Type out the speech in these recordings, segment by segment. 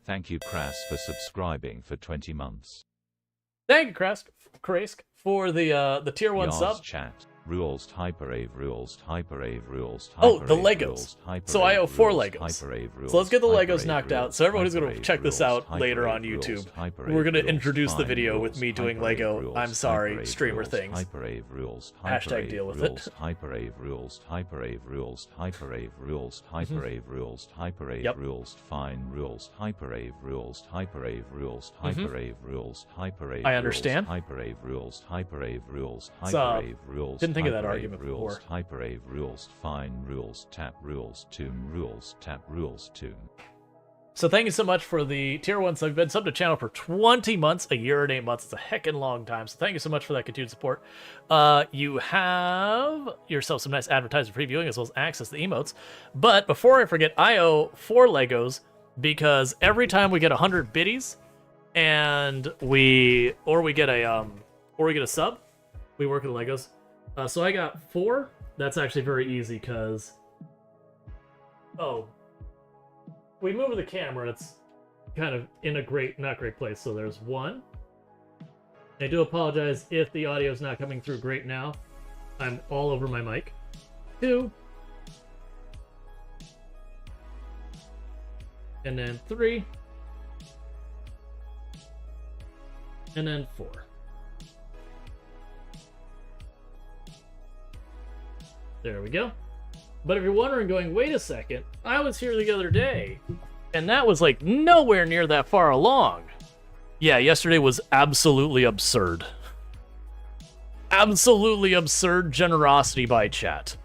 Thank you, Kras, for subscribing for 20 months. Thank you, Krask, for the tier 1 Yars sub. chat. Rules hyperave rules hyperave rules hyperave. Oh, the Legos. So I owe 4 Legos. So let's get the Legos knocked out. So everyone who's going to check this out later on YouTube, we're going to introduce the video with me doing Lego, I'm sorry, streamer things. Hashtag deal with it. Hyperave rules hyperave rules hyperave rules hyperave rules hyperave rules fine rules hyperave rules hyperave rules hyperave rules hyperave. I understand. Hyperave rules hyperave rules hyperave rules. Didn't think of that argument rules, before. Hyperave rules, fine rules, tap rules, tomb rules, tap rules, tomb. So thank you so much for the tier 1 sub. You've been subbed to channel for 20 months, a year and 8 months. It's a heckin' long time. So thank you so much for that continued support. You have yourself some nice advertising previewing as well as access to the emotes. But before I forget, I owe 4 Legos because every time we get 100 biddies and we get a sub, we work with Legos. So I got 4. That's actually very easy because... Oh. We move the camera, it's kind of in a not great place. So there's 1. I do apologize if the audio is not coming through great now. I'm all over my mic. 2. And then 3. And then 4. There we go. But if you're wondering, going, wait a second, I was here the other day, and that was like nowhere near that far along. Yeah, yesterday was absolutely absurd. Absolutely absurd generosity by chat.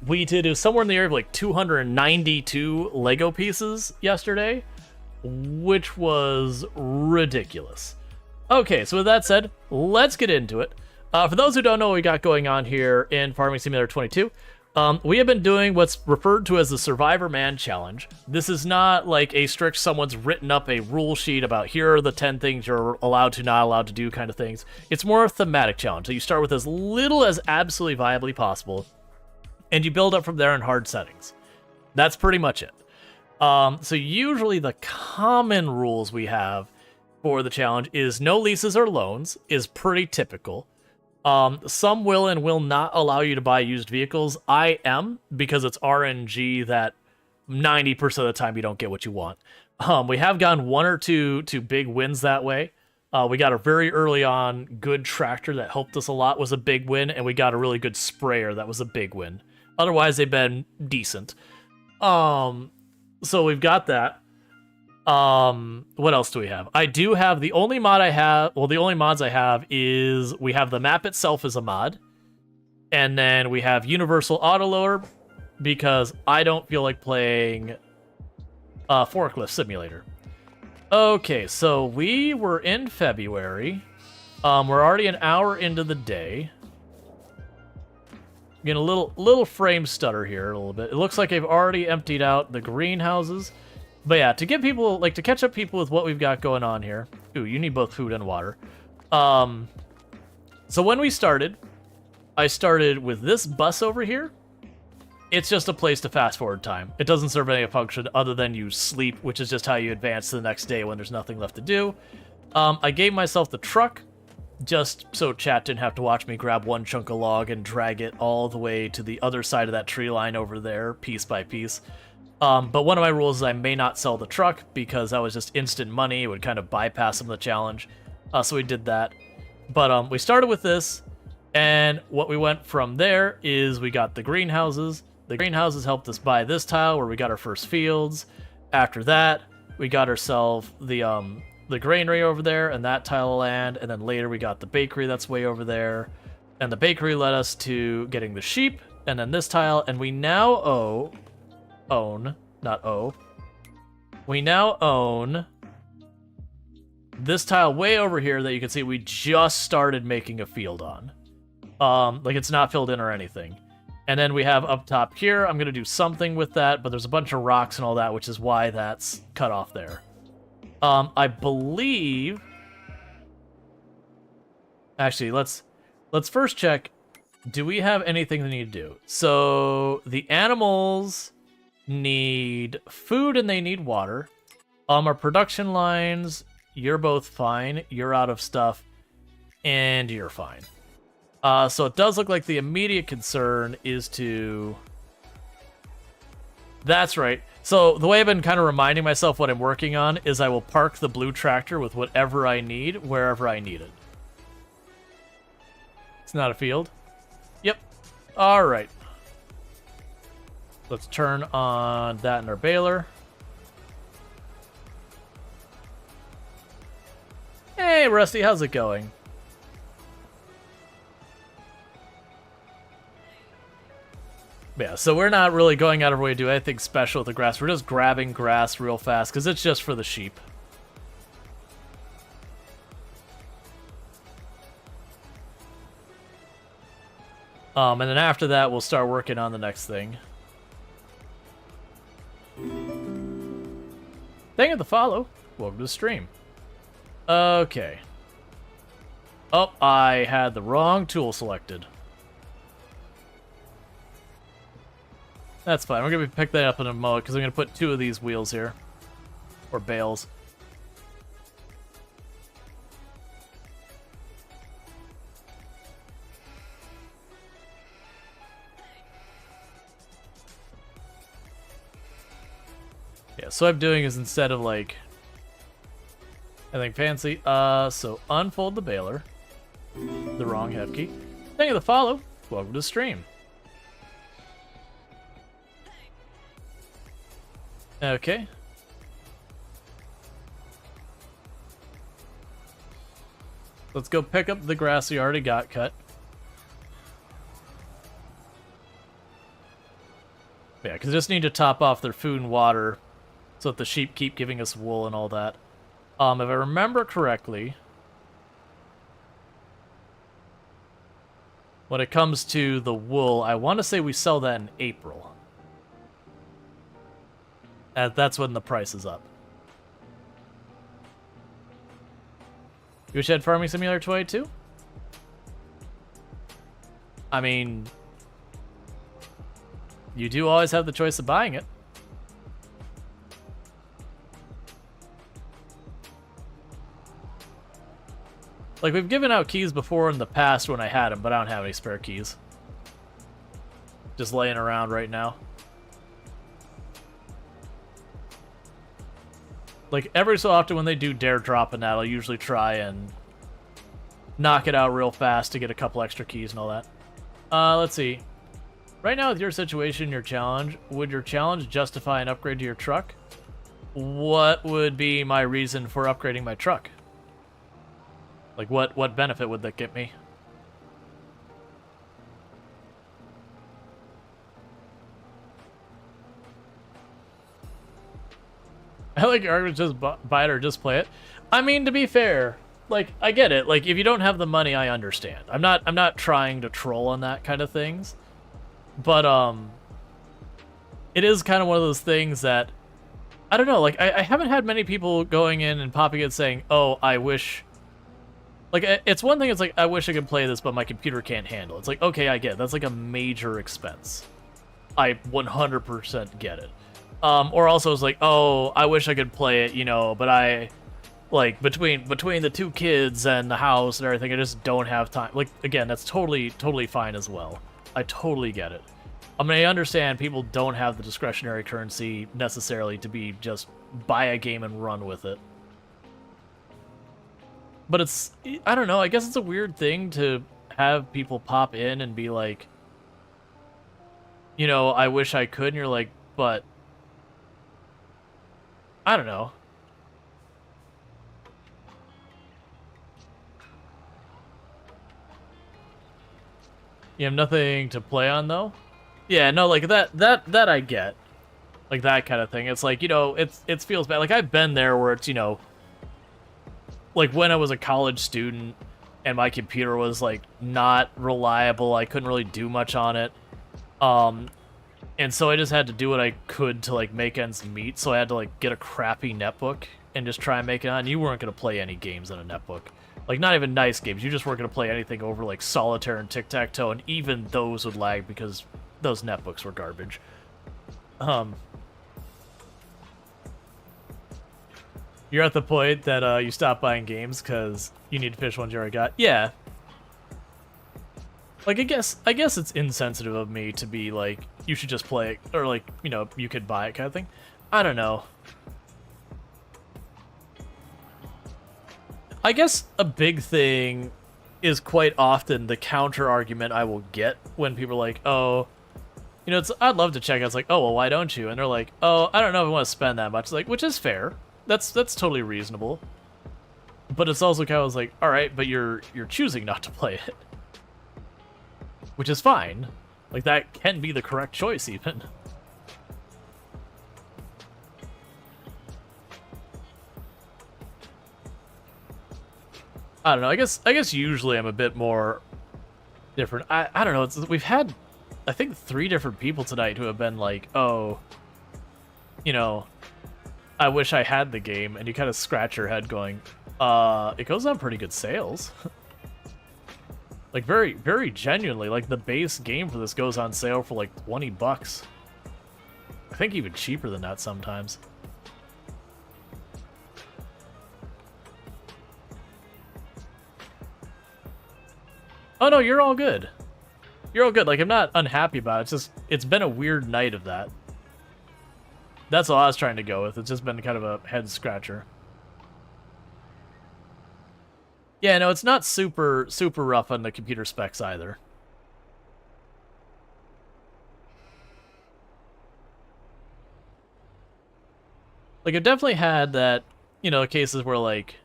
We did somewhere in the area of like 292 Lego pieces yesterday, which was ridiculous. Okay, so with that said, let's get into it. For those who don't know what we got going on here in Farming Simulator 22, we have been doing what's referred to as the Survivor Man Challenge. This is not like a strict someone's written up a rule sheet about here are the 10 things you're allowed to, not allowed to do kind of things. It's more a thematic challenge. So you start with as little as absolutely viably possible, and you build up from there in hard settings. That's pretty much it. So usually the common rules we have for the challenge is no leases or loans is pretty typical. Some will and will not allow you to buy used vehicles. I am, because it's RNG that 90% of the time you don't get what you want. We have gotten 1 or 2 big wins that way. We got a very early on good tractor that helped us a lot, was a big win, and we got a really good sprayer that was a big win. Otherwise, they've been decent. So we've got that. What else do we have? I do have the only mod I have. Well, the only mods I have is we have the map itself as a mod, and then we have Universal Autoloader because I don't feel like playing Forklift Simulator. Okay, so we were in February. We're already an hour into the day. Getting a little frame stutter here a little bit. It looks like I've already emptied out the greenhouses. But yeah, to get people, like, to catch up people with what we've got going on here. Ooh, you need both food and water. So when we started, I started with this bus over here. It's just a place to fast forward time. It doesn't serve any function other than you sleep, which is just how you advance to the next day when there's nothing left to do. I gave myself the truck, just so chat didn't have to watch me grab one chunk of log and drag it all the way to the other side of that tree line over there, piece by piece. But one of my rules is I may not sell the truck because that was just instant money. It would kind of bypass some of the challenge. So we did that. But we started with this, and what we went from there is we got the greenhouses. The greenhouses helped us buy this tile where we got our first fields. After that, we got ourselves the granary over there and that tile of land. And then later we got the bakery that's way over there. And the bakery led us to getting the sheep and then this tile. And we now we now own this tile way over here that you can see we just started making a field on. Like it's not filled in or anything. And then we have up top here, I'm going to do something with that, but there's a bunch of rocks and all that, which is why that's cut off there. I believe... Actually, let's first check. Do we have anything they need to do? So the animals need food and they need water. Our production lines, you're both fine. You're out of stuff, and you're fine. So it does look like the immediate concern is to... That's right. So the way I've been kind of reminding myself what I'm working on is I will park the blue tractor with whatever I need, wherever I need it. It's not a field? Yep. All right. Let's turn on that in our baler. Hey, Rusty, how's it going? Yeah, so we're not really going out of our way to do anything special with the grass. We're just grabbing grass real fast, because it's just for the sheep. And then after that, we'll start working on the next thing. Thank you for the follow. Welcome to the stream. Okay. Oh, I had the wrong tool selected. That's fine. We're going to pick that up in a moment because I'm going to put 2 of these wheels here. Or bales. Yeah, so what I'm doing is instead of like anything fancy, so unfold the baler. The wrong hev key. Thank you for the follow. Welcome to the stream. Okay. Let's go pick up the grass we already got cut. Yeah, because I just need to top off their food and water so that the sheep keep giving us wool and all that. If I remember correctly, when it comes to the wool, I want to say we sell that in April. That's when the price is up. You wish you had Farming Simulator 22? I mean, you do always have the choice of buying it. Like, we've given out keys before in the past when I had them, but I don't have any spare keys. Just laying around right now. Like, every so often when they do dare drop in that, I'll usually try and knock it out real fast to get a couple extra keys and all that. Let's see. Right now with your situation, your challenge, would your challenge justify an upgrade to your truck? What would be my reason for upgrading my truck? Like, what benefit would that get me? I like your argument, just buy it or just play it. I mean, to be fair, like, I get it. Like, if you don't have the money, I understand. I'm not trying to troll on that kind of things. But, it is kind of one of those things that, I don't know, like, I haven't had many people going in and popping it saying, oh, I wish... Like, it's one thing, it's like, I wish I could play this, but my computer can't handle it. It's like, okay, I get it. That's like a major expense. I 100% get it. Or also it's like, oh, I wish I could play it, you know, but I, like, between the 2 kids and the house and everything, I just don't have time. Like, again, that's totally fine as well. I totally get it. I mean, I understand people don't have the discretionary currency necessarily to be just buy a game and run with it. But it's, I don't know, I guess it's a weird thing to have people pop in and be like, you know, I wish I could, and you're like, but... I don't know. You have nothing to play on, though? Yeah, no, like, that I get. Like, that kind of thing. It's like, you know, it feels bad. Like, I've been there where it's, you know... Like, when I was a college student, and my computer was, like, not reliable, I couldn't really do much on it. And so I just had to do what I could to, like, make ends meet, so I had to, like, get a crappy netbook and just try and make it on. You weren't going to play any games on a netbook. Like, not even nice games. You just weren't going to play anything over, like, Solitaire and Tic-Tac-Toe, and even those would lag because those netbooks were garbage. You're at the point that you stop buying games because you need to finish ones you already got. Yeah. Like, I guess it's insensitive of me to be like, you should just play it, or like, you know, you could buy it kind of thing. I don't know. I guess a big thing is quite often the counter argument I will get when people are like, oh, you know, I'd love to check out. It's like, oh, well, why don't you? And they're like, oh, I don't know if I want to spend that much. It's like, which is fair. That's totally reasonable. But it's also kind of like, all right, but you're choosing not to play it, which is fine. Like, that can be the correct choice, even. I don't know. I guess usually I'm a bit more different. I don't know. We've had, I think, 3 different people tonight who have been like, oh, you know, I wish I had the game, and you kind of scratch your head going, it goes on pretty good sales. Like, very, very genuinely, like, the base game for this goes on sale for like 20 bucks. I think even cheaper than that sometimes. Oh no, you're all good. You're all good. Like, I'm not unhappy about it. It's just, it's been a weird night of that. That's all I was trying to go with. It's just been kind of a head scratcher. Yeah, no, it's not super rough on the computer specs either. Like, I've definitely had that, you know, cases where, like,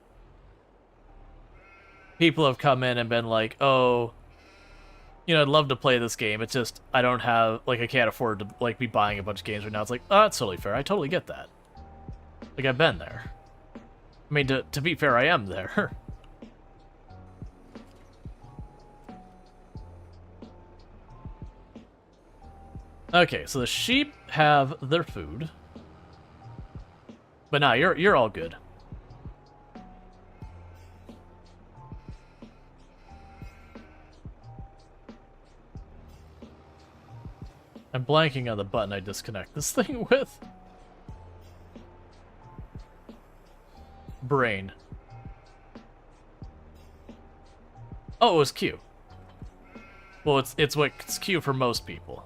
people have come in and been like, oh, you know, I'd love to play this game. It's just, I don't have, like, I can't afford to, like, be buying a bunch of games right now. It's like, oh, that's totally fair. I totally get that. Like, I've been there. I mean, to be fair, I am there. Okay, so the sheep have their food. But nah, you're all good. I'm blanking on the button I disconnect this thing with. Brain. Oh, it was Q. Well, it's what's Q for most people.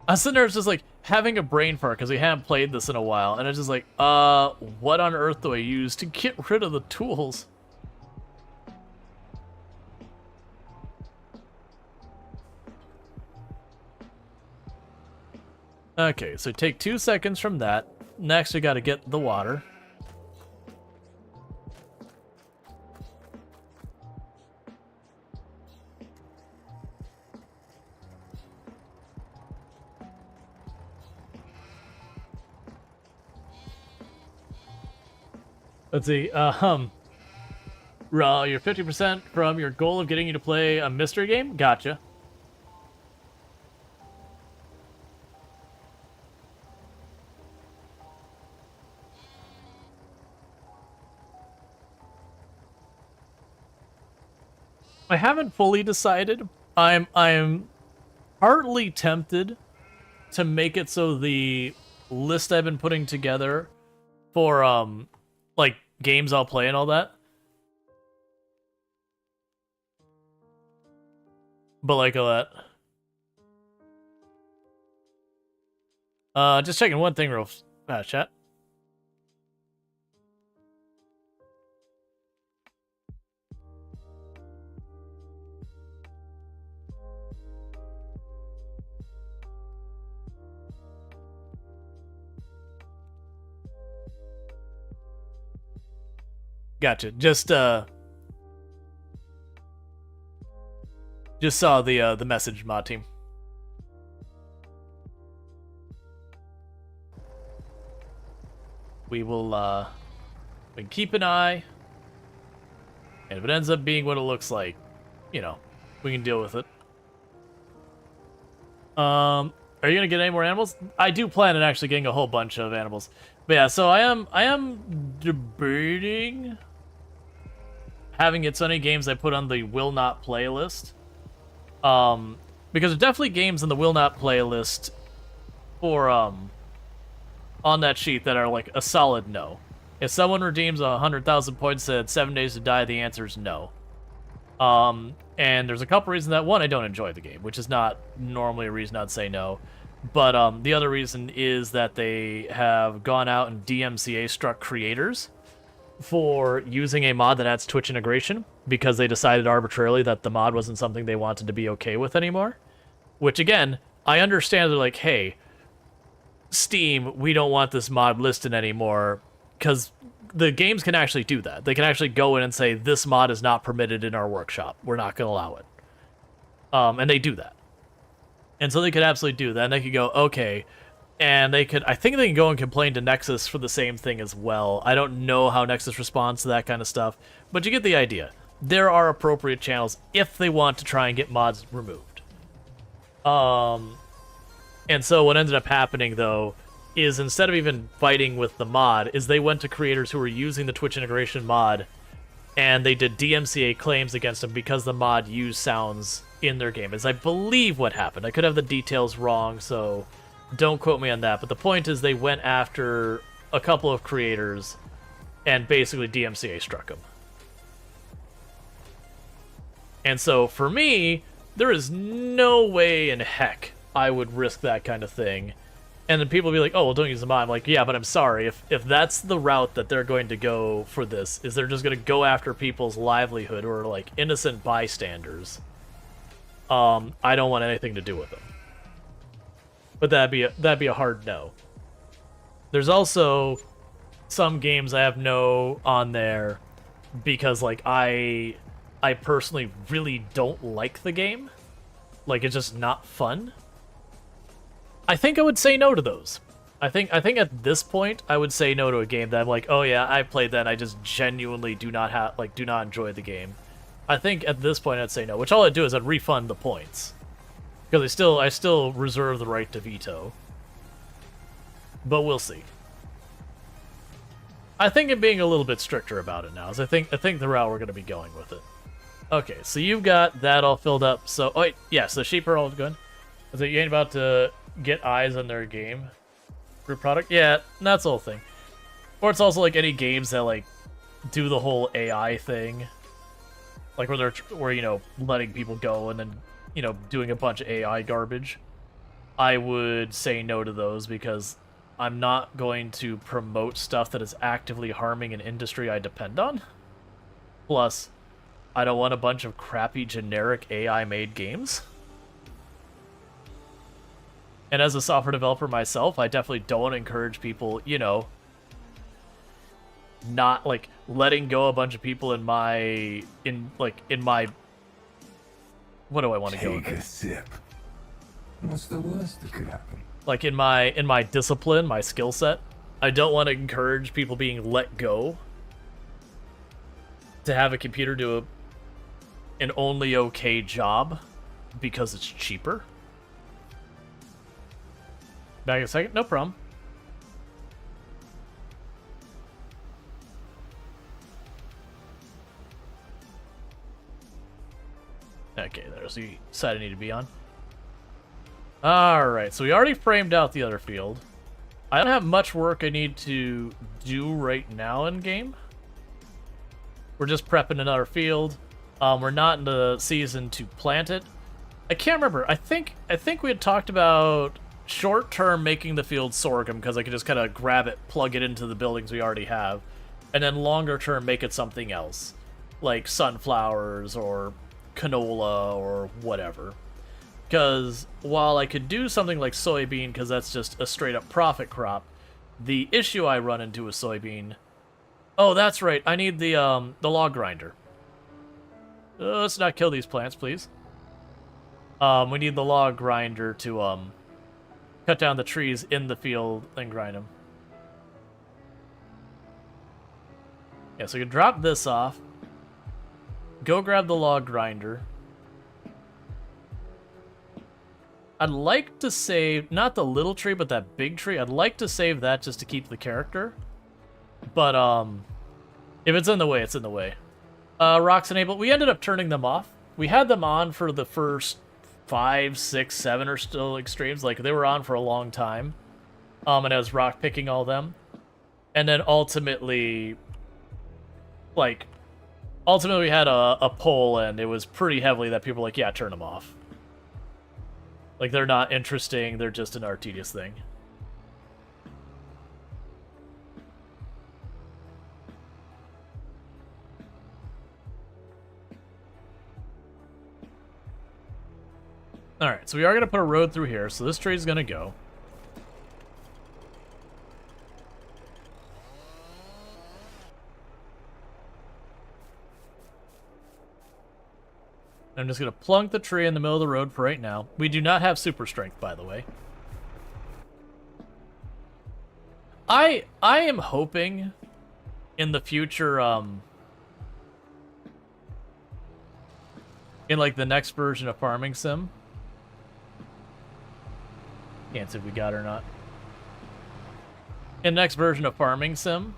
I was sitting there just like having a brain fart because we haven't played this in a while, and it's just like, what on earth do I use to get rid of the tools? Okay, so take 2 seconds from that. Next, we gotta get the water. Let's see, Rual, you're 50% from your goal of getting you to play a mystery game? Gotcha. I haven't fully decided. I'm partly tempted to make it so the list I've been putting together for like games I'll play and all that. But like all that. Just checking one thing real fast, chat. Gotcha. Just saw the message, mod team. We will we can keep an eye, and if it ends up being what it looks like, you know, we can deal with it. Are you gonna get any more animals? I do plan on actually getting a whole bunch of animals. But yeah, so I am debating having it so many games I put on the will not play list. Because there's definitely games in the will not play list for on that sheet that are like a solid no. If someone redeems 100,000 points at 7 days to die, the answer is no. And there's a couple reasons that, one, I don't enjoy the game, which is not normally a reason I'd say no. But the other reason is that they have gone out and DMCA struck creators for using a mod that adds Twitch integration because they decided arbitrarily that the mod wasn't something they wanted to be okay with anymore. Which, again, I understand they're like, hey, Steam, we don't want this mod listed anymore, because the games can actually do that. They can actually go in and say, this mod is not permitted in our workshop. We're not going to allow it. And they do that. And so they could absolutely do that. And they could go, okay. And they could, I think they can go and complain to Nexus for the same thing as well. I don't know how Nexus responds to that kind of stuff, but you get the idea. There are appropriate channels if they want to try and get mods removed. And so what ended up happening, though, is instead of even fighting with the mod, is they went to creators who were using the Twitch integration mod, and they did DMCA claims against them because the mod used sounds in their game, is I believe what happened. I could have the details wrong, so don't quote me on that. But the point is they went after a couple of creators and basically DMCA struck them. And so for me, there is no way in heck I would risk that kind of thing. And then people will be like, oh, well, don't use the mod. I'm like, yeah, but I'm sorry. If that's the route that they're going to go for this, is they're just going to go after people's livelihood or, like, innocent bystanders, I don't want anything to do with them. But that'd be a hard no. There's also some games I have no on there because, like, I personally really don't like the game. Like, it's just not fun. I think I would say no to those. I think at this point I would say no to a game that I'm like, oh yeah, I played that and I just genuinely do not enjoy the game. I think at this point I'd say no, which all I'd do is I'd refund the points. Because I still reserve the right to veto. But we'll see. I think I'm being a little bit stricter about it now, as I think the route we're going to be going with it. Okay, so you've got that all filled up. So, oh wait, yeah, so the sheep are all good. So you ain't about to get eyes on their game group product? Yeah, that's the whole thing. Or it's also like any games that like do the whole AI thing. Like where you know, letting people go and then, you know, doing a bunch of AI garbage. I would say no to those because I'm not going to promote stuff that is actively harming an industry I depend on. Plus, I don't want a bunch of crappy generic AI-made games. And as a software developer myself, I definitely don't encourage people, you know, not like letting go a bunch of people in my what do I want to go with? Take a sip. What's the worst that could happen? Like in my discipline, my skill set, I don't want to encourage people being let go to have a computer do an only okay job because it's cheaper. Back a second, no problem. Okay, there's the side I need to be on. Alright, so we already framed out the other field. I don't have much work I need to do right now in game. We're just prepping another field. We're not in the season to plant it. I can't remember. I think we had talked about short-term making the field sorghum because I could just kind of grab it, plug it into the buildings we already have, and then longer-term make it something else, like sunflowers or canola or whatever. Because while I could do something like soybean because that's just a straight-up profit crop, the issue I run into with soybean... Oh, that's right. I need the log grinder. Let's not kill these plants, please. We need the log grinder to cut down the trees in the field and grind them. Yeah, so you can drop this off. Go grab the log grinder. I'd like to save, not the little tree, but that big tree. I'd like to save that just to keep the character. But, if it's in the way, it's in the way. Rocks enabled. We ended up turning them off. We had them on for the first 5, 6, 7 or still extremes. Like, they were on for a long time. And I was rock picking all them. And then ultimately, like, we had a poll, and it was pretty heavily that people were like, yeah, turn them off. Like, they're not interesting, they're just an tedious thing. Alright, so we are going to put a road through here, so this trade's going to go. I'm just going to plunk the tree in the middle of the road for right now. We do not have super strength, by the way. I am hoping in the future, in like the next version of Farming Sim. Can't see if we got it or not. In the next version of Farming Sim,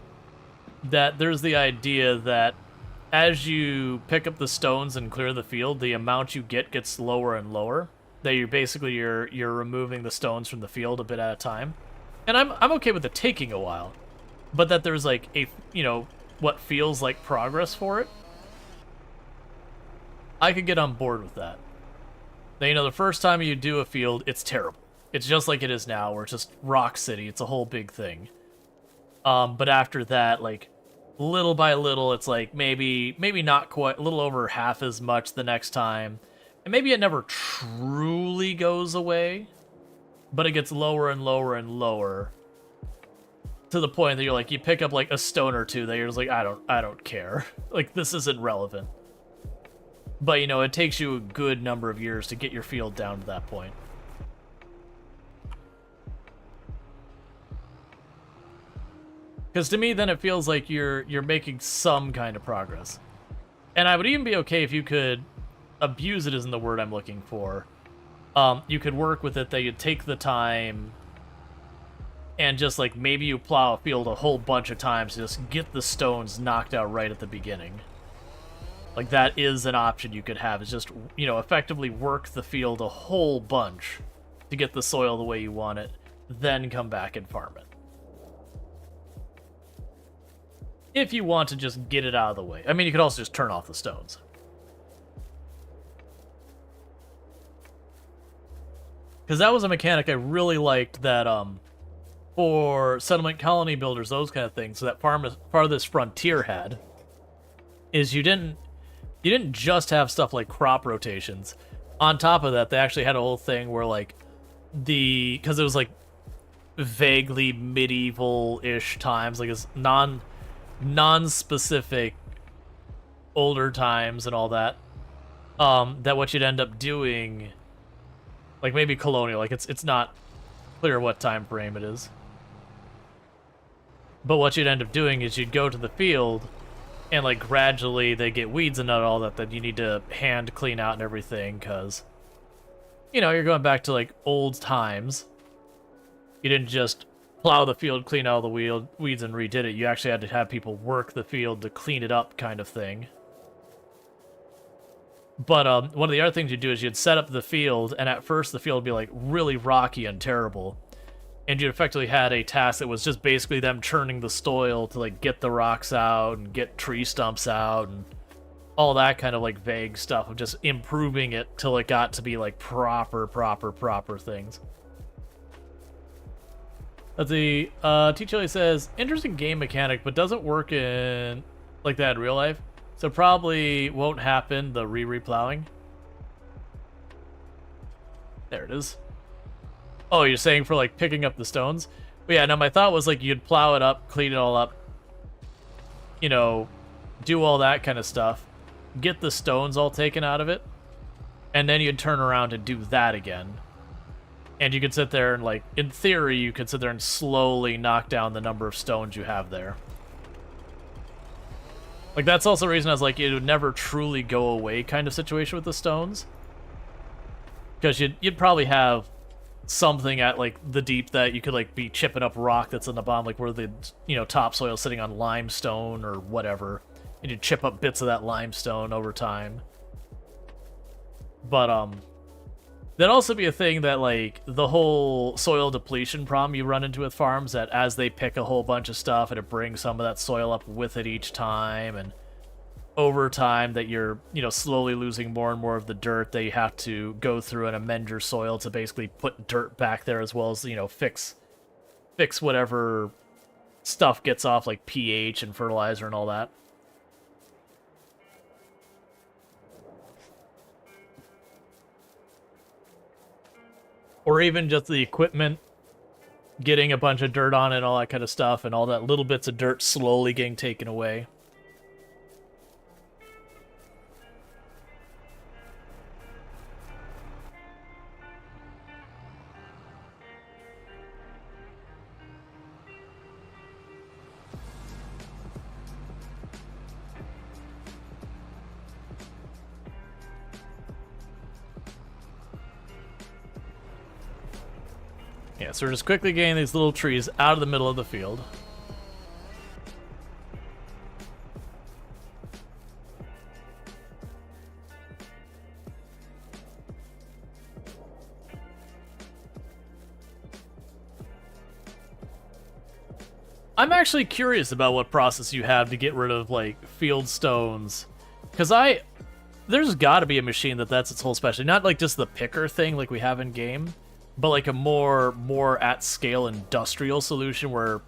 that there's the idea that as you pick up the stones and clear the field, the amount you get gets lower and lower. That you're removing the stones from the field a bit at a time. And I'm okay with it taking a while, but that there's like a, you know, what feels like progress for it. I could get on board with that. Now, you know, the first time you do a field, it's terrible. It's just like it is now, where it's just Rock City. It's a whole big thing. But after that, like, little by little, it's like maybe not quite, a little over half as much the next time. And maybe it never truly goes away, but it gets lower and lower and lower to the point that you're like, you pick up like a stone or two that you're just like, I don't care. Like, this isn't relevant. But, you know, it takes you a good number of years to get your field down to that point. Because to me, then it feels like you're making some kind of progress. And I would even be okay if you could abuse it, isn't the word I'm looking for. You could work with it that you take the time and just like maybe you plow a field a whole bunch of times to just get the stones knocked out right at the beginning. Like, that is an option you could have, is just, you know, effectively work the field a whole bunch to get the soil the way you want it, then come back and farm it. If you want to just get it out of the way. I mean, you could also just turn off the stones. Because that was a mechanic I really liked that, for settlement colony builders, those kind of things, so that Farthest Frontier had, is you didn't just have stuff like crop rotations. On top of that, they actually had a whole thing where, like, because it was, like, vaguely medieval-ish times, like, it's non-specific older times and all that, that what you'd end up doing, like, maybe colonial, like, it's not clear what time frame it is. But what you'd end up doing is you'd go to the field, and, like, gradually they get weeds and all that you need to hand clean out and everything, because, you know, you're going back to, like, old times. You didn't just plow the field, clean out all the weeds, and redid it. You actually had to have people work the field to clean it up, kind of thing. But one of the other things you'd do is you'd set up the field, and at first the field would be, like, really rocky and terrible. And you effectively had a task that was just basically them churning the soil to, like, get the rocks out and get tree stumps out and all that kind of, like, vague stuff of just improving it till it got to be, like, proper things. Let's see, T-Chili says, interesting game mechanic, but doesn't work in, like, that in real life. So probably won't happen, the re-plowing. There it is. Oh, you're saying for, like, picking up the stones? But yeah, no, my thought was, like, you'd plow it up, clean it all up, you know, do all that kind of stuff, get the stones all taken out of it, and then you'd turn around and do that again. And you could sit there and, like, in theory, you could sit there and slowly knock down the number of stones you have there. Like, that's also the reason I was like, it would never truly go away kind of situation with the stones. Because you'd probably have something at, like, the deep that you could, like, be chipping up rock that's in the bottom, like where the, you know, topsoil sitting on limestone or whatever, and you chip up bits of that limestone over time. But That'd also be a thing that, like, the whole soil depletion problem you run into with farms, that as they pick a whole bunch of stuff, and it brings some of that soil up with it each time, and over time that you're, slowly losing more and more of the dirt, that you have to go through and amend your soil to basically put dirt back there, as well as, fix whatever stuff gets off, like pH and fertilizer and all that. Or even just the equipment getting a bunch of dirt on it and all that kind of stuff, and all that little bits of dirt slowly getting taken away. Yeah, so we're just quickly getting these little trees out of the middle of the field. I'm actually curious about what process you have to get rid of, like, field stones. Because there's got to be a machine that's its whole specialty. Not, like, just the picker thing like we have in-game, but like a more at-scale industrial solution where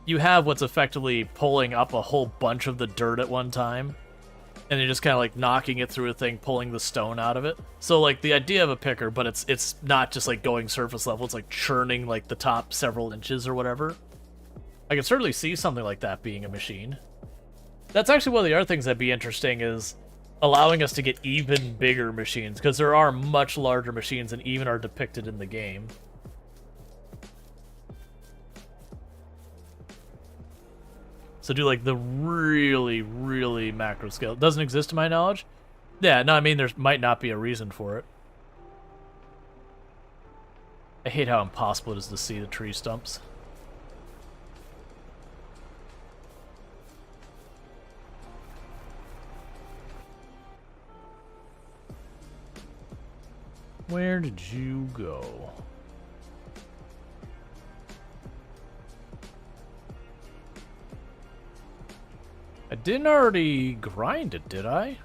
you have what's effectively pulling up a whole bunch of the dirt at one time, and you're just kind of like knocking it through a thing, pulling the stone out of it. So like the idea of a picker, but it's not just like going surface level, it's like churning like the top several inches or whatever. I can certainly see something like that being a machine. That's actually one of the other things that'd be interesting, is allowing us to get even bigger machines, because there are much larger machines than even are depicted in the game. So do like the really, really macro scale. It doesn't exist to my knowledge. Yeah, no, I mean, there might not be a reason for it. I hate how impossible it is to see the tree stumps. Where did you go? I didn't already grind it, did I?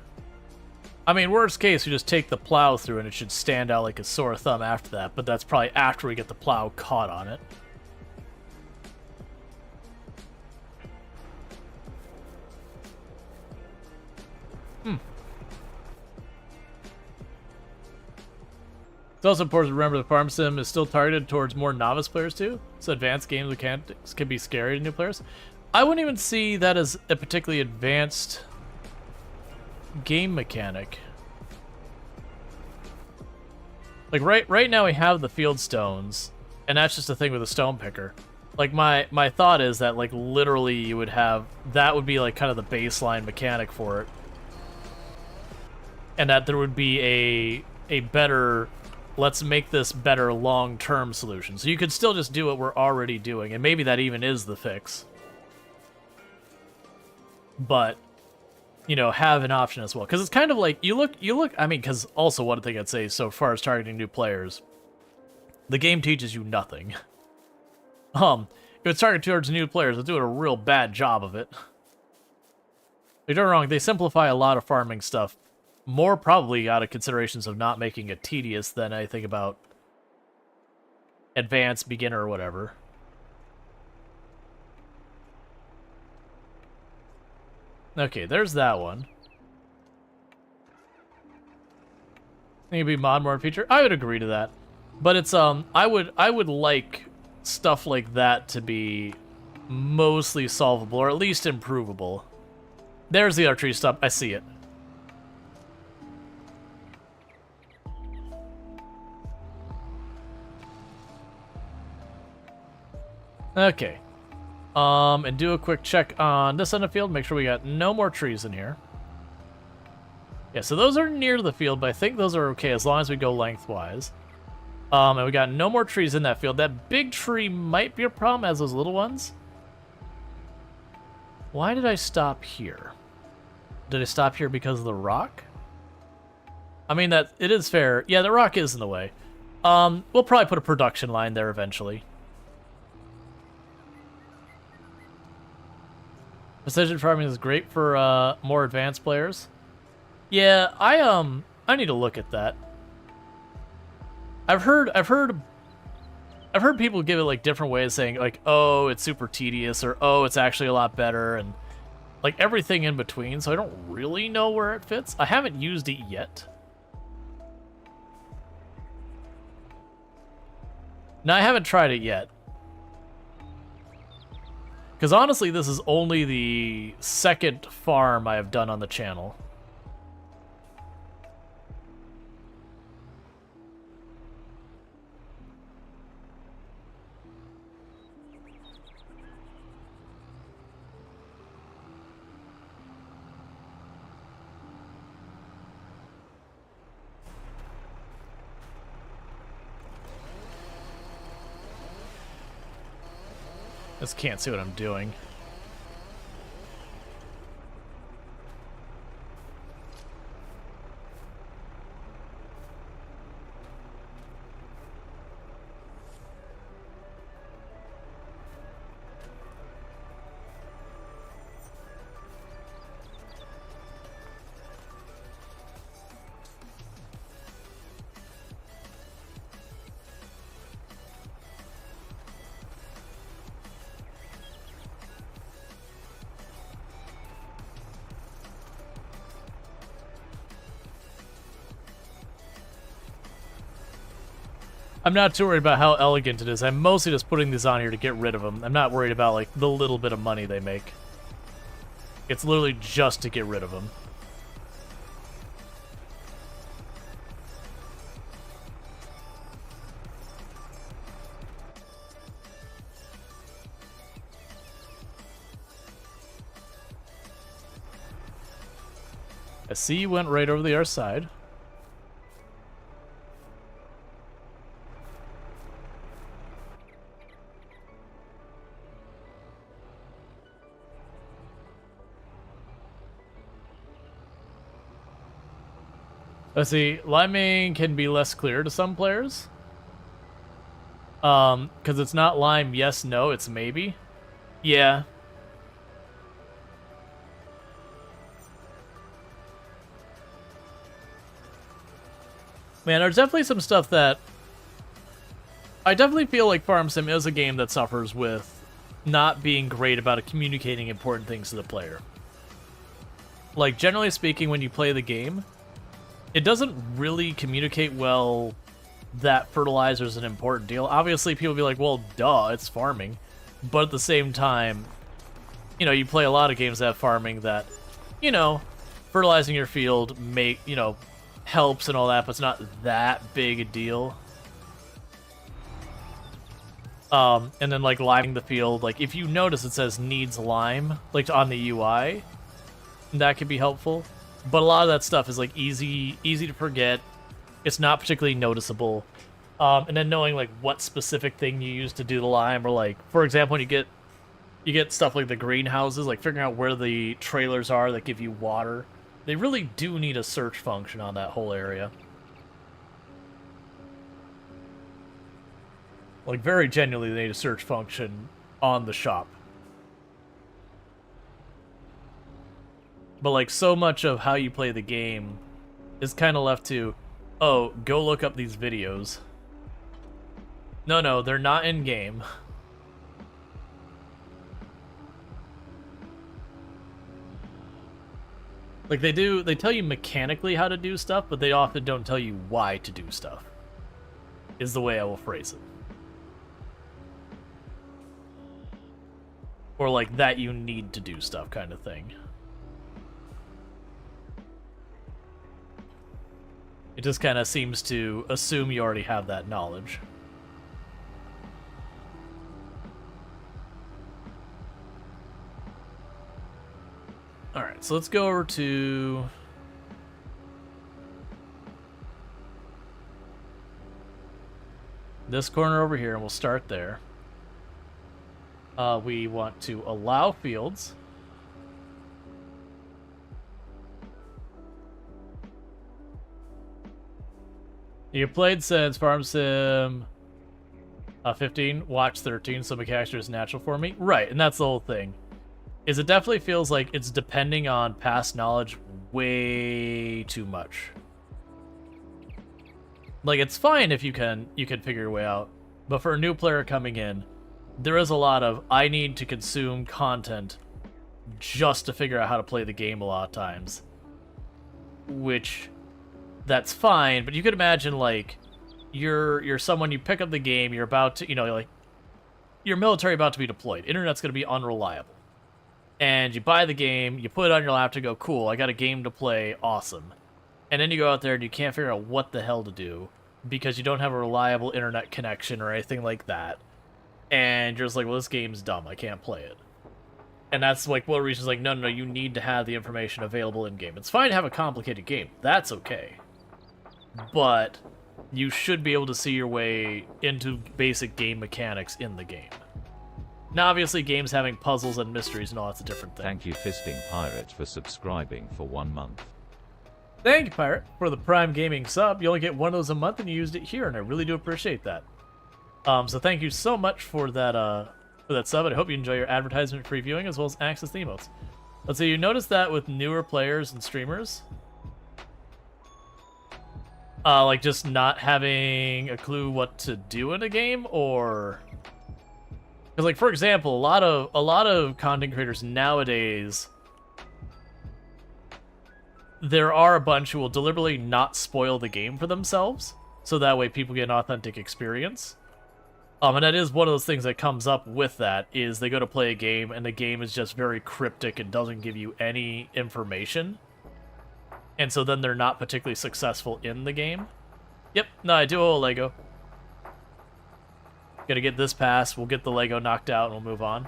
I mean, worst case, we just take the plow through and it should stand out like a sore thumb after that, but that's probably after we get the plow caught on it. It's also important to remember the farm sim is still targeted towards more novice players too, so advanced game mechanics can be scary to new players. I wouldn't even see that as a particularly advanced game mechanic. Like right now we have the field stones, and that's just a thing with a stone picker. Like my thought is that like literally you would have, that would be like kind of the baseline mechanic for it. And that there would be a better, let's make this better long-term solution. So you could still just do what we're already doing, and maybe that even is the fix. But, you know, have an option as well. Because it's kind of like, you look, I mean, because also one thing I'd say so far as targeting new players, the game teaches you nothing. If it's targeted towards new players, it's doing a real bad job of it. Don't get me wrong, they simplify a lot of farming stuff, more probably out of considerations of not making it tedious than anything about advanced, beginner, or whatever. Okay, there's that one. Think it'd be mod more feature? I would agree to that. But it's I would like stuff like that to be mostly solvable, or at least improvable. There's the archery stuff. I see it. Okay. And do a quick check on this end of the field. Make sure we got no more trees in here. Yeah, so those are near the field, but I think those are okay as long as we go lengthwise. And we got no more trees in that field. That big tree might be a problem, as those little ones. Why did I stop here? Did I stop here because of the rock? I mean, that it is fair. Yeah, the rock is in the way. We'll probably put a production line there eventually. Precision farming is great for more advanced players. Yeah, I need to look at that. I've heard people give it like different ways, saying like, oh, it's super tedious, or oh, it's actually a lot better, and like everything in between. So I don't really know where it fits. I haven't used it yet. No, I haven't tried it yet. Because honestly, this is only the second farm I have done on the channel. Just can't see what I'm doing. I'm not too worried about how elegant it is. I'm mostly just putting these on here to get rid of them. I'm not worried about like the little bit of money they make. It's literally just to get rid of them. I see you went right over the other side. Let's see, liming can be less clear to some players. Because it's not lime, yes, no, it's maybe. Yeah. Man, there's definitely some stuff that... I definitely feel like Farm Sim is a game that suffers with not being great about communicating important things to the player. Like, generally speaking, when you play the game, it doesn't really communicate well that fertilizer is an important deal. Obviously, people be like, well, duh, it's farming. But at the same time, you know, you play a lot of games that have farming that, you know, fertilizing your field helps and all that, but it's not that big a deal. And then, like, liming the field, like, if you notice it says needs lime, like, on the UI, that could be helpful. But a lot of that stuff is like easy to forget. It's not particularly noticeable. And then knowing like what specific thing you use to do the lime, or like, for example, when you get stuff like the greenhouses, like figuring out where the trailers are that give you water. They really do need a search function on that whole area. Like very genuinely, they need a search function on the shop. But, like, so much of how you play the game is kind of left to, oh, go look up these videos. No, they're not in-game. Like, they tell you mechanically how to do stuff, but they often don't tell you why to do stuff, is the way I will phrase it. Or, like, that you need to do stuff kind of thing. It just kind of seems to assume you already have that knowledge. Alright, so let's go over to... this corner over here, and we'll start there. We want to allow fields. You played since Farm Sim 15, watch 13, so mechanics are just natural for me. Right, and that's the whole thing. Is it definitely feels like it's depending on past knowledge way too much. Like, it's fine if you can figure your way out, but for a new player coming in, there is a lot of, I need to consume content just to figure out how to play the game a lot of times. Which, that's fine, but you could imagine, like, you're someone, you pick up the game, you're about to, like, your military about to be deployed. Internet's going to be unreliable. And you buy the game, you put it on your laptop, go, cool, I got a game to play, awesome. And then you go out there and you can't figure out what the hell to do because you don't have a reliable internet connection or anything like that. And you're just like, well, this game's dumb, I can't play it. And that's like what reason's like, no, you need to have the information available in-game. It's fine to have a complicated game, that's okay. But you should be able to see your way into basic game mechanics in the game. Now, obviously, games having puzzles and mysteries and all that's a different thing. Thank you, Fisting Pirate, for subscribing for 1 month. Thank you, Pirate, for the Prime Gaming sub. You only get one of those a month, and you used it here, and I really do appreciate that. So thank you so much for that sub, and I hope you enjoy your advertisement-free viewing as well as access to emotes. Let's see, you notice that with newer players and streamers? Like just not having a clue what to do in a game, or... Because, like, for example, a lot of content creators nowadays, there are a bunch who will deliberately not spoil the game for themselves, so that way people get an authentic experience. And that is one of those things that comes up with that, is they go to play a game, and the game is just very cryptic and doesn't give you any information. And so then they're not particularly successful in the game. Yep, no, I do owe a Lego. Gotta get this pass, we'll get the Lego knocked out, and we'll move on.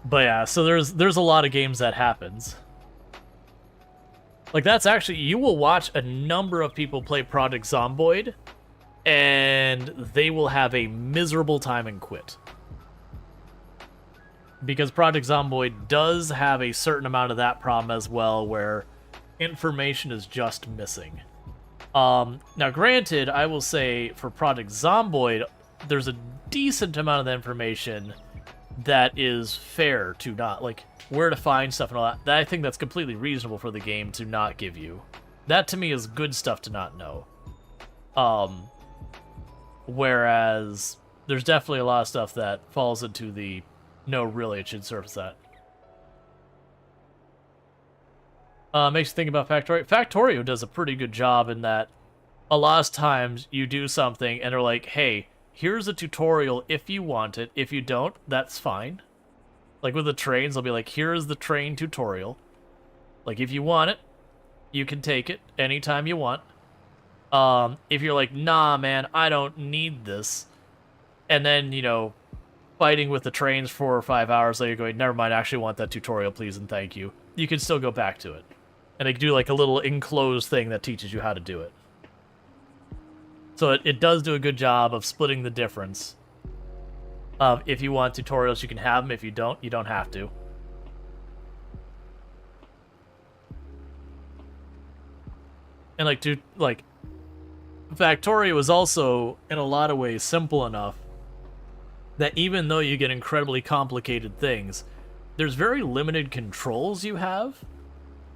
But yeah, so there's a lot of games that happens. Like, that's actually, you will watch a number of people play Project Zomboid, and they will have a miserable time and quit. Because Project Zomboid does have a certain amount of that problem as well, where information is just missing. Now granted, I will say for Project Zomboid, there's a decent amount of the information that is fair to not, like, where to find stuff and all that. I think that's completely reasonable for the game to not give you. That to me is good stuff to not know. Whereas there's definitely a lot of stuff that falls into the, no, really, it should surface that. Makes you think about Factorio. Factorio does a pretty good job in that a lot of times you do something and they're like, hey, here's a tutorial if you want it. If you don't, that's fine. Like with the trains, they'll be like, here's the train tutorial. Like, if you want it, you can take it anytime you want. If you're like, nah, man, I don't need this. And then, fighting with the trains 4 or 5 hours later, going, never mind, I actually want that tutorial, please and thank you. You can still go back to it. And they do like a little enclosed thing that teaches you how to do it. So it does do a good job of splitting the difference. If you want tutorials, you can have them. If you don't, you don't have to. And Factorio is also, in a lot of ways, simple enough that even though you get incredibly complicated things, there's very limited controls you have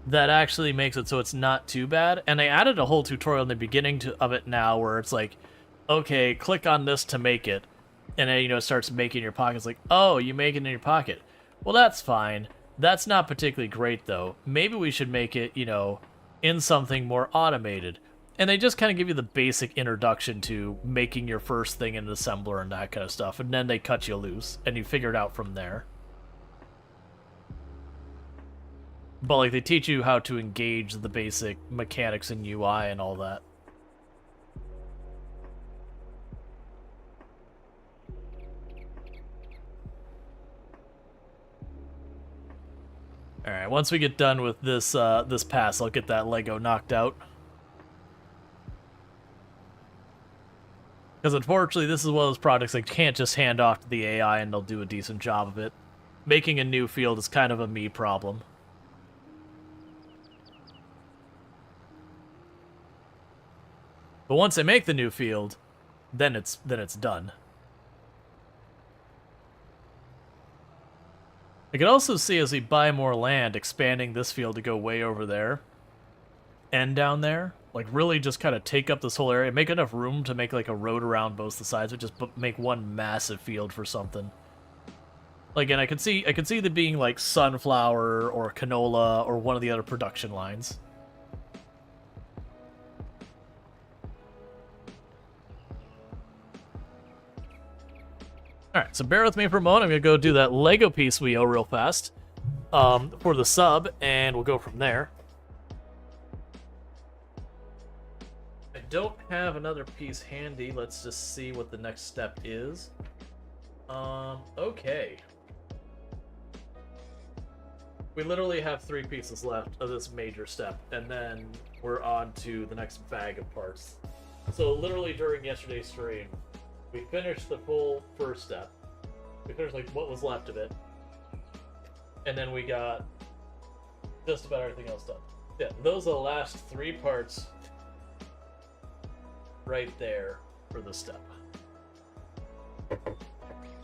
that actually makes it so it's not too bad. And they added a whole tutorial in the beginning of it now where it's like, okay, click on this to make it. And then, it starts making your pocket. It's like, oh, you make it in your pocket. Well, that's fine. That's not particularly great, though. Maybe we should make it, in something more automated. And they just kind of give you the basic introduction to making your first thing in the assembler and that kind of stuff. And then they cut you loose, and you figure it out from there. But, like, they teach you how to engage the basic mechanics and UI and all that. Alright, once we get done with this this pass, I'll get that Lego knocked out. Because unfortunately, this is one of those projects I can't just hand off to the AI and they'll do a decent job of it. Making a new field is kind of a me problem. But once they make the new field, then it's done. I could also see as we buy more land, expanding this field to go way over there and down there. Like really just kind of take up this whole area, make enough room to make like a road around both the sides, or just make one massive field for something. Like, and I could see there being like sunflower or canola or one of the other production lines. Alright, so bear with me for a moment. I'm going to go do that Lego piece we owe real fast for the sub, and we'll go from there. I don't have another piece handy. Let's just see what the next step is. Okay. We literally have 3 pieces left of this major step, and then we're on to the next bag of parts. So literally during yesterday's stream, we finished the full first step. We finished like what was left of it. And then we got just about everything else done. Yeah, those are the last 3 parts right there for the step.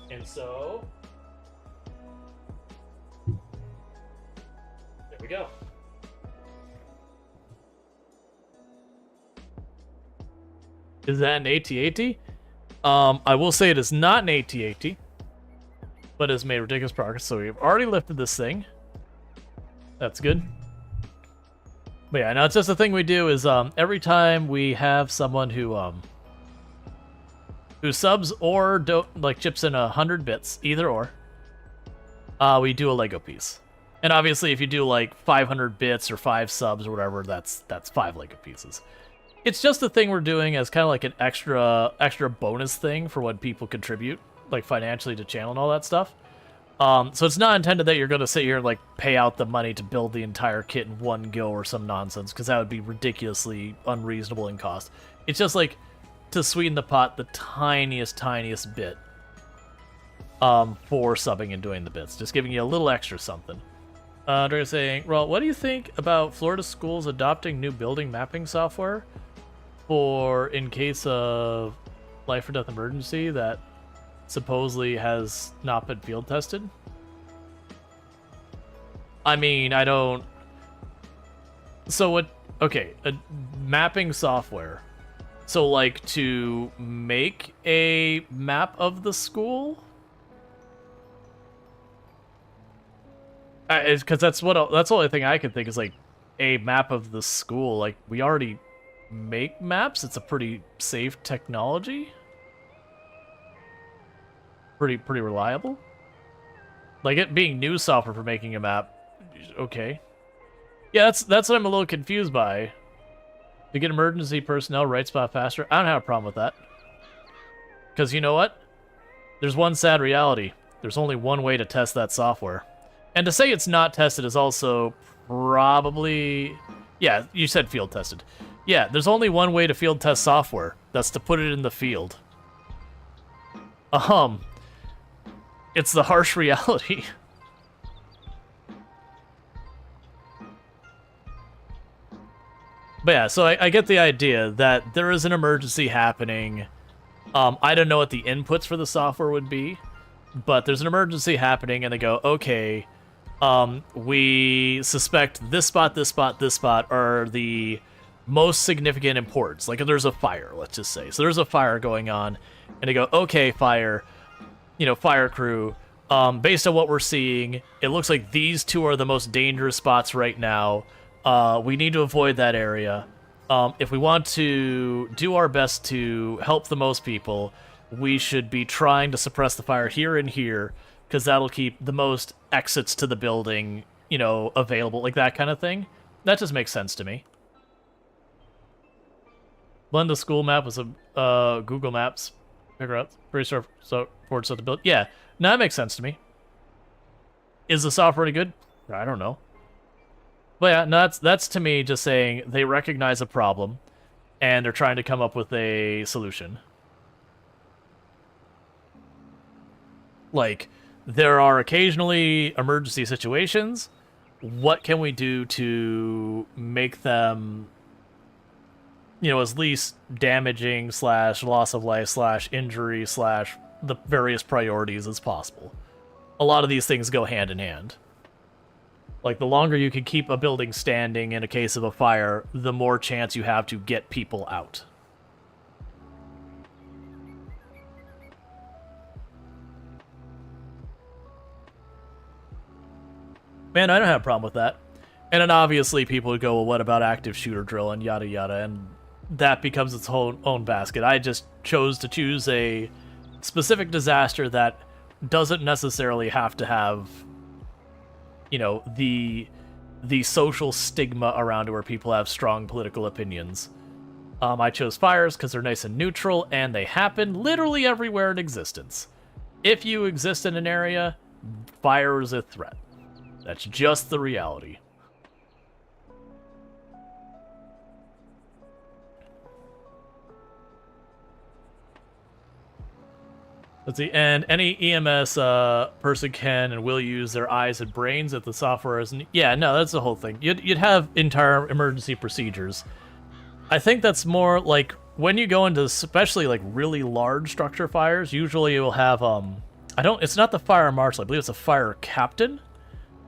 And so there we go. Is that an AT-AT? I will say it is not an AT-AT, but has made ridiculous progress. So we've already lifted this thing. That's good. But yeah, now it's just the thing we do is every time we have someone who subs or chips in 100 bits, either or, we do a Lego piece. And obviously, if you do like 500 bits or 5 subs or whatever, that's 5 Lego pieces. It's just a thing we're doing as kind of like an extra bonus thing for when people contribute, like financially to channel and all that stuff. So it's not intended that you're going to sit here and like pay out the money to build the entire kit in one go or some nonsense, because that would be ridiculously unreasonable in cost. It's just like to sweeten the pot the tiniest bit for subbing and doing the bits, just giving you a little extra something. They're saying, Rual, what do you think about Florida schools adopting new building mapping software for in case of life or death emergency that supposedly has not been field tested? I mean, I don't... So what... Okay, a mapping software. So, like, to make a map of the school? Because that's the only thing I can think is, like, a map of the school. Like, we already make maps. It's a pretty safe technology. Pretty reliable. Like, it being new software for making a map, okay. Yeah, that's what I'm a little confused by. To get emergency personnel right spot faster, I don't have a problem with that. Because you know what? There's one sad reality. There's only one way to test that software. And to say it's not tested is also probably... Yeah, you said field tested. Yeah, there's only one way to field test software. That's to put it in the field. It's the harsh reality. But yeah, so I get the idea that there is an emergency happening. I don't know what the inputs for the software would be, but there's an emergency happening, and they go, okay, we suspect this spot, this spot, this spot are the most significant importance. Like, if there's a fire, let's just say. So there's a fire going on, and they go, okay, fire crew, based on what we're seeing, it looks like these 2 are the most dangerous spots right now. We need to avoid that area. If we want to do our best to help the most people, we should be trying to suppress the fire here and here, because that'll keep the most exits to the building, available, like that kind of thing. That just makes sense to me. Blend the school map with some Google Maps. Figure out pretty straightforward stuff to build. Yeah, no, that makes sense to me. Is the software any good? I don't know. But yeah, no, that's to me just saying they recognize a problem, and they're trying to come up with a solution. Like, there are occasionally emergency situations. What can we do to make them as least damaging / loss of life / injury / the various priorities as possible. A lot of these things go hand in hand. Like, the longer you can keep a building standing in a case of a fire, the more chance you have to get people out. Man, I don't have a problem with that. And then obviously people would go, well, what about active shooter drill and yada yada, and that becomes its own basket. I just chose to choose a specific disaster that doesn't necessarily have to have, the social stigma around it where people have strong political opinions. I chose fires because they're nice and neutral, and they happen literally everywhere in existence. If you exist in an area, fire is a threat. That's just the reality. Let's see, and any EMS person can and will use their eyes and brains if the software isn't... Yeah, no, that's the whole thing. You'd have entire emergency procedures. I think that's more like when you go into especially like really large structure fires, usually you'll have it's not the fire marshal, I believe it's a fire captain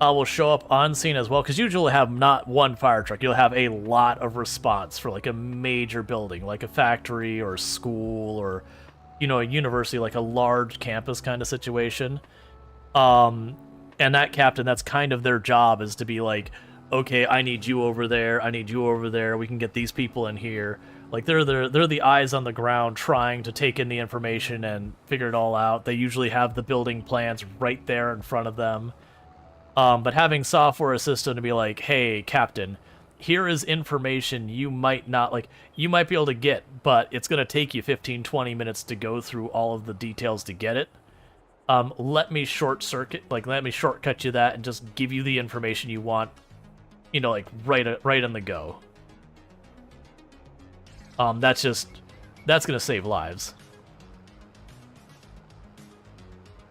will show up on scene as well, because usually have not one fire truck, you'll have a lot of response for like a major building, like a factory or school or a university, like a large campus kind of situation. And that captain, that's kind of their job, is to be like, okay, I need you over there, I need you over there, we can get these people in here. Like, they're the eyes on the ground trying to take in the information and figure it all out. They usually have the building plans right there in front of them. But having software assistant to be like, hey, captain, here is information you might be able to get, but it's going to take you 15-20 minutes to go through all of the details to get it. Let me let me shortcut you that and just give you the information you want, right on the go. That's going to save lives.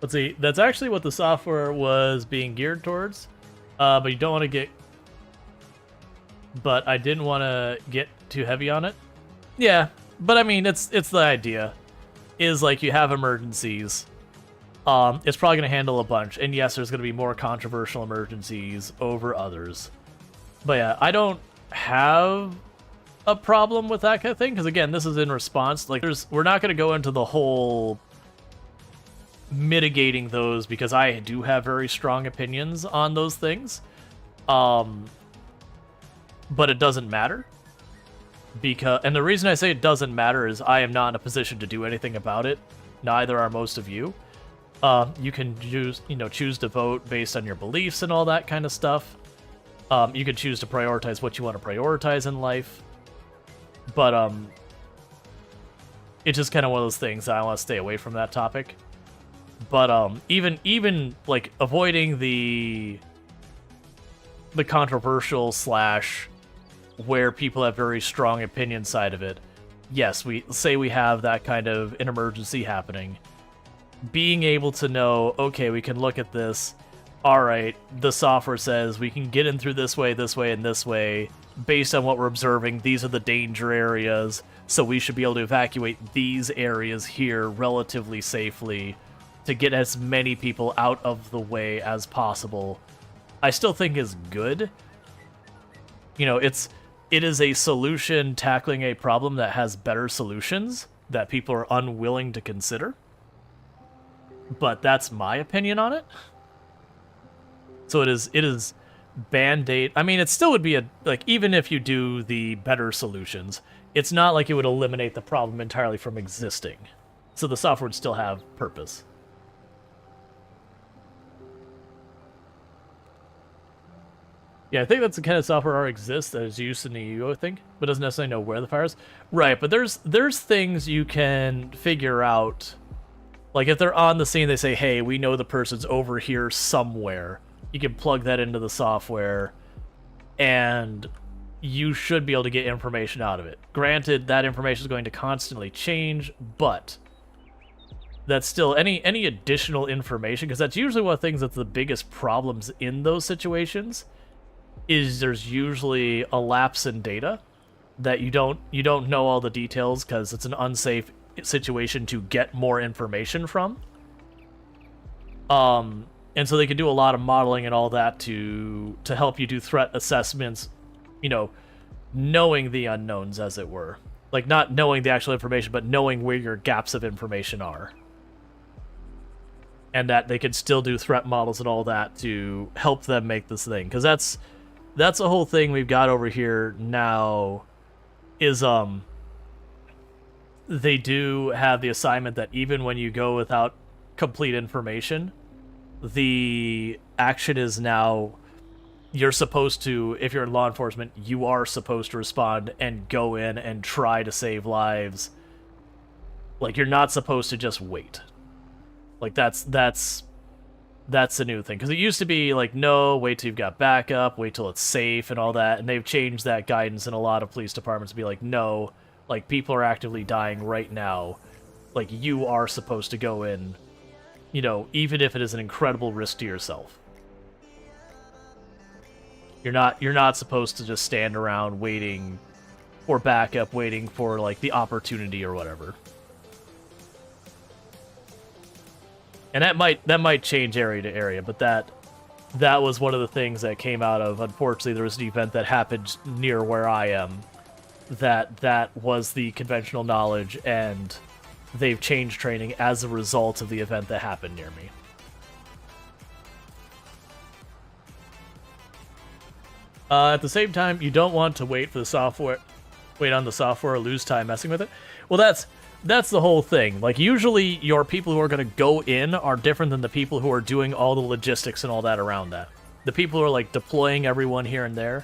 Let's see, that's actually what the software was being geared towards, but you don't want to get... But I didn't want to get too heavy on it. Yeah, but I mean, it's the idea. Is like you have emergencies. It's probably going to handle a bunch, and yes, there's going to be more controversial emergencies over others. But yeah, I don't have a problem with that kind of thing, because again, this is in response. Like, we're not going to go into the whole mitigating those, because I do have very strong opinions on those things. But it doesn't matter. And the reason I say it doesn't matter is I am not in a position to do anything about it. Neither are most of you. You can choose to vote based on your beliefs and all that kind of stuff. You can choose to prioritize what you want to prioritize in life. But it's just kind of one of those things that I want to stay away from that topic. But even like avoiding the controversial / where people have very strong opinion side of it. Yes, we have that kind of an emergency happening. Being able to know, okay, we can look at this. All right, the software says we can get in through this way, and this way. Based on what we're observing, these are the danger areas, so we should be able to evacuate these areas here relatively safely to get as many people out of the way as possible. I still think is good. It is a solution tackling a problem that has better solutions that people are unwilling to consider. But that's my opinion on it. So it is Band-Aid. I mean, it still would be even if you do the better solutions, it's not like it would eliminate the problem entirely from existing. So the software would still have purpose. Yeah, I think that's the kind of software already exists that is used in the EU, I think, but doesn't necessarily know where the fire is. Right, but there's things you can figure out. Like, if they're on the scene, they say, hey, we know the person's over here somewhere. You can plug that into the software, and you should be able to get information out of it. Granted, that information is going to constantly change, but that's still any additional information, because that's usually one of the things that's the biggest problems in those situations, is there's usually a lapse in data, that you don't know all the details because it's an unsafe situation to get more information from. And so they can do a lot of modeling and all that to help you do threat assessments, knowing the unknowns, as it were. Like, not knowing the actual information, but knowing where your gaps of information are. And that they can still do threat models and all that to help them make this thing. Because that's a whole thing we've got over here now, is, they do have the assignment that even when you go without complete information, the action is now, you're supposed to, if you're in law enforcement, you are supposed to respond and go in and try to save lives. Like, you're not supposed to just wait. Like, that's a new thing. Because it used to be like, no, wait till you've got backup, wait till it's safe and all that. And they've changed that guidance in a lot of police departments to be like, no, like, people are actively dying right now. Like, you are supposed to go in, even if it is an incredible risk to yourself. You're not supposed to just stand around waiting for backup, waiting for, like, the opportunity or whatever. And that might change area to area, but that was one of the things that came out of, unfortunately, there was an event that happened near where I am that was the conventional knowledge, and they've changed training as a result of the event that happened near me. At the same time, you don't want to wait on the software or lose time messing with it. Well, that's the whole thing. Like, usually your people who are going to go in are different than the people who are doing all the logistics and all that around that. The people who are, like, deploying everyone here and there,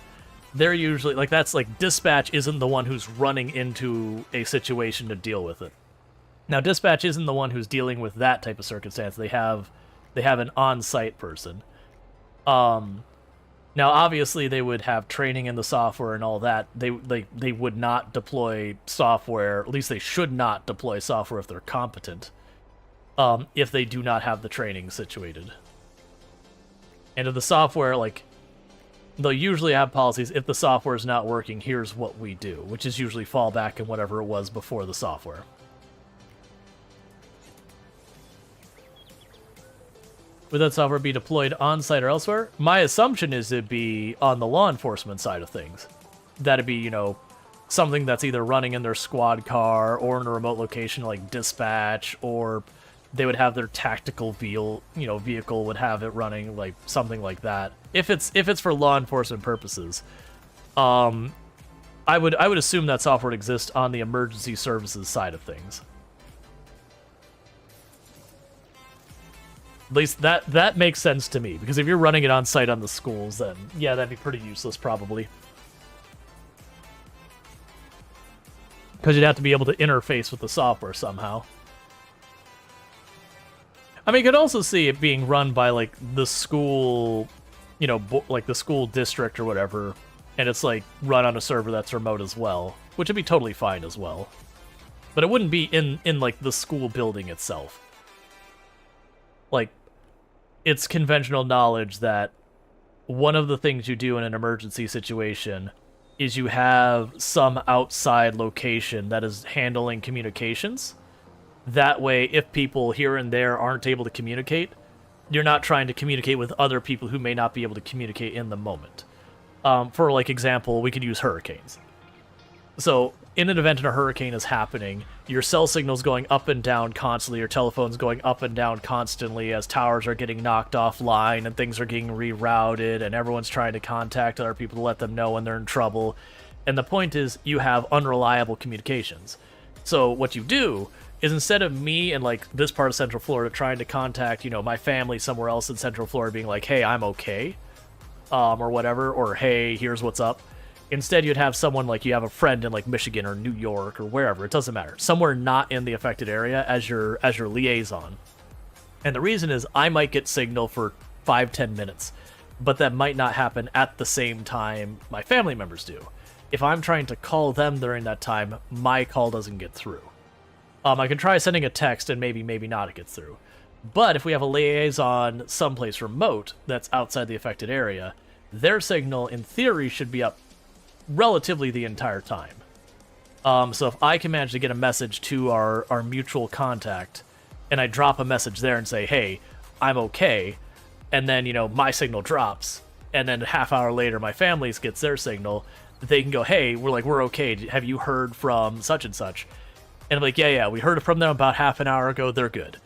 they're usually, like, that's, like, dispatch isn't the one who's running into a situation to deal with it. Now, dispatch isn't the one who's dealing with that type of circumstance. They have an on-site person. Now, obviously, they would have training in the software and all that. They would not deploy software. At least they should not deploy software if they're competent. If they do not have the training situated. And if the software, like, they'll usually have policies, if the software is not working, here's what we do, which is usually fallback in whatever it was before the software. Would that software be deployed on-site or elsewhere? My assumption is it'd be on the law enforcement side of things. That'd be, something that's either running in their squad car or in a remote location like dispatch, or they would have their tactical vehicle would have it running, like something like that. If it's for law enforcement purposes, I would assume that software would exist on the emergency services side of things. At least that makes sense to me, because if you're running it on site on the schools, then yeah, that'd be pretty useless probably. Because you'd have to be able to interface with the software somehow. I mean, you could also see it being run by, like, the school, like the school district or whatever, and it's, like, run on a server that's remote as well, which would be totally fine as well. But it wouldn't be in like, the school building itself. Like, it's conventional knowledge that one of the things you do in an emergency situation is you have some outside location that is handling communications. That way, if people here and there aren't able to communicate, you're not trying to communicate with other people who may not be able to communicate in the moment. For, like, example, we could use hurricanes. So, in an event a hurricane is happening, your cell signal's going up and down constantly, your telephone's going up and down constantly as towers are getting knocked offline and things are getting rerouted and everyone's trying to contact other people to let them know when they're in trouble. And the point is, you have unreliable communications. So what you do is, instead of me in, like, this part of Central Florida trying to contact, my family somewhere else in Central Florida being like, hey, I'm okay, or whatever, or hey, here's what's up. Instead, you'd have someone, like, you have a friend in, like, Michigan or New York or wherever, it doesn't matter, somewhere not in the affected area as your liaison. And the reason is, I might get signal for 5-10 minutes, but that might not happen at the same time my family members do. If I'm trying to call them during that time, my call doesn't get through. I can try sending a text and maybe not it gets through. But if we have a liaison someplace remote that's outside the affected area, their signal, in theory, should be up relatively the entire time. So if I can manage to get a message to our mutual contact, and I drop a message there and say, hey, I'm okay, and then, my signal drops, and then a half hour later my family gets their signal, they can go, hey, we're okay, have you heard from such and such? And I'm like, yeah, we heard from them about half an hour ago, they're good.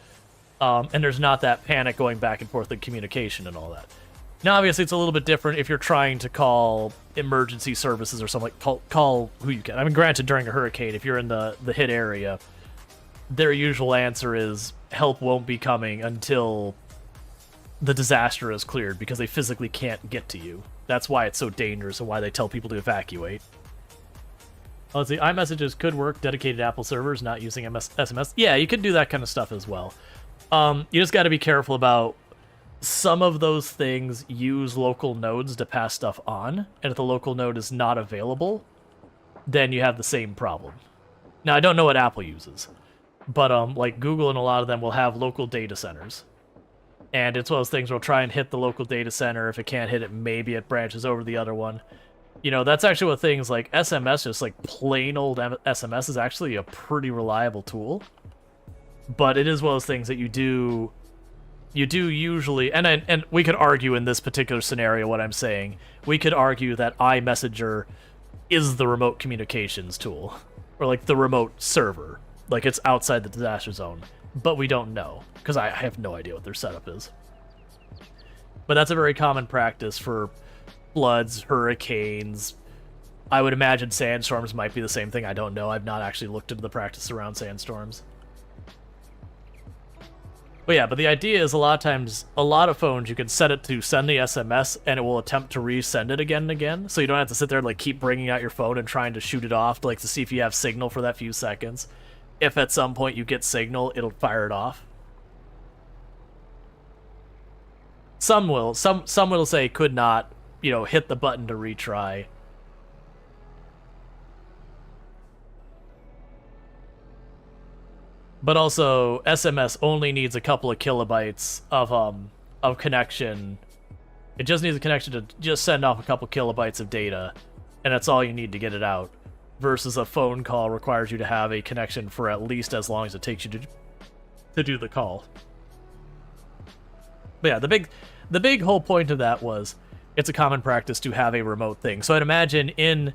And there's not that panic going back and forth in communication and all that. Now, obviously, it's a little bit different if you're trying to call emergency services or something, call who you can. I mean, granted, during a hurricane, if you're in the hit area, their usual answer is help won't be coming until the disaster is cleared, because they physically can't get to you. That's why it's so dangerous and why they tell people to evacuate. Let's see, iMessages could work, dedicated Apple servers, not using SMS. Yeah, you could do that kind of stuff as well. You just got to be careful about some of those things use local nodes to pass stuff on, and if the local node is not available, then you have the same problem. Now, I don't know what Apple uses, but like Google and a lot of them will have local data centers. And it's one of those things where we'll try and hit the local data center. If it can't hit it, maybe it branches over the other one. That's actually what things like SMS, just like plain old SMS, is actually a pretty reliable tool. But it is one of those things that you do usually, and we could argue in this particular scenario what I'm saying. We could argue that iMessenger is the remote communications tool, or like the remote server, like it's outside the disaster zone. But we don't know, because I have no idea what their setup is. But that's a very common practice for floods, hurricanes. I would imagine sandstorms might be the same thing. I don't know. I've not actually looked into the practice around sandstorms. But yeah, but the idea is a lot of times, a lot of phones, you can set it to send the SMS, and it will attempt to resend it again and again. So you don't have to sit there and like keep bringing out your phone and trying to shoot it off, to see if you have signal for that few seconds. If at some point you get signal, it'll fire it off. Some will. Some will say could not, hit the button to retry. But also, SMS only needs a couple of kilobytes of connection. It just needs a connection to just send off a couple kilobytes of data, and that's all you need to get it out. Versus a phone call requires you to have a connection for at least as long as it takes you to do the call. But yeah, the big whole point of that was it's a common practice to have a remote thing. So I'd imagine in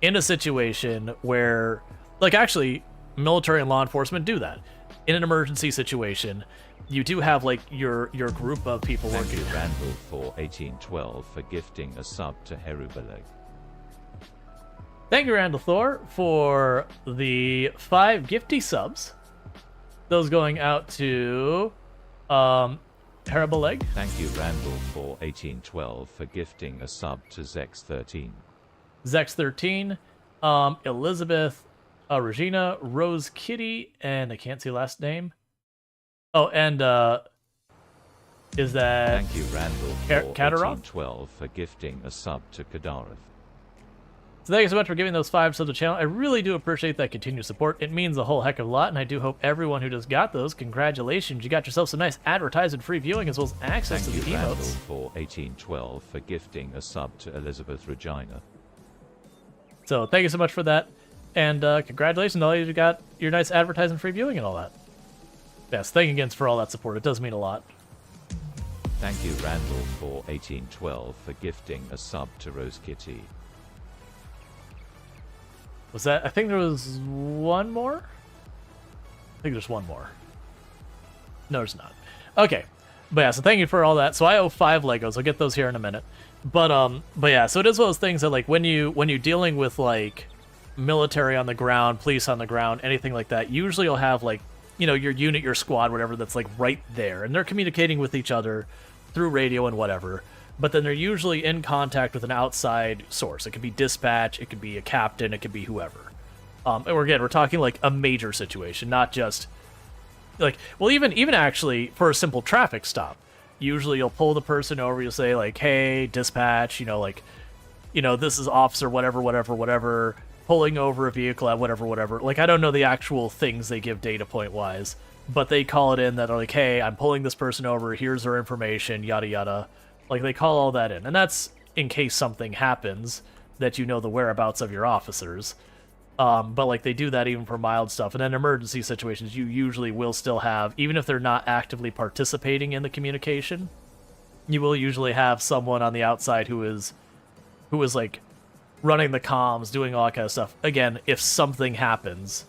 a situation where, like, actually military and law enforcement do that. In an emergency situation, you do have like your group of people working. Thank you, Randall, for 1812 for gifting a sub to Herubaleg. Thank you, Randall Thor, for the 5 gifty subs. Those going out to Herubaleg. Thank you, Randall, for 1812 for gifting a sub to Zex13. Zex13, Elizabeth, Regina, Rose Kitty, and I can't see last name. Oh, and is that... Thank you, Randall, for 1812 for gifting a sub to Kadareth. So thank you so much for giving those 5 subs to the channel. I really do appreciate that continued support. It means a whole heck of a lot, and I do hope everyone who just got those, congratulations. You got yourself some nice advertisement-free viewing as well as access to the emotes. Thank you, Randall, for 1812 for gifting a sub to Elizabeth Regina. So thank you so much for that, and congratulations to all you who got your nice advertisement-free viewing and all that. Yes, thank you again for all that support. It does mean a lot. Thank you, Randall, for 1812 for gifting a sub to Rose Kitty. Was that... I think there was one more? I think there's one more. No, there's not. Okay. But yeah, so thank you for all that. So I owe 5 Legos. I'll get those here in a minute. But yeah, so it is one of those things that, like, when you're dealing with, like, military on the ground, police on the ground, anything like that, usually you'll have, like, your unit, your squad, whatever, that's, like, right there. And they're communicating with each other through radio and whatever. But then they're usually in contact with an outside source. It could be dispatch, it could be a captain, it could be whoever. And we're talking like a major situation, not just like, well, even actually for a simple traffic stop. Usually you'll pull the person over, you'll say like, hey, dispatch, this is officer whatever, pulling over a vehicle at whatever. Like, I don't know the actual things they give data point wise, but they call it in that are like, hey, I'm pulling this person over, here's their information, yada yada. Like, they call all that in. And that's in case something happens that you know the whereabouts of your officers. But like they do that even for mild stuff. And in emergency situations, you usually will still have, even if they're not actively participating in the communication, you will usually have someone on the outside who is like running the comms, doing all that kind of stuff. Again, if something happens.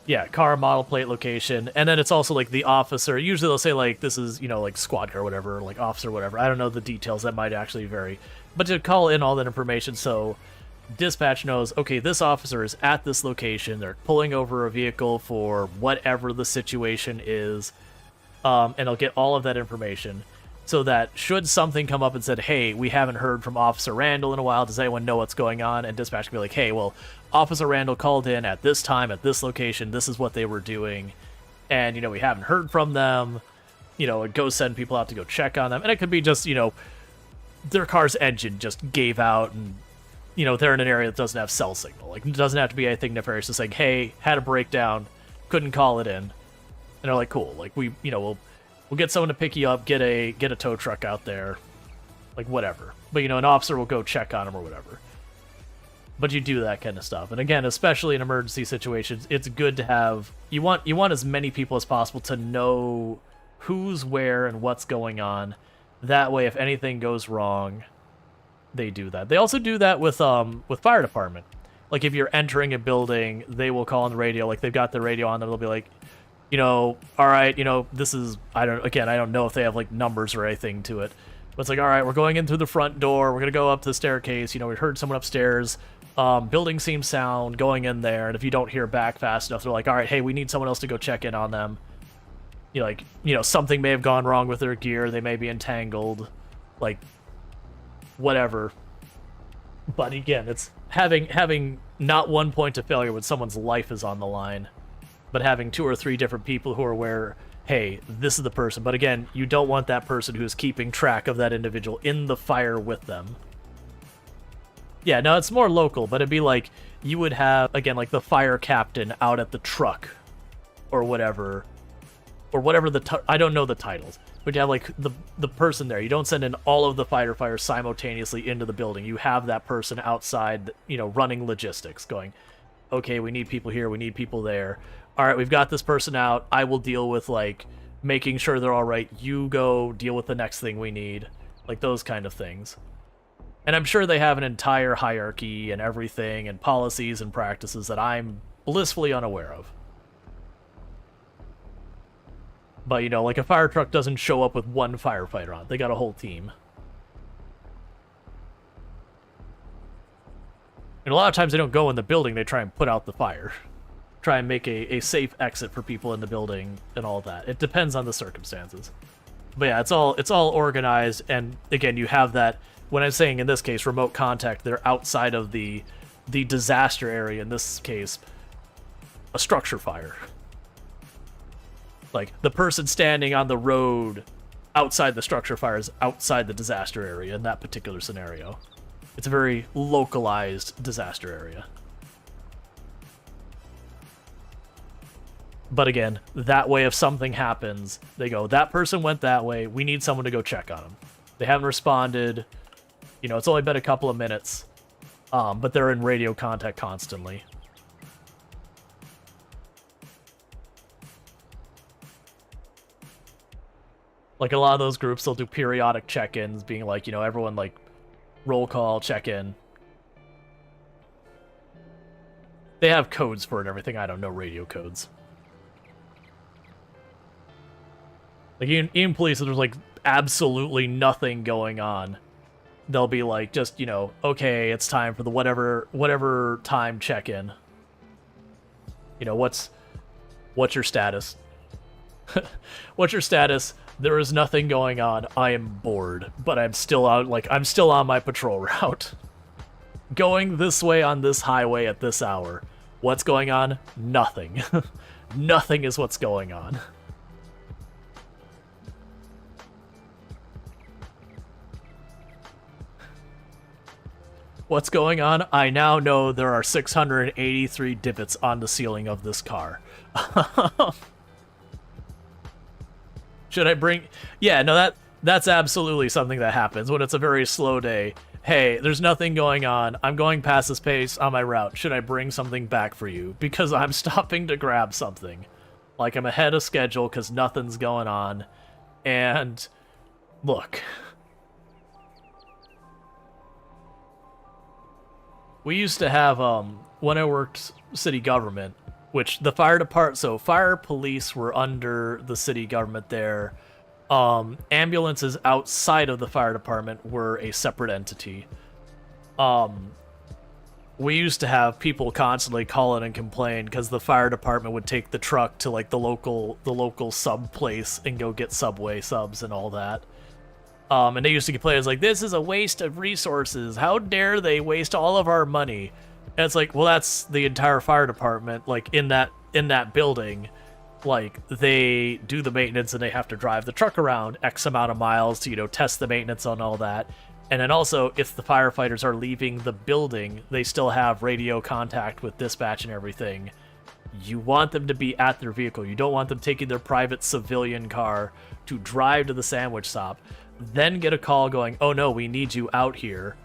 Yeah, car, model plate, location, and then it's also like the officer. Usually they'll say like this is, like squad car or whatever, or like officer or whatever. I don't know the details, that might actually vary. But to call in all that information so dispatch knows, okay, this officer is at this location, they're pulling over a vehicle for whatever the situation is, and they'll get all of that information so that should something come up and said, hey, we haven't heard from Officer Randall in a while, does anyone know what's going on? And dispatch can be like, hey, well, Officer Randall called in at this time, at this location, this is what they were doing, and, we haven't heard from them, and go send people out to go check on them. And it could be just, their car's engine just gave out, and they're in an area that doesn't have cell signal. Like, it doesn't have to be anything nefarious. Just like, hey, had a breakdown, couldn't call it in. And they're like, cool. Like, we'll get someone to pick you up, get a tow truck out there, like, whatever. But, an officer will go check on him or whatever. But you do that kind of stuff. And again, especially in emergency situations, it's good to have, you want as many people as possible to know who's where and what's going on. That way, if anything goes wrong, they do that. They also do that with fire department. Like, if you're entering a building, they will call on the radio. Like, they've got the radio on, they'll be like, all right, this is, I don't know if they have, like, numbers or anything to it. But it's like, all right, we're going in through the front door. We're going to go up the staircase. We heard someone upstairs. Building seems sound, going in there. And if you don't hear back fast enough, they're like, all right, hey, we need someone else to go check in on them. Something may have gone wrong with their gear. They may be entangled. Like, whatever. But again, it's having not one point of failure when someone's life is on the line, but having 2 or 3 different people who are aware, hey, this is the person. But again, you don't want that person who's keeping track of that individual in the fire with them. Yeah, no, it's more local, but it'd be like you would have, again, like the fire captain out at the truck or whatever I don't know the titles, but you have like the person there. You don't send in all of the firefighters simultaneously into the building. You have that person outside, running logistics, going, okay, we need people here, we need people there. All right, we've got this person out. I will deal with, like, making sure they're all right. You go deal with the next thing we need. Like, those kind of things. And I'm sure they have an entire hierarchy and everything and policies and practices that I'm blissfully unaware of. But, like a fire truck doesn't show up with one firefighter on it. They got a whole team. And a lot of times they don't go in the building, they try and put out the fire. Try and make a safe exit for people in the building and all that. It depends on the circumstances. But yeah, it's all organized, and again, you have that, when I'm saying in this case, remote contact, they're outside of the disaster area, in this case, a structure fire. Like, the person standing on the road outside the structure fire is outside the disaster area in that particular scenario. It's a very localized disaster area. But again, that way if something happens, they go, that person went that way, we need someone to go check on them. They haven't responded, it's only been a couple of minutes, but they're in radio contact constantly. Like, a lot of those groups, they'll do periodic check-ins, being like, everyone, like, roll call, check-in. They have codes for it and everything. I don't know radio codes. Like, even police, if there's, like, absolutely nothing going on, they'll be like, just, okay, it's time for the whatever time check-in. What's your status? What's your status? There is nothing going on. I am bored, but I'm still out, I'm still on my patrol route. Going this way on this highway at this hour. What's going on? Nothing. Nothing is what's going on. What's going on? I now know there are 683 divots on the ceiling of this car. Should I bring... Yeah, no, that's absolutely something that happens when it's a very slow day. hey, there's nothing going on. I'm going past this place on my route. Should I bring something back for you? Because I'm stopping to grab something. Like, I'm ahead of schedule because nothing's going on. And, look. We used to have, when I worked city government, which the fire department, so fire police were under the city government there. Ambulances outside of the fire department were a separate entity. We used to have people constantly call in and complain because the fire department would take the truck to like the local sub place and go get Subway subs and all that. And they used to complain, it's like, this is a waste of resources. How dare they waste all of our money? And it's like, well, that's the entire fire department, like in that building. Like, they do the maintenance and they have to drive the truck around X amount of miles to, you know, test the maintenance on all that. And then also, if the firefighters are leaving the building, they still have radio contact with dispatch and everything. You want them to be at their vehicle. You don't want them taking their private civilian car to drive to the sandwich stop, then get a call going, oh no, we need you out here.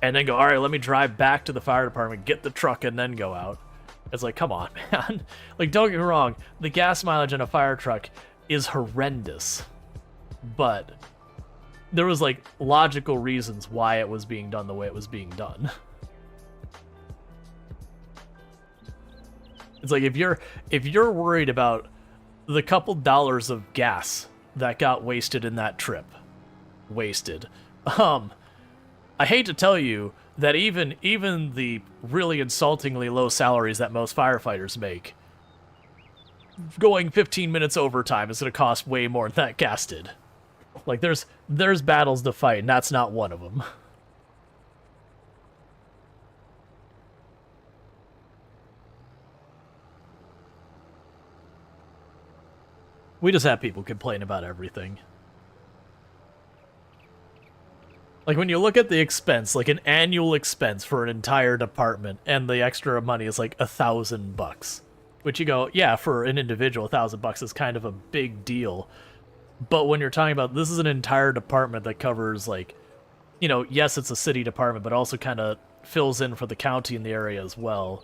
And then go, all right, let me drive back to the fire department, get the truck, and then go out. It's like, come on, man. Like, don't get me wrong, the gas mileage in a fire truck is horrendous. But there was, like, logical reasons why it was being done the way it was being done. It's like, if you're worried about the couple dollars of gas that got wasted in that trip, I hate to tell you that even the really insultingly low salaries that most firefighters make, going 15 minutes overtime is going to cost way more than that gas did. Like, there's battles to fight, and that's not one of them. We just have people complain about everything. Like, when you look at the expense, like an annual expense for an entire department, and the extra money is like $1,000. Which you go, yeah, for an individual, $1,000 is kind of a big deal. But when you're talking about, this is an entire department that covers, like, you know, yes, it's a city department, but also kind of fills in for the county in the area as well.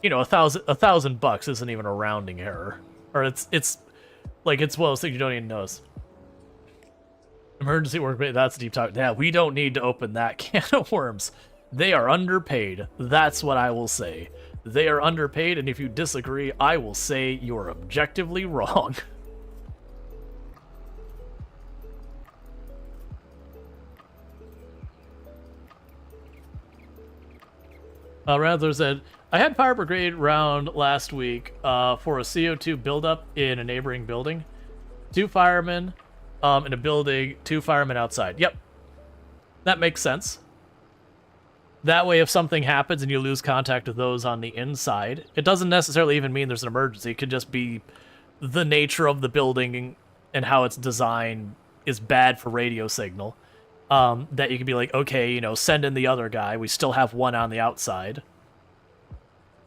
You know, $1,000 isn't even a rounding error. Or it's like, it's one of those things you don't even notice. Emergency work, that's deep talk. Yeah, we don't need to open that can of worms. They are underpaid. That's what I will say. They are underpaid, and if you disagree, I will say you're objectively wrong. Rattler said, I had fire brigade round last week for a CO2 buildup in a neighboring building. 2 firemen in a building, 2 firemen outside. Yep. That makes sense. That way, if something happens and you lose contact with those on the inside, it doesn't necessarily even mean there's an emergency. It could just be the nature of the building and how it's designed is bad for radio signal. That you could be like, okay, you know, send in the other guy. We still have one on the outside.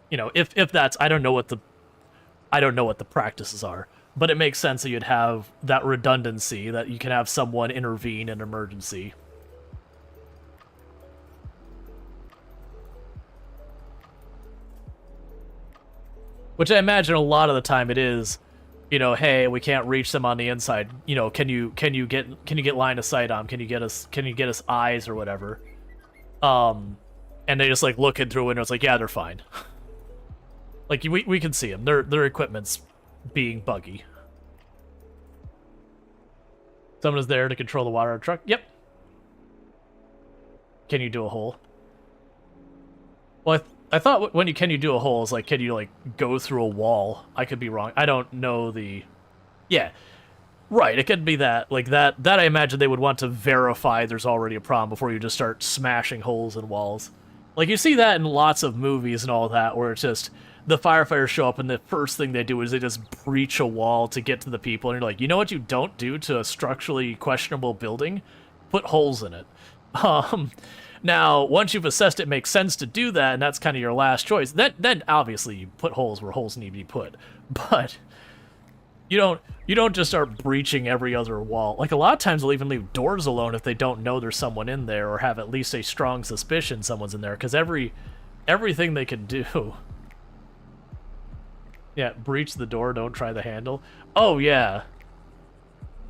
You know, if that's, I don't know what the practices are, but it makes sense that you'd have that redundancy, that you can have someone intervene in an emergency. Which I imagine a lot of the time it is, you know, hey, we can't reach them on the inside. You know, can you get line of sight on? Can you get us eyes or whatever? And they just like look in through a window. It's like, yeah, they're fine. Like we can see them. Their equipment's being buggy. Someone is there to control the water truck. Yep. Can you do a hole? Well, I thought when can you do a hole is like, can you like go through a wall? I could be wrong. I don't know the... Yeah, right. It could be that. Like that I imagine they would want to verify there's already a problem before you just start smashing holes in walls. Like you see that in lots of movies and all that, where it's just the firefighters show up and the first thing they do is they just breach a wall to get to the people. And you're like, you know what you don't do to a structurally questionable building? Put holes in it. Now, once you've assessed it makes sense to do that, and that's kind of your last choice, then obviously you put holes where holes need to be put. But, You don't just start breaching every other wall. Like, a lot of times they'll even leave doors alone if they don't know there's someone in there or have at least a strong suspicion someone's in there, because everything they can do. Yeah, breach the door, don't try the handle. Oh, yeah.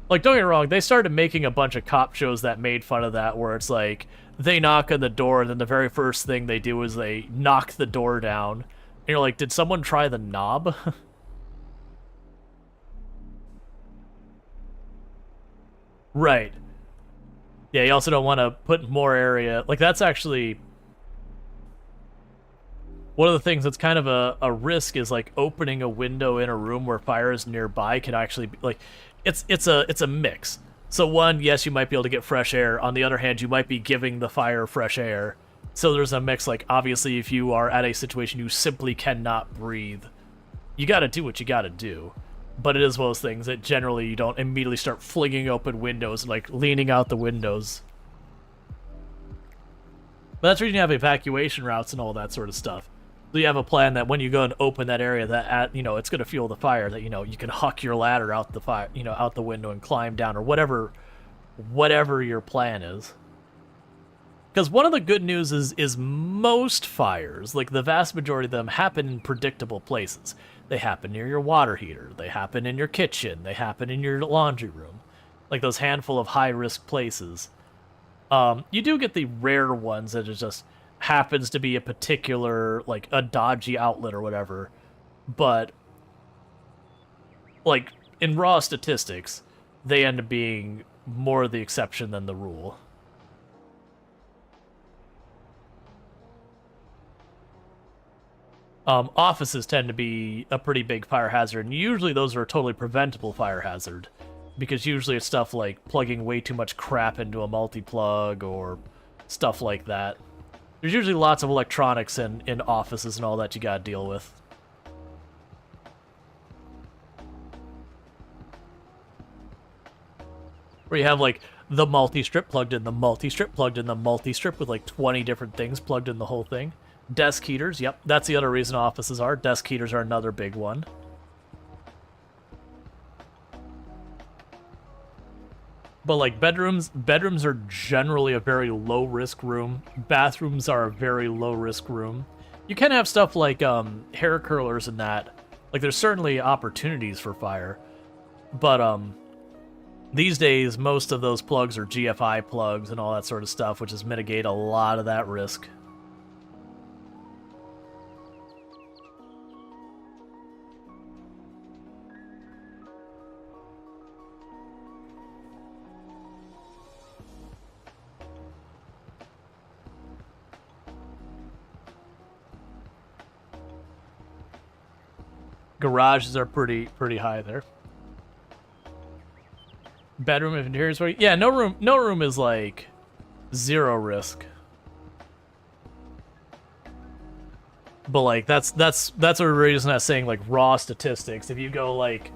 Like, don't get me wrong, they started making a bunch of cop shows that made fun of that, where it's like, they knock on the door, and then the very first thing they do is they knock the door down. And you're like, did someone try the knob? Right. Yeah, you also don't want to put more area. Like, that's actually... One of the things that's kind of a risk is, like, opening a window in a room where fire is nearby can actually be, like... It's a mix. So one, yes, you might be able to get fresh air. On the other hand, you might be giving the fire fresh air. So there's a mix, like, obviously, if you are at a situation you simply cannot breathe, you gotta do what you gotta do. But it is one of those things that generally you don't immediately start flinging open windows, like leaning out the windows. But that's where you have evacuation routes and all that sort of stuff. So you have a plan that when you go and open that area, that it's going to fuel the fire. That you can huck your ladder out the fire, out the window and climb down, or whatever your plan is. Because one of the good news is most fires, like the vast majority of them, happen in predictable places. They happen near your water heater. They happen in your kitchen. They happen in your laundry room. Like those handful of high-risk places. You do get the rare ones that it just happens to be a particular, like, a dodgy outlet or whatever. But, like, in raw statistics, they end up being more the exception than the rule. Offices tend to be a pretty big fire hazard, and usually those are a totally preventable fire hazard, because usually it's stuff like plugging way too much crap into a multi-plug or stuff like that. There's usually lots of electronics in offices and all that you gotta deal with. Where you have, like, the multi-strip plugged in, the multi-strip plugged in, the multi-strip with, like, 20 different things plugged in the whole thing. Desk heaters, yep, that's the other reason offices are. Desk heaters are another big one. But, like, bedrooms are generally a very low-risk room. Bathrooms are a very low-risk room. You can have stuff like hair curlers and that. Like, there's certainly opportunities for fire. But, these days, most of those plugs are GFI plugs and all that sort of stuff, which has mitigate a lot of that risk. Garages are pretty high there. Bedroom if interiors, yeah, no room is like zero risk. But like that's a reason I'm saying, like, raw statistics. If you go like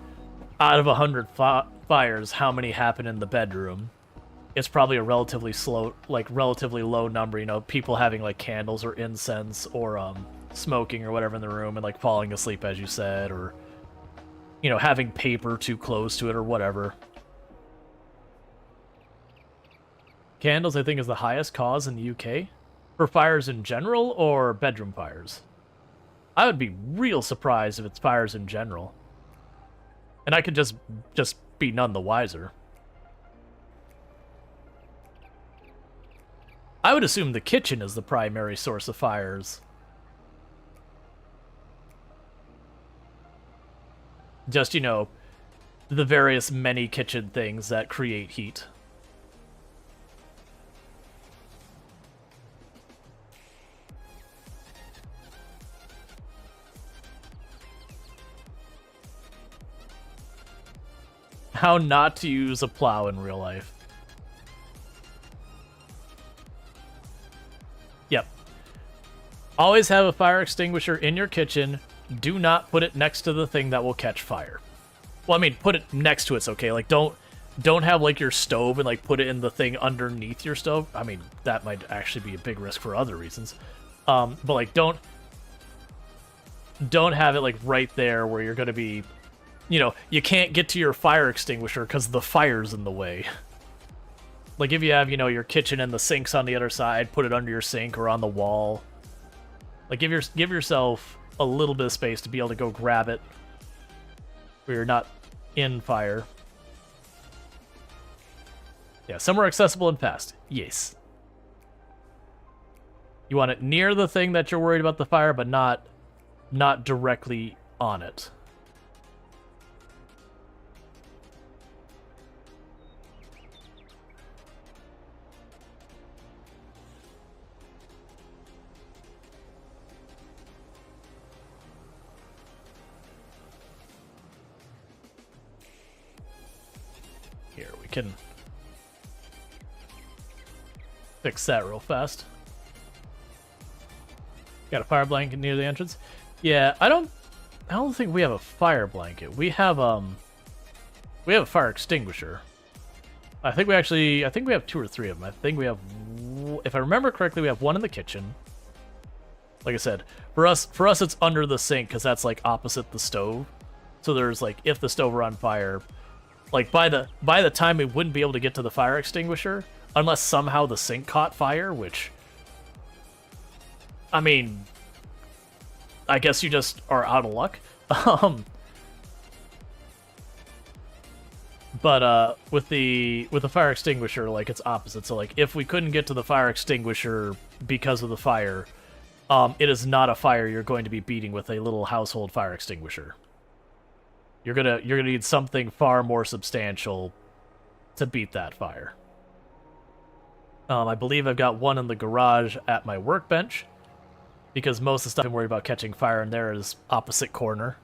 out of 100 fires, how many happen in the bedroom? It's probably a relatively low number. People having like candles or incense or smoking or whatever in the room and like falling asleep, as you said, or having paper too close to it or whatever. Candles, I think, is the highest cause in the UK for fires in general or bedroom fires. I would be real surprised if it's fires in general, and I could just be none the wiser. I would assume the kitchen is the primary source of fires. Just, the various many kitchen things that create heat. How not to use a plow in real life. Yep. Always have a fire extinguisher in your kitchen. Do not put it next to the thing that will catch fire. Well, I mean, put it next to it's okay. Like, don't have, like, your stove and, like, put it in the thing underneath your stove. I mean, that might actually be a big risk for other reasons. But, like, don't have it, like, right there where you're going to be you know, you can't get to your fire extinguisher because the fire's in the way. Like if you have, you know, your kitchen and the sink's on the other side, put it under your sink or on the wall. Like give yourself a little bit of space to be able to go grab it where you're not in fire. Yeah, somewhere accessible and fast. Yes. You want it near the thing that you're worried about the fire, but not directly on it. Here, we can fix that real fast. Got a fire blanket near the entrance. Yeah, I don't think we have a fire blanket. We have a fire extinguisher. I think we have 2 or 3 of them. I think we have, if I remember correctly, we have one in the kitchen. Like I said, for us it's under the sink because that's like opposite the stove. So there's like, if the stove were on fire, like by the time we wouldn't be able to get to the fire extinguisher unless somehow the sink caught fire, which, I mean, I guess you just are out of luck. But with the fire extinguisher, like, it's opposite. So like, if we couldn't get to the fire extinguisher because of the fire, it is not a fire you're going to be beating with a little household fire extinguisher. You're gonna need something far more substantial to beat that fire. I believe I've got one in the garage at my workbench, because most of the stuff I'm worried about catching fire in there is opposite corner.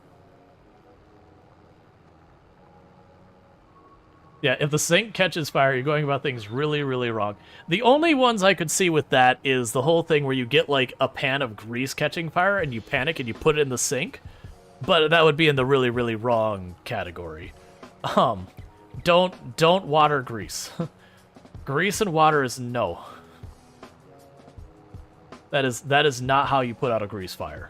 Yeah, if the sink catches fire, you're going about things really, really wrong. The only ones I could see with that is the whole thing where you get like a pan of grease catching fire and you panic and you put it in the sink. But that would be in the really, really wrong category. Don't water grease. Grease and water is no. That is not how you put out a grease fire.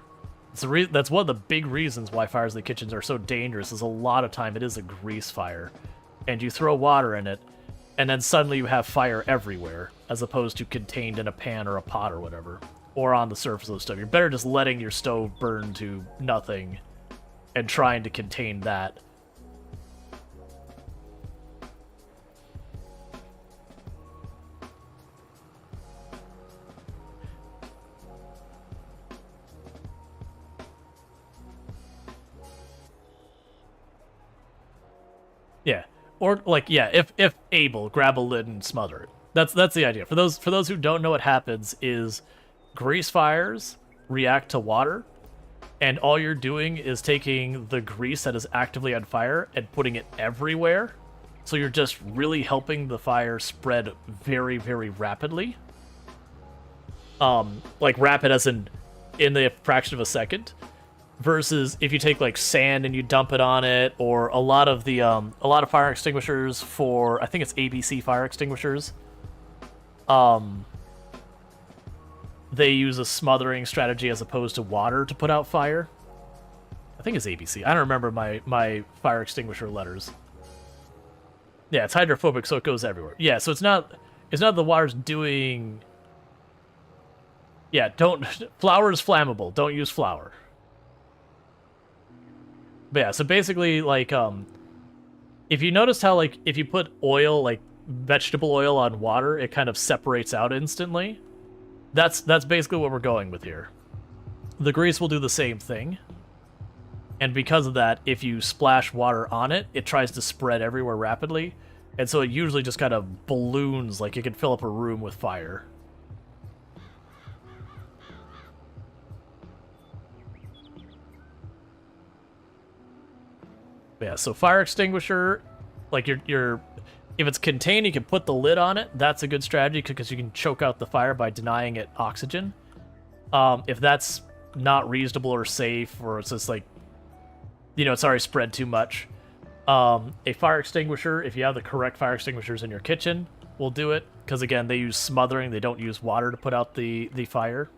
That's one of the big reasons why fires in the kitchens are so dangerous, is a lot of time it is a grease fire. And you throw water in it, and then suddenly you have fire everywhere, as opposed to contained in a pan or a pot or whatever. Or on the surface of the stove. You're better just letting your stove burn to nothing and trying to contain that. Yeah. Or like, yeah, if able, grab a lid and smother it. That's the idea. For those who don't know what happens is grease fires react to water, and all you're doing is taking the grease that is actively on fire and putting it everywhere. So you're just really helping the fire spread very, very rapidly. Like rapid as in the fraction of a second. Versus if you take like sand and you dump it on it, or a lot of fire extinguishers for, I think it's ABC fire extinguishers, they use a smothering strategy as opposed to water to put out fire. I think it's ABC. I don't remember my fire extinguisher letters. Yeah, it's hydrophobic, so it goes everywhere. Yeah, so it's not the water's doing. Yeah, flour is flammable. Don't use flour. But yeah, so basically, like, if you noticed how, like, if you put oil, like vegetable oil on water, it kind of separates out instantly. That's basically what we're going with here. The grease will do the same thing. And because of that, if you splash water on it, it tries to spread everywhere rapidly. And so it usually just kind of balloons, like it can fill up a room with fire. But yeah, so fire extinguisher, like if it's contained, you can put the lid on it. That's a good strategy because you can choke out the fire by denying it oxygen. If that's not reasonable or safe, or it's just like, you know, it's already spread too much, a fire extinguisher, if you have the correct fire extinguishers in your kitchen, will do it. Because again, they use smothering. They don't use water to put out the fire.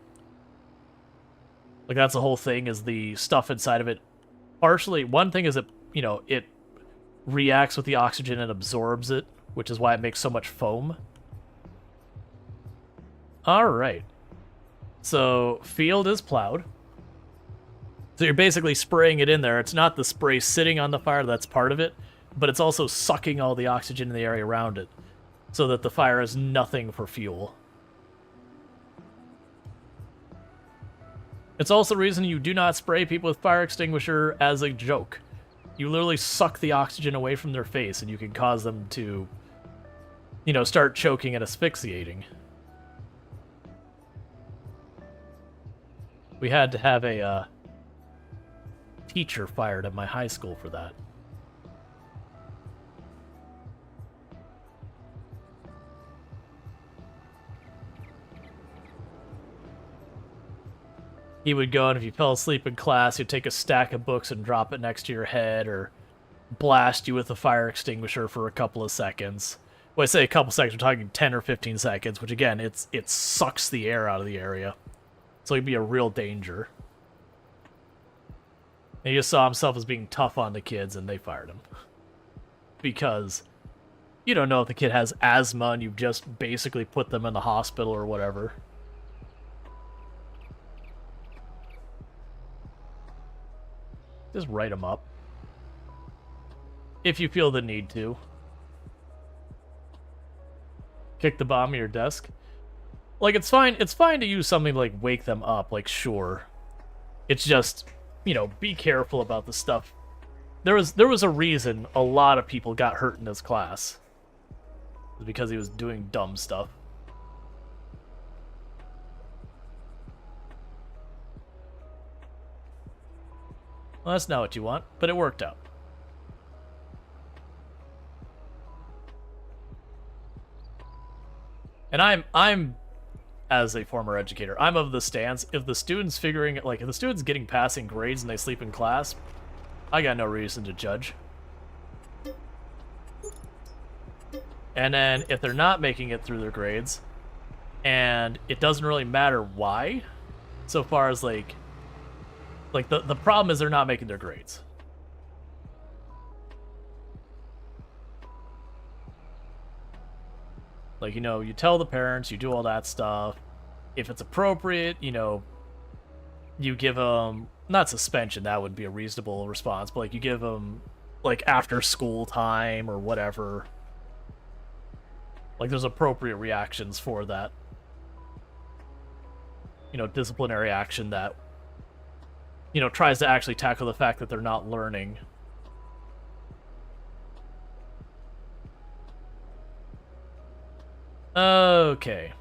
Like, that's the whole thing, is the stuff inside of it. Partially, one thing is it it reacts with the oxygen and absorbs it, which is why it makes so much foam. All right. So field is plowed. So you're basically spraying it in there. It's not the spray sitting on the fire that's part of it, but it's also sucking all the oxygen in the area around it so that the fire is nothing for fuel. It's also the reason you do not spray people with fire extinguisher as a joke. You literally suck the oxygen away from their face, and you can cause them to, start choking and asphyxiating. We had to have a teacher fired at my high school for that. He would go, and if you fell asleep in class, he'd take a stack of books and drop it next to your head, or blast you with a fire extinguisher for a couple of seconds. When I say a couple seconds, we're talking 10 or 15 seconds, which again, it sucks the air out of the area. So he'd be a real danger. And he just saw himself as being tough on the kids, and they fired him. Because you don't know if the kid has asthma, and you've just basically put them in the hospital or whatever. Just write them up. If you feel the need to. Kick the bomb at your desk. Like, it's fine to use something like wake them up, like, sure. It's just, be careful about the stuff. There was a reason a lot of people got hurt in this class. It was because he was doing dumb stuff. Well, that's not what you want, but it worked out. And I'm as a former educator, I'm of the stance, if the student's if the student's getting passing grades and they sleep in class, I got no reason to judge. And then if they're not making it through their grades, and it doesn't really matter why, so far as the problem is they're not making their grades. Like, you tell the parents, you do all that stuff. If it's appropriate, you give them, not suspension, that would be a reasonable response, but you give them, after school time or whatever. There's appropriate reactions for that. Disciplinary action that, tries to actually tackle the fact that they're not learning. Okay.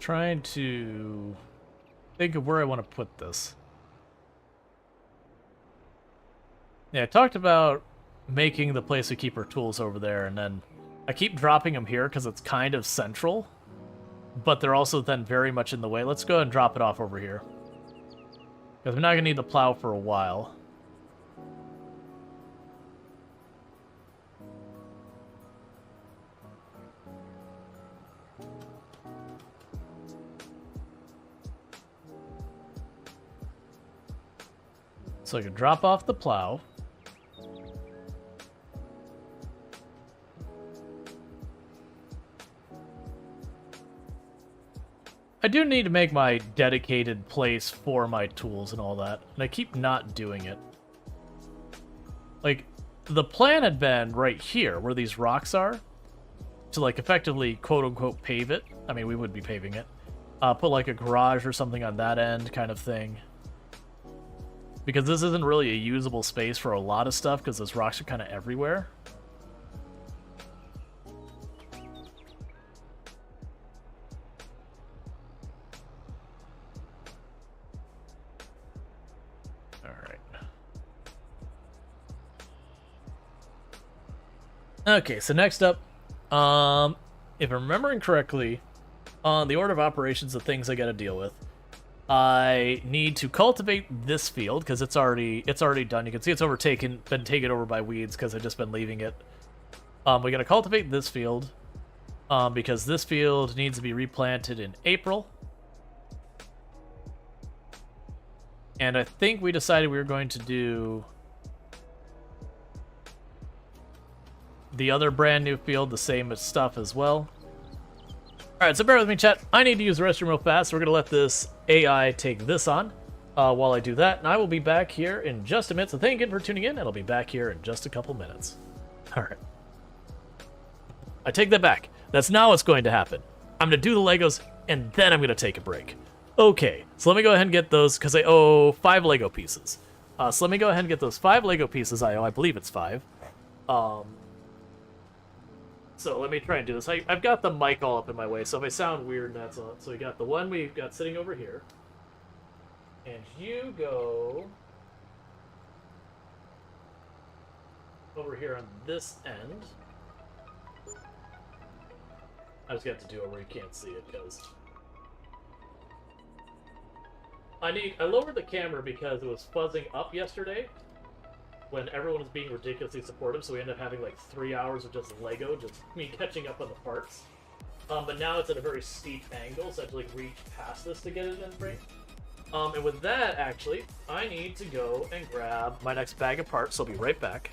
Trying to think of where I want to put this. Yeah, I talked about making the place we keep our tools over there, and then I keep dropping them here because it's kind of central, but they're also then very much in the way. Let's go ahead and drop it off over here, because we're not going to need the plow for a while. So I can drop off the plow. I do need to make my dedicated place for my tools and all that, and I keep not doing it. The plan had been right here, where these rocks are, to, effectively, quote-unquote, pave it. I mean, we would be paving it. Put, a garage or something on that end kind of thing. Because this isn't really a usable space for a lot of stuff, because those rocks are kind of everywhere. Alright. Okay, so next up, if I'm remembering correctly, on the order of operations of things I gotta deal with, I need to cultivate this field because it's already done. You can see it's been taken over by weeds because I've just been leaving it. We got to cultivate this field because this field needs to be replanted in April. And I think we decided we were going to do the other brand new field, the same stuff as well. Alright, so bear with me, chat. I need to use the restroom real fast, so we're going to let this AI take this on while I do that. And I will be back here in just a minute. So thank you again for tuning in, and I'll be back here in just a couple minutes. Alright. I take that back. That's not what's going to happen. I'm going to do the Legos, and then I'm going to take a break. Okay, so let me go ahead and get those, because I owe 5 Lego pieces. So let me go ahead and get those 5 Lego pieces I owe. I believe it's 5. So let me try and do this. I've got the mic all up in my way, so if I sound weird, that's all. So we got the one we've got sitting over here. And you go over here on this end. I just got to do it where you can't see it, because I lowered the camera because it was fuzzing up yesterday when everyone was being ridiculously supportive, so we ended up having like 3 hours of just Lego, just me catching up on the parts. But now it's at a very steep angle, so I have to like reach past this to get it in frame. And with that, actually, I need to go and grab my next bag of parts, so I'll be right back.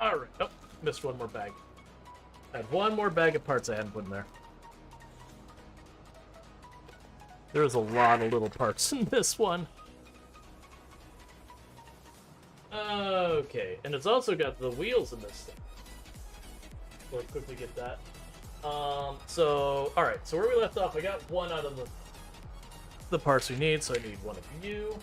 Alright. Oh, missed one more bag. I had one more bag of parts I hadn't put in there. There's a lot of little parts in this one. Okay, and it's also got the wheels in this thing. So let's quickly get that. Alright, so where we left off, I got one out of the parts we need, so I need one of you.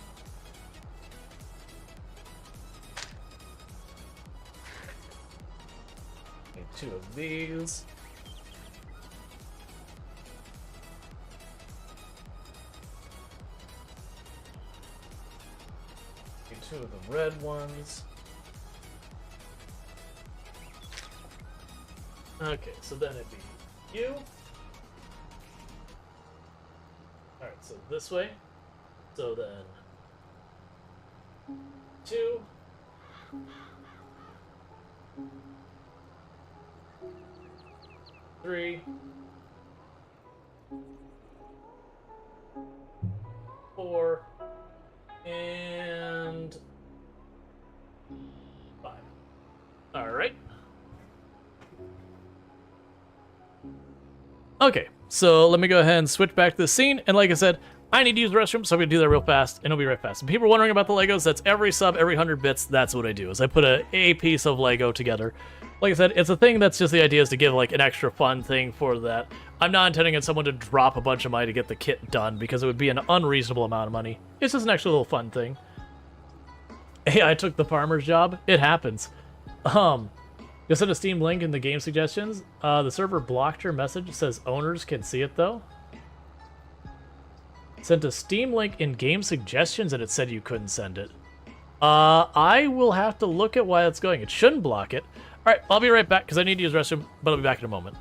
Need 2 of these. Need 2 of the red ones. Okay, so then it'd be you. Alright, so this way. So then 2. 3. 4. And 5. Alright. Okay, so let me go ahead and switch back to the scene, and like I said, I need to use the restroom, so I'm going to do that real fast, and it'll be right fast. And people are wondering about the Legos, that's every sub, every 100 bits, that's what I do, is I put a piece of Lego together. Like I said, it's a thing that's just the idea is to give like an extra fun thing for that. I'm not intending on someone to drop a bunch of money to get the kit done, because it would be an unreasonable amount of money. It's just an extra little fun thing. Hey, I took the farmer's job. It happens. You'll send a Steam link in the game suggestions. The server blocked your message. It says owners can see it, though. Sent a Steam link in game suggestions, and it said you couldn't send it. I will have to look at why it's going. It shouldn't block it. All right, I'll be right back, because I need to use the restroom, but I'll be back in a moment.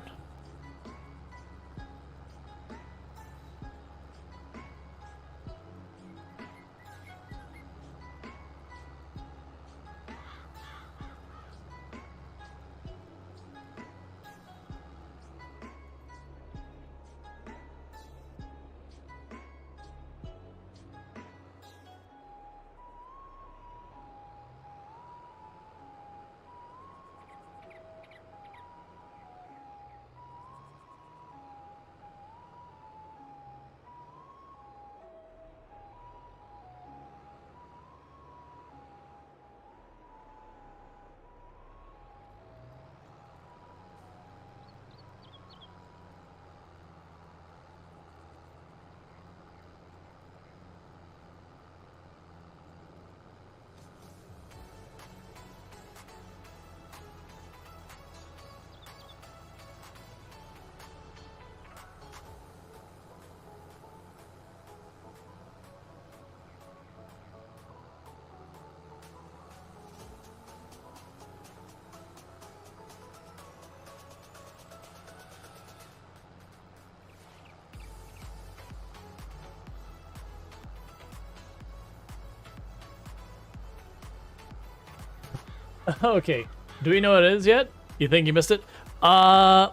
Okay. Do we know what it is yet? You think you missed it? I'm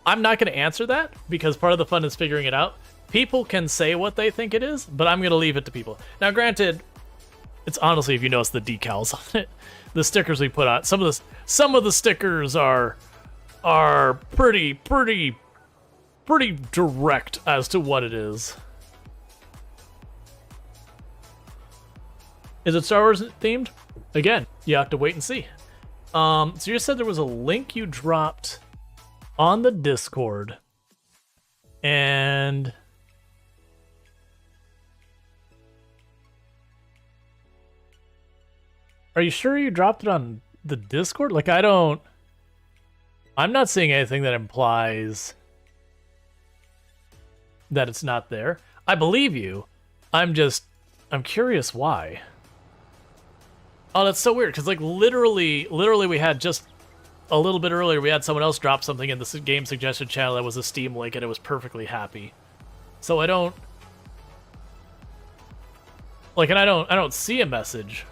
not going to answer that because part of the fun is figuring it out. People can say what they think it is, but I'm going to leave it to people. Now, granted, it's honestly, if you notice the decals on it, the stickers we put on, some of the stickers are pretty direct as to what it is. Is it Star Wars themed? Again, you have to wait and see. So you said there was a link you dropped on the Discord, and are you sure you dropped it on the Discord? Like, I'm not seeing anything that implies that it's not there. I believe you. I'm curious why. Oh, that's so weird, because, like, literally we had just a little bit earlier, we had someone else drop something in the game suggestion channel that was a Steam link, and it was perfectly happy. So I don't... Like, and I don't see a message.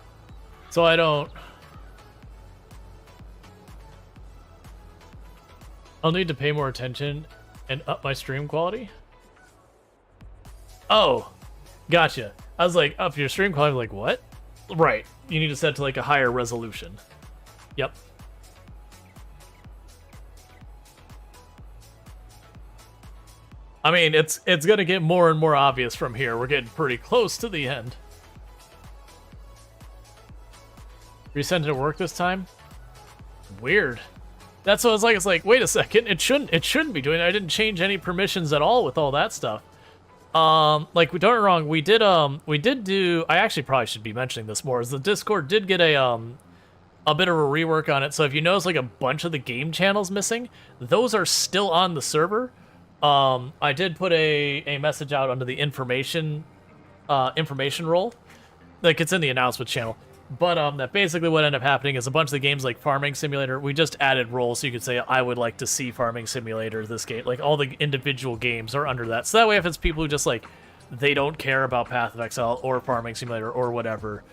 So I don't... I'll need to pay more attention and up my stream quality? Oh, gotcha. I was like, up your stream quality, I'm like, what? Right. You need to set to like a higher resolution. Yep. I mean, it's gonna get more and more obvious from here. We're getting pretty close to the end. Resend to work this time? Weird. That's what I was like. It's like, wait a second. It shouldn't be doing it. I didn't change any permissions at all with all that stuff. Like, don't get me wrong, we did do, I actually probably should be mentioning this more, is the Discord did get a bit of a rework on it, so if you notice, like, a bunch of the game channels missing, those are still on the server. I did put a message out under the information role, like, it's in the announcement channel, but, that basically what ended up happening is a bunch of the games, like Farming Simulator, we just added roles, so you could say, I would like to see Farming Simulator, this game, like, all the individual games are under that, so that way if it's people who just, like, they don't care about Path of Exile or Farming Simulator or whatever,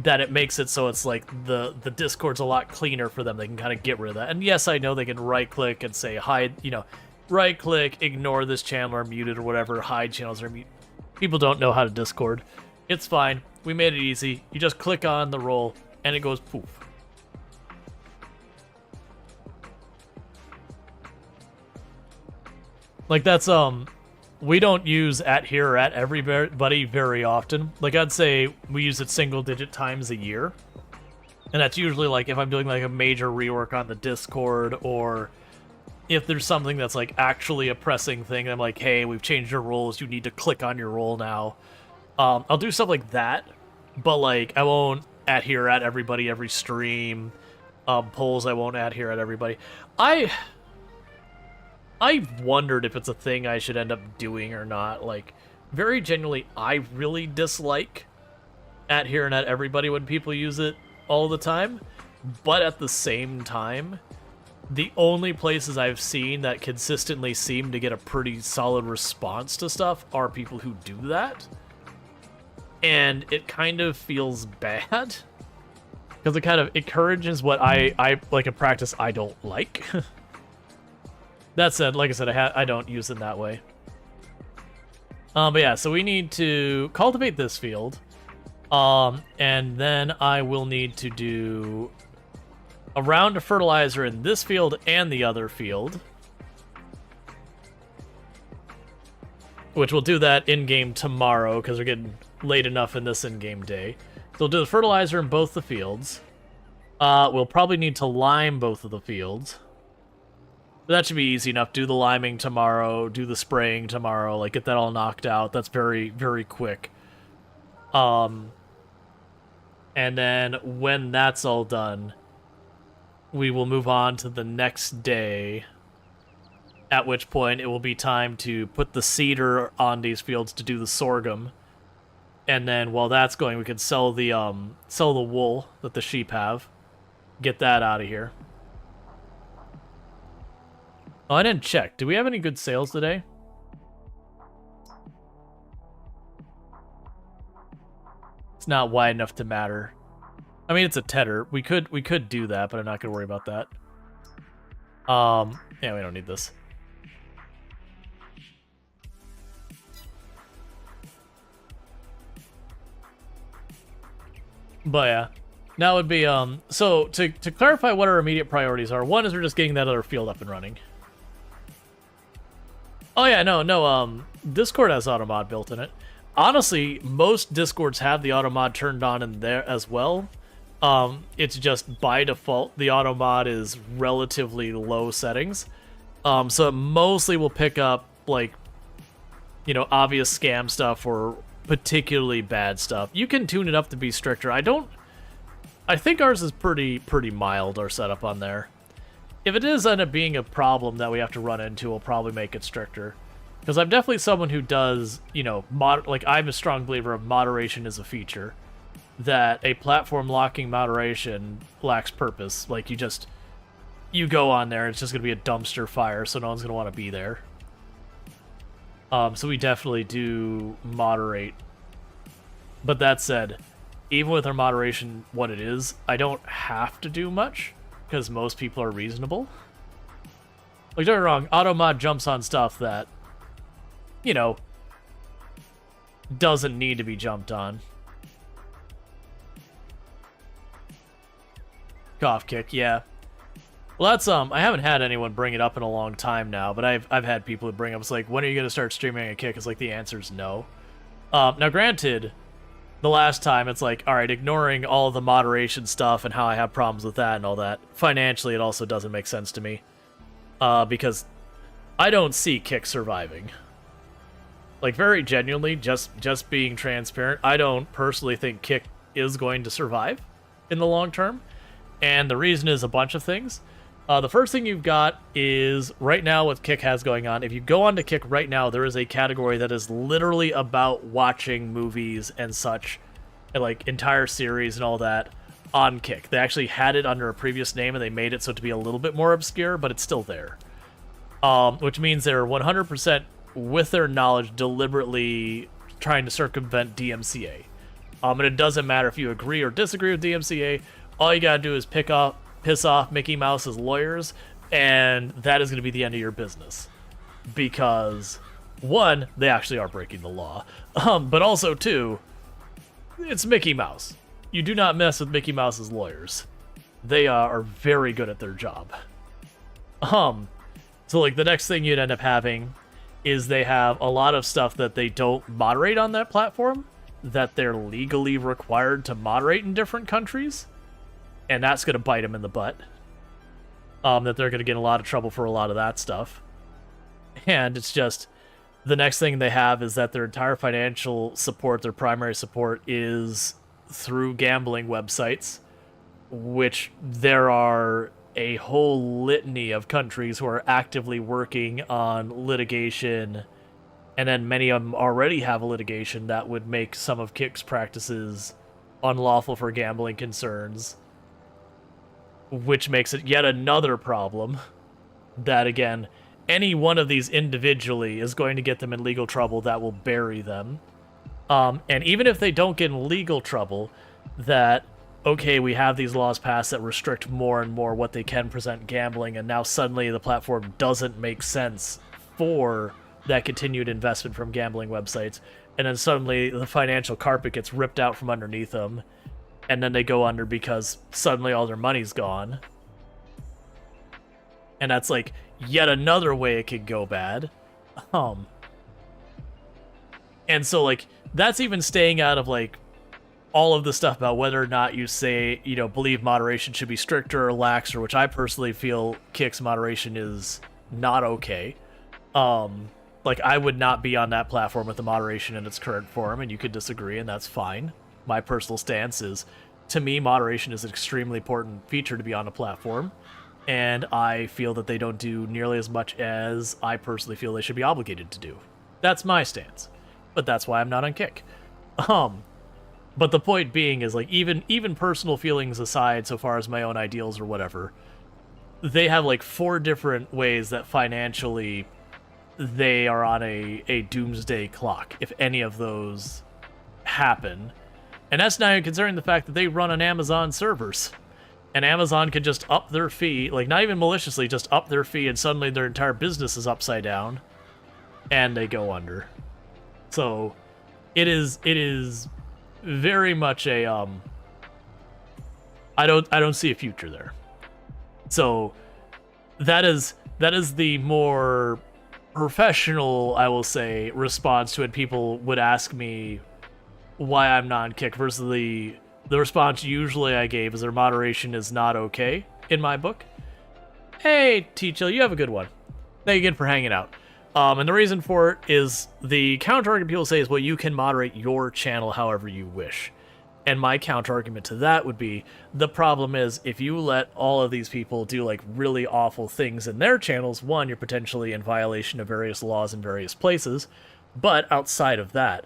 that it makes it so it's, like, the Discord's a lot cleaner for them, they can kind of get rid of that, and yes, I know they can right-click and say, hide, you know, right-click, ignore this channel or mute it or whatever, hide channels or mute. People don't know how to Discord. It's fine. We made it easy. You just click on the role, and it goes poof. Like, that's, we don't use at here or at everybody very often. Like, I'd say we use it single-digit times a year. And that's usually, like, if I'm doing, like, a major rework on the Discord, or if there's something that's, like, actually a pressing thing, I'm like, hey, we've changed your roles, you need to click on your role now. I'll do stuff like that, but, like, I won't at here at everybody every stream. Polls, I won't at here at everybody. I've wondered if it's a thing I should end up doing or not. Like, very genuinely, I really dislike at here and at everybody when people use it all the time, but at the same time, the only places I've seen that consistently seem to get a pretty solid response to stuff are people who do that. And it kind of feels bad because it kind of encourages what I like a practice I don't like. That said, like I said, I don't use it that way. But yeah, so we need to cultivate this field, and then I will need to do a round of fertilizer in this field and the other field, which we'll do that in-game tomorrow because we're getting late enough in this in-game day. So we'll do the fertilizer in both the fields. We'll probably need to lime both of the fields. But that should be easy enough. Do the liming tomorrow, do the spraying tomorrow, like get that all knocked out. That's very, very quick. And then when that's all done, we will move on to the next day, at which point it will be time to put the cedar on these fields to do the sorghum. And then while that's going, we can sell the wool that the sheep have. Get that out of here. Oh, I didn't check. Do we have any good sales today? It's not wide enough to matter. I mean, it's a tether. We could do that, but I'm not gonna worry about that. Yeah, we don't need this. But yeah, now would be so to clarify what our immediate priorities are. One is we're just getting that other field up and running. Oh yeah, no, Discord has automod built in it. Honestly, most Discords have the automod turned on in there as well. It's just by default the automod is relatively low settings. So it mostly will pick up like, you know, obvious scam stuff or particularly bad stuff. You can tune it up to be stricter. I think ours is pretty mild, our setup on there. If it does end up being a problem that we have to run into, we'll probably make it stricter. Because I'm definitely someone who does, you know, like I'm a strong believer of moderation is a feature. That a platform locking moderation lacks purpose. Like you go on there, it's just going to be a dumpster fire, so no one's going to want to be there. So we definitely do moderate. But that said, even with our moderation what it is, I don't have to do much. Because most people are reasonable. Like, don't get me wrong, automod jumps on stuff that, you know, doesn't need to be jumped on. Cough kick, yeah. Well, that's I haven't had anyone bring it up in a long time now, but I've had people who bring up, it's like, when are you gonna start streaming a kick? It's like the answer's no. Now granted, the last time it's like, all right, ignoring all the moderation stuff and how I have problems with that and all that, financially it also doesn't make sense to me. Because I don't see Kick surviving. Like, very genuinely, just being transparent, I don't personally think Kick is going to survive in the long term. And the reason is a bunch of things. The first thing you've got is, right now what Kick has going on, if you go onto Kick right now, there is a category that is literally about watching movies and such, and like entire series and all that on Kick. They actually had it under a previous name and they made it so to be a little bit more obscure, but it's still there. Which means they're 100% with their knowledge deliberately trying to circumvent DMCA. And it doesn't matter if you agree or disagree with DMCA, all you gotta do is piss off Mickey Mouse's lawyers, and that is going to be the end of your business. Because, one, they actually are breaking the law, but also, two, it's Mickey Mouse. You do not mess with Mickey Mouse's lawyers. They are very good at their job. So, like, the next thing you'd end up having is they have a lot of stuff that they don't moderate on that platform, that they're legally required to moderate in different countries. And that's going to bite them in the butt. That they're going to get in a lot of trouble for a lot of that stuff. And it's just, the next thing they have is that their entire financial support, their primary support, is through gambling websites, which there are a whole litany of countries who are actively working on litigation, and then many of them already have a litigation that would make some of Kick's practices unlawful for gambling concerns. Which makes it yet another problem that, again, any one of these individually is going to get them in legal trouble that will bury them. And even if they don't get in legal trouble, that, okay, we have these laws passed that restrict more and more what they can present gambling, and now suddenly the platform doesn't make sense for that continued investment from gambling websites, and then suddenly the financial carpet gets ripped out from underneath them, and then they go under because suddenly all their money's gone. And that's like yet another way it could go bad. And so like that's even staying out of like all of the stuff about whether or not you say, you know, believe moderation should be stricter or laxer, which I personally feel Kick's moderation is not okay. Like I would not be on that platform with the moderation in its current form, and you could disagree, and that's fine. My personal stance is, to me, moderation is an extremely important feature to be on a platform, and I feel that they don't do nearly as much as I personally feel they should be obligated to do. That's my stance, but that's why I'm not on Kick. But the point being is, like, even personal feelings aside, so far as my own ideals or whatever, they have like 4 different ways that financially they are on a doomsday clock if any of those happen. And that's not even considering the fact that they run on Amazon servers. And Amazon could just up their fee, like not even maliciously, just up their fee, and suddenly their entire business is upside down, and they go under. So, it is very much a I don't see a future there. So, that is the more professional, I will say, response to it. People would ask me why I'm not on Kick versus the response usually I gave is their moderation is not okay in my book. Hey, T-Chill, you have a good one. Thank you again for hanging out. And the reason for it is the counter-argument people say is, well, you can moderate your channel however you wish. And my counter-argument to that would be, the problem is, if you let all of these people do, like, really awful things in their channels, one, you're potentially in violation of various laws in various places. But outside of that,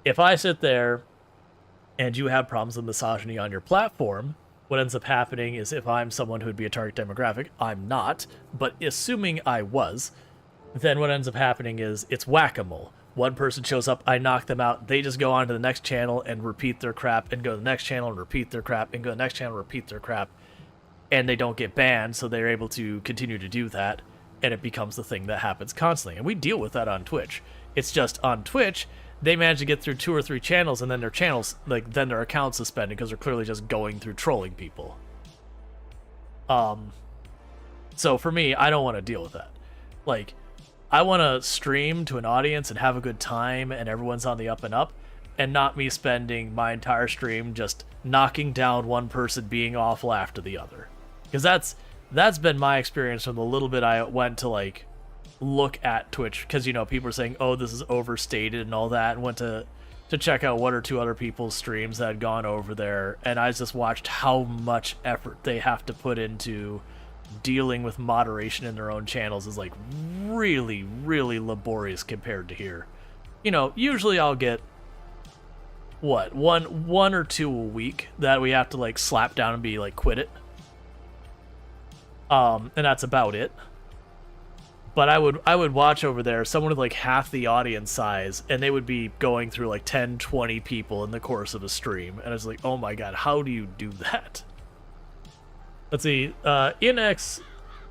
if I sit there and you have problems with misogyny on your platform, what ends up happening is if I'm someone who would be a target demographic, I'm not, but assuming I was, then what ends up happening is it's whack-a-mole. One person shows up, I knock them out, they just go on to the next channel and repeat their crap, and go to the next channel and repeat their crap, and go to the next channel and repeat their crap, and they don't get banned, so they're able to continue to do that, and it becomes the thing that happens constantly. And we deal with that on Twitch. It's just on Twitch, they manage to get through 2 or 3 channels, and then their channels, like, then their account's suspended because they're clearly just going through trolling people. So for me, I don't want to deal with that. Like, I want to stream to an audience and have a good time, and everyone's on the up and up, and not me spending my entire stream just knocking down one person being awful after the other. Because that's been my experience from the little bit I went to, like, look at Twitch, because, you know, people are saying, oh, this is overstated and all that, and went to check out 1 or 2 other people's streams that had gone over there, and I just watched how much effort they have to put into dealing with moderation in their own channels is, like, really, really laborious compared to here. You know, usually I'll get, what, one or 2 a week that we have to, like, slap down and be like, quit it. And that's about it. But I would watch over there someone with like half the audience size, and they would be going through like 10, 20 people in the course of a stream. And I was like, oh my god, how do you do that? Let's see. InX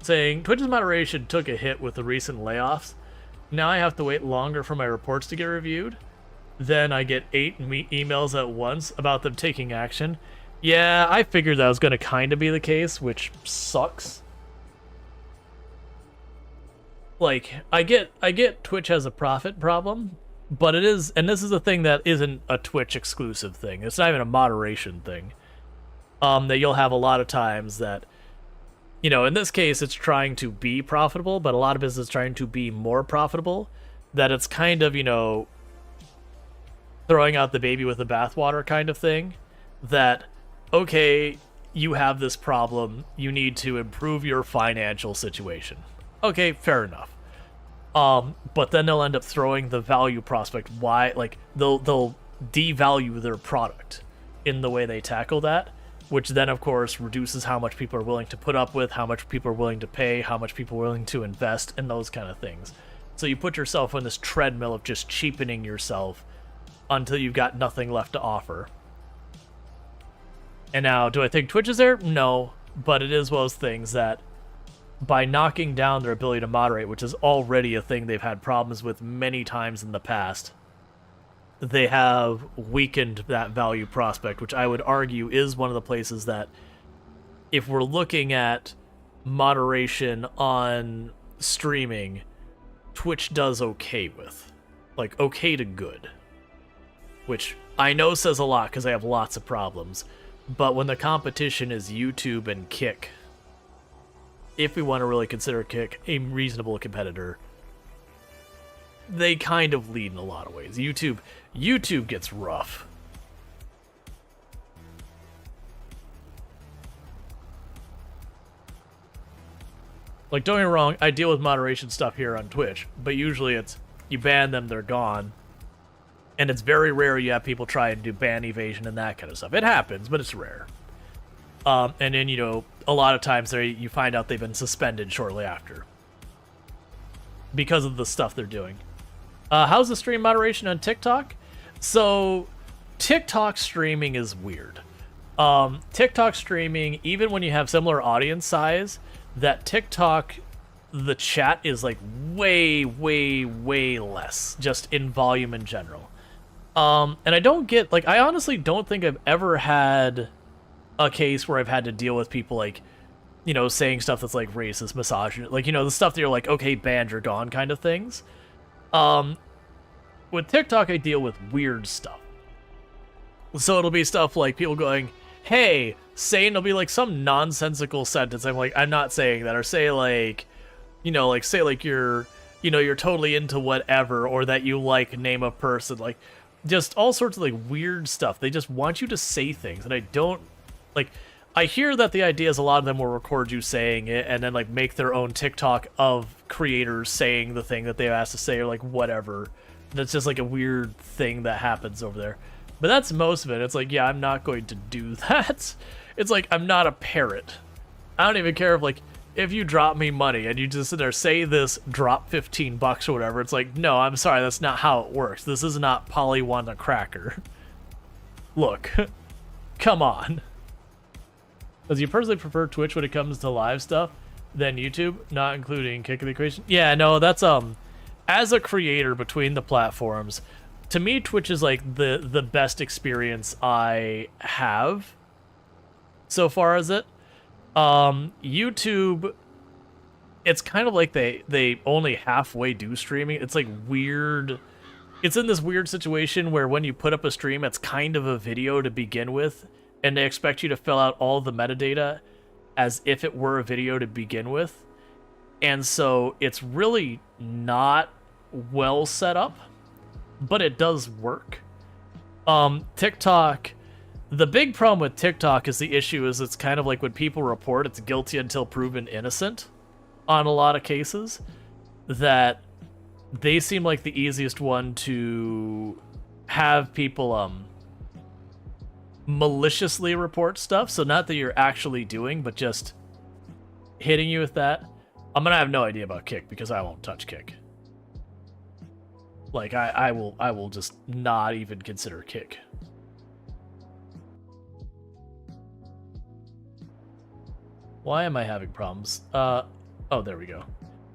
saying, Twitch's moderation took a hit with the recent layoffs. Now I have to wait longer for my reports to get reviewed. Then I get 8 emails at once about them taking action. Yeah, I figured that was going to kind of be the case, which sucks. Like, I get Twitch has a profit problem, but it is, and this is a thing that isn't a Twitch exclusive thing. It's not even a moderation thing. That you'll have a lot of times that, you know, in this case, it's trying to be profitable, but a lot of business is trying to be more profitable. That it's kind of, you know, throwing out the baby with the bathwater kind of thing. That, okay, you have this problem, you need to improve your financial situation. Okay, fair enough. But then they'll end up throwing the value prospect. Why? Like, they'll devalue their product in the way they tackle that, which then, of course, reduces how much people are willing to put up with, how much people are willing to pay, how much people are willing to invest, and those kind of things. So you put yourself on this treadmill of just cheapening yourself until you've got nothing left to offer. And now, do I think Twitch is there? No, but it is one of those things that, by knocking down their ability to moderate, which is already a thing they've had problems with many times in the past, they have weakened that value prospect, which I would argue is one of the places that, if we're looking at moderation on streaming, Twitch does okay with. Like, okay to good. Which I know says a lot because I have lots of problems. But when the competition is YouTube and Kick, if we want to really consider Kick a reasonable competitor, they kind of lead in a lot of ways. YouTube gets rough. Like, don't get me wrong, I deal with moderation stuff here on Twitch, but usually it's, you ban them, they're gone. And it's very rare you have people try and do ban evasion and that kind of stuff. It happens, but it's rare. And then, you know, a lot of times you find out they've been suspended shortly after because of the stuff they're doing. How's the stream moderation on TikTok? So TikTok streaming is weird. TikTok streaming, even when you have similar audience size, that TikTok, the chat is like way, way, way less, just in volume in general. And I don't get, like, I honestly don't think I've ever had a case where I've had to deal with people, like, you know, saying stuff that's, like, racist, misogynist, like, you know, the stuff that you're like, okay, banned, you're gone kind of things. With TikTok, I deal with weird stuff. So it'll be stuff like people going, hey, saying, it'll be, like, some nonsensical sentence. I'm like, I'm not saying that. Or say, like, you know, like, say, like, you're, you know, you're totally into whatever, or that you, like, name a person, like, just all sorts of, like, weird stuff. They just want you to say things, and I don't, like, I hear that the idea is a lot of them will record you saying it and then, like, make their own TikTok of creators saying the thing that they've asked to say, or, like, whatever. That's just, like, a weird thing that happens over there. But that's most of it. It's like, yeah, I'm not going to do that. It's like, I'm not a parrot. I don't even care if, like, if you drop me money and you just sit there, say this, drop $15 or whatever. It's like, no, I'm sorry, that's not how it works. This is not Polly Want a Cracker. Look, come on. Does you personally prefer Twitch when it comes to live stuff than YouTube, not including Kick of the equation? Yeah, no, that's, as a creator between the platforms, to me, Twitch is, like, the best experience I have so far as it. YouTube, it's kind of like they only halfway do streaming. It's, like, weird. It's in this weird situation where when you put up a stream, it's kind of a video to begin with, and they expect you to fill out all the metadata as if it were a video to begin with. And so it's really not well set up, but it does work. TikTok, the big problem with TikTok is the issue is it's kind of like when people report it's guilty until proven innocent on a lot of cases, that they seem like the easiest one to have people maliciously report stuff. So not that you're actually doing, but just hitting you with that. I'm gonna have no idea about Kick because I won't touch Kick. Like, I will just not even consider Kick. Why am I having problems? Oh, there we go.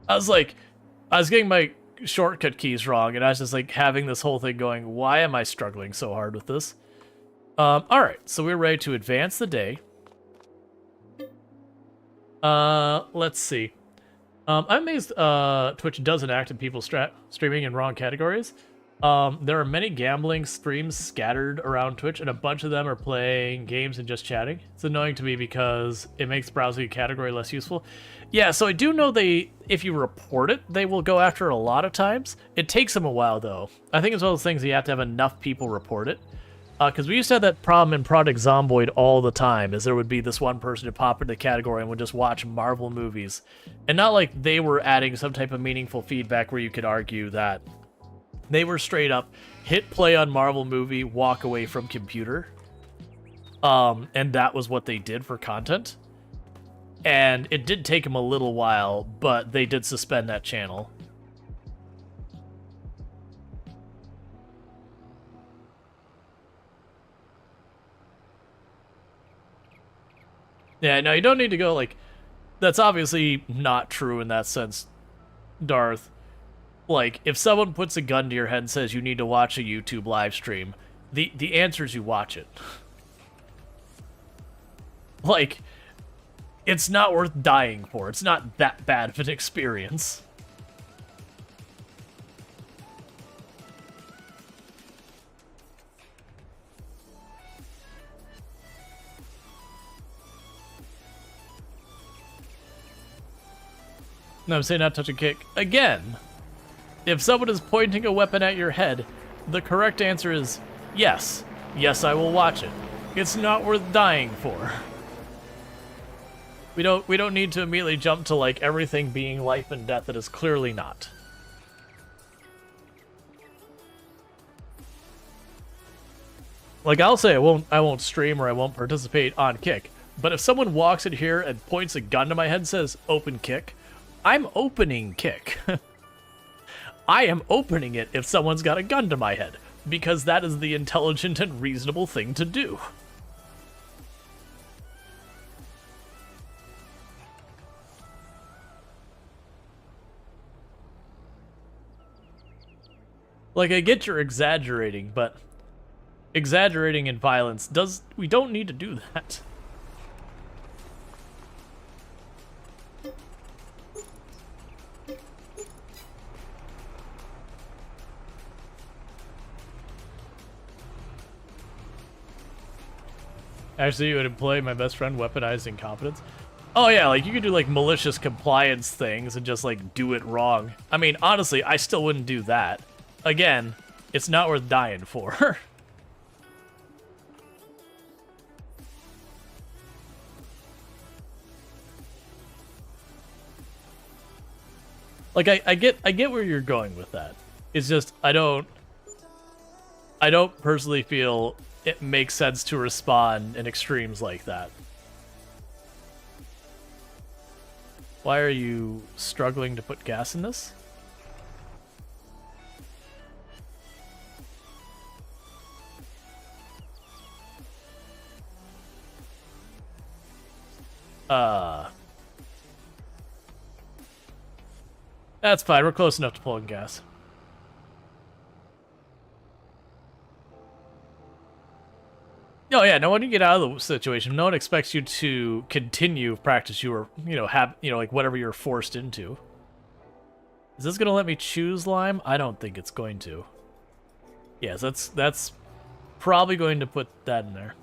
I was getting my shortcut keys wrong, and I was just, like, having this whole thing going, why am I struggling so hard with this? Alright, so we're ready to advance the day. Let's see. I'm amazed Twitch doesn't act in people streaming in wrong categories. There are many gambling streams scattered around Twitch, and a bunch of them are playing games and just chatting. It's annoying to me because it makes browsing a category less useful. Yeah, so I do know if you report it, they will go after it a lot of times. It takes them a while, though. I think it's one of those things you have to have enough people report it. Because we used to have that problem in Project Zomboid all the time, is there would be this one person who pop into the category and would just watch Marvel movies. And not like they were adding some type of meaningful feedback where you could argue that they were straight up hit play on Marvel movie, walk away from computer. And that was what they did for content. And it did take them a little while, but they did suspend that channel. Yeah, no, you don't need to go, like, that's obviously not true in that sense, Darth. Like, if someone puts a gun to your head and says you need to watch a YouTube live stream, the answer is you watch it. Like, it's not worth dying for. It's not that bad of an experience. No, I'm saying not touch a Kick. Again, if someone is pointing a weapon at your head, the correct answer is yes. Yes, I will watch it. It's not worth dying for. We don't need to immediately jump to, like, everything being life and death that is clearly not. Like, I'll say I won't stream or I won't participate on Kick, but if someone walks in here and points a gun to my head and says open Kick, I'm opening Kick. I am opening it if someone's got a gun to my head. because that is the intelligent and reasonable thing to do. Like, I get you're exaggerating, but exaggerating in violence we don't need to do that. Actually, you would employ my best friend weaponized incompetence. Oh yeah, like you could do like malicious compliance things and just like do it wrong. I mean, honestly, I still wouldn't do that. Again, it's not worth dying for. Like I get where you're going with that. It's just I don't personally feel it makes sense to respond in extremes like that. Why are you struggling to put gas in this? That's fine. We're close enough to pulling gas. Oh yeah, no, when you get out of the situation, no one expects you to continue practice you were, like whatever you're forced into. Is this gonna let me choose lime? I don't think it's going to. Yes, that's probably going to put that in there.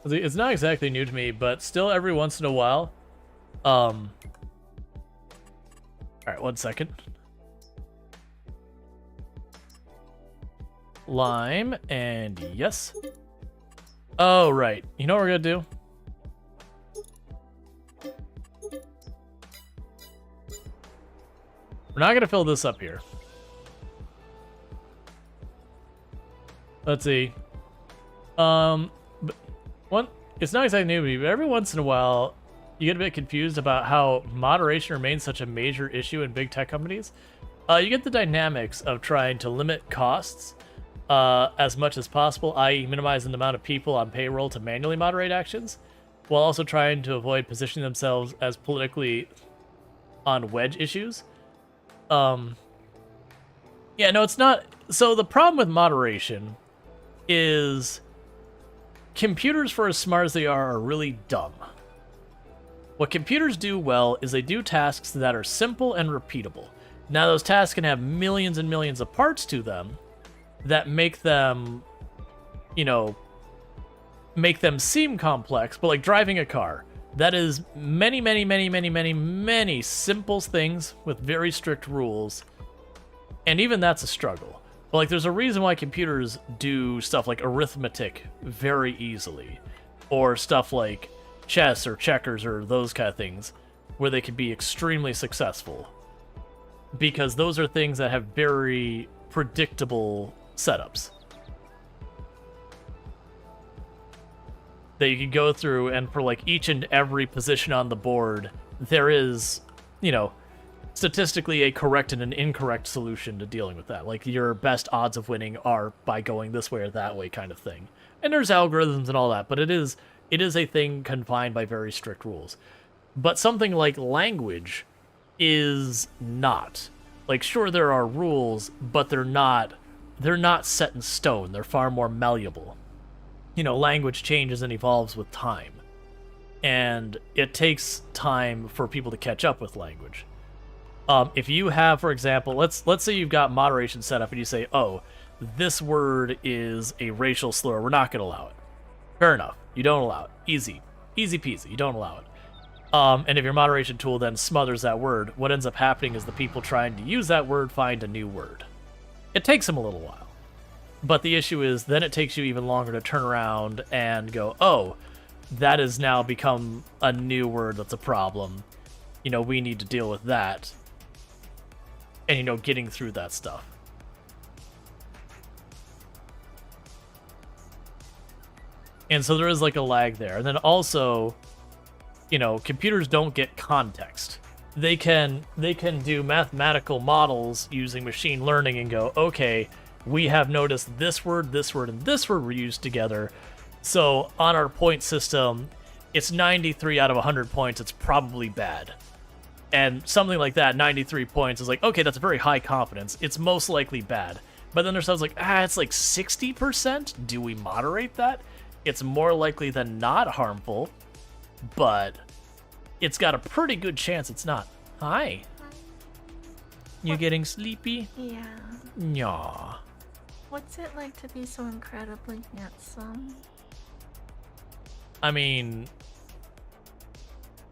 It's not exactly new to me, but still every once in a while. Alright, 1 second. Lime, and yes. Oh, right. You know what we're gonna do? We're not gonna fill this up here. Let's see. It's not exactly new to me, but every once in a while, you get a bit confused about how moderation remains such a major issue in big tech companies. You get the dynamics of trying to limit costs as much as possible, i.e. minimizing the amount of people on payroll to manually moderate actions, while also trying to avoid positioning themselves as politically on wedge issues. Yeah, no, it's not. So the problem with moderation is computers, for as smart as they are really dumb. What computers do well is they do tasks that are simple and repeatable. Now, those tasks can have millions and millions of parts to them that make them, make them seem complex, but like driving a car, that is many, many, many, many, many, many simple things with very strict rules, and even that's a struggle. But like, there's a reason why computers do stuff like arithmetic very easily, or stuff like chess or checkers or those kind of things, where they can be extremely successful, because those are things that have very predictable setups that you can go through, and for like each and every position on the board, there is, statistically a correct and an incorrect solution to dealing with that. Like, your best odds of winning are by going this way or that way kind of thing. And there's algorithms and all that, but it is a thing confined by very strict rules. But something like language is not. Like, sure, there are rules, but they're not set in stone. They're far more malleable. Language changes and evolves with time. And it takes time for people to catch up with language. If you have, for example, let's say you've got moderation set up and you say, oh, this word is a racial slur, we're not going to allow it. Fair enough. You don't allow it. Easy. Easy peasy. You don't allow it. And if your moderation tool then smothers that word, what ends up happening is the people trying to use that word find a new word. It takes them a little while. But the issue is then it takes you even longer to turn around and go, oh, that has now become a new word that's a problem. We need to deal with that. And, getting through that stuff. And so there is like a lag there. And then also, computers don't get context. they can do mathematical models using machine learning and go, okay, we have noticed this word, and this word were used together. So on our point system, it's 93 out of 100 points. It's probably bad. And something like that, 93 points, is like, okay, that's very high confidence. It's most likely bad. But then there's stuff like, it's like 60%? Do we moderate that? It's more likely than not harmful, but it's got a pretty good chance it's not. Hi. You getting sleepy? Yeah. Yaw. What's it like to be so incredibly handsome? I mean,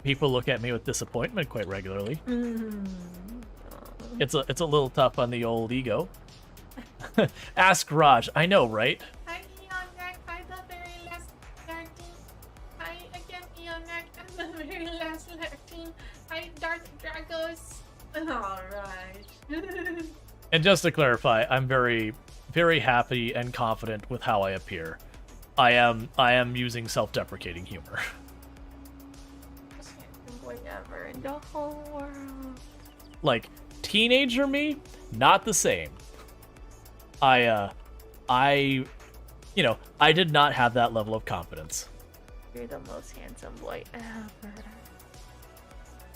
people look at me with disappointment quite regularly. It's a little tough on the old ego. Ask Raj. I know, right? Hi, Eonek. Hi, the very last Larkin. Hi again, Eonek. And the very last Larkin. Hi, Darth Dragos. Alright. And just to clarify, I'm very, very happy and confident with how I appear. I am using self-deprecating humor. Boy ever in the whole world. Like, teenager me, not the same. I did not have that level of confidence. You're the most handsome boy ever.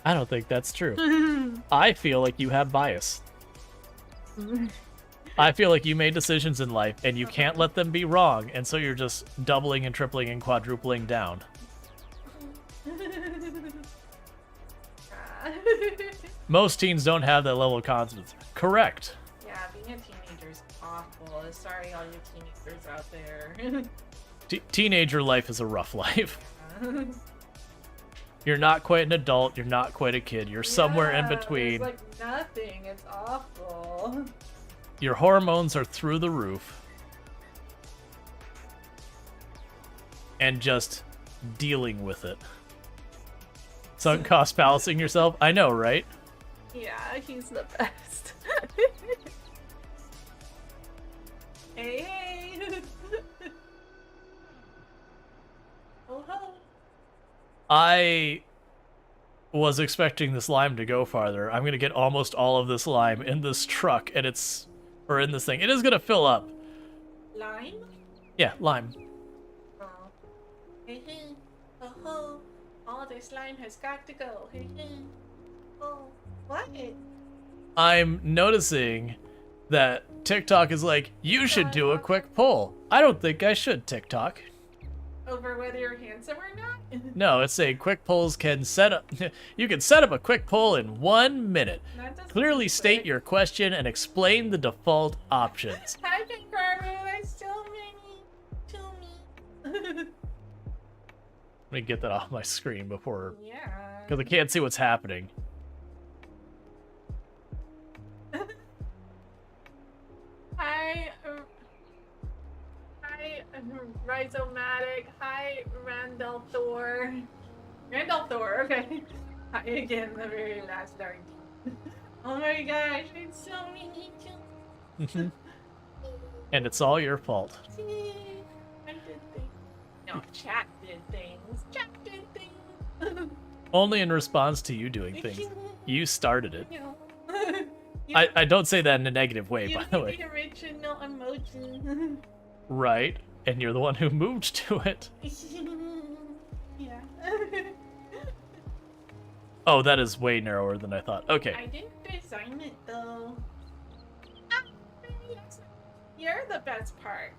I don't think that's true. I feel like you have bias. I feel like you made decisions in life and you can't let them be wrong, and so you're just doubling and tripling and quadrupling down. Most teens don't have that level of confidence. Correct. Yeah, being a teenager is awful. Sorry, all you teenagers out there. Teenager life is a rough life. You're not quite an adult, you're not quite a kid, you're somewhere in between. It's like nothing, it's awful. Your hormones are through the roof. And just dealing with it. Sunk cost balancing yourself? I know, right? Yeah, he's the best. Hey, hey! Oh, ho! I was expecting this lime to go farther. I'm gonna get almost all of this lime in this truck, and in this thing. It is gonna fill up. Lime? Yeah, lime. Oh. Hey, hey! Oh, ho! All this lime has got to go. Hey, hey! Oh, what? I'm noticing that TikTok is like, you should do a quick poll. I don't think I should, TikTok. Over whether you're handsome or not? No, it's saying quick polls can set up. You can set up a quick poll in 1 minute. That doesn't Clearly seem state quick. your question and explain the default options. Hi, Pinkaroo. There's so many to me. Let me get that off my screen before, Yeah. because I can't see what's happening. Hi, Rhizomatic. Hi, Randall Thor. Randall Thor, okay. Hi again, the very last dark. Oh my gosh, it's so many children. And it's all your fault. I did things. No, chat did things. Chat did things. Only in response to you doing things. You started it. You know. I don't say that in a negative way, You by the need way. the original emotion. Right? And you're the one who moved to it. Yeah. Oh, that is way narrower than I thought. Okay. I didn't design it though. Ah, yes. You're the best part.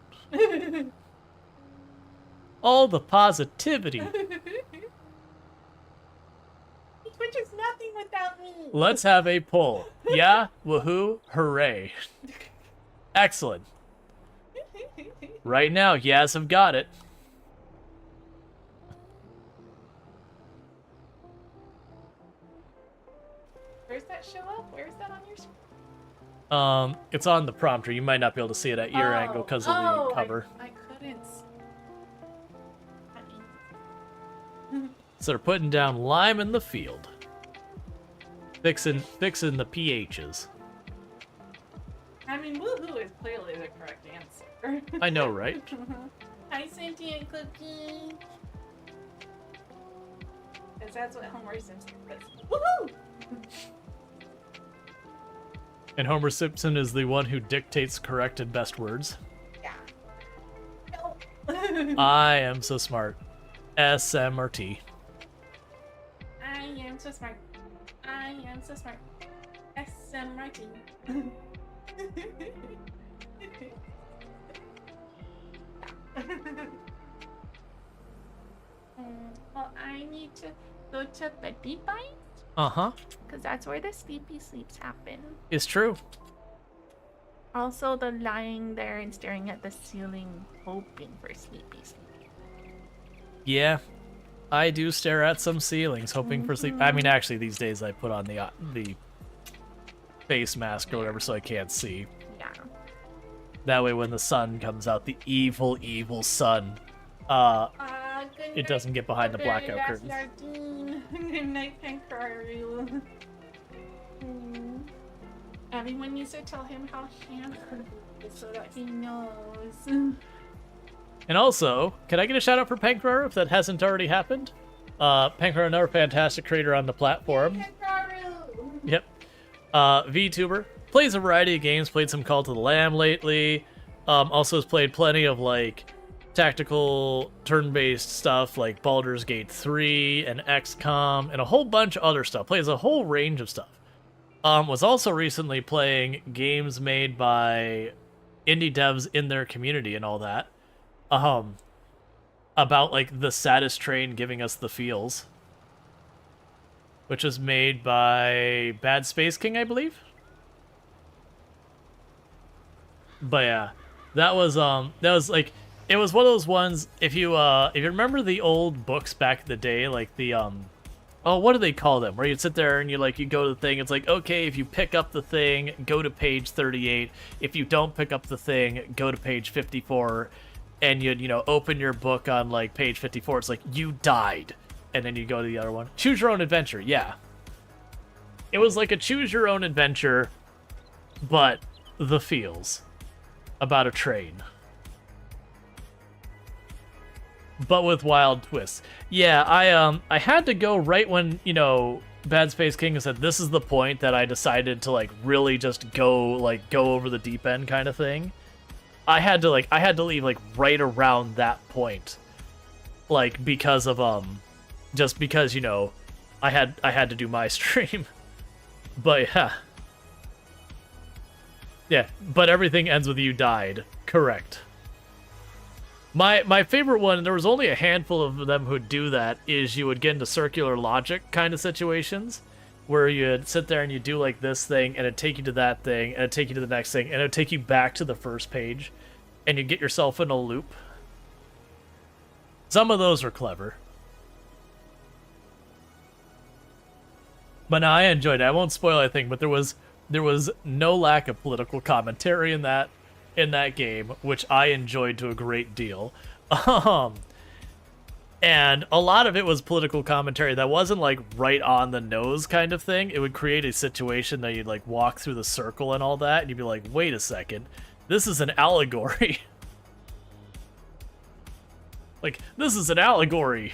All the positivity. Which is nothing without me. Let's have a poll. Yeah? Woohoo? Hooray. Excellent. Right now, yes, I've got it. Where's that show up? Where's that on your screen? It's on the prompter. You might not be able to see it at your angle because of the cover. I couldn't. So they're putting down lime in the field. Fixing the pHs. I mean, woohoo is clearly the correct answer. I know, right? Hi, sentient cookie. Because that's what Homer Simpson says. Woohoo! And Homer Simpson is the one who dictates correct and best words. Yeah. No. I am so smart. SMRT. I am so smart. I am so smart. SMRT. Well, I need to go to Betty Bite. Uh-huh. Because that's where the sleepy sleeps happen. It's true. Also, the lying there and staring at the ceiling, hoping for sleepy sleep. Yeah. I do stare at some ceilings, hoping for sleep. I mean, actually, these days I put on the face mask or whatever so I can't see. Yeah. That way when the sun comes out, the evil, evil sun, it doesn't get behind the blackout curtain. Good night, Pancario. Everyone needs to tell him how handsome he is so that he knows. And also, can I get a shout out for Pancario if that hasn't already happened? Pancario, another fantastic creator on the platform. Yep. VTuber. Plays a variety of games, played some Call to the Lamb lately. Also has played plenty of, like, tactical turn-based stuff like Baldur's Gate 3 and XCOM and a whole bunch of other stuff. Plays a whole range of stuff. Was also recently playing games made by indie devs in their community and all that. About, like, the saddest train giving us the feels. Which was made by Bad Space King, I believe? But yeah, that was like, it was one of those ones, if you remember the old books back in the day, like the, oh, what do they call them? Where you'd sit there and you go to the thing, it's like, okay, if you pick up the thing, go to page 38. If you don't pick up the thing, go to page 54. And you'd, open your book on, like, page 54. It's like, you died. And then you go to the other one. Choose your own adventure, yeah. It was like a choose your own adventure, but the feels. About a train. But with wild twists. Yeah, I had to go right when, Bad Space King said this is the point that I decided to, like, really just go over the deep end kind of thing. I had to leave, like, right around that point. Like, because of, just because, I had to do my stream. But, yeah. Yeah, but everything ends with you died. Correct. My favorite one, there was only a handful of them who'd do that, is you would get into circular logic kind of situations, where you'd sit there and you'd do, like, this thing, and it'd take you to that thing, and it'd take you to the next thing, and it'd take you back to the first page, and you'd get yourself in a loop. Some of those are clever. But no, I enjoyed it. I won't spoil anything, but there was no lack of political commentary in that game, which I enjoyed to a great deal. And a lot of it was political commentary that wasn't, like, right on the nose kind of thing. It would create a situation that you'd, like, walk through the circle and all that, and you'd be like, wait a second, this is an allegory. Like, this is an allegory.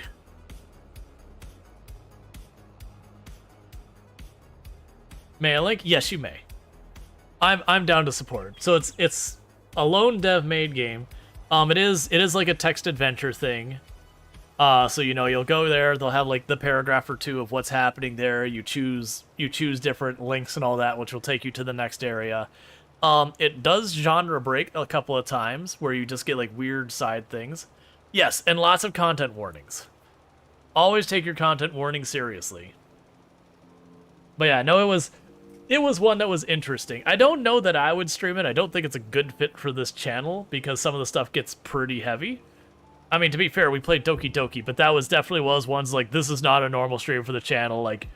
May I link? Yes, you may. I'm down to support. So it's a lone dev made game. It is like a text adventure thing. So you'll go there, they'll have, like, the paragraph or two of what's happening there. You choose different links and all that, which will take you to the next area. It does genre break a couple of times where you just get, like, weird side things. Yes, and lots of content warnings. Always take your content warning seriously. But yeah, no, it was one that was interesting. I don't know that I would stream it. I don't think it's a good fit for this channel because some of the stuff gets pretty heavy. I mean, to be fair, we played Doki Doki, but that definitely was ones like, this is not a normal stream for the channel. Like,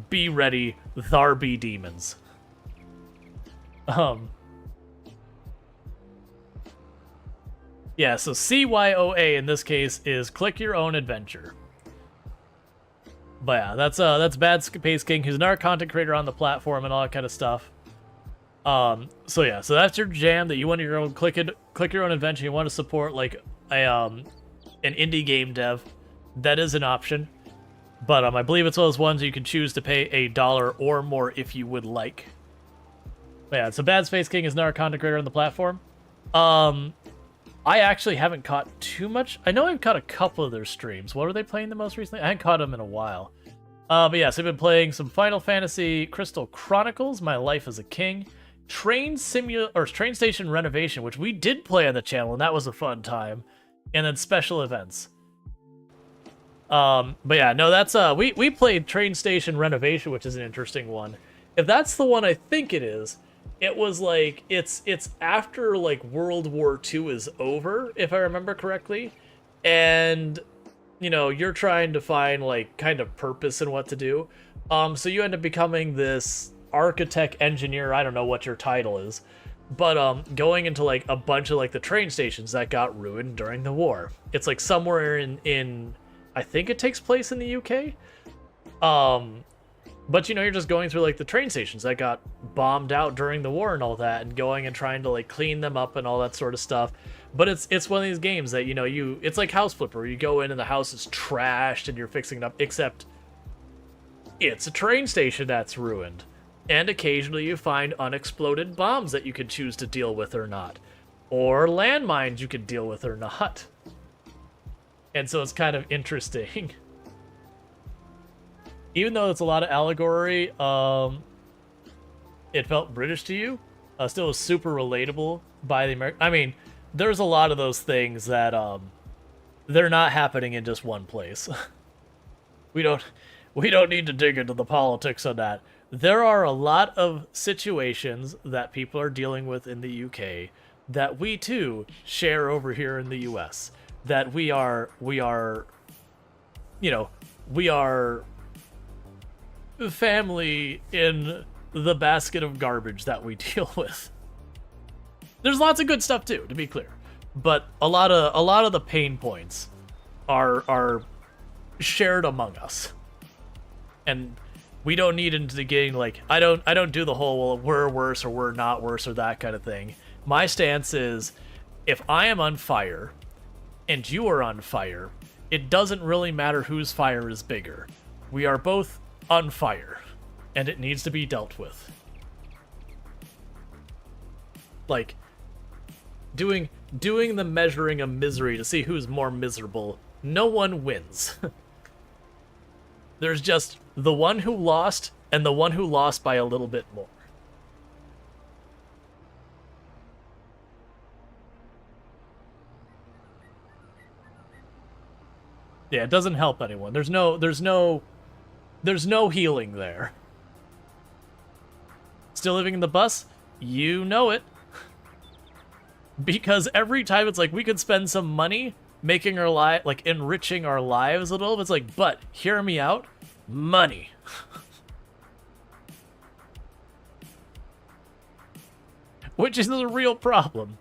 be ready, thar be demons. Yeah, so CYOA in this case is click your own adventure. But yeah, that's Bad Space King, who's another content creator on the platform and all that kind of stuff. So yeah, so that's your jam that you want your own click your own adventure. You want to support, like, an indie game dev. That is an option. But I believe it's one of those ones you can choose to pay $1 or more if you would like. But yeah, so Bad Space King is now our content creator on the platform. I actually haven't caught too much. I know I've caught a couple of their streams. What are they playing the most recently? I haven't caught them in a while. But yeah, so I've been playing some Final Fantasy Crystal Chronicles, My Life as a King, Train Station Renovation, which we did play on the channel, and that was a fun time, and then Special Events. But yeah, no, that's we played Train Station Renovation, which is an interesting one. If that's the one I think it is, it was like it's after like World War II is over, if I remember correctly, and you know, you're trying to find like kind of purpose in what to do. So you end up becoming this architect engineer, I don't know what your title is, but going into like a bunch of like the train stations that got ruined during the war. It's like somewhere in I think it takes place in the UK. But you know, you're just going through like the train stations that got bombed out during the war and all that, and going and trying to like clean them up and all that sort of stuff. But it's one of these games that, you know, it's like House Flipper. You go in and the house is trashed and you're fixing it up, except it's a train station that's ruined. And occasionally you find unexploded bombs that you can choose to deal with or not. Or landmines you can deal with or not. And so it's kind of interesting. Even though it's a lot of allegory, it felt British to you. Still was super relatable by the American. I mean, there's a lot of those things that they're not happening in just one place. we don't need to dig into the politics on that. There are a lot of situations that people are dealing with in the UK that we too share over here in the US. That we are family in the basket of garbage that we deal with. There's lots of good stuff too, to be clear, but a lot of the pain points are shared among us, and we don't need into getting like I don't do the whole well, we're worse or we're not worse or that kind of thing. My stance is, if I am on fire and you are on fire, it doesn't really matter whose fire is bigger. We are both on fire, and it needs to be dealt with. Like, doing the measuring of misery to see who's more miserable, no one wins. There's just the one who lost, and the one who lost by a little bit more. Yeah, it doesn't help anyone. There's no healing there. Still living in the bus? You know it. Because every time it's like, we could spend some money making our life, like enriching our lives a little. It's like, but hear me out, money. Which is a real problem.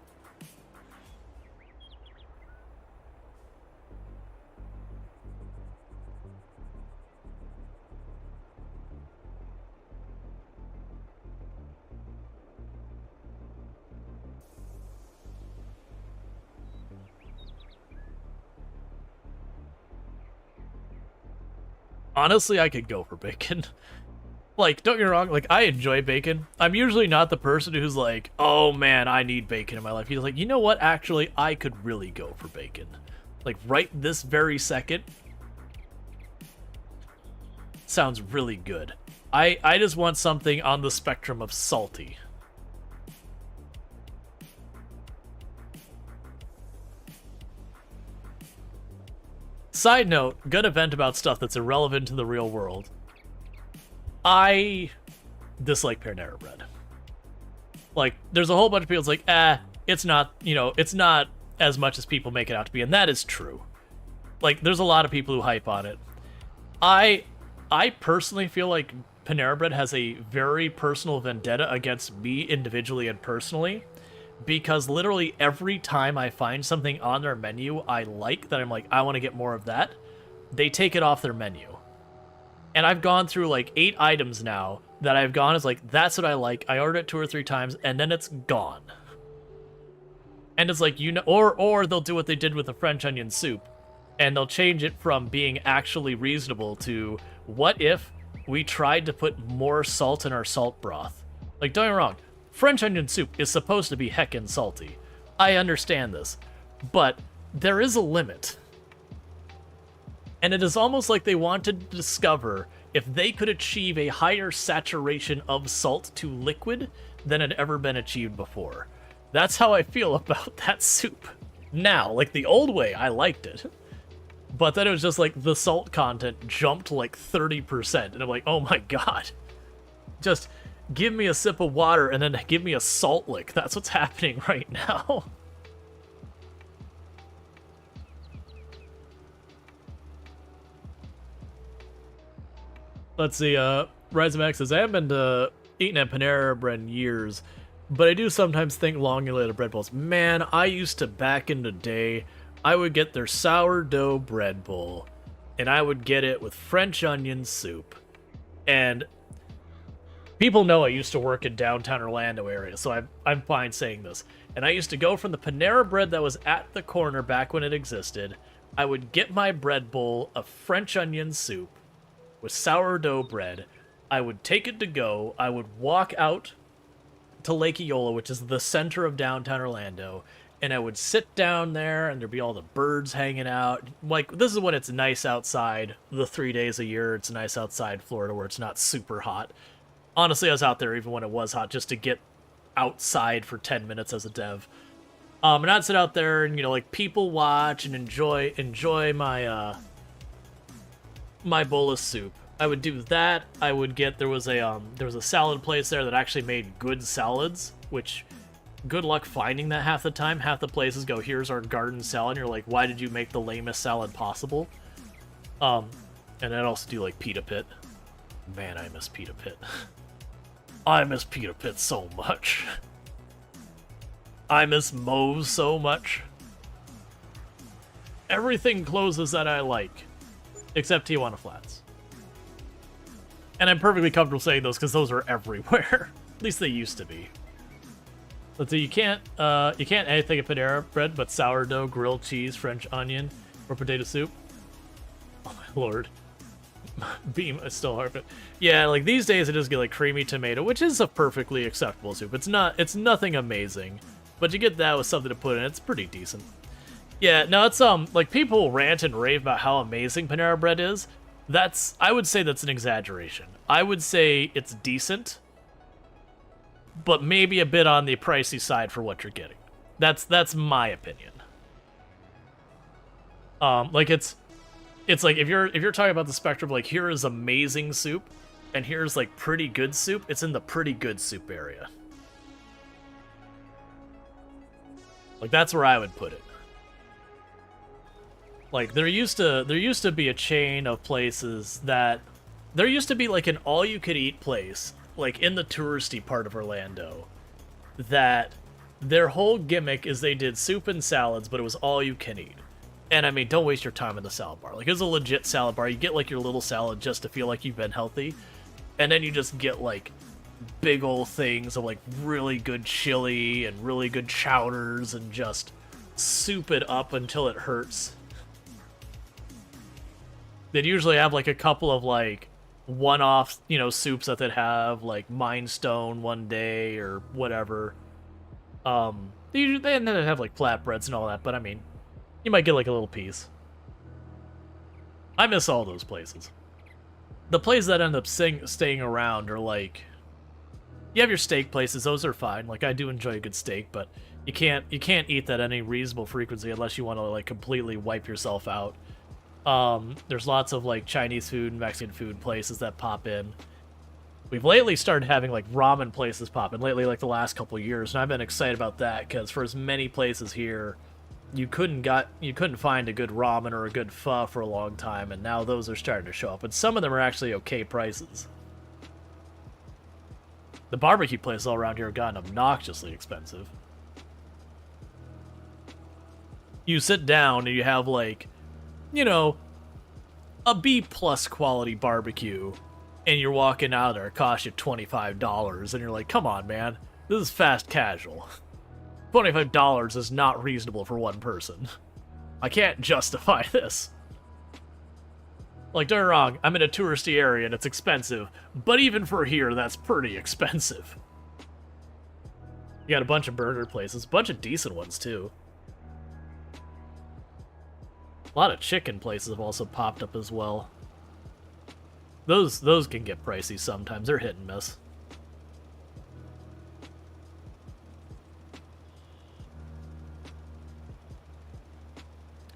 Honestly, I could go for bacon. Like, don't get me wrong, like, I enjoy bacon. I'm usually not the person who's like, oh man, I need bacon in my life. He's like, you know what, actually, I could really go for bacon. Like, right this very second. Sounds really good. I just want something on the spectrum of salty. Side note, good event about stuff that's irrelevant to the real world. I dislike Panera Bread. Like, there's a whole bunch of people that's like, it's not, you know, it's not as much as people make it out to be, and that is true. Like, there's a lot of people who hype on it. I personally feel like Panera Bread has a very personal vendetta against me individually and personally, because literally every time I find something on their menu I like, that I'm like, I want to get more of that, they take it off their menu. And I've gone through like 8 items now that I've gone as like, that's what I like. I ordered it 2 or 3 times and then it's gone. And it's like, you know, or they'll do what they did with the French onion soup, And they'll change it from being actually reasonable to, what if we tried to put more salt in our salt broth? Like, don't get me wrong, French onion soup is supposed to be heckin' salty. I understand this. But there is a limit. And it is almost like they wanted to discover if they could achieve a higher saturation of salt to liquid than had ever been achieved before. That's how I feel about that soup. Now, like the old way, I liked it. But then it was just like the salt content jumped like 30%. And I'm like, oh my god. Just give me a sip of water and then give me a salt lick. That's what's happening right now. Let's see, Rise of Max says, I haven't been eating at Panera Bread in years, but I do sometimes think long-elated bread bowls. Man, I used to, back in the day, I would get their sourdough bread bowl, and I would get it with French onion soup. And people know I used to work in downtown Orlando area, so I'm fine saying this. And I used to go from the Panera Bread that was at the corner back when it existed. I would get my bread bowl of French onion soup with sourdough bread. I would take it to go. I would walk out to Lake Eola, which is the center of downtown Orlando, and I would sit down there, and there'd be all the birds hanging out. Like, this is when it's nice outside. The 3 days a year, it's nice outside Florida where it's not super hot. Honestly, I was out there even when it was hot just to get outside for 10 minutes as a dev. And I'd sit out there and, you know, like, people watch and enjoy my, my bowl of soup. I would do that. I would get, there was a salad place there that actually made good salads, which good luck finding that half the time. Half the places go, here's our garden salad, and you're like, why did you make the lamest salad possible? And I'd also do like pita pit. Man, I miss pita pit. I miss pita pit so much. I miss Moe's so much. Everything closes that I like, except Tijuana Flats. And I'm perfectly comfortable saying those because those are everywhere. At least they used to be. Let's see, you can't anything at Panera Bread but sourdough, grilled cheese, French onion, or potato soup. Oh my lord. Beam is still hard, but yeah, like these days I just get like creamy tomato, which is a perfectly acceptable soup. It's nothing amazing, but you get that with something to put in, it's pretty decent. Yeah, no, it's like people rant and rave about how amazing Panera Bread is. I would say that's an exaggeration. I would say it's decent, but maybe a bit on the pricey side for what you're getting. That's my opinion. Like it's like if you're talking about the spectrum, like here is amazing soup, and here's like pretty good soup. It's in the pretty good soup area. Like that's where I would put it. Like there used to be a chain of places that there used to be like an all-you-could-eat place, like in the touristy part of Orlando, that their whole gimmick is they did soup and salads, but it was all you can eat. And I mean, don't waste your time in the salad bar. Like, it's a legit salad bar. You get like your little salad just to feel like you've been healthy, and then you just get like big old things of like really good chili and really good chowders and just soup it up until it hurts. They'd usually have like a couple of like one-off, you know, soups that they'd have, like Mind Stone one day or whatever. They then have like flatbreads and all that, but I mean, you might get like a little piece. I miss all those places. The places that end up staying around are like, you have your steak places; those are fine. Like I do enjoy a good steak, but you can't eat that at any reasonable frequency unless you want to like completely wipe yourself out. There's lots of like Chinese food and Mexican food places that pop in. We've lately started having like ramen places pop in lately, like the last couple of years, and I've been excited about that because for as many places here, you couldn't find a good ramen or a good pho for a long time, and now those are starting to show up, and some of them are actually okay prices. The barbecue places all around here have gotten obnoxiously expensive. You sit down and you have like, you know, a B+ quality barbecue, and you're walking out there, it costs you $25, and you're like, come on, man, this is fast casual. $25 is not reasonable for one person. I can't justify this. Like, don't get me wrong, I'm in a touristy area and it's expensive, but even for here, that's pretty expensive. You got a bunch of burger places, a bunch of decent ones, too. A lot of chicken places have also popped up as well. Those can get pricey sometimes. They're hit and miss.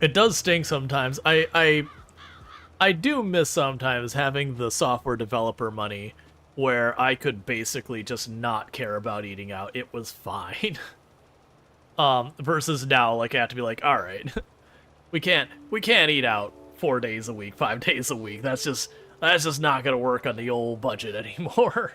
It does stink sometimes. I do miss sometimes having the software developer money where I could basically just not care about eating out. It was fine. Versus now, like, I have to be like, all right, we can't eat out 4 days a week, 5 days a week. That's just not gonna work on the old budget anymore.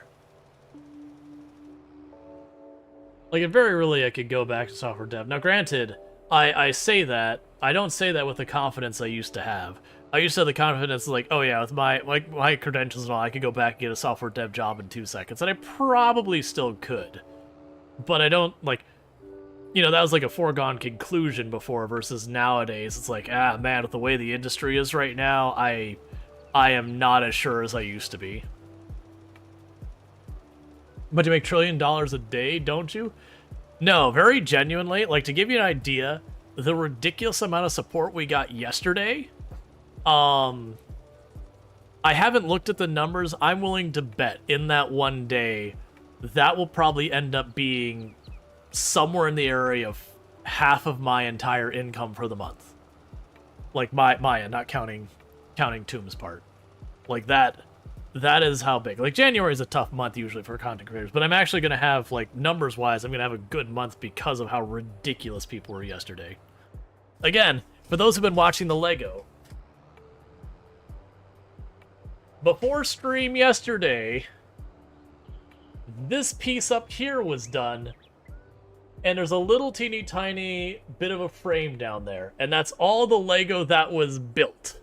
Like, very rarely I could go back to software dev. Now, granted, I say that, I don't say that with the confidence I used to have. I used to have the confidence like, oh yeah, with my credentials and all, I could go back and get a software dev job in 2 seconds, and I probably still could. But I don't, like, you know, that was like a foregone conclusion before, versus nowadays, it's like, ah, man, with the way the industry is right now, I am not as sure as I used to be. But you make $1 trillion a day, don't you? No, very genuinely, like, to give you an idea, the ridiculous amount of support we got yesterday, I haven't looked at the numbers. I'm willing to bet in that one day, that will probably end up being somewhere in the area of half of my entire income for the month. Like, my not counting Tomb's part. Like, that is how big. Like, January is a tough month usually for content creators, but I'm actually going to have, like, numbers-wise, I'm going to have a good month because of how ridiculous people were yesterday. Again, for those who've been watching the Lego, before stream yesterday, this piece up here was done, and there's a little teeny tiny bit of a frame down there, and that's all the Lego that was built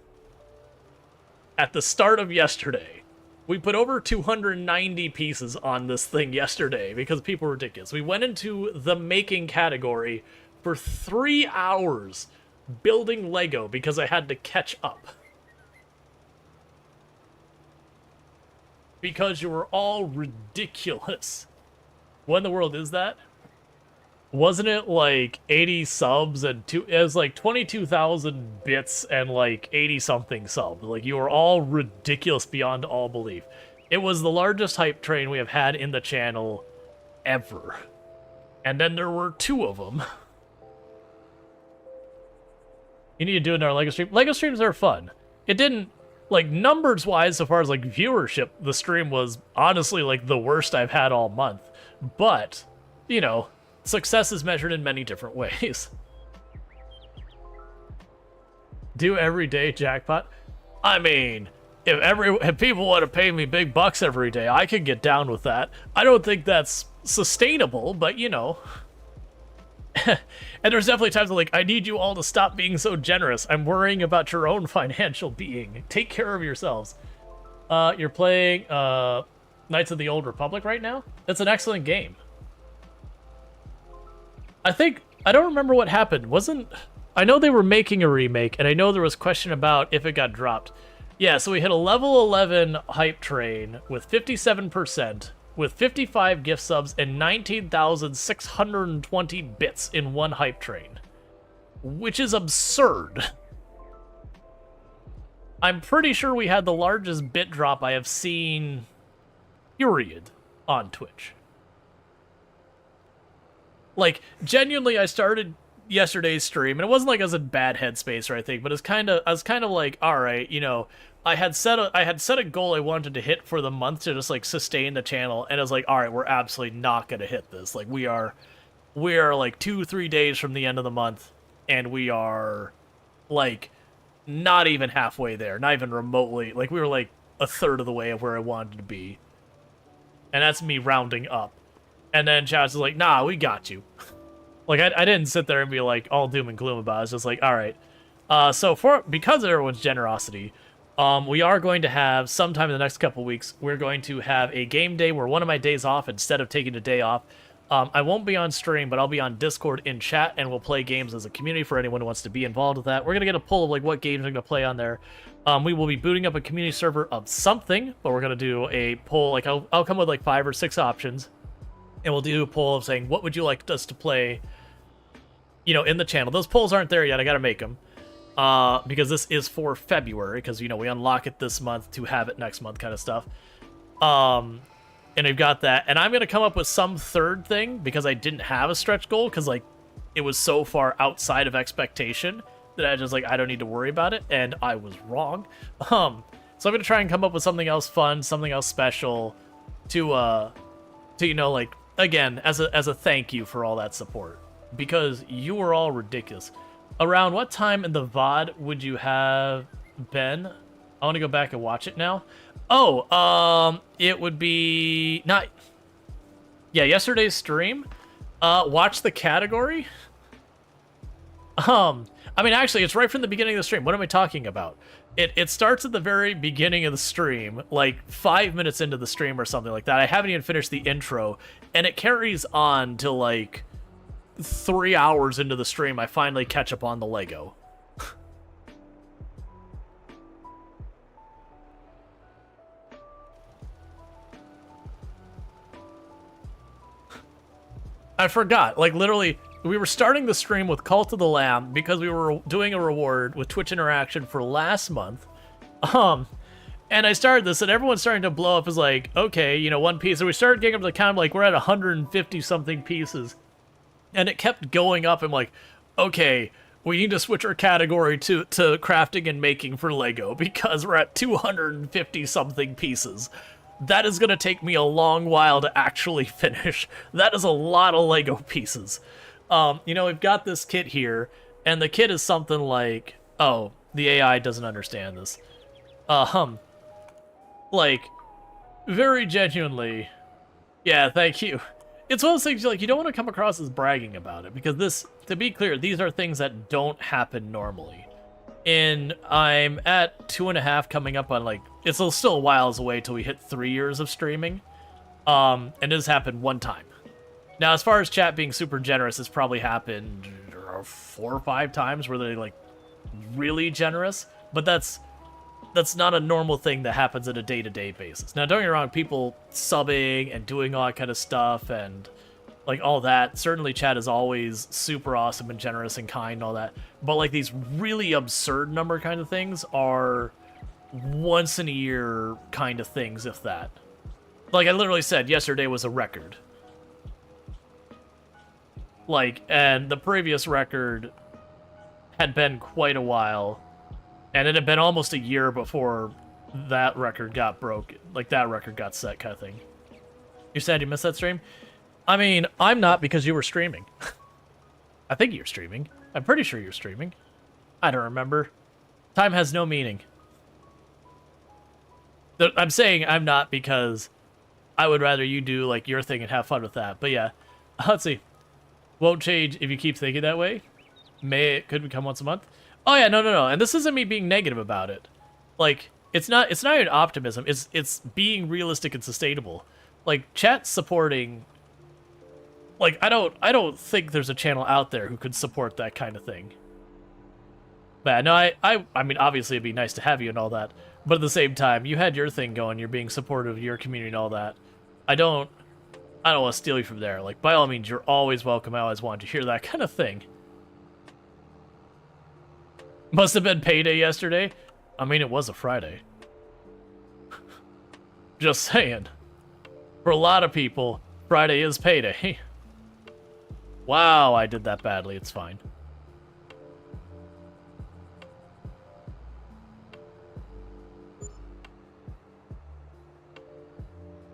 at the start of yesterday. We put over 290 pieces on this thing yesterday because people were ridiculous. We went into the making category for 3 hours building Lego because I had to catch up. Because you were all ridiculous. What in the world is that? Wasn't it like 80 subs and it was like 22,000 bits and like 80-something subs. Like, you were all ridiculous beyond all belief. It was the largest hype train we have had in the channel ever. And then there were 2 of them. You need to do another Lego stream. Lego streams are fun. It didn't, like, numbers-wise, so far as, like, viewership, the stream was honestly, like, the worst I've had all month. But, you know, success is measured in many different ways. Do every day jackpot? I mean, if people want to pay me big bucks every day, I could get down with that. I don't think that's sustainable, but, you know. And there's definitely times like, I need you all to stop being so generous. I'm worrying about your own financial being. Take care of yourselves. You're playing Knights of the Old Republic right now? It's an excellent game. I don't remember what happened. I know they were making a remake, and I know there was question about if it got dropped. Yeah, so we hit a level 11 hype train with 57%, with 55 gift subs and 19,620 bits in one hype train. Which is absurd. I'm pretty sure we had the largest bit drop I have seen, period, on Twitch. Like, genuinely, I started yesterday's stream, and it wasn't like I was in bad headspace or anything, but I was kind of like, all right, you know, I had set a goal I wanted to hit for the month to just, like, sustain the channel, and I was like, all right, we're absolutely not gonna hit this. Like, we are like 2-3 days from the end of the month, and we are, like, not even halfway there, not even remotely. Like, we were like a third of the way of where I wanted to be, and that's me rounding up. And then Chaz was like, nah, we got you. Like, I didn't sit there and be like all doom and gloom about it. It's just like, all right. So because of everyone's generosity, we are going to have, sometime in the next couple weeks, we're going to have a game day where one of my days off, instead of taking a day off, I won't be on stream, but I'll be on Discord in chat, and we'll play games as a community for anyone who wants to be involved with that. We're going to get a poll of like what games we're going to play on there. We will be booting up a community server of something, but we're going to do a poll. Like I'll come with like 5 or 6 options, and we'll do a poll of saying, what would you like us to play, you know, in the channel. Those polls aren't there yet. I got to make them. Because this is for February, because, you know, we unlock it this month to have it next month kind of stuff. And I've got that. And I'm going to come up with some third thing, because I didn't have a stretch goal, because, like, it was so far outside of expectation that I just, like, I don't need to worry about it, and I was wrong. So I'm going to try and come up with something else fun, something else special to you know, like, again, as a thank you for all that support. Because you were all ridiculous. Around what time in the VOD would you have been? I want to go back and watch it now. Oh, it would be not. Yeah, yesterday's stream. Watch the category. I mean, actually, it's right from the beginning of the stream. What am I talking about? It starts at the very beginning of the stream, like 5 minutes into the stream or something like that. I haven't even finished the intro, and it carries on till like 3 hours into the stream. I finally catch up on the Lego. I forgot. Like, literally, we were starting the stream with Cult of the Lamb because we were doing a reward with Twitch interaction for last month. And I started this, and everyone's starting to blow up as like, okay, you know, one piece. And we started getting up to the count, like, we're at 150 something pieces. And it kept going up. I'm like, okay, we need to switch our category to crafting and making for Lego because we're at 250 something pieces. That is going to take me a long while to actually finish. That is a lot of Lego pieces. You know, we've got this kit here, and the kit is something like, oh, the AI doesn't understand this. Like, very genuinely, yeah, thank you. It's one of those things, like, you don't want to come across as bragging about it, because this, to be clear, these are things that don't happen normally. And I'm at 2.5 coming up on, like, it's still a whiles away till we hit 3 years of streaming. And it has happened one time. Now, as far as chat being super generous, it's probably happened 4 or 5 times where they're, like, really generous. But that's not a normal thing that happens on a day-to-day basis. Now, don't get me wrong, people subbing and doing all that kind of stuff and, like, all that. Certainly, chat is always super awesome and generous and kind and all that. But, like, these really absurd number kind of things are once-in-a-year kind of things, if that. Like, I literally said, yesterday was a record. Like, and the previous record had been quite a while. And it had been almost a year before that record got broke. Like, that record got set kind of thing. You said you missed that stream? I mean, I'm not, because you were streaming. I think you're streaming. I'm pretty sure you're streaming. I don't remember. Time has no meaning. I'm saying I'm not because I would rather you do, like, your thing and have fun with that. But yeah, let's see. Won't change if you keep thinking that way. It could become once a month. Oh yeah, no. And this isn't me being negative about it. Like, it's not even optimism. It's being realistic and sustainable. Like, chat supporting. Like, I don't think there's a channel out there who could support that kind of thing. But no, I mean, obviously it'd be nice to have you and all that. But at the same time, you had your thing going. You're being supportive of your community and all that. I don't want to steal you from there. Like, by all means, you're always welcome. I always wanted to hear that kind of thing. Must have been payday yesterday. I mean, it was a Friday. Just saying. For a lot of people, Friday is payday. Wow, I did that badly. It's fine.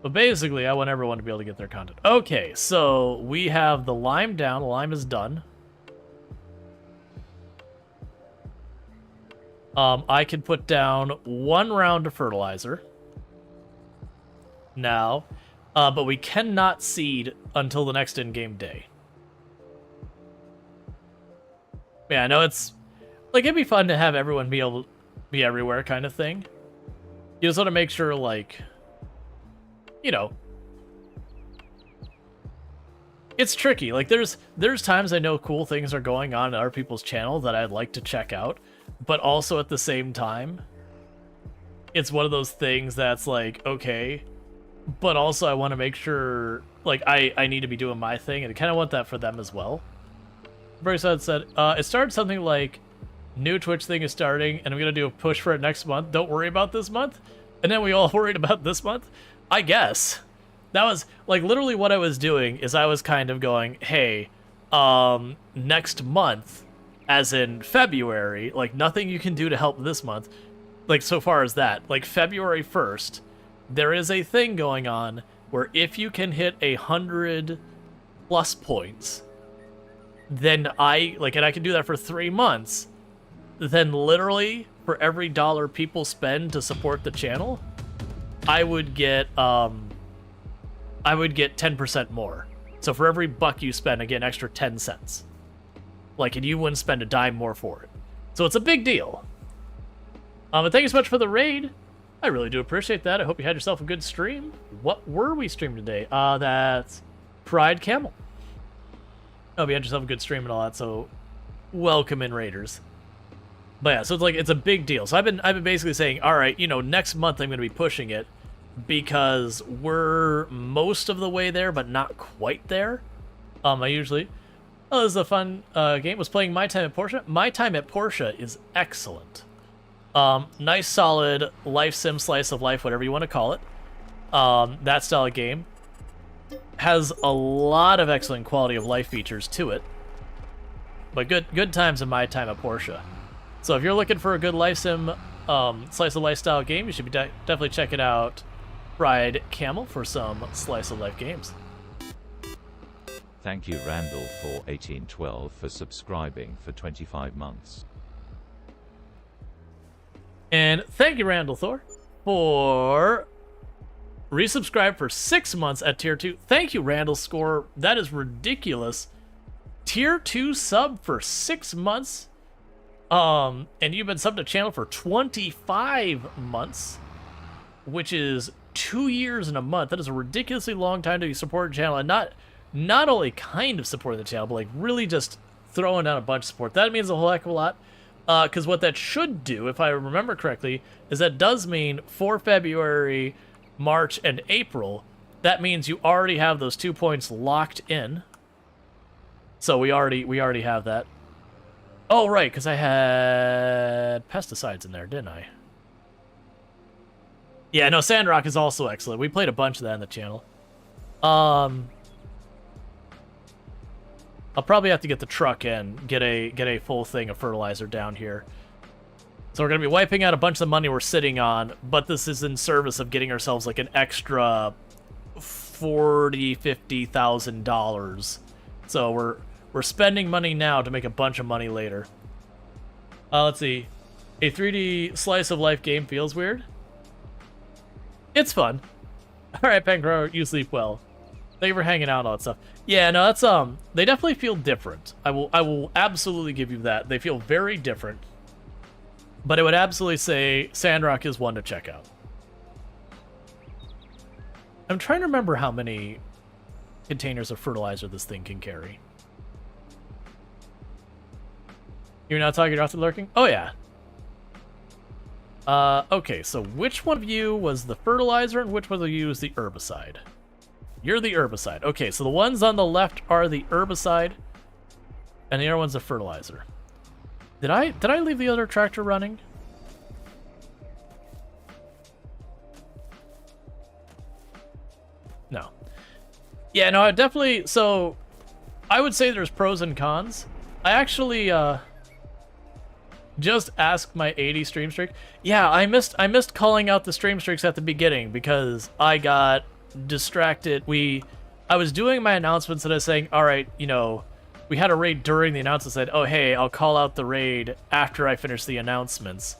But basically, I want everyone to be able to get their content. Okay, so we have the lime down. The lime is done. I can put down 1 round of fertilizer now, but we cannot seed until the next in-game day. Yeah, I know it's like, it'd be fun to have everyone be able to be everywhere kind of thing. You just want to make sure, like, you know, it's tricky. Like there's times I know cool things are going on in other people's channel that I'd like to check out, but also at the same time, it's one of those things that's like, okay, but also I want to make sure, like, I need to be doing my thing, and I kind of want that for them as well. Brixad said, it started something like, new Twitch thing is starting, and I'm going to do a push for it next month. Don't worry about this month. And then we all worried about this month? I guess. That was, like, literally what I was doing is I was kind of going, hey, next month, as in February, like, nothing you can do to help this month, like, so far as that. Like, February 1st, there is a thing going on where if you can hit 100 plus points, then and I can do that for 3 months, then literally, for every dollar people spend to support the channel, I would get 10% more. So for every buck you spend, I get an extra 10 cents. Like, and you wouldn't spend a dime more for it. So it's a big deal. And thank you so much for the raid. I really do appreciate that. I hope you had yourself a good stream. What were we streaming today? That's Pride Camel. I hope you had yourself a good stream and all that, so welcome in, Raiders. But yeah, so it's like, it's a big deal. So I've been basically saying, all right, you know, next month I'm going to be pushing it because we're most of the way there, but not quite there. I usually, oh, this is a fun game. Was playing My Time at Portia. My Time at Portia is excellent. Nice, solid life sim, slice of life, whatever you want to call it. That style of game has a lot of excellent quality of life features to it. But good times in My Time at Portia. So if you're looking for a good life sim, slice of life style game, you should be definitely checking out Pride Camel for some slice of life games. Thank you Randall for 1812 for subscribing for 25 months. And thank you Randall Thor for resubscribe for 6 months at tier 2. Thank you Randall Score. That is ridiculous. Tier 2 sub for 6 months. And you've been subbed to channel for 25 months, which is 2 years and a month. That is a ridiculously long time to be supporting the channel, and not only kind of supporting the channel, but like really just throwing down a bunch of support. That means a whole heck of a lot. Because what that should do, if I remember correctly, is that does mean for February, March, and April, that means you already have those 2 points locked in. So we already have that. Oh, right, because I had pesticides in there, didn't I? Yeah, no, Sandrock is also excellent. We played a bunch of that in the channel. I'll probably have to get the truck in, get a full thing of fertilizer down here. So we're going to be wiping out a bunch of the money we're sitting on, but this is in service of getting ourselves like an extra $40,000-$50,000. So we're spending money now to make a bunch of money later. Let's see. A 3D slice of life game feels weird. It's fun. All right, Pancro, you sleep well. Thank you for hanging out and all that stuff. Yeah, no, that's they definitely feel different. I will absolutely give you that. They feel very different. But I would absolutely say Sandrock is one to check out. I'm trying to remember how many containers of fertilizer this thing can carry. You're not talking about the lurking? Oh, yeah. Okay, so which one of you was the fertilizer and which one of you was the herbicide? You're the herbicide. Okay, so the ones on the left are the herbicide, and the other one's the fertilizer. Did I leave the other tractor running? No. Yeah, no, I definitely, so I would say there's pros and cons. I actually just asked my 80 stream streak. Yeah, I missed calling out the stream streaks at the beginning because I got distracted. I was doing my announcements and I was saying, all right, you know, we had a raid during the announcement, said, oh, hey, I'll call out the raid after I finish the announcements.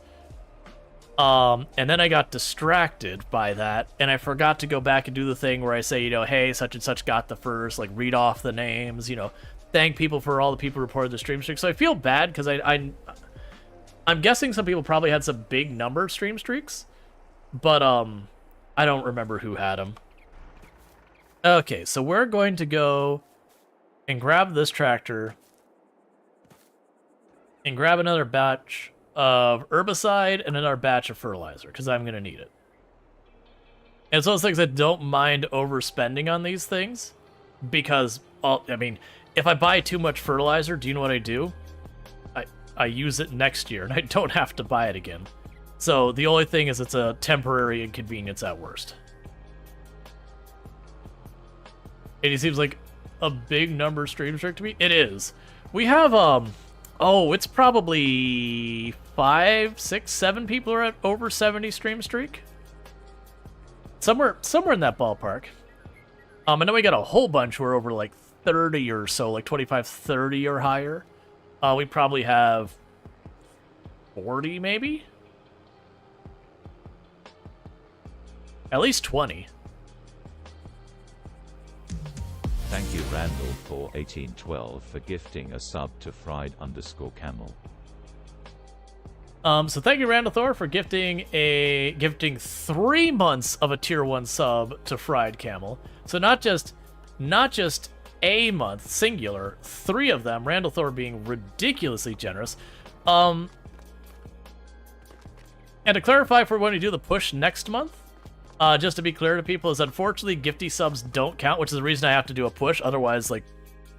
And then I got distracted by that, and I forgot to go back and do the thing where I say, you know, hey, such and such got the first, like, read off the names, you know, thank people for all the people who reported the stream streak. So I feel bad because I'm guessing some people probably had some big number of stream streaks, but I don't remember who had them. Okay, so we're going to go and grab this tractor and grab another batch of herbicide and another batch of fertilizer, because I'm going to need it. And it's those things I don't mind overspending on these things, because, I mean, if I buy too much fertilizer, do you know what I do? I use it next year, and I don't have to buy it again. So the only thing is it's a temporary inconvenience at worst. It seems like a big number stream streak to me. It is. We have, it's probably 5, 6, 7 people are at over 70 stream streak. Somewhere in that ballpark. And then we got a whole bunch who are over like 30 or so, like 25, 30 or higher. We probably have 40 maybe? At least 20. Thank you Randall for 1812 for gifting a sub to fried_camel. So thank you Randall Thor for gifting 3 months of a tier 1 sub to Fried Camel. So not just a month, singular, 3 of them, Randall Thor being ridiculously generous. And to clarify, if we're going to do the push next month, just to be clear to people, is unfortunately gifty subs don't count, which is the reason I have to do a push. Otherwise, like,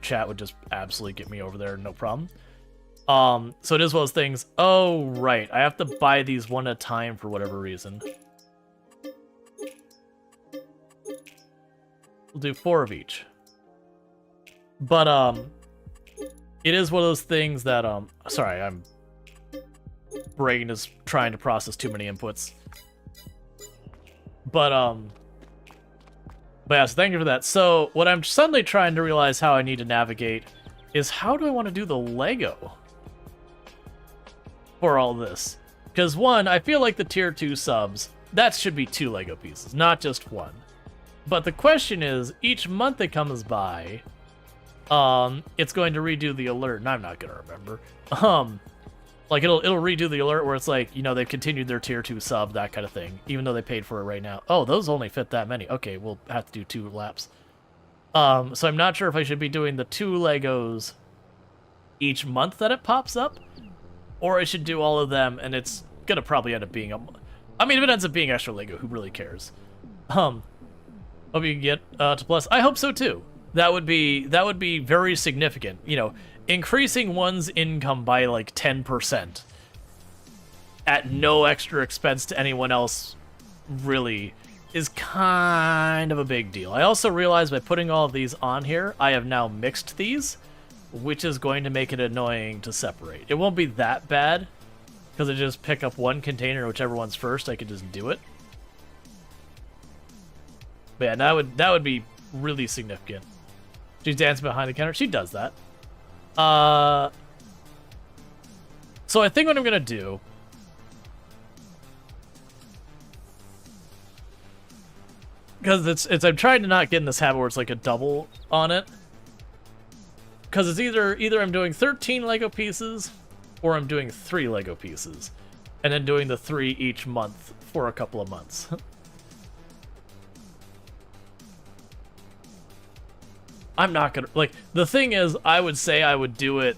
chat would just absolutely get me over there, no problem. So it is one of those things. Oh, right. I have to buy these one at a time for whatever reason. We'll do 4 of each. But, it is one of those things that, sorry, brain is trying to process too many inputs. But yeah, so thank you for that. So what I'm suddenly trying to realize how I need to navigate is how do I want to do the Lego for all this? Because one, I feel like the tier 2 subs, that should be 2 Lego pieces, not just 1. But the question is, each month that comes by, it's going to redo the alert, and I'm not going to remember. Like, it'll redo the alert where it's like, you know, they've continued their tier 2 sub, that kind of thing, even though they paid for it right now. Oh, those only fit that many. Okay, we'll have to do 2 laps. So I'm not sure if I should be doing the 2 Legos each month that it pops up, or I should do all of them, and it's gonna probably end up being I mean, if it ends up being extra Lego, who really cares? Hope you can get to plus. I hope so too. That would be very significant. You know, increasing one's income by like 10% at no extra expense to anyone else really is kind of a big deal. I also realized by putting all of these on here, I have now mixed these, which is going to make it annoying to separate. It won't be that bad, because I just pick up one container, whichever one's first, I could just do it. But yeah, that would be really significant. She's dancing behind the counter. She does that. So I think what I'm gonna do, because I'm trying to not get in this habit where it's like a double on it. Because it's either I'm doing 13 Lego pieces, or I'm doing 3 Lego pieces, and then doing the 3 each month for a couple of months. I'm not gonna, like, the thing is, I would say I would do it,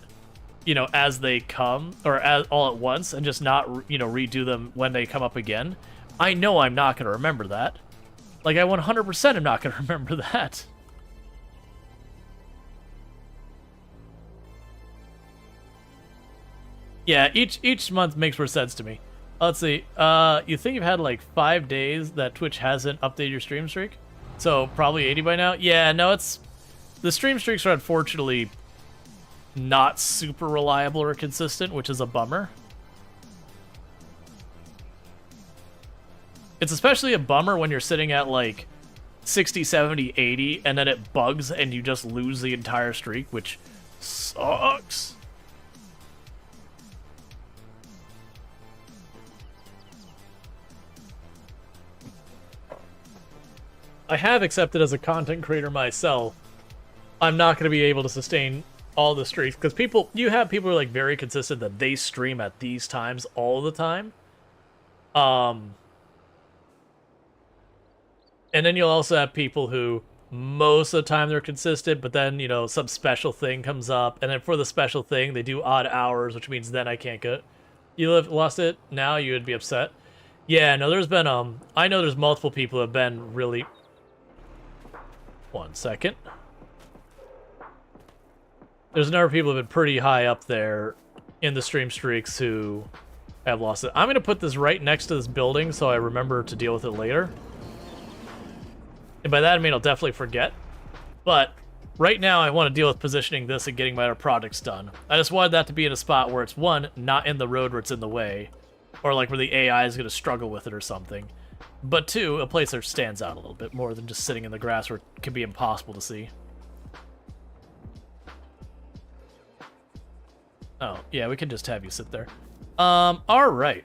you know, as they come, or as all at once, and just not, you know, redo them when they come up again. I know I'm not gonna remember that. Like, I 100% am not gonna remember that. Yeah, each month makes more sense to me. Let's see. You think you've had like 5 days that Twitch hasn't updated your stream streak? So probably 80 by now? Yeah, no, the stream streaks are unfortunately not super reliable or consistent, which is a bummer. It's especially a bummer when you're sitting at like 60, 70, 80, and then it bugs and you just lose the entire streak, which sucks. I have accepted as a content creator myself, I'm not going to be able to sustain all the streaks, because you have people who are like very consistent that they stream at these times all the time. And then you'll also have people who most of the time they're consistent, but then, some special thing comes up, and then for the special thing, they do odd hours, which means then I can't go. You lost it? Now you would be upset? Yeah, no, there's been, I know there's multiple people who have been really... 1 second. There's a number of people who have been pretty high up there in the stream streaks who have lost it. I'm going to put this right next to this building so I remember to deal with it later. And by that I mean I'll definitely forget. But right now I want to deal with positioning this and getting my other projects done. I just wanted that to be in a spot where it's, one, not in the road where it's in the way, or like where the AI is going to struggle with it or something. But two, a place that stands out a little bit more than just sitting in the grass where it can be impossible to see. Oh, yeah, we can just have you sit there. Alright.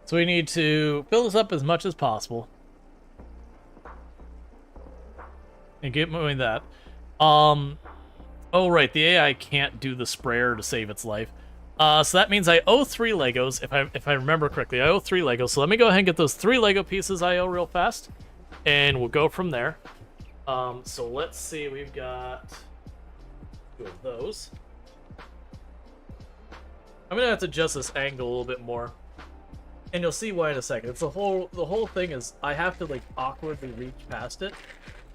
So we need to fill this up as much as possible. And get moving that. Oh, right, the AI can't do the sprayer to save its life. So that means I owe 3 Legos, if I remember correctly. I owe 3 Legos, so let me go ahead and get those 3 Lego pieces I owe real fast. And we'll go from there. So let's see, we've got 2 of those. I'm gonna have to adjust this angle a little bit more. And you'll see why in a second. It's the whole thing is I have to like awkwardly reach past it.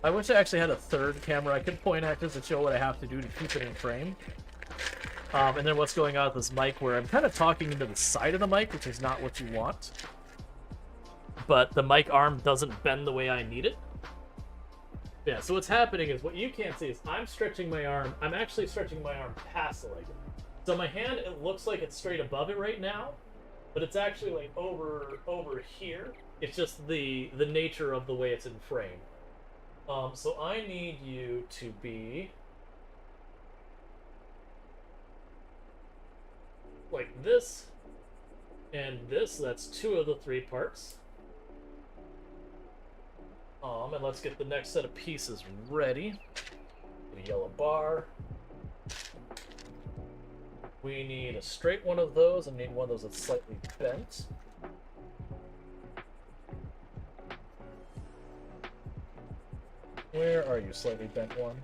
I wish I actually had a third camera I could point at just to show what I have to do to keep it in frame. And then what's going on with this mic where I'm kind of talking into the side of the mic, which is not what you want. But the mic arm doesn't bend the way I need it. Yeah, so what's happening is what you can't see is I'm stretching my arm. I'm actually stretching my arm past the leg. So my hand, it looks like it's straight above it right now, but it's actually like over here. It's just the nature of the way it's in frame. So I need you to be like this and this. That's 2 of the 3 parts. And let's get the next set of pieces ready. A yellow bar. We need a straight one of those, and need one of those that's slightly bent. Where are you, slightly bent one?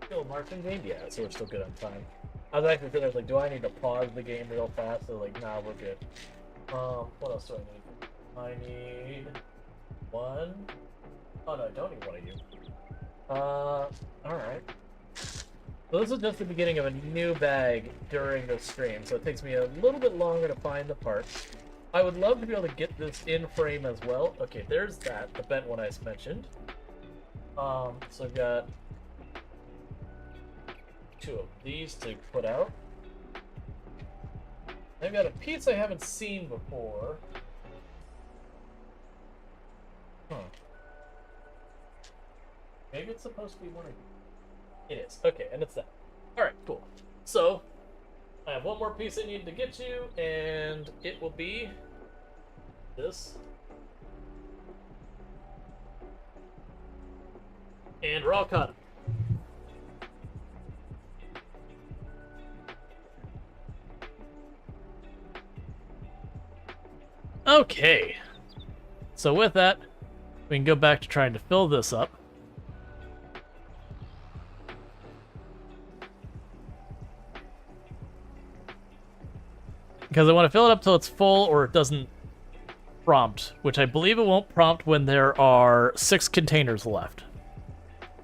Still marching game? Yeah, so we're still good on time. I was actually feeling like, do I need to pause the game real fast? So like, nah, we're good. What else do I need? I need 1. Oh no, I don't need 1 of you. Alright. So this is just the beginning of a new bag during the stream, so it takes me a little bit longer to find the parts. I would love to be able to get this in frame as well. Okay, there's that, the bent one I just mentioned. So I've got 2 of these to put out. I've got a piece I haven't seen before. Huh. Maybe it's supposed to be one of you. It is. Okay, and it's that. Alright, cool. So, I have one more piece I need to get you, and it will be this. And we're all caught up. Okay. So with that, we can go back to trying to fill this up. Because I want to fill it up till it's full or it doesn't prompt, which I believe it won't prompt when there are 6 containers left.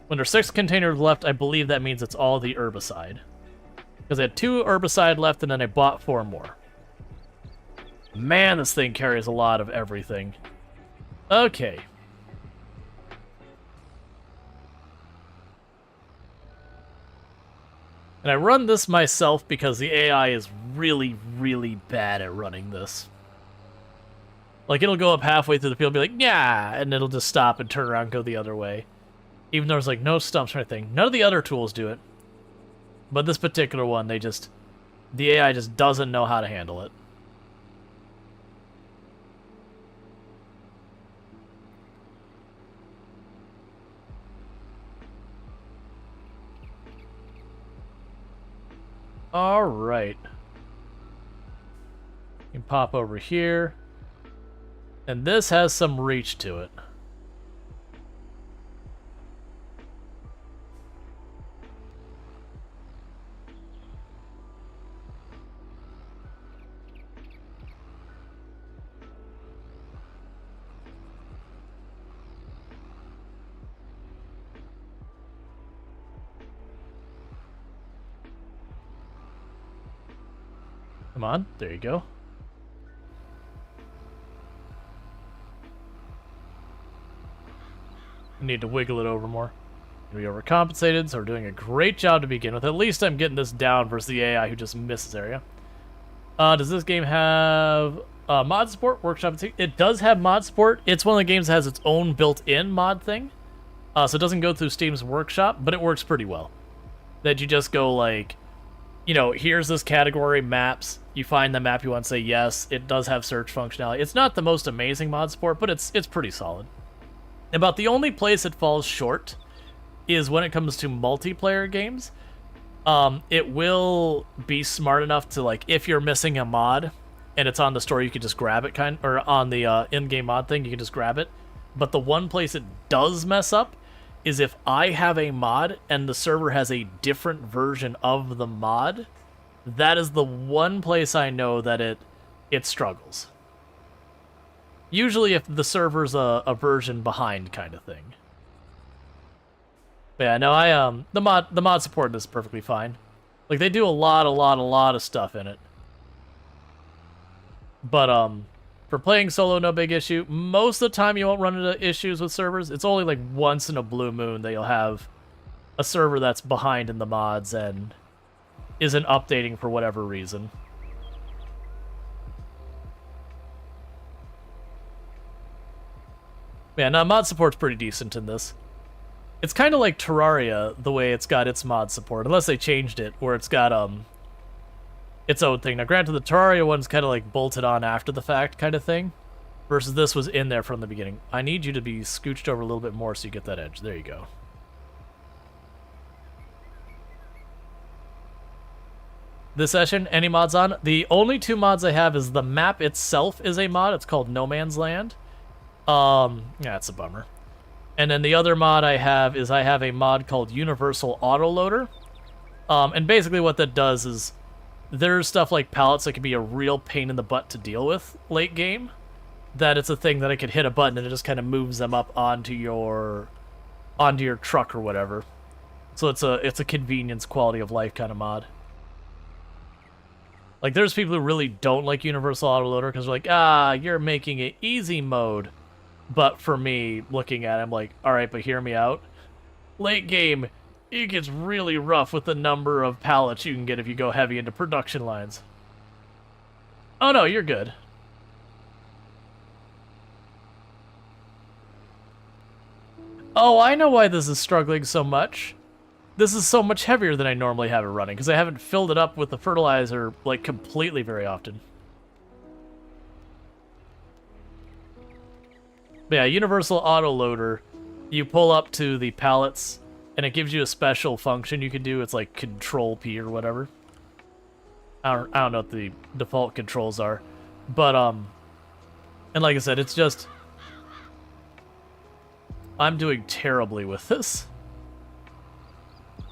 When there's 6 containers left, I believe that means it's all the herbicide. Because I had 2 herbicide left and then I bought 4 more. Man, this thing carries a lot of everything. Okay. And I run this myself because the AI is really, really bad at running this. Like, it'll go up halfway through the field and be like, yeah, and it'll just stop and turn around and go the other way. Even though there's, like, no stumps or anything. None of the other tools do it. But this particular one, the AI just doesn't know how to handle it. All right. You can pop over here. And this has some reach to it. Come on, there you go. We need to wiggle it over more. We overcompensated, so we're doing a great job to begin with. At least I'm getting this down versus the AI who just misses area. Does this game have mod support? Workshop? It does have mod support. It's one of the games that has its own built-in mod thing. So it doesn't go through Steam's Workshop, but it works pretty well. That you just go like, you know, here's this category, maps. You find the map you want to say yes. It does have search functionality. It's not the most amazing mod support, but it's pretty solid. About the only place it falls short is when it comes to multiplayer games. It will be smart enough to, like, if you're missing a mod and it's on the store, you can just grab it, or on the in-game mod thing, you can just grab it. But the one place it does mess up is if I have a mod and the server has a different version of the mod. That is the one place I know that it struggles. Usually if the server's a version behind kind of thing. But yeah, no, the mod support is perfectly fine. Like, they do a lot of stuff in it. But for playing solo, no big issue. Most of the time you won't run into issues with servers. It's only like once in a blue moon that you'll have a server that's behind in the mods and isn't updating for whatever reason. Yeah, no, mod support's pretty decent in this. It's kind of like Terraria, the way it's got its mod support, unless they changed it, where it's got its own thing. Now, granted, the Terraria one's kind of like bolted on after the fact kind of thing, versus this was in there from the beginning. I need you to be scooched over a little bit more so you get that edge. There you go. This session, any mods on? The only two mods I have is the map itself is a mod. It's called No Man's Land. Yeah, it's a bummer. And then the other mod I have is I have a mod called Universal Autoloader. And basically what that does is there's stuff like pallets that can be a real pain in the butt to deal with late game. That it's a thing that I could hit a button and it just kind of moves them up onto your truck or whatever. So it's a convenience, quality of life kind of mod. Like, there's people who really don't like Universal Autoloader because they're like, you're making it easy mode. But for me, looking at it, I'm like, alright, but hear me out. Late game, it gets really rough with the number of pallets you can get if you go heavy into production lines. Oh no, you're good. Oh, I know why this is struggling so much. This is so much heavier than I normally have it running, because I haven't filled it up with the fertilizer, like, completely very often. But yeah, Universal Autoloader, you pull up to the pallets, and it gives you a special function you can do. It's like Control P or whatever. I don't know what the default controls are. But, and like I said, it's just, I'm doing terribly with this.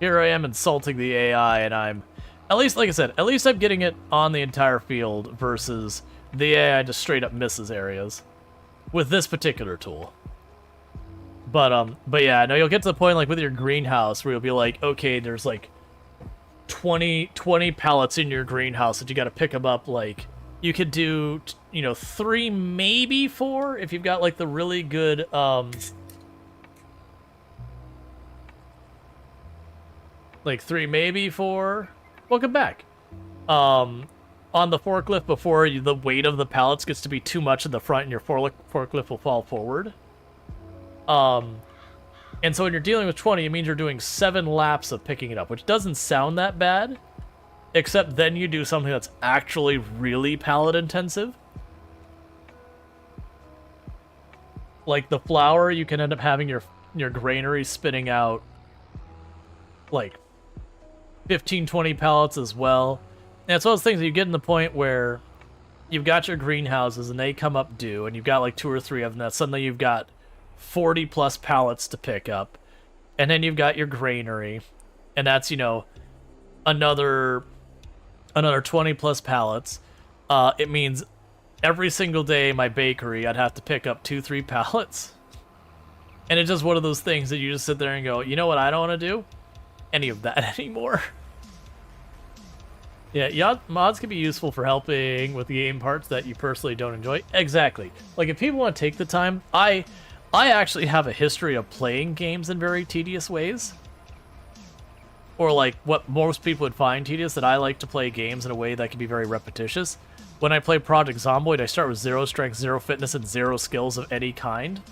Here I am insulting the AI, and I'm, at least, like I said, at least I'm getting it on the entire field versus the AI just straight up misses areas with this particular tool. But yeah, no, you'll get to the point, like, with your greenhouse where you'll be like, okay, there's like 20 pallets in your greenhouse that you got to pick them up. Like, you could do, 3, maybe 4 if you've got, like, the really good, like 3, maybe 4. Welcome back. On the forklift before the weight of the pallets gets to be too much in the front and your forklift will fall forward. And so when you're dealing with 20, it means you're doing 7 laps of picking it up, which doesn't sound that bad, except then you do something that's actually really pallet intensive. Like the flour, you can end up having your granary spitting out like 15, 20 pallets as well. And it's one of those things that you get in the point where you've got your greenhouses and they come up due, and you've got like 2 or 3 of them. That suddenly you've got 40 plus pallets to pick up, and then you've got your granary, and that's, you know, another 20 plus pallets. It means every single day my bakery I'd have to pick up 2-3 pallets, and it's just one of those things that you just sit there and go, you know what, I don't want to do any of that anymore. Yeah, mods can be useful for helping with the game parts that you personally don't enjoy. Exactly. Like, if people want to take the time, I actually have a history of playing games in very tedious ways. Or like what most people would find tedious, that I like to play games in a way that can be very repetitious. When I play Project Zomboid, I start with 0 strength, 0 fitness, and 0 skills of any kind.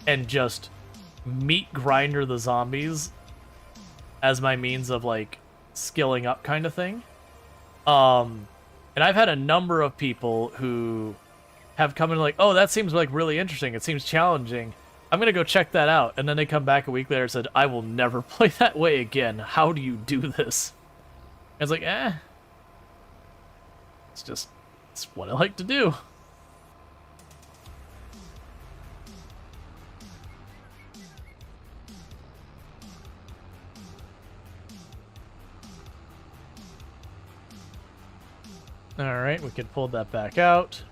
And just meat grinder the zombies as my means of, like, skilling up kind of thing. And I've had a number of people who have come in like, oh, that seems like really interesting. It seems challenging. I'm going to go check that out. And then they come back a week later and said, I will never play that way again. How do you do this? And it's like, it's what I like to do. Alright, we can pull that back out.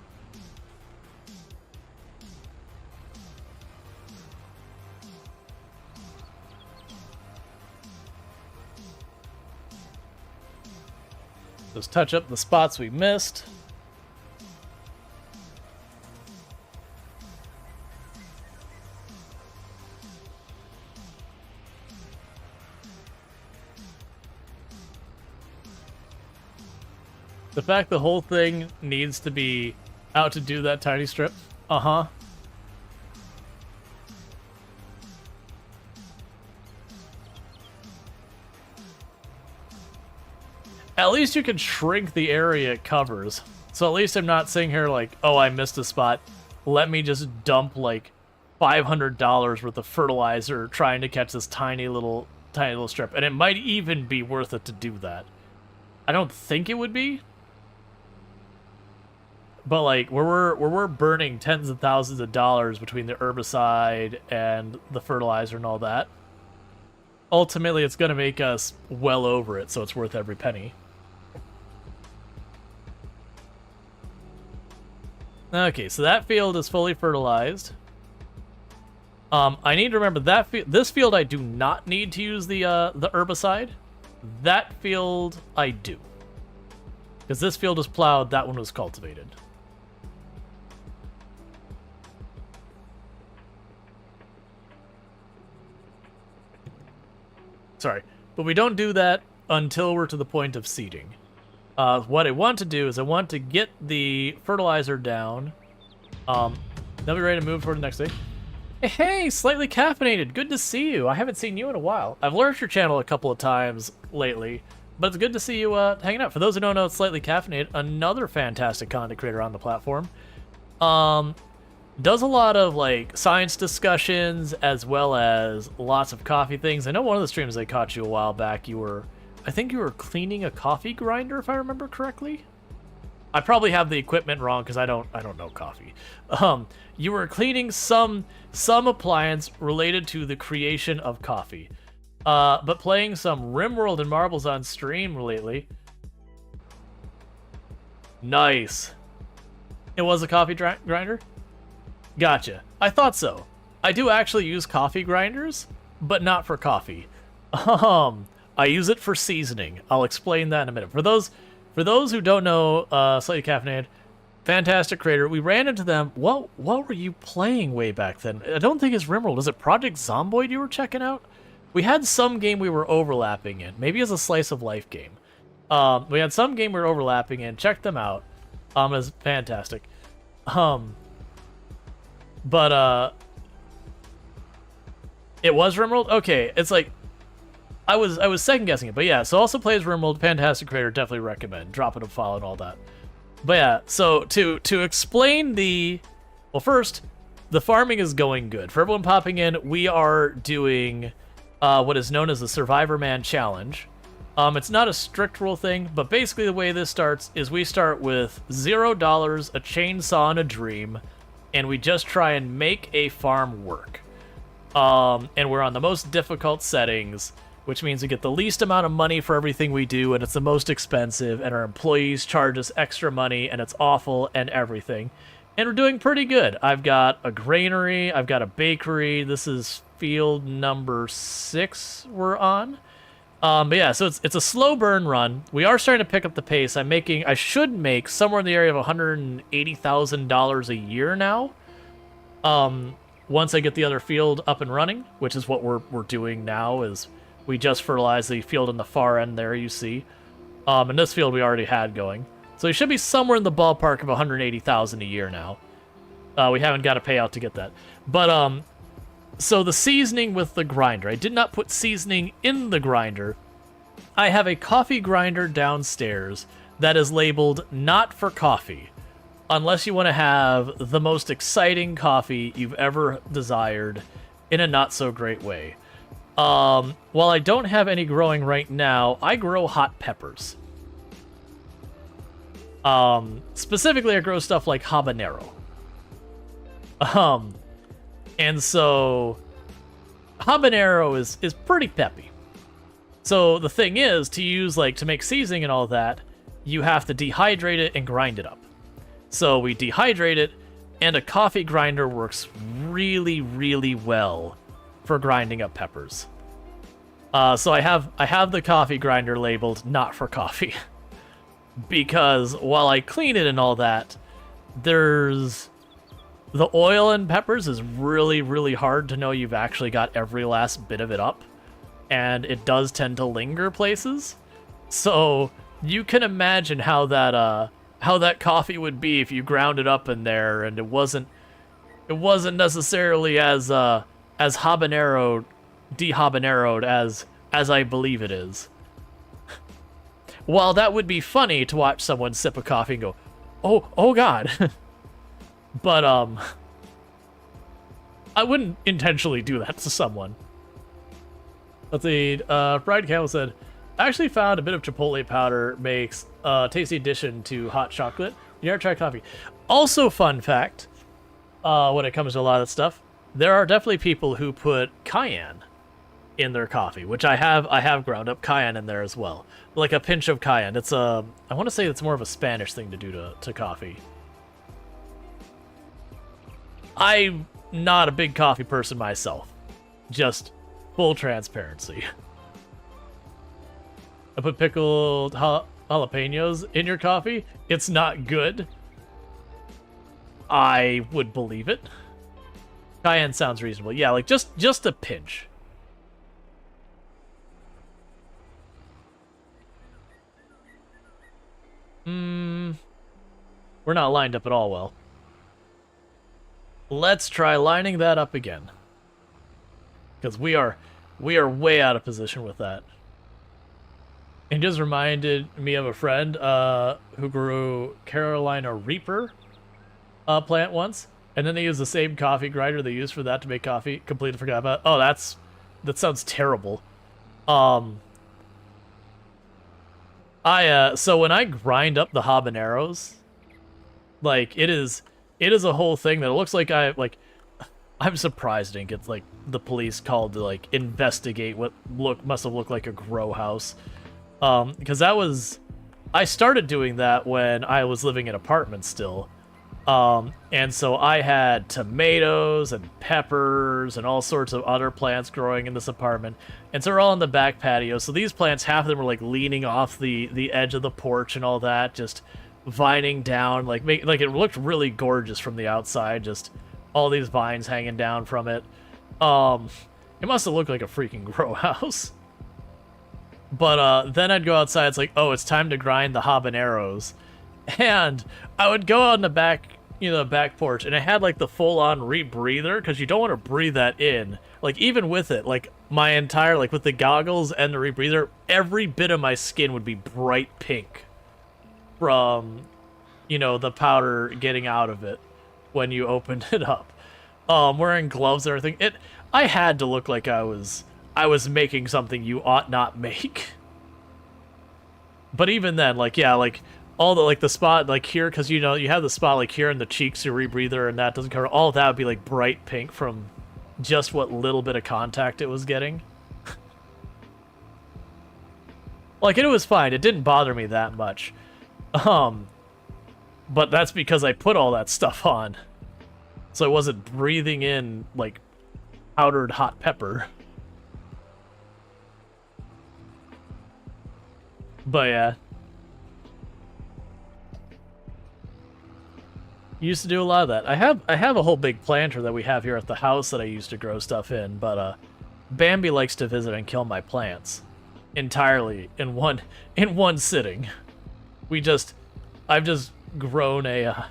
Just touch up the spots we missed. The fact the whole thing needs to be out to do that tiny strip. Uh-huh. At least you can shrink the area it covers. So at least I'm not sitting here like, oh, I missed a spot. Let me just dump like $500 worth of fertilizer trying to catch this tiny little strip. And it might even be worth it to do that. I don't think it would be. But like, where we're burning tens of thousands of dollars between the herbicide and the fertilizer and all that, ultimately it's going to make us well over it, so it's worth every penny. Okay, so that field is fully fertilized. I need to remember that this field I do not need to use the herbicide. That field I do. Because this field is plowed, that one was cultivated. Sorry, but we don't do that until we're to the point of seeding. What I want to do is I want to get the fertilizer down. Then be ready to move for the next day. Hey, slightly caffeinated. Good to see you. I haven't seen you in a while. I've lurked your channel a couple of times lately, but it's good to see you hanging out. For those who don't know, it's Slightly Caffeinated, another fantastic content creator on the platform. Does a lot of like science discussions as well as lots of coffee things. I know one of the streams I caught you a while back, I think you were cleaning a coffee grinder, if I remember correctly. I probably have the equipment wrong because I don't know coffee. You were cleaning some appliance related to the creation of coffee. But playing some RimWorld and Marbles on stream lately. Nice. It was a coffee grinder? Gotcha. I thought so. I do actually use coffee grinders, but not for coffee. I use it for seasoning. I'll explain that in a minute. For those who don't know, Slightly Caffeinated, fantastic creator. We ran into them. What were you playing way back then? I don't think it's RimWorld. Was it Project Zomboid you were checking out? We had some game we were overlapping in. Maybe it's a slice of life game. We had some game we were overlapping in. Check them out. It's fantastic. But it was RimWorld? Okay, it's like I was second guessing it, but yeah, so also plays RimWorld, fantastic creator, definitely recommend. Drop it a follow and all that. But yeah, so to explain well, first, the farming is going good. For everyone popping in, we are doing what is known as the Survivor Man Challenge. It's not a strict rule thing, but basically the way this starts is we start with $0, a chainsaw, and a dream, and we just try and make a farm work. And we're on the most difficult settings, which means we get the least amount of money for everything we do, and it's the most expensive, and our employees charge us extra money, and it's awful, and everything. And we're doing pretty good. I've got a granary, I've got a bakery. This is field number 6 we're on. But yeah, so it's a slow burn run. We are starting to pick up the pace. I should make somewhere in the area of $180,000 a year now. Once I get the other field up and running, which is what we're doing now, is we just fertilized the field in the far end there, you see. And this field we already had going. So we should be somewhere in the ballpark of $180,000 a year now. We haven't got a payout to get that. But, so the seasoning with the grinder. I did not put seasoning in the grinder. I have a coffee grinder downstairs that is labeled not for coffee, unless you want to have the most exciting coffee you've ever desired in a not so great way. While I don't have any growing right now, I grow hot peppers. Specifically I grow stuff like habanero. And so habanero is pretty peppy. So the thing is, to use, like, to make seasoning and all that, you have to dehydrate it and grind it up. So we dehydrate it, and a coffee grinder works really, really well for grinding up peppers. So I have the coffee grinder labeled not for coffee. Because while I clean it and all that, there's... The oil in peppers is really, really hard to know you've actually got every last bit of it up. And it does tend to linger places. So you can imagine how that coffee would be if you ground it up in there and it wasn't necessarily as dehabaneroed as I believe it is. While that would be funny to watch someone sip a coffee and go, oh God. But, I wouldn't intentionally do that to someone. Let's see, Bride Camel said, I actually found a bit of chipotle powder makes a tasty addition to hot chocolate. You never tried coffee. Also, fun fact, when it comes to a lot of stuff, there are definitely people who put cayenne in their coffee, which I have ground up cayenne in there as well. Like a pinch of cayenne. It's I want to say it's more of a Spanish thing to do to coffee. I'm not a big coffee person myself. Just full transparency. I put pickled jalapenos in your coffee. It's not good. I would believe it. Cayenne sounds reasonable. Yeah, like just a pinch. We're not lined up at all well. Let's try lining that up again. Because we are way out of position with that. It just reminded me of a friend who grew Carolina Reaper plant once, and then they used the same coffee grinder they used for that to make coffee. Completely forgot about it. Oh, that sounds terrible. So when I grind up the habaneros, like it is a whole thing that it looks like I'm surprised I didn't get like the police called to like investigate what must have looked like a grow house. Because I started doing that when I was living in apartments still. And so I had tomatoes and peppers and all sorts of other plants growing in this apartment. And so they're all in the back patio. So these plants, half of them were like leaning off the edge of the porch and all that, just vining down, like it looked really gorgeous from the outside, just all these vines hanging down from it. It must have looked like a freaking grow house. But then I'd go outside, it's like, oh, it's time to grind the habaneros. And I would go out in the back, back porch, and I had like the full-on rebreather, because you don't want to breathe that in. Like even with it, like my entire, like with the goggles and the rebreather, every bit of my skin would be bright pink from, the powder getting out of it when you opened it up. Wearing gloves and everything. I had to look like I was making something you ought not make. But even then, like, yeah, like, all the, like, the spot, like, here, because, you know, you have the spot, like, here in the cheeks, your rebreather, and that doesn't cover, all of that would be, like, bright pink from just what little bit of contact it was getting. Like, it was fine. It didn't bother me that much. But that's because I put all that stuff on. So I wasn't breathing in, like, powdered hot pepper. But yeah. Used to do a lot of that. I have a whole big planter that we have here at the house that I used to grow stuff in, but Bambi likes to visit and kill my plants entirely in one sitting. I've just grown I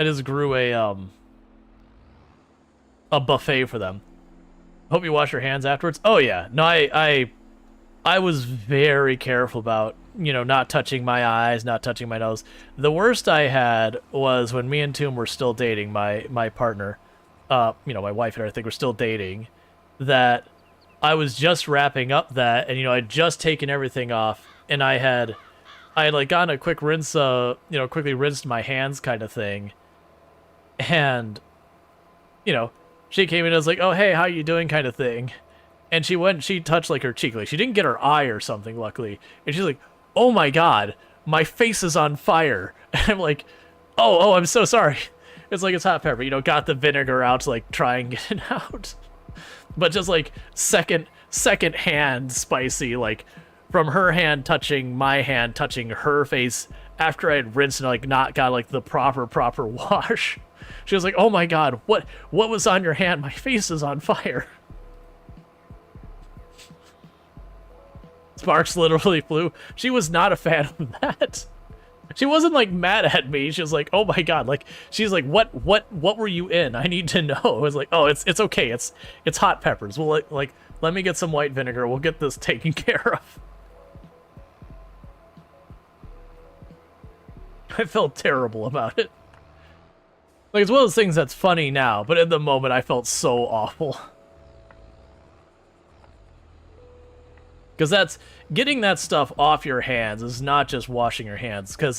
just grew a buffet for them. Hope you wash your hands afterwards. Oh yeah. No, I was very careful about, you know, not touching my eyes, not touching my nose. The worst I had was when me and Toom were still dating, my partner, you know, my wife and everything were still dating, that I was just wrapping up that, and, you know, I'd just taken everything off, and I had like gotten a quick rinse, you know, quickly rinsed my hands kind of thing, and, you know, she came in and was like, oh, hey, how you doing kind of thing. And she touched, like, her cheek. Like, she didn't get her eye or something, luckily. And she's like, oh, my God, my face is on fire. And I'm like, oh, I'm so sorry. It's like, it's hot pepper. You know, got the vinegar out to, like, try and get it out. But just, like, second hand spicy, like, from her hand touching my hand, touching her face after I had rinsed and, like, not got, like, the proper wash. She was like, oh, my God, what was on your hand? My face is on fire. Sparks literally flew. She was not a fan of that. She wasn't, like, mad at me. She was like, oh my God. Like, she's like, what were you in? I need to know. I was like, oh, it's okay. It's hot peppers. Well, like, let me get some white vinegar. We'll get this taken care of. I felt terrible about it. Like, it's one of those things that's funny now, but in the moment I felt so awful. Because that's, getting that stuff off your hands is not just washing your hands. Because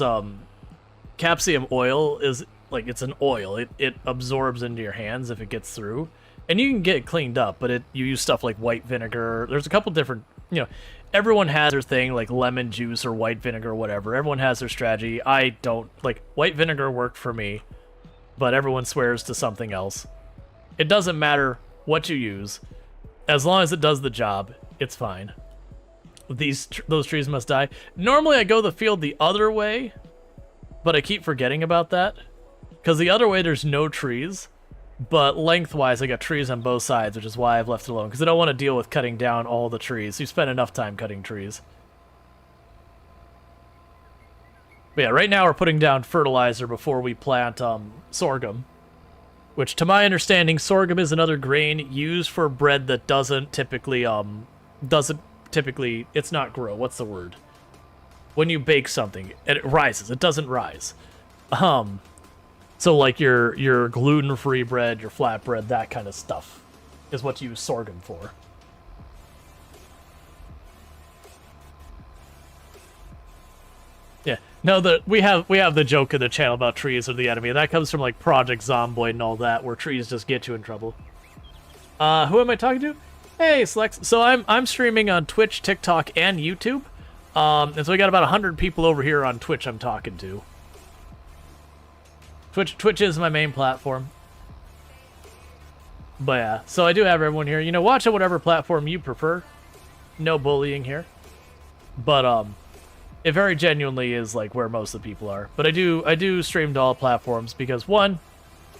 capsaicin oil is, like, it's an oil. It absorbs into your hands if it gets through. And you can get it cleaned up, but you use stuff like white vinegar. There's a couple different, you know, everyone has their thing, like lemon juice or white vinegar or whatever. Everyone has their strategy. I don't, like, white vinegar worked for me, but everyone swears to something else. It doesn't matter what you use. As long as it does the job, it's fine. Those trees must die. Normally I go the field the other way, but I keep forgetting about that. Because the other way there's no trees, but lengthwise I got trees on both sides, which is why I've left it alone. Because I don't want to deal with cutting down all the trees. You spend enough time cutting trees. But yeah, right now we're putting down fertilizer before we plant sorghum. Which, to my understanding, sorghum is another grain used for bread that doesn't typically, it's not grow. What's the word? When you bake something, it rises. It doesn't rise. So like your gluten-free bread, your flatbread, that kind of stuff is what you use sorghum for. Yeah. No, we have the joke in the channel about trees are the enemy, and that comes from like Project Zomboid and all that, where trees just get you in trouble. Who am I talking to? Hey, Slex. So I'm streaming on Twitch, TikTok, and YouTube. And so we got about 100 people over here on Twitch I'm talking to. Twitch is my main platform. But yeah, so I do have everyone here. You know, watch on whatever platform you prefer. No bullying here. But it very genuinely is like where most of the people are. But I do stream to all platforms because, one,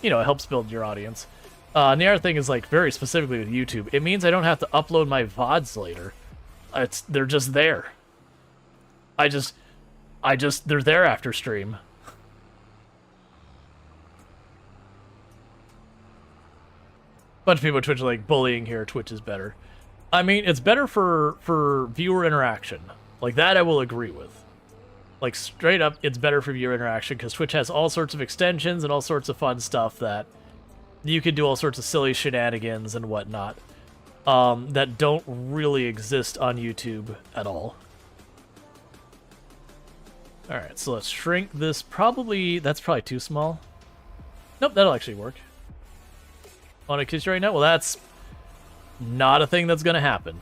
you know, it helps build your audience. And the other thing is, like, very specifically with YouTube, it means I don't have to upload my VODs later. They're just there. They're there after stream. Bunch of people at Twitch are like, bullying here, Twitch is better. I mean, it's better for viewer interaction. Like, that I will agree with. Like, straight up, it's better for viewer interaction, because Twitch has all sorts of extensions and all sorts of fun stuff that you can do all sorts of silly shenanigans and whatnot that don't really exist on YouTube at all. Alright, so let's shrink this. That's probably too small. Nope, that'll actually work. Want to kiss you right now? Well, that's not a thing that's going to happen.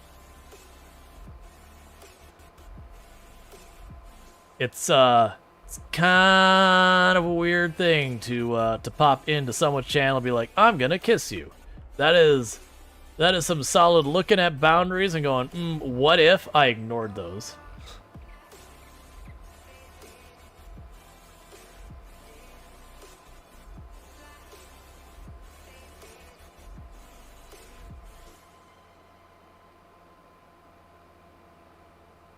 It's kind of a weird thing to pop into someone's channel and be like, I'm going to kiss you. That is some solid looking at boundaries and going, what if I ignored those?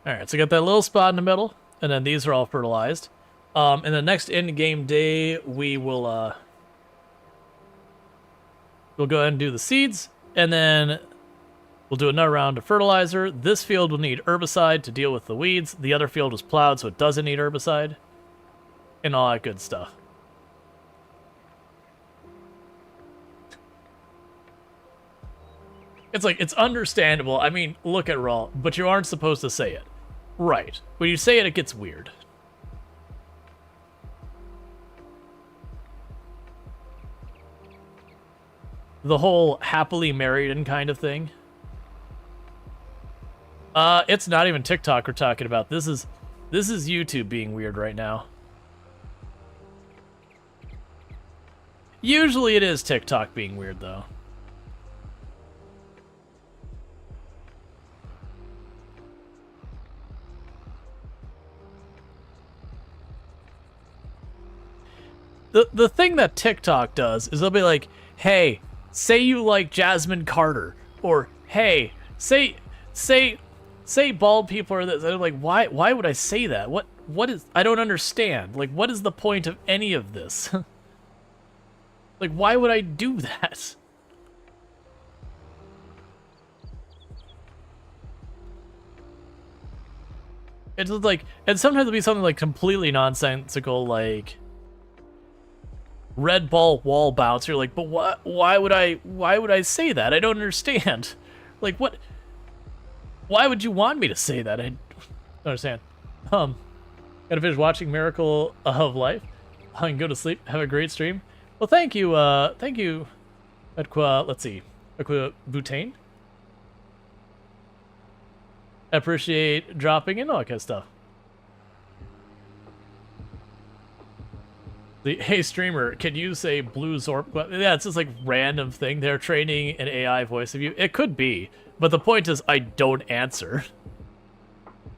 Alright, so I got that little spot in the middle, and then these are all fertilized. And the next in-game day, we'll go ahead and do the seeds, and then we'll do another round of fertilizer. This field will need herbicide to deal with the weeds. The other field was plowed, so it doesn't need herbicide. And all that good stuff. It's like, it's understandable. I mean, look at Rual, but you aren't supposed to say it. Right. When you say it, it gets weird. The whole happily married and kind of thing. It's not even TikTok we're talking about. This is YouTube being weird right now. Usually it is TikTok being weird, though. The thing that TikTok does is they'll be like, hey, say you like Jasmine Carter, or hey, say bald people are this. I'm like, why would I say that? What is, I don't understand. Like, what is the point of any of this? Like, why would I do that? It's just like, and sometimes it'll be something like completely nonsensical, like red ball wall bounce. You're like, but what? Why would I say that? I don't understand. Like, what? Why would you want me to say that? I don't understand. Gotta finish watching Miracle of Life. I can go to sleep. Have a great stream. Well, thank you. Thank you. Let's see. Butane. Appreciate dropping in, all that kind of stuff. Hey streamer, can you say blue Zorp? Yeah, it's just like random thing. They're training an AI voice of you. It could be, but the point is I don't answer.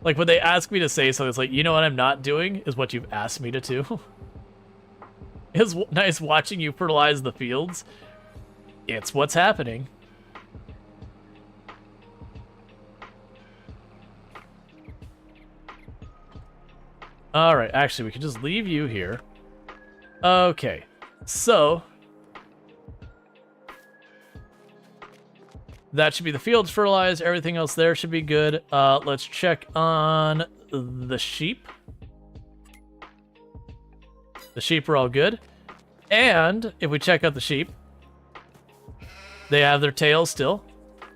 Like when they ask me to say something, it's like, you know what I'm not doing is what you've asked me to do. It's nice watching you fertilize the fields. It's what's happening. All right, actually, we can just leave you here. Okay, so that should be the fields fertilized. Everything else there should be good. Let's check on the sheep. The sheep are all good. And if we check out the sheep, they have their tails still.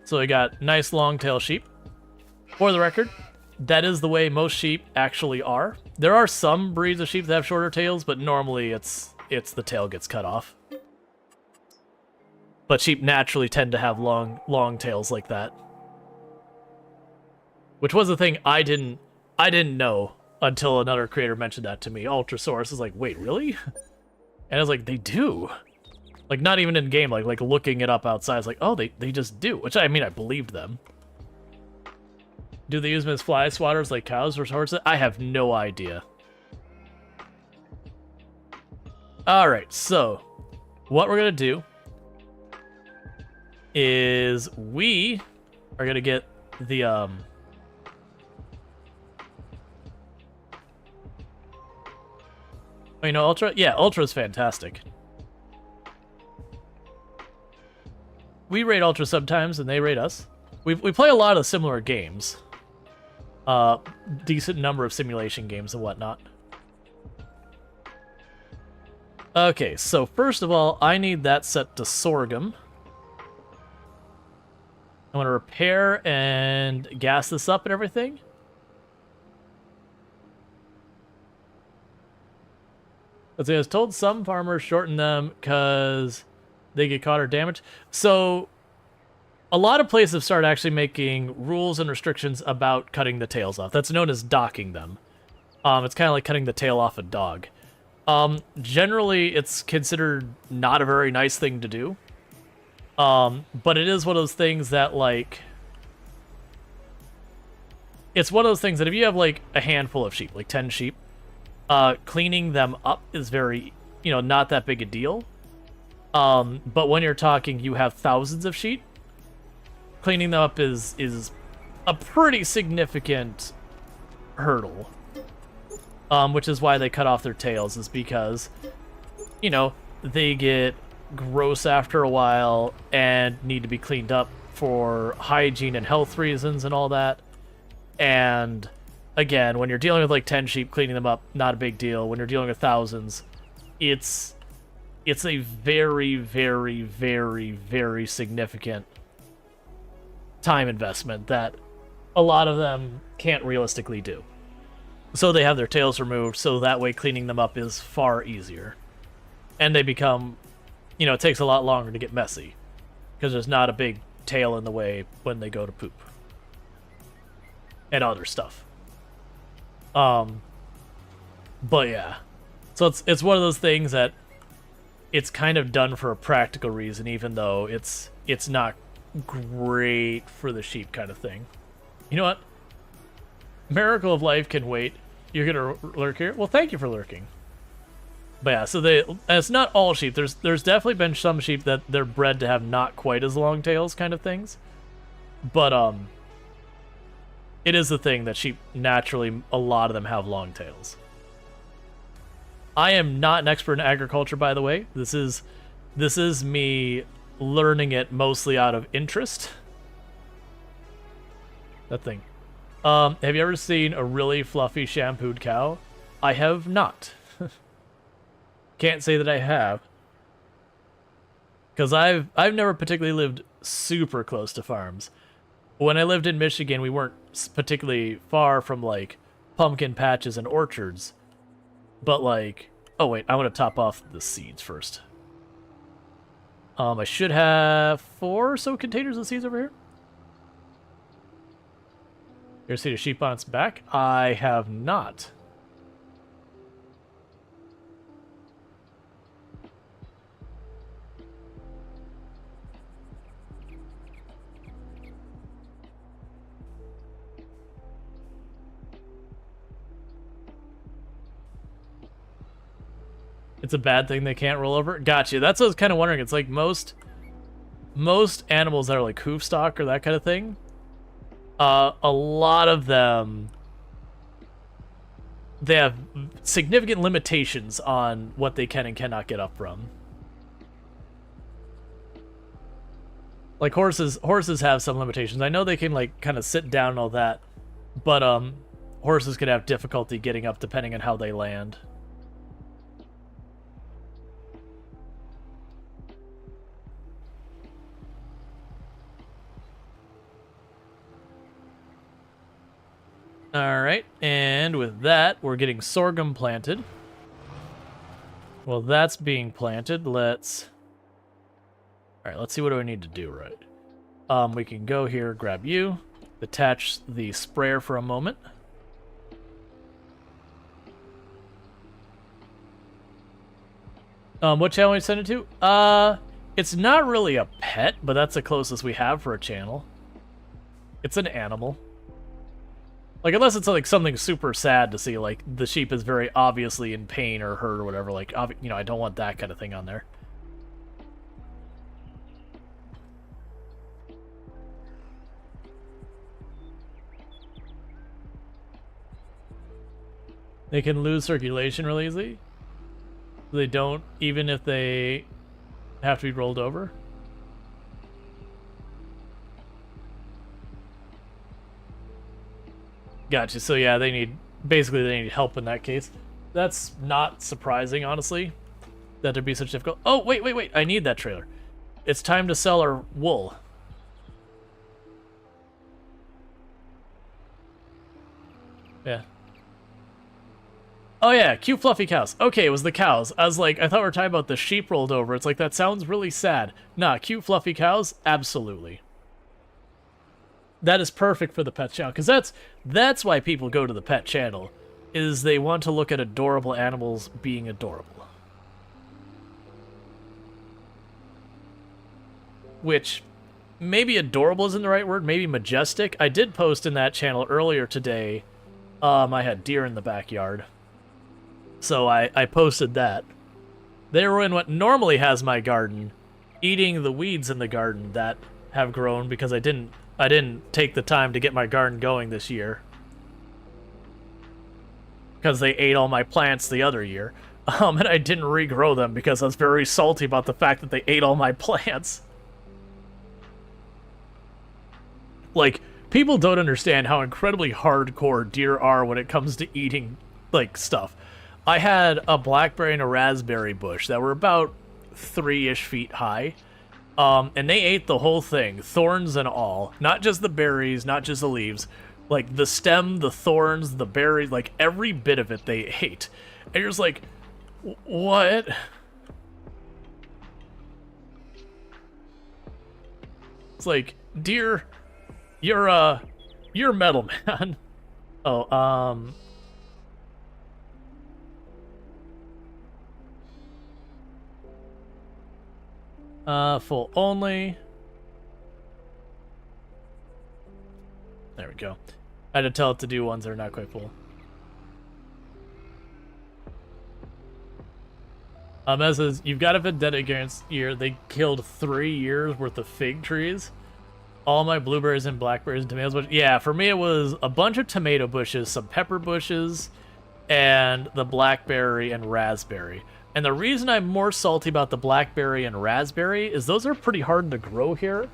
So we got nice long tail sheep. For the record, that is the way most sheep actually are. There are some breeds of sheep that have shorter tails, but normally it's the tail gets cut off. But sheep naturally tend to have long tails like that. Which was the thing I didn't know until another creator mentioned that to me. Ultrasaurus is like, wait, really? And I was like, they do. Like, not even in game, like looking it up outside, I was like, oh, they just do. Which, I mean, I believed them. Do they use them as fly swatters like cows or horses? I have no idea. Alright, so what we're going to do is we are going to get the, Oh, you know Ultra? Yeah, Ultra is fantastic. We raid Ultra sometimes, and they raid us. We play a lot of similar games. Decent number of simulation games and whatnot. Okay, so first of all, I need that set to sorghum. I want to repair and gas this up and everything. But it was told some farmers shorten them because they get caught or damaged. So a lot of places have started actually making rules and restrictions about cutting the tails off. That's known as docking them. It's kind of like cutting the tail off a dog. Generally, it's considered not a very nice thing to do. But it is one of those things that, like... It's one of those things that if you have, like, a handful of sheep, like 10 sheep, cleaning them up is very, not that big a deal. But when you're talking you have thousands of sheep, cleaning them up is a pretty significant hurdle. Which is why they cut off their tails, is because, they get gross after a while and need to be cleaned up for hygiene and health reasons and all that. And again, when you're dealing with like 10 sheep, cleaning them up, not a big deal. When you're dealing with thousands, it's a very, very, very, very significant time investment that a lot of them can't realistically do. So they have their tails removed, so that way cleaning them up is far easier. And they become, it takes a lot longer to get messy, because there's not a big tail in the way when they go to poop. And other stuff. But yeah. So it's one of those things that it's kind of done for a practical reason, even though it's not great for the sheep kind of thing. You know what? Miracle of Life can wait. You're gonna lurk here? Well, thank you for lurking. But yeah, so it's not all sheep. There's definitely been some sheep that they're bred to have not quite as long tails kind of things. But it is the thing that sheep naturally, a lot of them have long tails. I am not an expert in agriculture, by the way. This is me learning it mostly out of interest. That thing. Have you ever seen a really fluffy shampooed cow? I have not. Can't say that I have. Because I've never particularly lived super close to farms. When I lived in Michigan, we weren't particularly far from, like, pumpkin patches and orchards. But, like... Oh, wait, I want to top off the seeds first. I should have 4 or so containers of seeds over here. You ever seen a sheep on its back? I have not. It's a bad thing they can't roll over? Gotcha. That's what I was kind of wondering. It's like most animals that are like hoof stock or that kind of thing, a lot of them, they have significant limitations on what they can and cannot get up from. Like horses have some limitations. I know they can like kind of sit down and all that, but horses could have difficulty getting up depending on how they land. Alright, and with that, we're getting sorghum planted. Well, that's being planted. Alright, let's see what do I need to do, right? We can go here, grab you, detach the sprayer for a moment. What channel we send it to? It's not really a pet, but that's the closest we have for a channel. It's an animal. Like, unless it's like something super sad to see, like the sheep is very obviously in pain or hurt or whatever, like, I don't want that kind of thing on there. They can lose circulation really easily. They don't, even if they have to be rolled over. Gotcha. So yeah, they need help in that case. That's not surprising, honestly, that there'd be such difficult. Oh, wait. I need that trailer. It's time to sell our wool. Yeah. Oh yeah, cute fluffy cows. Okay, it was the cows. I was like, I thought we were talking about the sheep rolled over. It's like, that sounds really sad. Nah, cute fluffy cows? Absolutely. That is perfect for the pet channel, because that's why people go to the pet channel, is they want to look at adorable animals being adorable. Which, maybe adorable isn't the right word, maybe majestic. I did post in that channel earlier today, I had deer in the backyard. So I posted that. They were in what normally has my garden, eating the weeds in the garden that have grown because I didn't take the time to get my garden going this year. Because they ate all my plants the other year. And I didn't regrow them because I was very salty about the fact that they ate all my plants. Like, people don't understand how incredibly hardcore deer are when it comes to eating, like, stuff. I had a blackberry and a raspberry bush that were about 3-ish feet high. And they ate the whole thing, thorns and all. Not just the berries, not just the leaves. Like, the stem, the thorns, the berries, like, every bit of it they ate. And you're just like, what? It's like, deer, you're metal, man. Oh, full only. There we go. I had to tell it to do ones that are not quite full. As says, you've got a vendetta against year. They killed 3 years worth of fig trees. All my blueberries and blackberries and tomatoes. Yeah, for me it was a bunch of tomato bushes, some pepper bushes, and the blackberry and raspberry. And the reason I'm more salty about the blackberry and raspberry is those are pretty hard to grow here.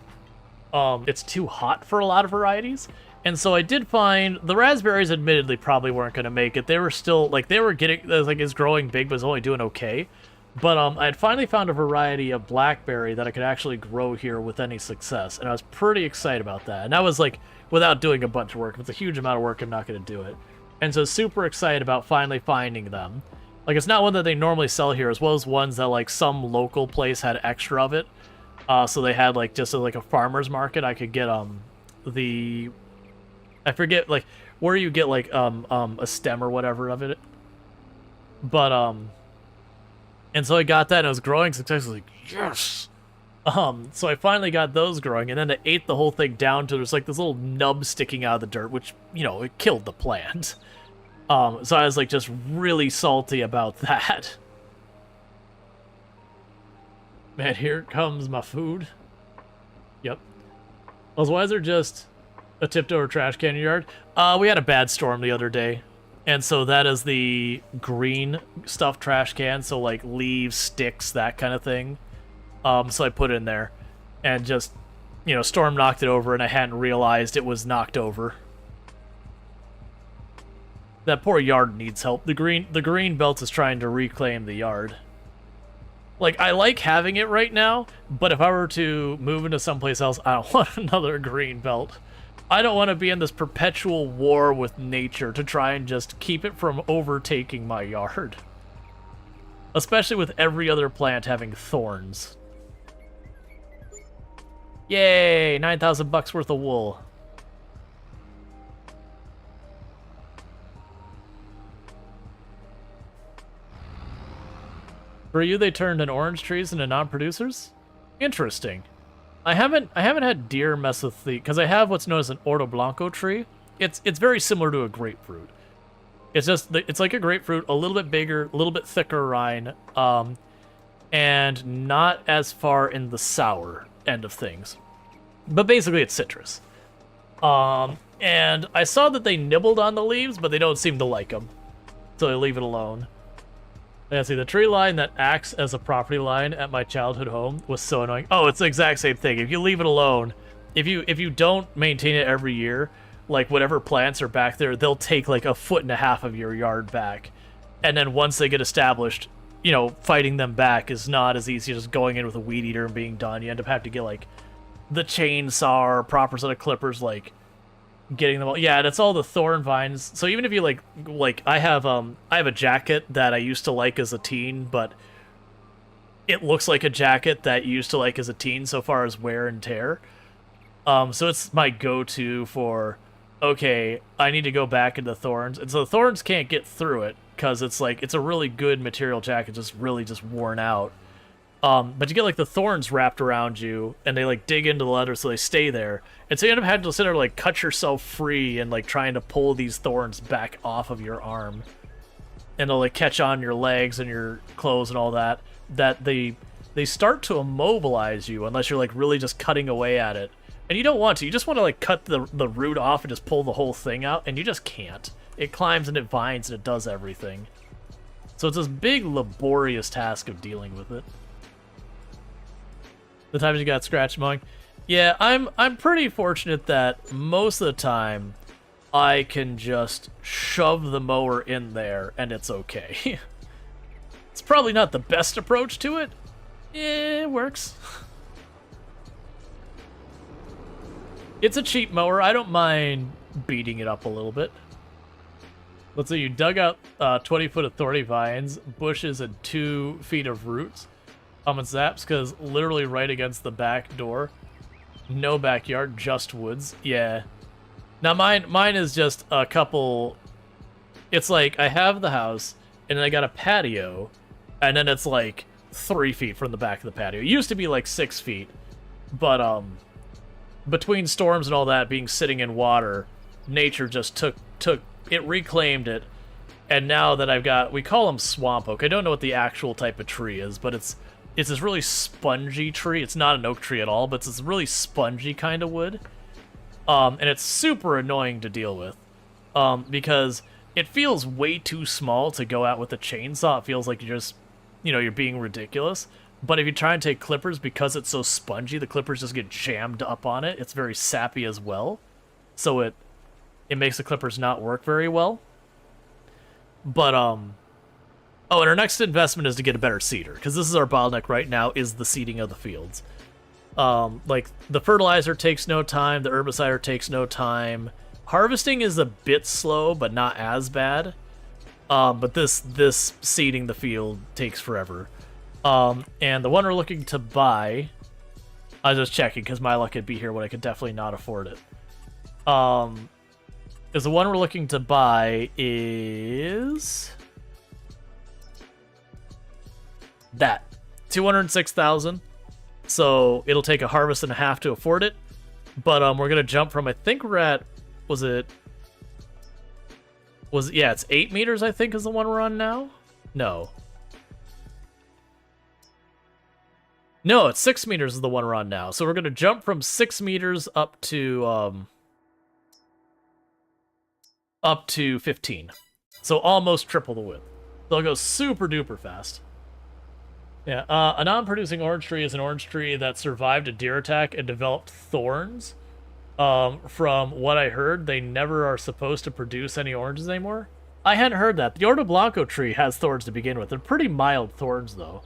It's too hot for a lot of varieties. And so I did find the raspberries admittedly probably weren't going to make it. They were still, like, they were getting, like, it's growing big, but it's only doing okay. But I had finally found a variety of blackberry that I could actually grow here with any success. And I was pretty excited about that. And that was, like, without doing a bunch of work. If it's a huge amount of work, I'm not going to do it. And so super excited about finally finding them. Like, it's not one that they normally sell here, as well as ones that, like, some local place had extra of it. So they had, like, just like a farmer's market. I could get, I forget, like, where you get, like, a stem or whatever of it. But, and so I got that, and it was growing successfully. Yes! So I finally got those growing, and then it ate the whole thing down to there's, like, this little nub sticking out of the dirt, which, you know, it killed the plant. So I was, like, just really salty about that. Man, here comes my food. Yep. Well, why is there just a tipped-over trash can in your yard? We had a bad storm the other day. And so that is the green stuffed trash can. So, like, leaves, sticks, that kind of thing. So I put it in there. And just, you know, storm knocked it over, and I hadn't realized it was knocked over. That poor yard needs help. The green belt is trying to reclaim the yard. Like, I like having it right now, but if I were to move into someplace else, I don't want another green belt. I don't want to be in this perpetual war with nature to try and just keep it from overtaking my yard. Especially with every other plant having thorns. Yay! 9,000 bucks worth of wool. For you, they turned an orange trees into non-producers? Interesting. I haven't had deer mess with the, because I have what's known as an Orto Blanco tree. It's very similar to a grapefruit. It's just it's like a grapefruit, a little bit bigger, a little bit thicker rind, and not as far in the sour end of things. But basically, it's citrus. And I saw that they nibbled on the leaves, but they don't seem to like them, so they leave it alone. Yeah, see, the tree line that acts as a property line at my childhood home was so annoying. Oh, it's the exact same thing. If you leave it alone, if you don't maintain it every year, like whatever plants are back there, they'll take like 1.5 feet of your yard back. And then once they get established, you know, fighting them back is not as easy as just going in with a weed eater and being done. You end up having to get like the chainsaw or proper set of clippers, like getting them all. Yeah, that's all the thorn vines. So even if you like I have a jacket that I used to like as a teen, but it looks like a jacket that you used to like as a teen so far as wear and tear. So it's my go-to for, okay, I need to go back into thorns. And so the thorns can't get through it because it's like, it's a really good material jacket, just really just worn out. But you get like the thorns wrapped around you and they like dig into the leather so they stay there. And so you end up having to sit there like cut yourself free and like trying to pull these thorns back off of your arm. And they'll like catch on your legs and your clothes and all that. That they start to immobilize you unless you're like really just cutting away at it. And you don't want to. You just want to like cut the root off and just pull the whole thing out, and you just can't. It climbs and it vines and it does everything. So it's this big laborious task of dealing with it. The times you got scratch mowing. Yeah, I'm pretty fortunate that most of the time I can just shove the mower in there and it's okay. It's probably not the best approach to it. It works. It's a cheap mower. I don't mind beating it up a little bit. Let's say you dug out 20 foot of thorny vines, bushes, and 2 feet of roots. And zaps, because literally right against the back door. No backyard, just woods. Yeah. Now mine is just a couple... It's like, I have the house, and then I got a patio, and then it's like 3 feet from the back of the patio. It used to be like 6 feet, but between storms and all that, being sitting in water, nature just took it, reclaimed it, and now that I've got, we call them swamp oak. I don't know what the actual type of tree is, but it's this really spongy tree. It's not an oak tree at all, but it's this really spongy kind of wood, and it's super annoying to deal with, because it feels way too small to go out with a chainsaw. It feels like you're just, you're being ridiculous. But if you try and take clippers, because it's so spongy, the clippers just get jammed up on it. It's very sappy as well. So it makes the clippers not work very well. But, oh, and our next investment is to get a better seeder, because this is our bottleneck right now, is the seeding of the fields. Like, the fertilizer takes no time, the herbicide takes no time. Harvesting is a bit slow, but not as bad. But this seeding the field takes forever. And the one we're looking to buy, I was just checking because my luck could be here when I could definitely not afford it. Is the one we're looking to buy is that 206,000. So it'll take a harvest and a half to afford it. But we're gonna jump from, I think we're at, yeah, it's 8 meters, I think, is the one we're on now. No, it's 6 meters is the one we're on now. So we're going to jump from 6 meters up to 15. So almost triple the width. They'll go super duper fast. Yeah, a non-producing orange tree is an orange tree that survived a deer attack and developed thorns. From what I heard, they never are supposed to produce any oranges anymore. I hadn't heard that. The Ordo Blanco tree has thorns to begin with. They're pretty mild thorns, though.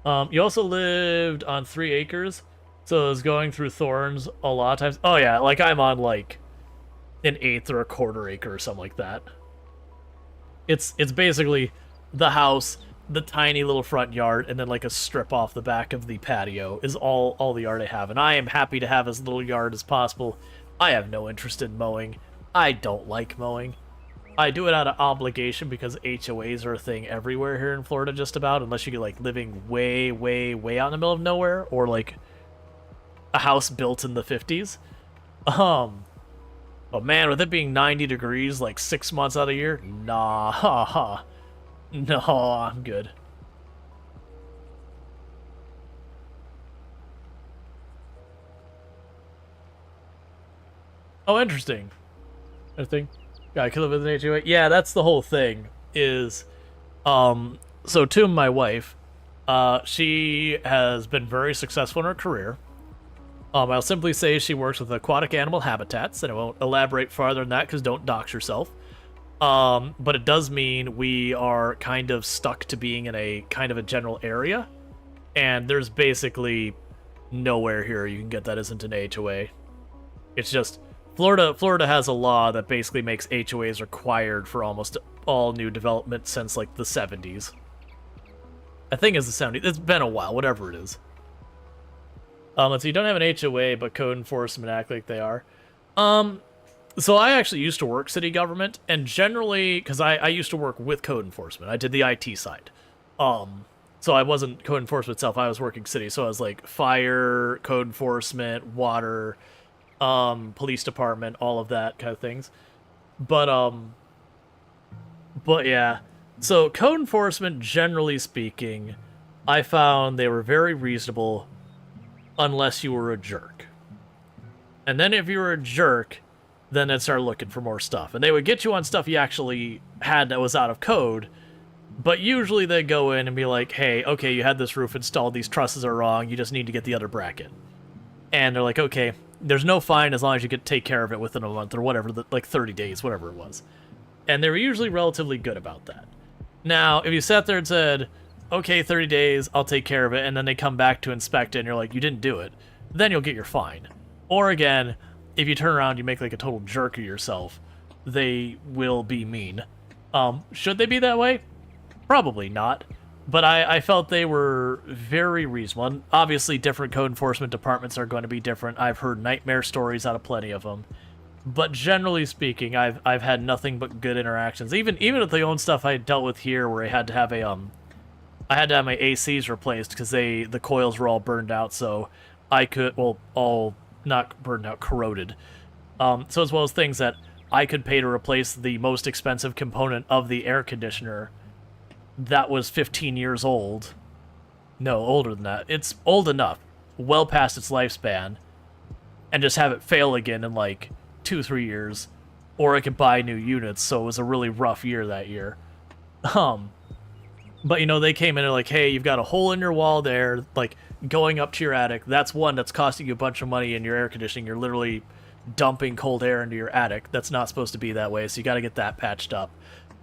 You also lived on 3 acres, so it was going through thorns a lot of times. Oh yeah, like I'm on like an 1/8 or a 1/4 acre or something like that. It's basically the house, the tiny little front yard, and then like a strip off the back of the patio is all the yard I have. And I am happy to have as little yard as possible. I have no interest in mowing. I don't like mowing. I do it out of obligation because HOAs are a thing everywhere here in Florida, just about, unless you get like living way, way, way out in the middle of nowhere, or like a house built in the 50s. But man, with it being 90 degrees like 6 months out of the year, nah, no, I'm good. Oh, interesting. Yeah, I could live with an HOA. Yeah, that's the whole thing. Is, so to my wife, she has been very successful in her career. I'll simply say she works with aquatic animal habitats, and I won't elaborate farther than that because don't dox yourself. But it does mean we are kind of stuck to being in a kind of a general area, and there's basically nowhere here you can get that isn't an HOA. It's just Florida has a law that basically makes HOAs required for almost all new development since like the 70s. I think it's the 70s. It's been a while, whatever it is. So you don't have an HOA, but code enforcement act like they are. So I actually used to work city government, and generally, because I used to work with code enforcement, I did the IT side. So I wasn't code enforcement itself, I was working city, so I was like fire, code enforcement, water, police department, all of that kind of things. But yeah, so code enforcement, generally speaking, I found they were very reasonable unless you were a jerk. And then if you were a jerk, then they'd start looking for more stuff. And they would get you on stuff you actually had that was out of code, but usually they go in and be like, hey, okay, you had this roof installed, these trusses are wrong, you just need to get the other bracket. And they're like, okay, there's no fine as long as you could take care of it within a month or whatever, like 30 days, whatever it was. And they were usually relatively good about that. Now, if you sat there and said, okay, 30 days, I'll take care of it, and then they come back to inspect it and you're like, you didn't do it, then you'll get your fine. Or again, if you turn around, you make like a total jerk of yourself, they will be mean. Should they be that way? Probably not. But I felt they were very reasonable. And obviously, different code enforcement departments are going to be different. I've heard nightmare stories out of plenty of them. But generally speaking, I've had nothing but good interactions. Even with the own stuff I dealt with here, where I had to have my ACs replaced because the coils were all burned out, so I could, well, all not burned out, corroded. So as well as things that I could pay to replace the most expensive component of the air conditioner that was 15 years old. No, older than that. It's old enough, well past its lifespan, and just have it fail again in like 2-3 years, or I could buy new units, so it was a really rough year that year. But, you know, they came in and like, hey, you've got a hole in your wall there, like, going up to your attic. That's one that's costing you a bunch of money in your air conditioning. You're literally dumping cold air into your attic. That's not supposed to be that way, so you got to get that patched up.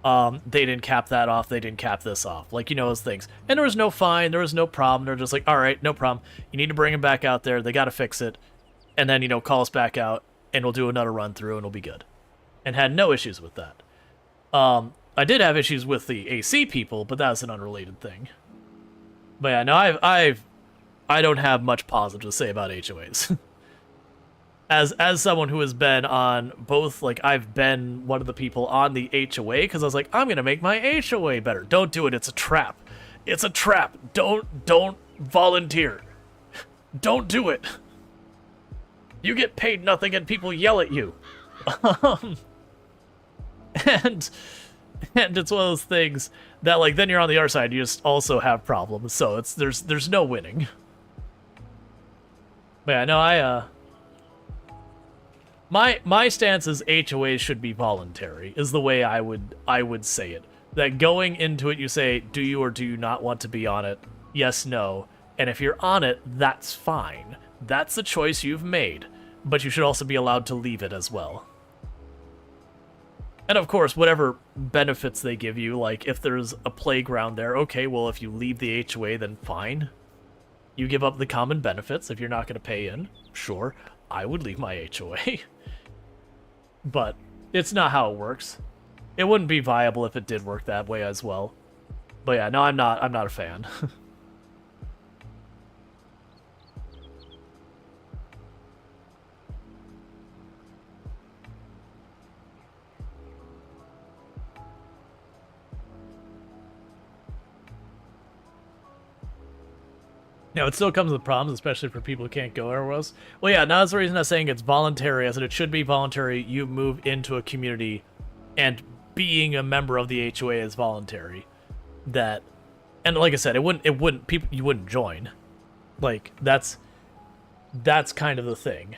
They didn't cap that off. They didn't cap this off. Like, you know, those things. And there was no fine. There was no problem. They're just like, all right, no problem. You need to bring him back out there. They got to fix it. And then, you know, call us back out, and we'll do another run through, and we'll be good. And had no issues with that. I did have issues with the AC people, but that's an unrelated thing. But yeah, no, I don't have much positive to say about HOAs. As someone who has been on both, like, I've been one of the people on the HOA, because I was like, I'm gonna make my HOA better. Don't do it, it's a trap. It's a trap. Don't volunteer. Don't do it. You get paid nothing and people yell at you. And it's one of those things that, like, then you're on the other side, you just also have problems, so there's no winning. But yeah, no, my stance is HOAs should be voluntary, is the way I would say it. That going into it, you say, do you or do you not want to be on it? Yes, no. And if you're on it, that's fine. That's the choice you've made. But you should also be allowed to leave it as well. And of course, whatever benefits they give you, like if there's a playground there, okay, well, if you leave the HOA, then fine. You give up the common benefits if you're not going to pay in. Sure, I would leave my HOA. But it's not how it works. It wouldn't be viable if it did work that way as well. But yeah, no, I'm not a fan. Now, it still comes with problems, especially for people who can't go everywhere else. Well, yeah, now that's the reason I'm saying it's voluntary. I said it should be voluntary. You move into a community, and being a member of the HOA is voluntary. That, and like I said, you wouldn't join. Like, that's kind of the thing.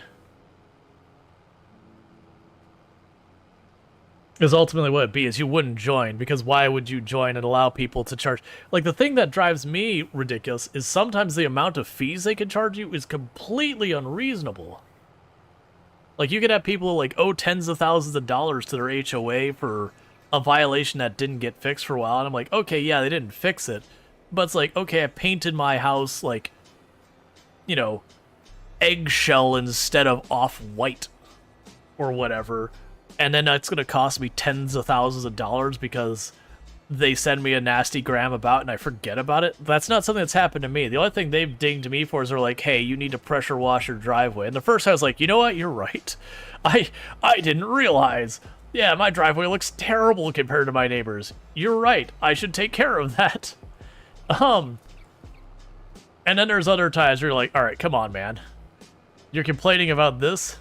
Is ultimately what it'd be, is you wouldn't join, because why would you join and allow people to charge? Like, the thing that drives me ridiculous is sometimes the amount of fees they can charge you is completely unreasonable. Like, you could have people, like, owe tens of thousands of dollars to their HOA for a violation that didn't get fixed for a while, and I'm like, okay, yeah, they didn't fix it, but it's like, okay, I painted my house, like, you know, eggshell instead of off-white. or whatever, and then it's going to cost me tens of thousands of dollars because they send me a nasty gram about and I forget about it. That's not something that's happened to me. The only thing they've dinged me for is they're like, hey, you need to pressure wash your driveway. And the first I was like, you know what? You're right. I didn't realize. Yeah, my driveway looks terrible compared to my neighbors. You're right. I should take care of that. And then there's other times where you're like, all right, come on, man. You're complaining about this?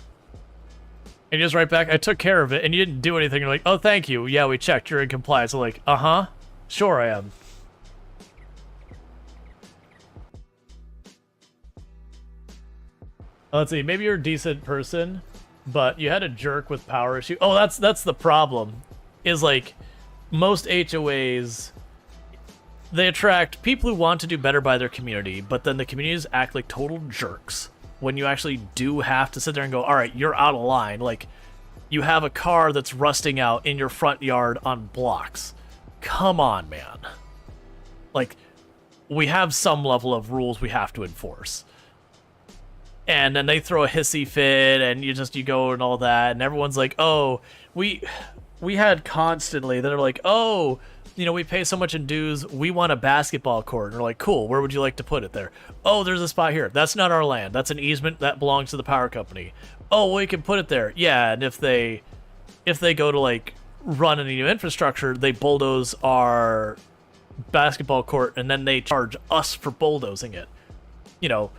And you just write back, I took care of it, and you didn't do anything. You're like, oh, thank you. Yeah, we checked. You're in compliance. I'm like, uh-huh. Sure I am. Let's see. Maybe you're a decent person, but you had a jerk with power issue. Oh, that's the problem. Is, like, most HOAs, they attract people who want to do better by their community, but then the communities act like total jerks when you actually do have to sit there and go, all right, you're out of line. Like, you have a car that's rusting out in your front yard on blocks. Come on, man. Like, we have some level of rules we have to enforce. And then they throw a hissy fit, and you go and all that, and everyone's like, oh, we had constantly, they're like, oh, you know, we pay so much in dues, we want a basketball court. And we're like, cool, where would you like to put it there? Oh, there's a spot here. That's not our land. That's an easement that belongs to the power company. Oh, well, we can put it there. Yeah, and if they go to, like, run any new infrastructure, they bulldoze our basketball court, and then they charge us for bulldozing it. You know,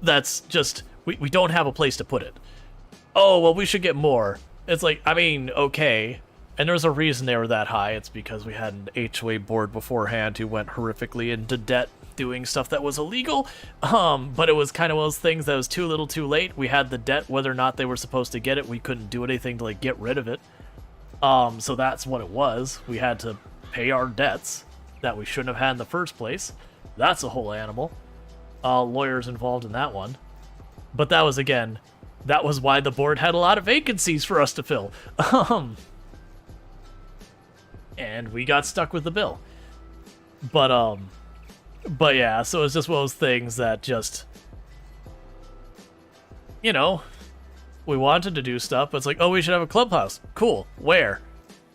that's just, we don't have a place to put it. Oh, well, we should get more. It's like, I mean, okay. And there's a reason they were that high. It's because we had an HOA board beforehand who went horrifically into debt doing stuff that was illegal. But it was kind of one of those things that was too little too late. We had the debt, whether or not they were supposed to get it. We couldn't do anything to, like, get rid of it. So that's what it was. We had to pay our debts that we shouldn't have had in the first place. That's a whole animal. Lawyers involved in that one. But that was, again, that was why the board had a lot of vacancies for us to fill. And we got stuck with the bill. But yeah, so it's just one of those things that just, you know, we wanted to do stuff, but it's like, oh, we should have a clubhouse. Cool. Where?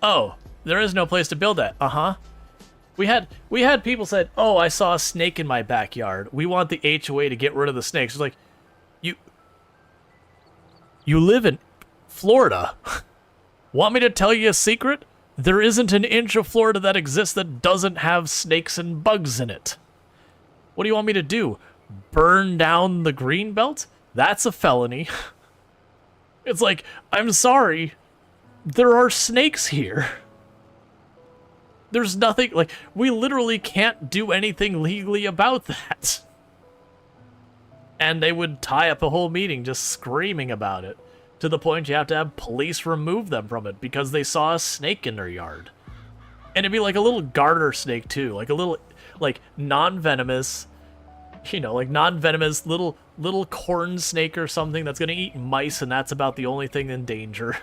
Oh, there is no place to build that. Uh-huh. We had people said, oh, I saw a snake in my backyard. We want the HOA to get rid of the snakes. It's like, you live in Florida. Want me to tell you a secret? There isn't an inch of Florida that exists that doesn't have snakes and bugs in it. What do you want me to do? Burn down the green belt? That's a felony. It's like, I'm sorry. There are snakes here. There's nothing, like, we literally can't do anything legally about that. And they would tie up a whole meeting just screaming about it. To the point you have to have police remove them from it because they saw a snake in their yard. And it'd be like a little garter snake too, like a little, like, non-venomous, you know, like non-venomous little corn snake or something that's gonna eat mice, and that's about the only thing in danger.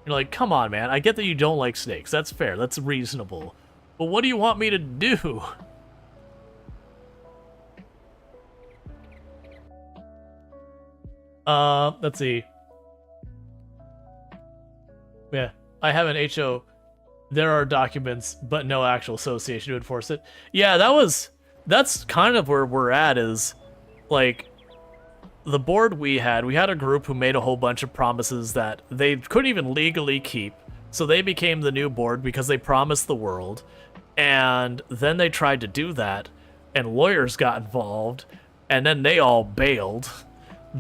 You're like, come on, man, I get that you don't like snakes, that's fair, that's reasonable. But what do you want me to do? Let's see. Yeah, I have an HO. There are documents, but no actual association to enforce it. Yeah, that's kind of where we're at, is, like, the board we had a group who made a whole bunch of promises that they couldn't even legally keep. So they became the new board because they promised the world. And then they tried to do that, and lawyers got involved, and then they all bailed.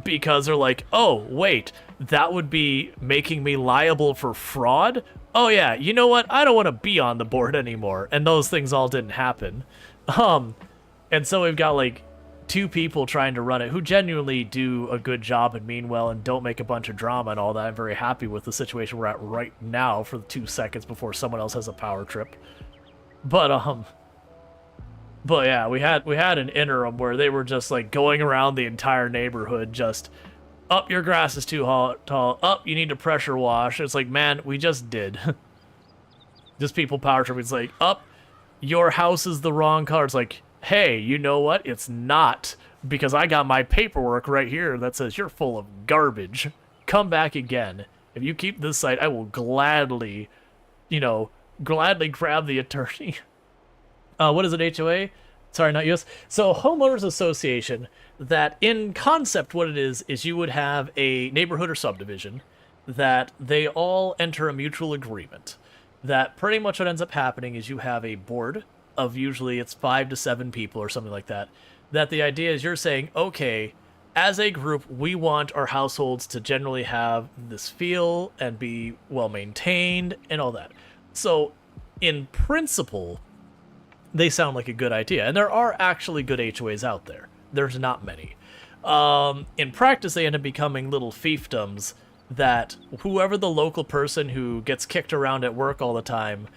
Because they're like, oh, wait, that would be making me liable for fraud? Oh yeah, you know what? I don't want to be on the board anymore. And those things all didn't happen. And so we've got, like, 2 people trying to run it who genuinely do a good job and mean well and don't make a bunch of drama and all that. I'm very happy with the situation we're at right now for the 2 seconds before someone else has a power trip. But yeah, we had an interim where they were just, like, going around the entire neighborhood, just, up, your grass is too tall, up, you need to pressure wash. It's like, man, we just did. Just people power tripping. It's like, up, your house is the wrong color. It's like, hey, you know what? It's not, because I got my paperwork right here that says you're full of garbage. come back again, if you keep this site, I will gladly, gladly grab the attorney. What is it, HOA? Sorry, not US. So, homeowners association, that in concept what it is you would have a neighborhood or subdivision that they all enter a mutual agreement. That pretty much what ends up happening is you have a board of usually it's 5 to 7 people or something like that. That the idea is you're saying, okay, as a group, we want our households to generally have this feel and be well maintained and all that. So, in principle, they sound like a good idea. And there are actually good HOAs out there. There's not many. In practice, they end up becoming little fiefdoms that whoever the local person who gets kicked around at work all the time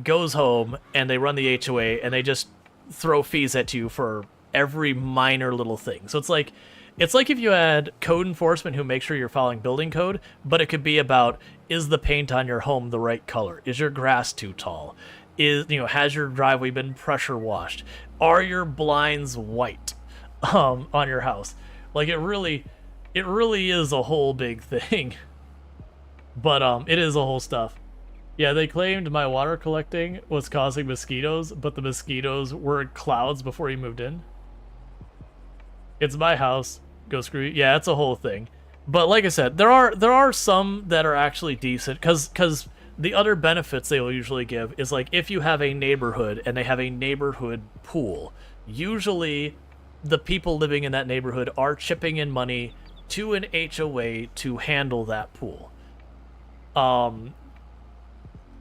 goes home and they run the HOA and they just throw fees at you for every minor little thing. So it's like if you had code enforcement who make sure you're following building code, but it could be about, is the paint on your home the right color? Is your grass too tall? Has your driveway been pressure washed? Are your blinds white on your house? Like it really is a whole big thing. But it is a whole stuff. Yeah, they claimed my water collecting was causing mosquitoes, but the mosquitoes were clouds before you moved in. It's my house. Go screw you. Yeah, it's a whole thing. But like I said, there are some that are actually decent because the other benefits they will usually give is like if you have a neighborhood and they have a neighborhood pool, usually the people living in that neighborhood are chipping in money to an HOA to handle that pool.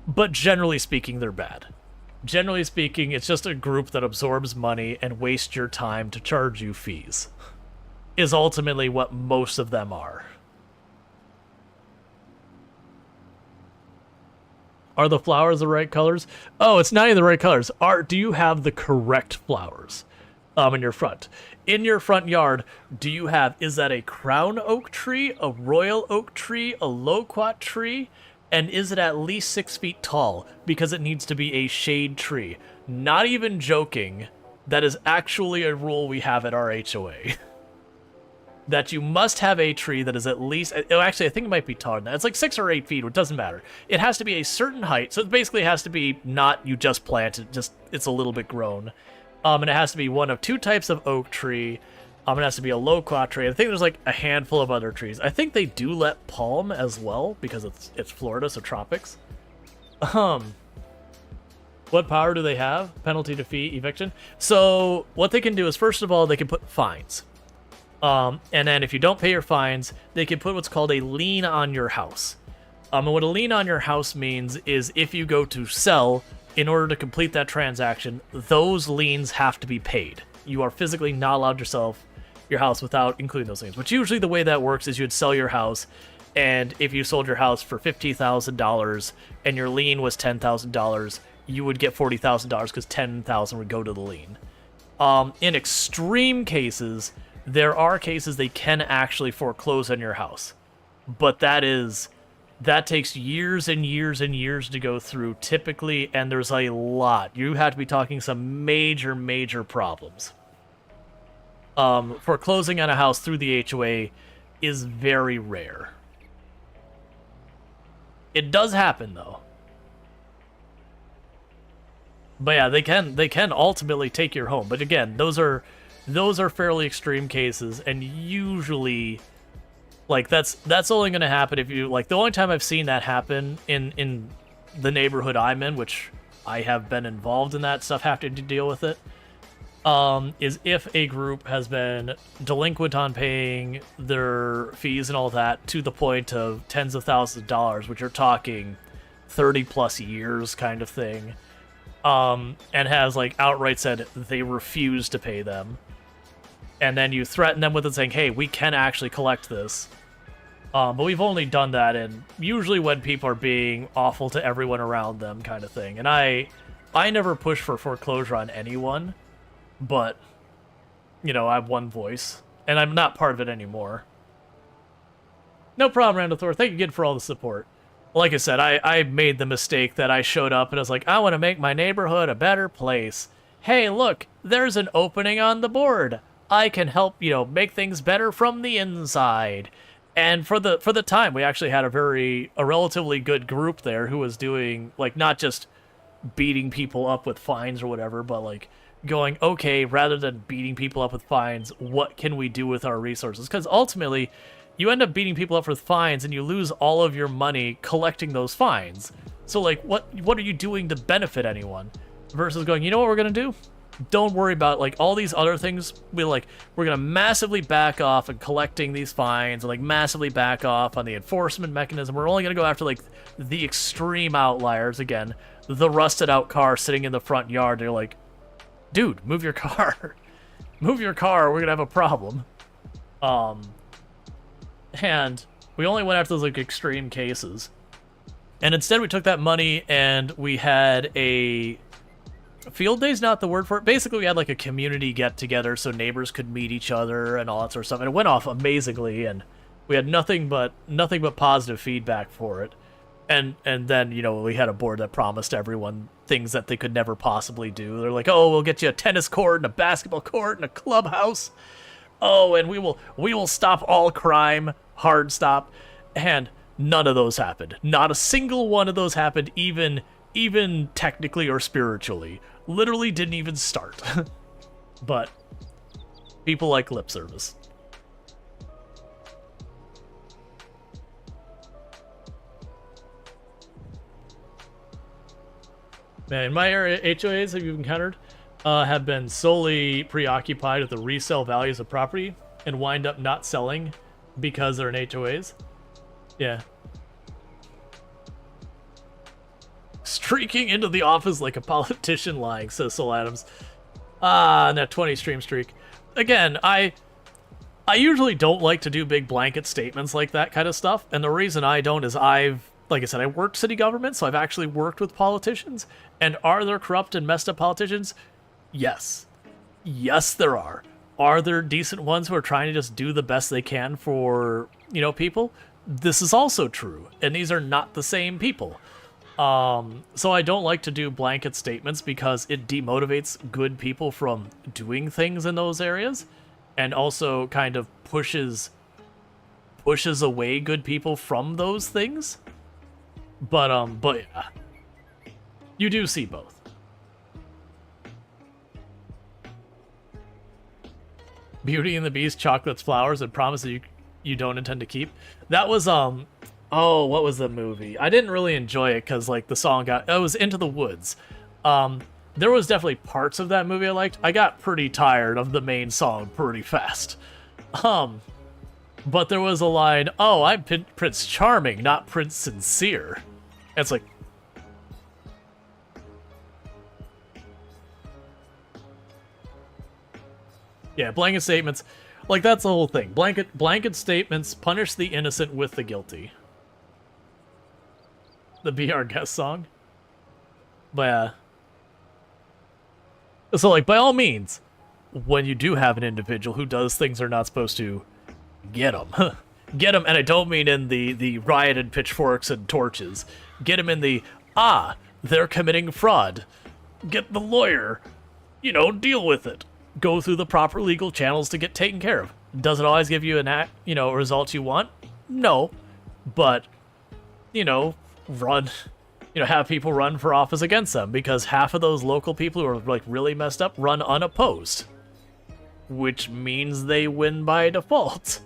But generally speaking, they're bad. Generally speaking, it's just a group that absorbs money and wastes your time to charge you fees, is ultimately what most of them are. Are the flowers the right colors? Oh, it's not even the right colors. Do you have the correct flowers in your front? In your front yard, is that a crown oak tree, a royal oak tree, a loquat tree? And is it at least 6 feet tall? Because it needs to be a shade tree. Not even joking, that is actually a rule we have at our HOA. That you must have a tree that is at least, actually I think it might be taller than that. It's like 6 or 8 feet, it doesn't matter. It has to be a certain height, so it basically has to be not you just plant it, just it's a little bit grown. And it has to be one of 2 types of oak tree. It has to be a loquat tree. I think there's like a handful of other trees. I think they do let palm as well because it's Florida, so tropics. What power do they have? Penalty to fee, eviction. So what they can do is, first of all, they can put fines. And then if you don't pay your fines, they can put what's called a lien on your house. And what a lien on your house means is if you go to sell, in order to complete that transaction, those liens have to be paid. You are physically not allowed to sell your house without including those liens. Which usually the way that works is you'd sell your house, and if you sold your house for $50,000 and your lien was $10,000, you would get $40,000 because $10,000 would go to the lien. In extreme cases, there are cases they can actually foreclose on your house, but that takes years and years and years to go through typically, and there's a lot. You have to be talking some major problems. Foreclosing on a house through the HOA is very rare. It does happen though. But yeah, they can ultimately take your home. But again, those are fairly extreme cases, and usually like that's only going to happen if you like. The only time I've seen that happen in the neighborhood I'm in, which I have been involved in that stuff, having to deal with it, is if a group has been delinquent on paying their fees and all that to the point of tens of thousands of dollars, which you're talking 30 plus years kind of thing, and has like outright said they refuse to pay them. And then you threaten them with it saying, hey, we can actually collect this. But we've only done that usually when people are being awful to everyone around them kind of thing. And I never push for foreclosure on anyone, but, I have one voice, and I'm not part of it anymore. No problem, Randall Thor. Thank you again for all the support. Like I said, I made the mistake that I showed up and I was like, I want to make my neighborhood a better place. Hey, look, there's an opening on the board. I can help, make things better from the inside. And for the time, we actually had a relatively good group there who was doing, like, not just beating people up with fines or whatever, but like going, okay, rather than beating people up with fines, what can we do with our resources? Because ultimately, you end up beating people up with fines and you lose all of your money collecting those fines. So like, what are you doing to benefit anyone? Versus going, you know what we're gonna do? Don't worry about like all these other things. We're gonna massively back off and collecting these fines and like massively back off on the enforcement mechanism. We're only gonna go after like the extreme outliers again. The rusted out car sitting in the front yard. They're like, dude, move your car. Move your car, we're gonna have a problem. And we only went after those like extreme cases. And instead we took that money and we had a field day's not the word for it. Basically we had like a community get together so neighbors could meet each other and all that sort of stuff. And it went off amazingly and we had nothing but positive feedback for it. And then, you know, we had a board that promised everyone things that they could never possibly do. They're like, oh, we'll get you a tennis court and a basketball court and a clubhouse. Oh, and we will stop all crime, hard stop. And none of those happened. Not a single one of those happened, even technically or spiritually. Literally didn't even start. But people like lip service. Man, in my area, HOAs have you encountered have been solely preoccupied with the resale values of property and wind up not selling because they're in HOAs. Yeah. Streaking into the office like a politician lying, says Soul Adams. And that 20 stream streak. Again, I usually don't like to do big blanket statements like that kind of stuff, and the reason I don't is like I said, I worked city government, so I've actually worked with politicians. And are there corrupt and messed up politicians? Yes. Yes, there are. Are there decent ones who are trying to just do the best they can for, you know, people? This is also true. And these are not the same people. So I don't like to do blanket statements because it demotivates good people from doing things in those areas. And also kind of pushes away good people from those things. But yeah, you do see both. Beauty and the Beast, chocolates, flowers, and promises you don't intend to keep. That was oh, what was the movie? I didn't really enjoy it because like the song it was Into the Woods. There was definitely parts of that movie I liked. I got pretty tired of the main song pretty fast. But there was a line, oh, I'm Prince Charming, not Prince Sincere. And it's like, yeah, blanket statements. Like, that's the whole thing. Blanket statements punish the innocent with the guilty. The Be Our Guest song. But, so, like, by all means, when you do have an individual who does things they're not supposed to, get them. Get them, and I don't mean in the riot and pitchforks and torches. Get them in the, they're committing fraud. Get the lawyer. You know, deal with it. Go through the proper legal channels to get taken care of. Does it always give you results you want? No. But, have people run for office against them, because half of those local people who are, like, really messed up run unopposed. Which means they win by default.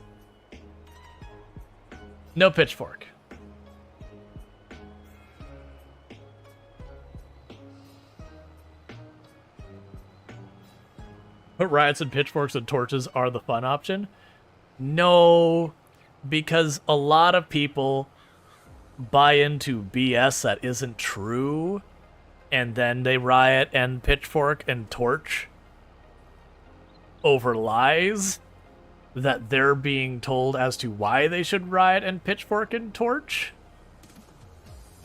No pitchfork. But riots and pitchforks and torches are the fun option? No, because a lot of people buy into BS that isn't true, and then they riot and pitchfork and torch over lies that they're being told as to why they should riot and pitchfork and torch.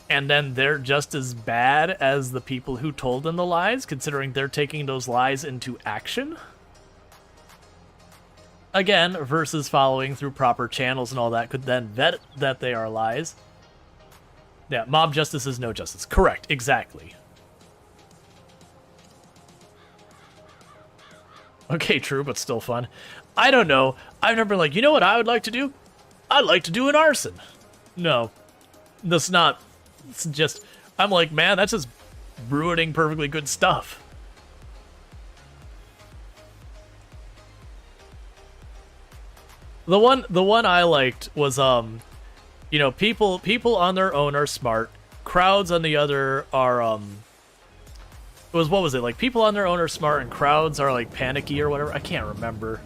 And then they're just as bad as the people who told them the lies, considering they're taking those lies into action. Again, versus following through proper channels and all that could then vet that they are lies. Yeah, mob justice is no justice. Correct, exactly. Okay, true, but still fun. I don't know. I've never been like, you know what I would like to do? I'd like to do an arson. No, that's not. It's just, I'm like, man, that's just ruining perfectly good stuff. The one I liked was, you know, people on their own are smart. Crowds on the other are, what was it? Like, people on their own are smart and crowds are, like, panicky or whatever. I can't remember.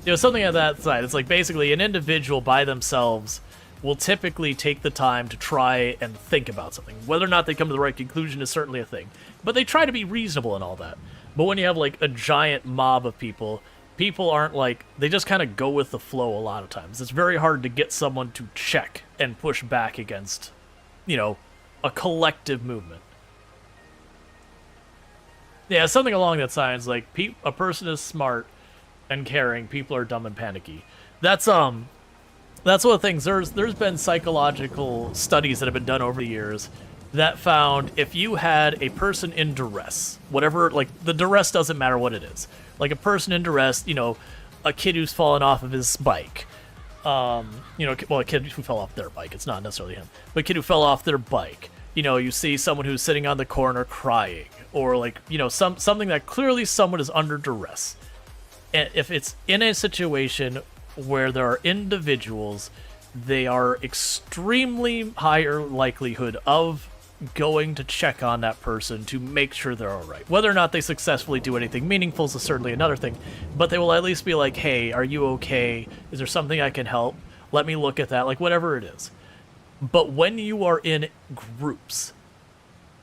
You know, something on that side. It's like, basically, an individual by themselves will typically take the time to try and think about something. Whether or not they come to the right conclusion is certainly a thing. But they try to be reasonable and all that. But when you have, like, a giant mob of people aren't like, they just kind of go with the flow a lot of times. It's very hard to get someone to check and push back against, you know, a collective movement. Yeah, something along that lines, like, a person is smart and caring, people are dumb and panicky. That's one of the things. There's been psychological studies that have been done over the years that found if you had a person in duress, whatever, like, the duress doesn't matter what it is. Like, a person in duress, you know, a kid who's fallen off of his bike, you know, well, a kid who fell off their bike, it's not necessarily him, but a kid who fell off their bike, you know, you see someone who's sitting on the corner crying, or, like, you know, something that clearly someone is under duress. And if it's in a situation where there are individuals, they are extremely higher likelihood of going to check on that person to make sure they're all right. Whether or not they successfully do anything meaningful is certainly another thing, but they will at least be like, hey, are you okay? Is there something I can help? Let me look at that, like, whatever it is. But when you are in groups,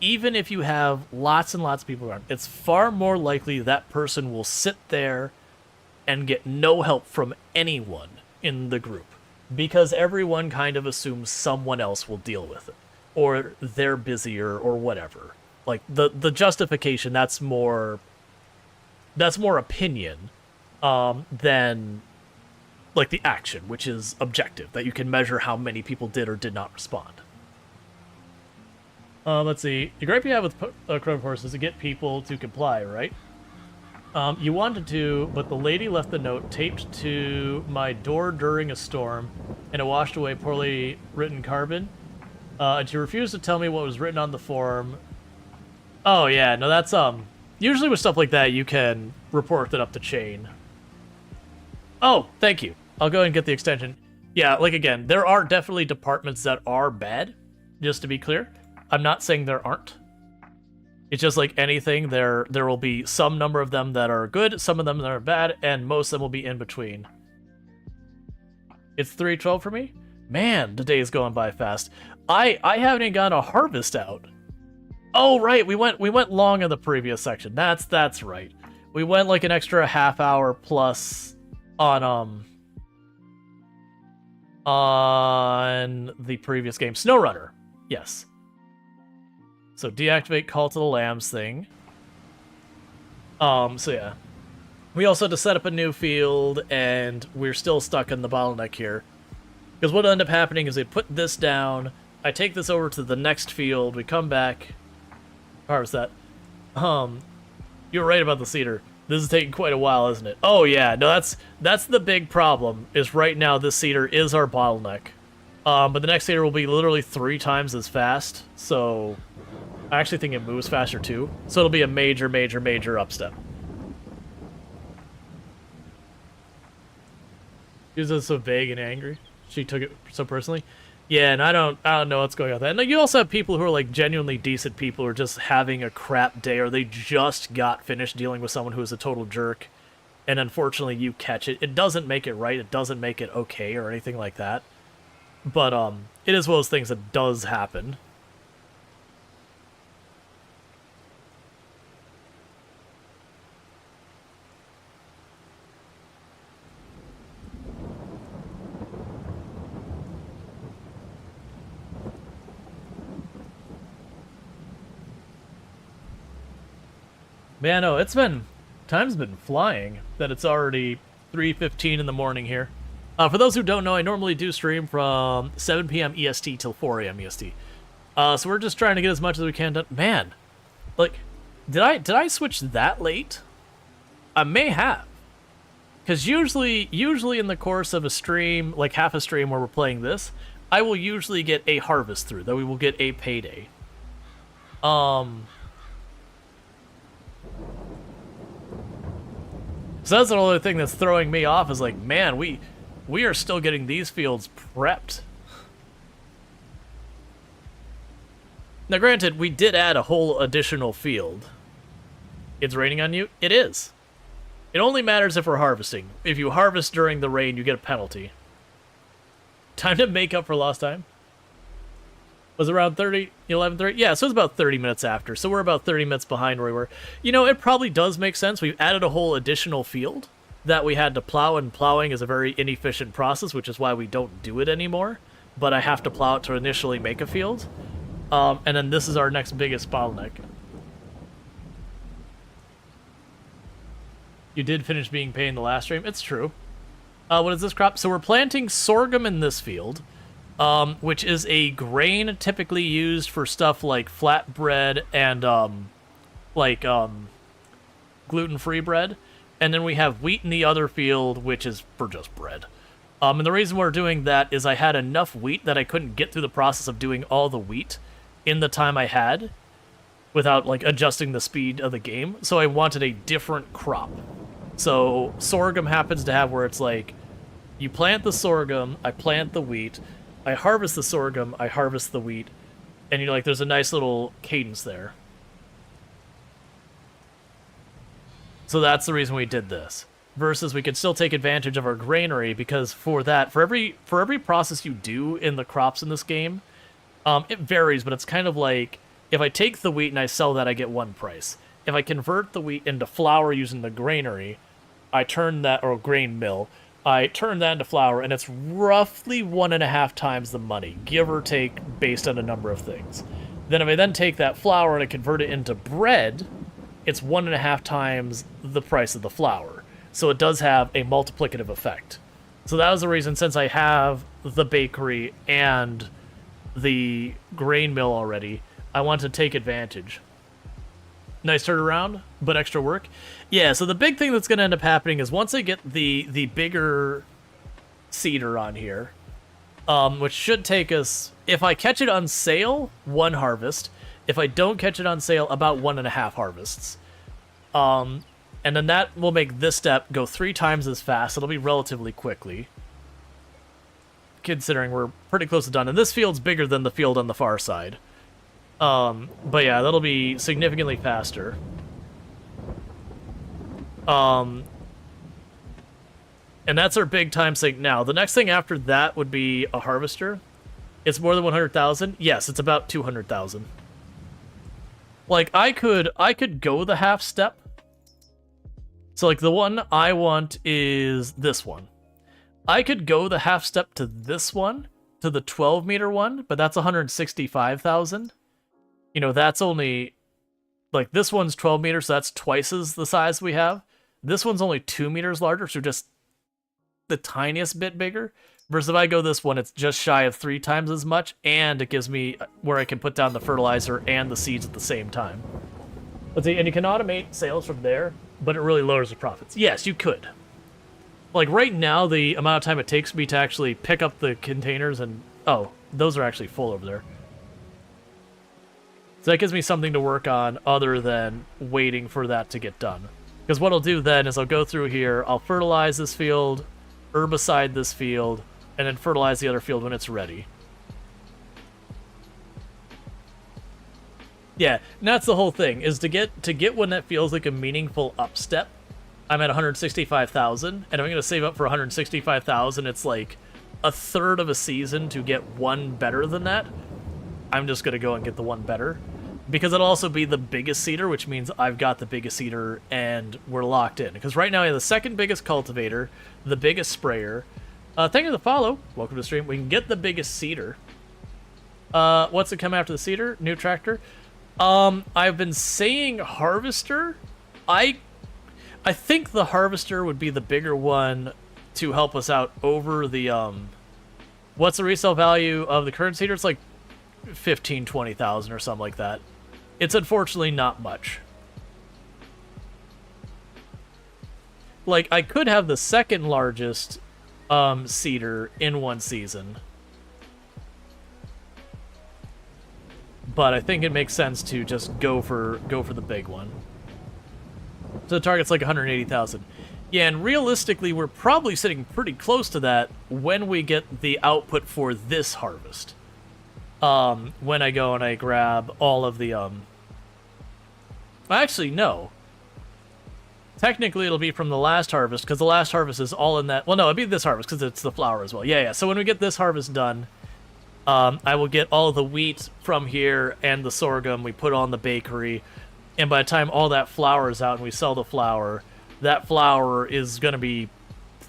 even if you have lots and lots of people around, it's far more likely that person will sit there and get no help from anyone in the group, because everyone kind of assumes someone else will deal with it, or they're busier, or whatever. Like, the justification, that's more opinion than, like, the action, which is objective, that you can measure how many people did or did not respond. Let's see. The gripe you have with Chrome Force is to get people to comply, right? You wanted to, but the lady left the note taped to my door during a storm, and it washed away poorly written carbon. And she refused to tell me what was written on the form. Oh yeah, no, that's usually with stuff like that you can report it up the chain. Oh, thank you. I'll go ahead and get the extension. Yeah, like, again, there are definitely departments that are bad, just to be clear. I'm not saying there aren't. It's just like anything, there will be some number of them that are good, some of them that are bad, and most of them will be in between. It's 3:12 for me? Man, the day is going by fast. I haven't even gotten a harvest out. Oh right, we went long in the previous section. That's right. We went like an extra half hour plus on the previous game. SnowRunner. Yes. So deactivate call to the lambs thing. So yeah. We also had to set up a new field, and we're still stuck in the bottleneck here. Because what will end up happening is they put this down, I take this over to the next field, we come back, harvest that. You're right about the cedar. This is taking quite a while, isn't it? Oh yeah, no, that's the big problem, is right now this cedar is our bottleneck. But the next cedar will be literally 3 times as fast, so I actually think it moves faster too. So it'll be a major, major, major upstep. She was so vague and angry. She took it so personally. Yeah, and I don't know what's going on with that. And you also have people who are like genuinely decent people who are just having a crap day, or they just got finished dealing with someone who is a total jerk, and unfortunately you catch it. It doesn't make it right, it doesn't make it okay or anything like that. But it is one of those things that does happen. Man, no, time's been flying, that it's already 3:15 in the morning here. For those who don't know, I normally do stream from 7 p.m. EST till 4 a.m. EST. So we're just trying to get as much as we can done. Man, like, did I switch that late? I may have. Because usually in the course of a stream, like half a stream where we're playing this, I will usually get a harvest through, that we will get a payday. So that's the only thing that's throwing me off is like, man, we are still getting these fields prepped. Now granted, we did add a whole additional field. It's raining on you? It is. It only matters if we're harvesting. If you harvest during the rain, you get a penalty. Time to make up for lost time? Was around 11:30? Yeah, so it was about 30 minutes after. So we're about 30 minutes behind where we were. You know, it probably does make sense. We've added a whole additional field that we had to plow, and plowing is a very inefficient process, which is why we don't do it anymore. But I have to plow it to initially make a field. And then this is our next biggest bottleneck. You did finish being paid in the last stream. It's true. What is this crop? So we're planting sorghum in this field, which is a grain typically used for stuff like flatbread and gluten-free bread. And then we have wheat in the other field, which is for just bread. And the reason we're doing that is I had enough wheat that I couldn't get through the process of doing all the wheat in the time I had without like adjusting the speed of the game. So I wanted a different crop. So sorghum happens to have where it's like, you plant the sorghum, I plant the wheat, I harvest the sorghum, I harvest the wheat, and you're like, there's a nice little cadence there. So that's the reason we did this. Versus we could still take advantage of our granary, because for every process you do in the crops in this game, it varies, but it's kind of like, if I take the wheat and I sell that, I get one price. If I convert the wheat into flour using the granary, I turn that, or grain mill, I turn that into flour, and it's roughly 1.5 times the money, give or take, based on a number of things. Then if I then take that flour and I convert it into bread, it's 1.5 times the price of the flour. So it does have a multiplicative effect. So that was the reason, since I have the bakery and the grain mill already, I want to take advantage. Nice turnaround, but extra work. Yeah, so the big thing that's going to end up happening is once I get the bigger seeder on here, which should take us, if I catch it on sale, 1 harvest. If I don't catch it on sale, about 1.5 harvests. And then that will make this step go 3 times as fast. It'll be relatively quickly, considering we're pretty close to done. And this field's bigger than the field on the far side. But yeah, that'll be significantly faster. And that's our big time sink now. The next thing after that would be a harvester. It's more than 100,000. Yes, it's about 200,000. Like, I could go the half step. So like the one I want is this one. I could go the half step to this one, to the 12 meter one, but that's 165,000. You know, that's only, like, this one's 12 meters, so that's twice as the size we have. This one's only 2 meters larger, so just the tiniest bit bigger. Versus if I go this one, it's just shy of 3 times as much, and it gives me where I can put down the fertilizer and the seeds at the same time. Let's see, and you can automate sales from there, but it really lowers the profits. Yes, you could. Like, right now, the amount of time it takes me to actually pick up the containers and... Oh, those are actually full over there. So that gives me something to work on other than waiting for that to get done. Because what I'll do then is I'll go through here, I'll fertilize this field, herbicide this field, and then fertilize the other field when it's ready. Yeah, and that's the whole thing, is to get one that feels like a meaningful upstep. I'm at 165,000, and I'm going to save up for 165,000. It's like a third of a season to get one better than that. I'm just going to go and get the one better. Because it'll also be the biggest seeder, which means I've got the biggest seeder and we're locked in. Because right now I have the second biggest cultivator, the biggest sprayer. Thank you for the follow. Welcome to the stream. We can get the biggest seeder. What's it come after the seeder? New tractor. I've been saying harvester. I think the harvester would be the bigger one to help us out over the, what's the resale value of the current seeder? It's like 15,000, 20,000 or something like that. It's unfortunately not much. like, I could have the second largest cedar in one season. But I think it makes sense to just go for the big one. So the target's like 180,000. Yeah, and realistically, we're probably sitting pretty close to that when we get the output for this harvest. When I go and I grab all of the, Actually, no. Technically, it'll be from the last harvest, because the last harvest is all in that... Well, no, it'll be this harvest, because it's the flour as well. Yeah. So when we get this harvest done, I will get all of the wheat from here and the sorghum we put on the bakery. And by the time all that flour is out and we sell the flour, that flour is going to be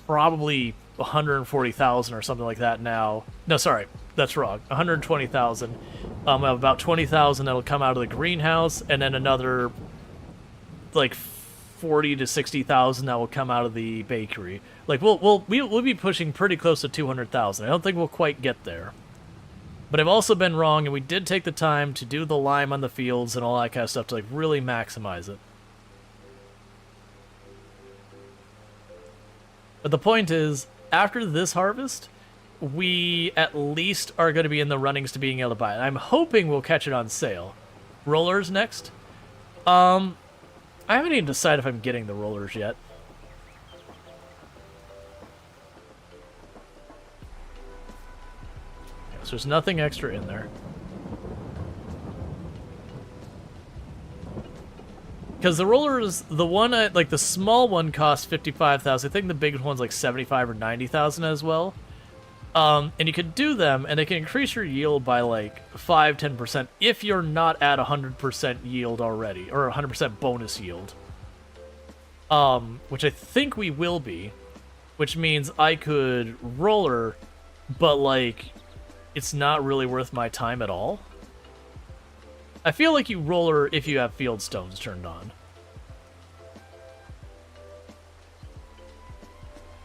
probably 140,000 or something like that now. No, sorry, that's wrong. 120,000. I have about 20,000 that'll come out of the greenhouse, and then another like 40 to 60,000 that will come out of the bakery. Like we'll be pushing pretty close to 200,000. I don't think we'll quite get there. But I've also been wrong, and we did take the time to do the lime on the fields and all that kind of stuff to like really maximize it. But the point is, after this harvest, we at least are going to be in the runnings to being able to buy it. I'm hoping we'll catch it on sale. Rollers next. I haven't even decided if I'm getting the rollers yet. So there's nothing extra in there. Because the rollers, the one, like the small one costs 55,000. I think the big one's like 75 or 90,000 as well. And you can do them, and they can increase your yield by like 5-10% if you're not at 100% yield already, or 100% bonus yield. Which I think we will be, which means I could roller, but like, it's not really worth my time at all. I feel like you roller if you have field stones turned on.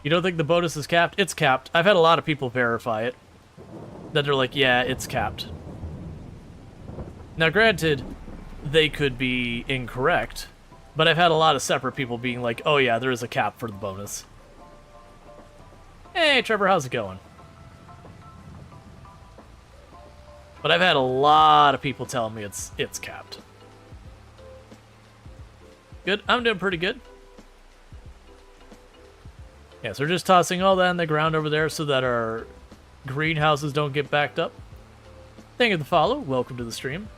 You don't think the bonus is capped? It's capped. I've had a lot of people verify it. That they're like, yeah, it's capped. Now, granted, they could be incorrect, but I've had a lot of separate people being like, oh yeah, there is a cap for the bonus. Hey, Trevor, how's it going? But I've had a lot of people telling me it's capped. Good, I'm doing pretty good. Yeah, so we're just tossing all that in the ground over there so that our greenhouses don't get backed up. Thank you for the follow. Welcome to the stream.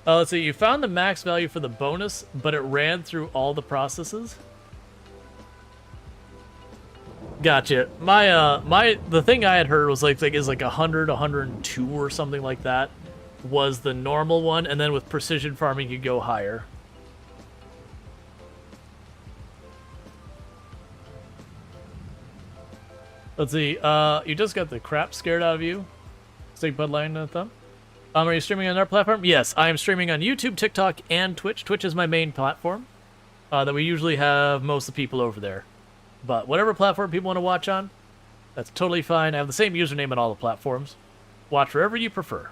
Let's see, you found the max value for the bonus, but it ran through all the processes. Gotcha. The thing I had heard was like 100, 102 or something like that was the normal one, and then with precision farming you go higher. Let's see. You just got the crap scared out of you. Stick Bud Light in the thumb. Are you streaming on our platform? Yes, I am streaming on YouTube, TikTok, and Twitch. Twitch is my main platform that we usually have most of the people over there. But whatever platform people want to watch on, that's totally fine. I have the same username on all the platforms. Watch wherever you prefer.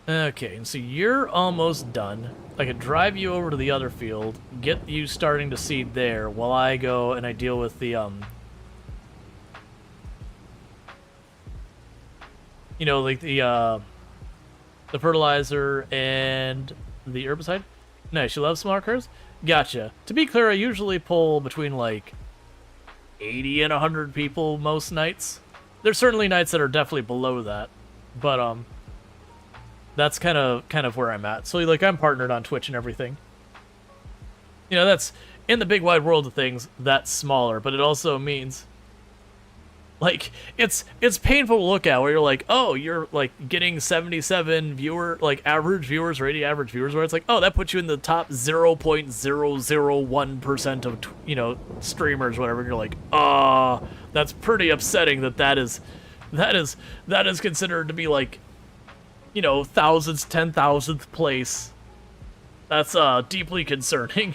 Okay, and so you're almost done. I could drive you over to the other field, get you starting to seed there, while I go and I deal with the, you know, like the fertilizer and the herbicide. Nice, you love smart cars? Gotcha. To be clear, I usually pull between like 80 and 100 people most nights. There's certainly nights that are definitely below that, but that's kind of where I'm at. So like I'm partnered on Twitch and everything. You know, that's in the big wide world of things, that's smaller, but it also means like it's painful to look at where you're like, oh, you're like getting 77 average viewers or 80 average viewers, where it's like, oh, that puts you in the top 0.001% of you know, streamers, whatever. And you're like, that's pretty upsetting that is considered to be like, you know, thousands, 10,000th place. That's deeply concerning.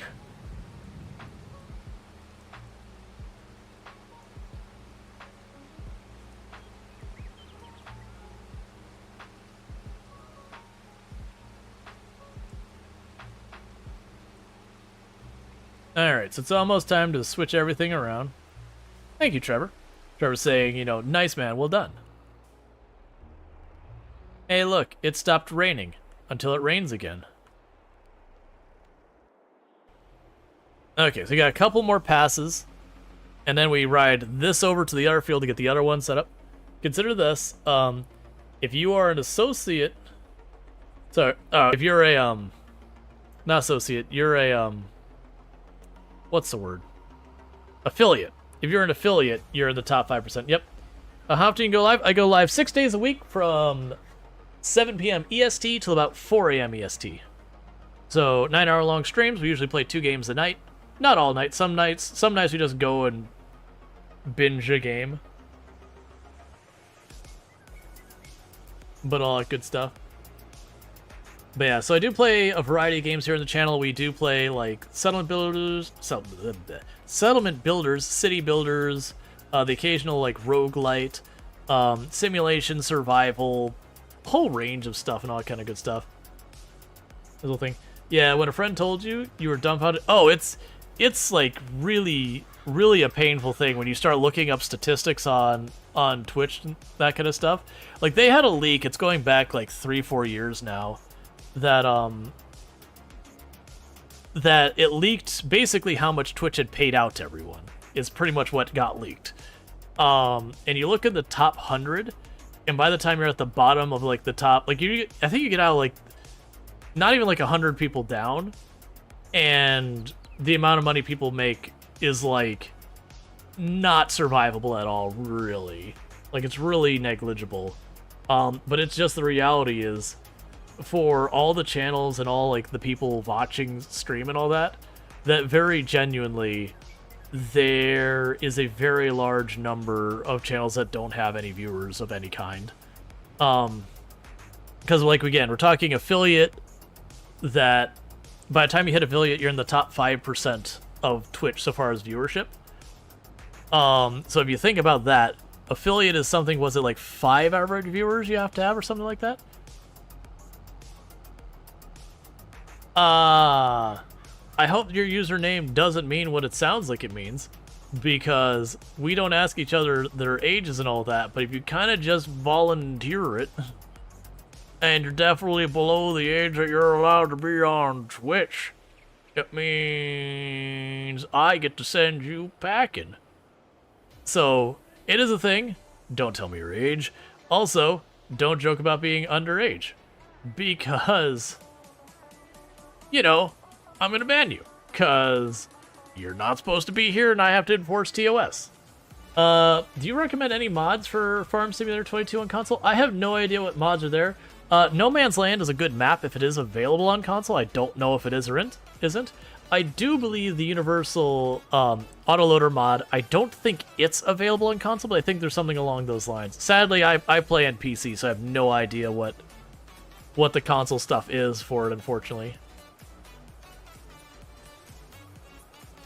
Alright, so it's almost time to switch everything around. Thank you, Trevor. Trevor's saying, nice man, well done. Hey, look, it stopped raining until it rains again. Okay, so we got a couple more passes, and then we ride this over to the other field to get the other one set up. Consider this, if you are an associate, if you're a, not associate, you're a, what's the word? Affiliate. If you're an affiliate, you're in the top 5%. Yep. How often you go live? I go live 6 days a week from 7 p.m. EST till about 4 a.m. EST. So 9-hour-long streams. We usually play 2 games a night. Not all night. Some nights we just go and binge a game. But all that good stuff. But yeah, so I do play a variety of games here on the channel. We do play like settlement builders, city builders, the occasional like roguelite, simulation, survival, whole range of stuff and all that kind of good stuff. This little thing. Yeah, when a friend told you were dumbfounded. Oh, it's like really a painful thing when you start looking up statistics on Twitch and that kind of stuff. Like they had a leak. It's going back like 3-4 years now. That it leaked basically how much Twitch had paid out to everyone is pretty much what got leaked. And you look at the top 100, and by the time you're at the bottom of like the top, like I think you get out of like not even like 100 people down, and the amount of money people make is like not survivable at all, really. Like it's really negligible. But it's just the reality is, for all the channels and all like the people watching stream and all that very genuinely there is a very large number of channels that don't have any viewers of any kind. Because like again, we're talking affiliate, that by the time you hit affiliate, you're in the top 5% of Twitch so far as viewership. So if you think about that, affiliate is something, was it like 5 average viewers you have to have or something like that? I hope your username doesn't mean what it sounds like it means, because we don't ask each other their ages and all that, but if you kind of just volunteer it, and you're definitely below the age that you're allowed to be on Twitch, it means I get to send you packing. So, it is a thing. Don't tell me your age. Also, don't joke about being underage, because I'm going to ban you, because you're not supposed to be here and I have to enforce TOS. Do you recommend any mods for Farm Simulator 22 on console? I have no idea what mods are there. No Man's Land is a good map if it is available on console. I don't know if it is or isn't. I do believe the Universal Autoloader mod, I don't think it's available on console, but I think there's something along those lines. Sadly, I play on PC, so I have no idea what the console stuff is for it, unfortunately.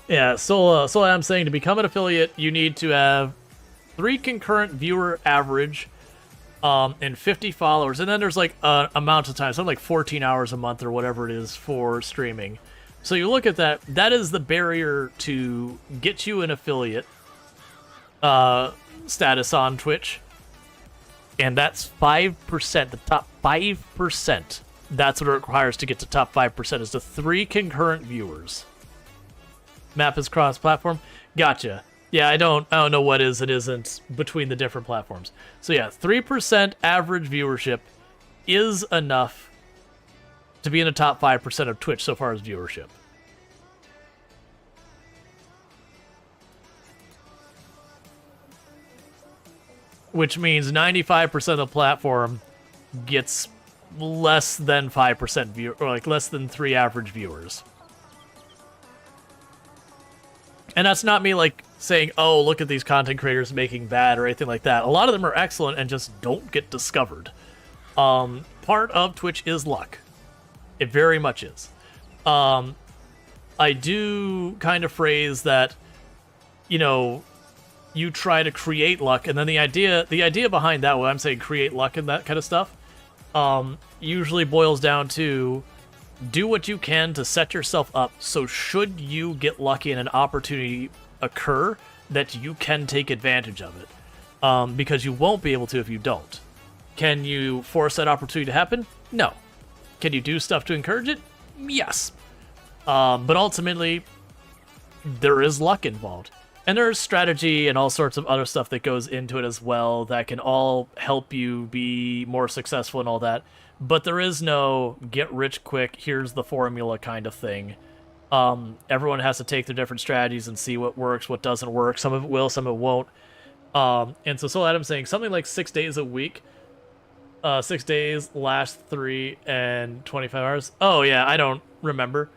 Yeah, so I'm saying to become an affiliate, you need to have 3 concurrent viewer average, and 50 followers, and then there's like an amount of time, something like 14 hours a month or whatever it is for streaming. So you look at that, that is the barrier to get you an affiliate status on Twitch, and that's 5%, the top 5%. That's what it requires to get to top 5%, is the 3 concurrent viewers. Map is cross-platform. Gotcha. Yeah, I don't know what is and isn't between the different platforms. So yeah, 3% average viewership is enough to be in the top 5% of Twitch so far as viewership. Which means 95% of the platform gets less than 5% view, or like less than 3 average viewers. And that's not me like saying, oh, look at these content creators making bad or anything like that. A lot of them are excellent and just don't get discovered. Part of Twitch is luck. It very much is. I do kind of phrase that, you try to create luck, and then the idea behind that, when I'm saying create luck and that kind of stuff, usually boils down to do what you can to set yourself up so should you get lucky and an opportunity occur that you can take advantage of it. Because you won't be able to if you don't. Can you force that opportunity to happen? No. Can you do stuff to encourage it? Yes. But ultimately, there is luck involved. And there's strategy and all sorts of other stuff that goes into it as well that can all help you be more successful and all that. But there is no get rich quick, here's the formula kind of thing. Everyone has to take their different strategies and see what works, what doesn't work. Some of it will, some of it won't. And so Soul Adam's saying something like 6 days a week. 6 days, last 3 and 25 hours. Oh yeah, I don't remember.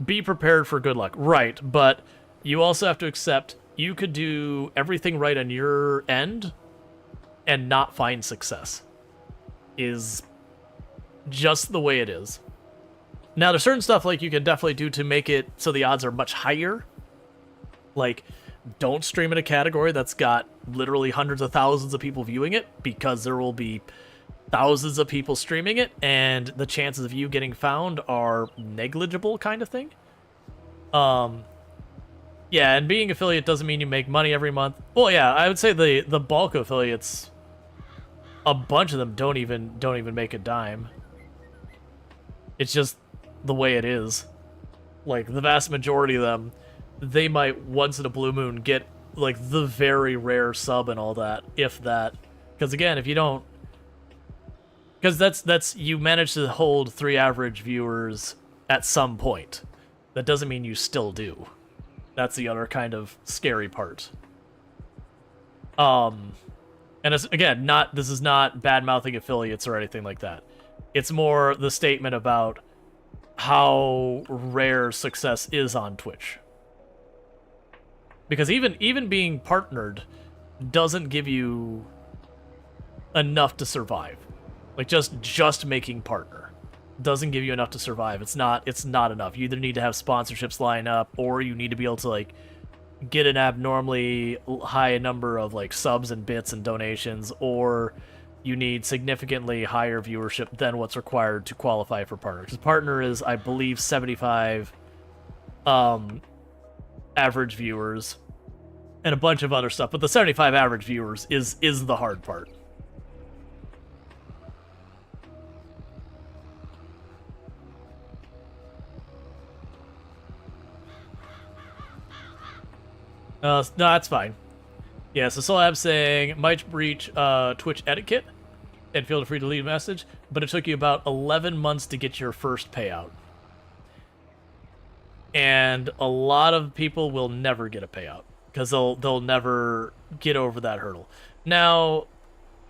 Be prepared for good luck. Right, but you also have to accept you could do everything right on your end and not find success. Is just the way it is. Now, there's certain stuff like you can definitely do to make it so the odds are much higher. Like, don't stream in a category that's got literally hundreds of thousands of people viewing it, because there will be thousands of people streaming it, and the chances of you getting found are negligible kind of thing. Yeah, and being affiliate doesn't mean you make money every month. Well, yeah, I would say the bulk of affiliates, a bunch of them don't even make a dime. It's just the way it is. Like, the vast majority of them, they might once in a blue moon get like the very rare sub and all that, if that. Because again, if you don't, because that's you manage to hold 3 average viewers at some point. That doesn't mean you still do. That's the other kind of scary part. And it's, again, this is not bad-mouthing affiliates or anything like that. It's more the statement about how rare success is on Twitch. Because even being partnered doesn't give you enough to survive. Like, just making partner doesn't give you enough to survive. It's not enough. You either need to have sponsorships line up, or you need to be able to, like, get an abnormally high number of, like, subs and bits and donations, or you need significantly higher viewership than what's required to qualify for partner. Because partner is, I believe, 75 average viewers and a bunch of other stuff, but the 75 average viewers is the hard part. No, that's fine. Yeah, so Solab saying, might breach Twitch etiquette, and feel free to leave a message, but it took you about 11 months to get your first payout. And a lot of people will never get a payout, because they'll never get over that hurdle. Now,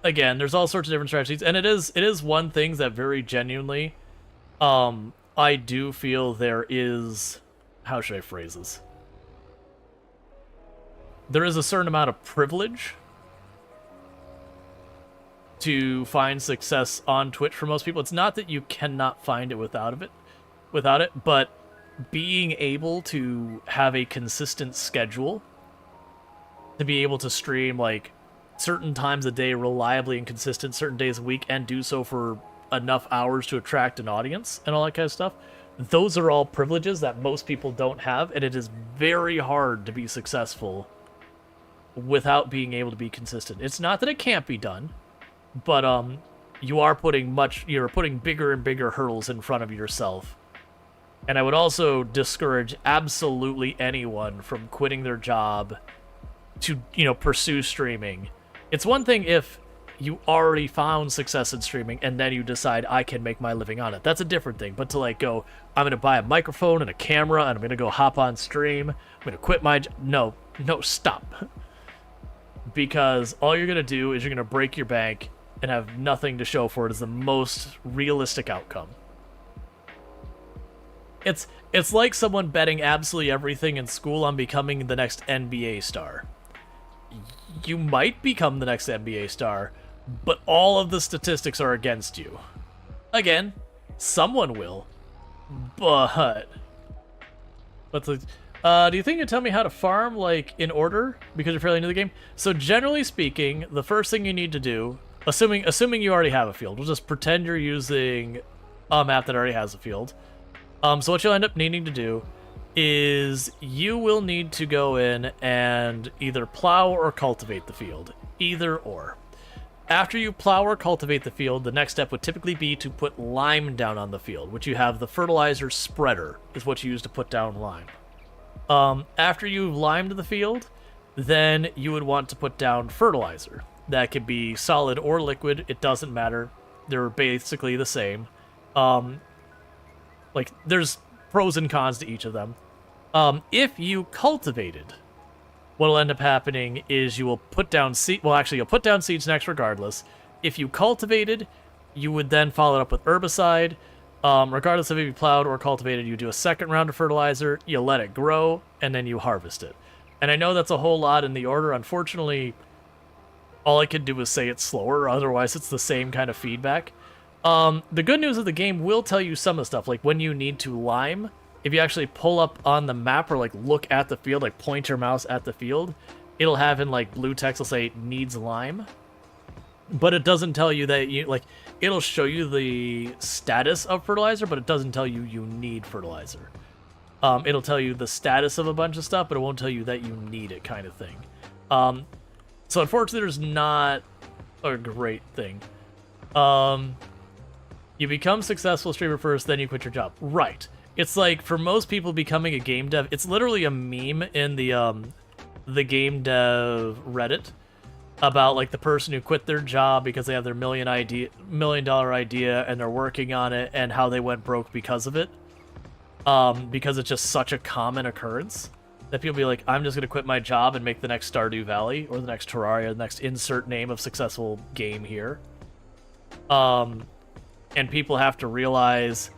again, there's all sorts of different strategies, and it is one thing that very genuinely, I do feel there is, how should I phrase this? There is a certain amount of privilege to find success on Twitch for most people. It's not that you cannot find it without it, but being able to have a consistent schedule, to be able to stream like certain times a day reliably and consistent, certain days a week, and do so for enough hours to attract an audience and all that kind of stuff, those are all privileges that most people don't have, and it is very hard to be successful without being able to be consistent. It's not that it can't be done, but you're putting bigger and bigger hurdles in front of yourself. And I would also discourage absolutely anyone from quitting their job to, pursue streaming. It's one thing if you already found success in streaming and then you decide I can make my living on it. That's a different thing. But to go, I'm going to buy a microphone and a camera and I'm going to go hop on stream. I'm going to quit my job. No, stop. Because all you're going to do is you're going to break your bank and have nothing to show for it as the most realistic outcome. It's like someone betting absolutely everything in school on becoming the next NBA star. You might become the next NBA star, but all of the statistics are against you. Again, someone will, but do you think you'd tell me how to farm, in order? Because you're fairly new to the game? So generally speaking, the first thing you need to do, assuming you already have a field, we'll just pretend you're using a map that already has a field. So what you'll end up needing to do is you will need to go in and either plow or cultivate the field. Either or. After you plow or cultivate the field, the next step would typically be to put lime down on the field, which you have the fertilizer spreader, is what you use to put down lime. After you've limed the field, then you would want to put down fertilizer. That could be solid or liquid, it doesn't matter. They're basically the same. There's pros and cons to each of them. If you cultivated, what'll end up happening is you will put down you'll put down seeds next regardless. If you cultivated, you would then follow it up with herbicide. Regardless of if you plowed or cultivated, you do a second round of fertilizer, you let it grow, and then you harvest it. And I know that's a whole lot in the order. Unfortunately, all I could do was say it's slower, otherwise it's the same kind of feedback. The good news is the game will tell you some of the stuff, like when you need to lime. If you actually pull up on the map or look at the field, point your mouse at the field, it'll have in blue text, it'll say needs lime. But it doesn't tell you that it'll show you the status of fertilizer, but it doesn't tell you you need fertilizer. It'll tell you the status of a bunch of stuff, but it won't tell you that you need it, kind of thing. So unfortunately, there's not a great thing. You become successful streamer first, then you quit your job. Right. It's for most people becoming a game dev, it's literally a meme in the game dev Reddit about the person who quit their job because they have their $1 million idea and they're working on it and how they went broke because of it. Because it's just such a common occurrence that people be like, I'm just going to quit my job and make the next Stardew Valley or the next Terraria, the next insert name of successful game here. And people have to realize,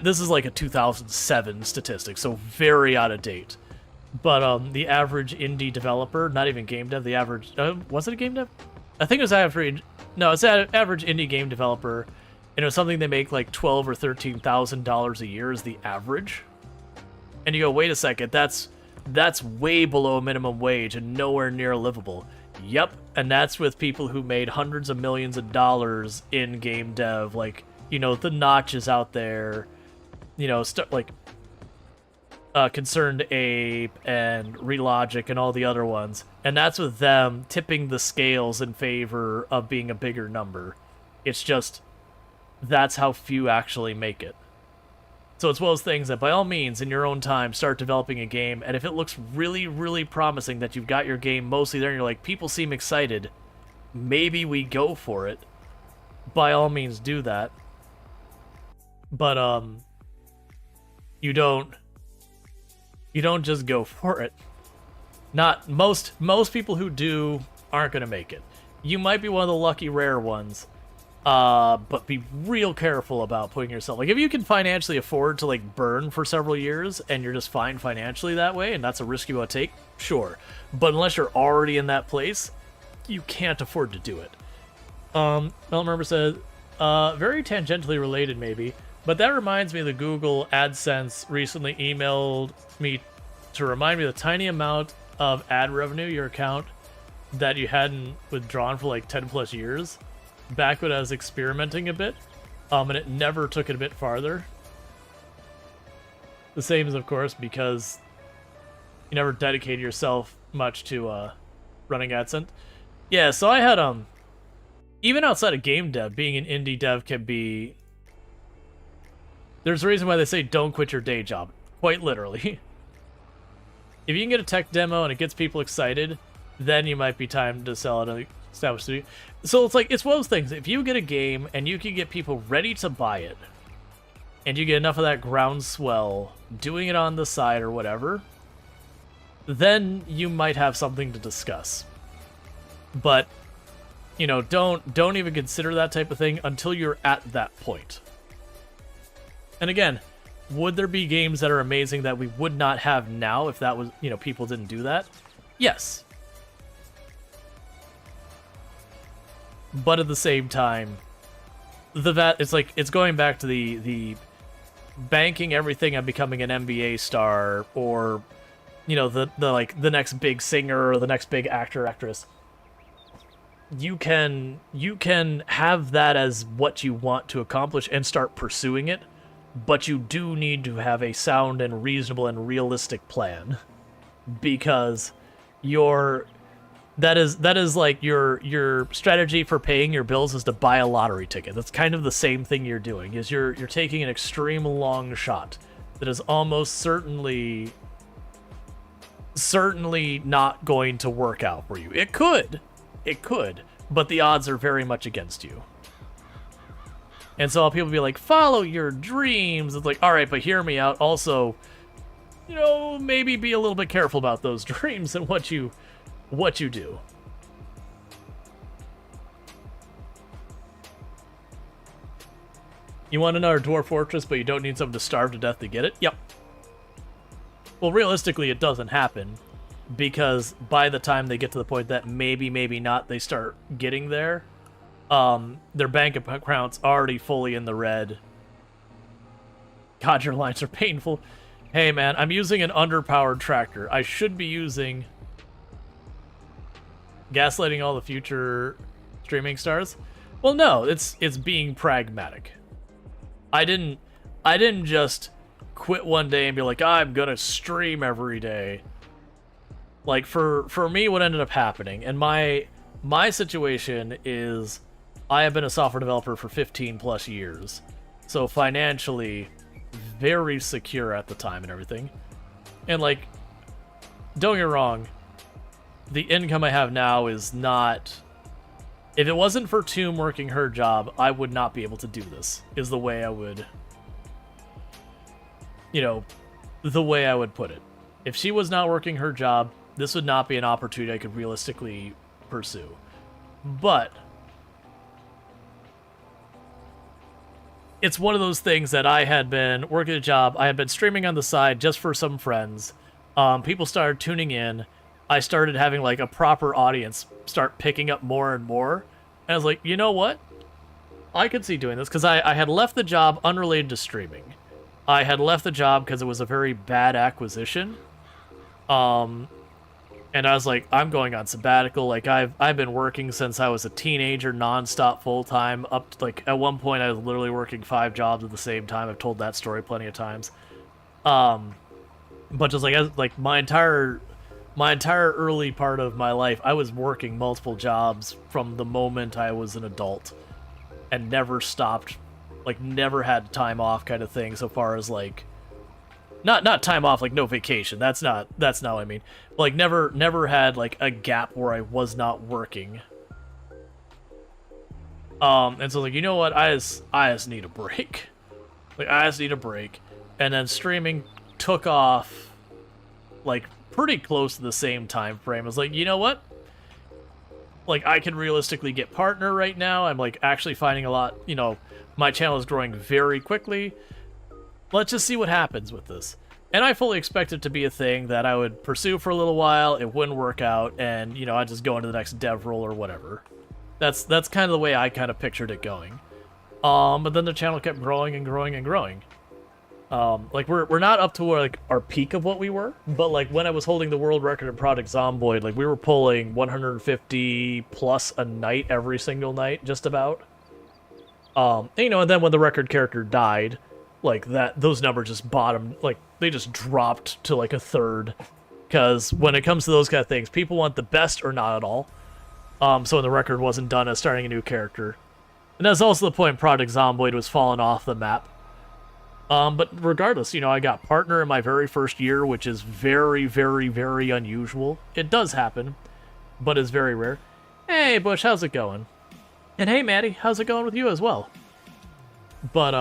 this is a 2007 statistic, so very out of date. But the average indie developer, not even game dev, the average, was it a game dev? I think it was average, no, it's average indie game developer, and it was something they make $12,000 or $13,000 a year is the average. And you go, wait a second, that's way below minimum wage and nowhere near livable. Yep, and that's with people who made hundreds of millions of dollars in game dev, the Notches out there, Concerned Ape and Relogic and all the other ones. And that's with them tipping the scales in favor of being a bigger number. It's just, that's how few actually make it. So it's one of those things that by all means, in your own time, start developing a game, and if it looks really, really promising that you've got your game mostly there and you're people seem excited, maybe we go for it. By all means, do that. But, you don't just go for it. Not most people who do aren't going to make it. You might be one of the lucky rare ones, but be real careful about putting yourself, if you can financially afford to burn for several years and you're just fine financially that way and that's a risk you want to take, sure. But unless you're already in that place, you can't afford to do it. Remember says, very tangentially related maybe, but that reminds me that Google AdSense recently emailed me to remind me the tiny amount of ad revenue your account that you hadn't withdrawn for 10 plus years back when I was experimenting a bit, and it never took it a bit farther. The same is, of course, because you never dedicated yourself much to running AdSense. Yeah, so I had even outside of game dev, being an indie dev can be, there's a reason why they say don't quit your day job, quite literally. If you can get a tech demo and it gets people excited, then you might be time to sell it at an established studio. So it's one of those things. If you get a game and you can get people ready to buy it, and you get enough of that groundswell doing it on the side or whatever, then you might have something to discuss. But, don't even consider that type of thing until you're at that point. And again, would there be games that are amazing that we would not have now if that was, people didn't do that? Yes. But at the same time, it's going back to the banking everything on becoming an NBA star or, the next big singer or the next big actor, actress. you can have that as what you want to accomplish and start pursuing it, but you do need to have a sound and reasonable and realistic plan, because that is like your strategy for paying your bills is to buy a lottery ticket. That's kind of the same thing you're doing. Is you're taking an extreme long shot that is almost certainly not going to work out for you. It could, but the odds are very much against you. And so people be like, follow your dreams. It's like, all right, but hear me out. Also, maybe be a little bit careful about those dreams and what you do. You want another dwarf fortress, but you don't need someone to starve to death to get it? Yep. Well, realistically, it doesn't happen, because by the time they get to the point that maybe not, they start getting there, their bank account's already fully in the red. God, your lines are painful. Hey, man, I'm using an underpowered tractor. I should be using... Gaslighting all the future streaming stars? Well, no, it's being pragmatic. I didn't just quit one day and be like, I'm gonna stream every day. Like, for me, what ended up happening, and my situation is, I have been a software developer for 15 plus years, so financially very secure at the time and everything. And like, don't get me wrong, the income I have now is not... If it wasn't for Tomb working her job, I would not be able to do this, is the way I would... the way I would put it. If she was not working her job, this would not be an opportunity I could realistically pursue. But... it's one of those things that I had been working a job, I had been streaming on the side just for some friends. People started tuning in. I started having like a proper audience start picking up more and more. And I was like, you know what? I could see doing this, because I had left the job unrelated to streaming. I had left the job because it was a very bad acquisition. And I was like, I'm going on sabbatical. Like, I've been working since I was a teenager, nonstop, full-time. Up to, like, at one point I was literally working 5 jobs at the same time. I've told that story plenty of times. But just like my entire early part of my life, I was working multiple jobs from the moment I was an adult, and never stopped, like never had time off kind of thing, so far as like, not time off, like no vacation, that's not what I mean. Like never had like a gap where I was not working. And so like, you know what, I just need a break. Like, I just need a break. And then streaming took off like pretty close to the same time frame. I was like, you know what? Like, I can realistically get partner right now. I'm like actually finding a lot, my channel is growing very quickly. Let's just see what happens with this. And I fully expect it to be a thing that I would pursue for a little while. It wouldn't work out, and I'd just go into the next dev role or whatever. That's kind of the way I kind of pictured it going. But then the channel kept growing and growing and growing. Like, we're not up to like our peak of what we were, but like when I was holding the world record in Project Zomboid, like we were pulling 150 plus a night every single night, just about. And then when the record character died, like those numbers just bottomed, like they just dropped to like a third. Because when it comes to those kind of things, people want the best or not at all. So when the record wasn't done as starting a new character. And that's also the point Project Zomboid was falling off the map. But regardless, I got partner in my very first year, which is very, very, very unusual. It does happen, but it's very rare. Hey, Bush, how's it going? And hey, Maddie, how's it going with you as well? But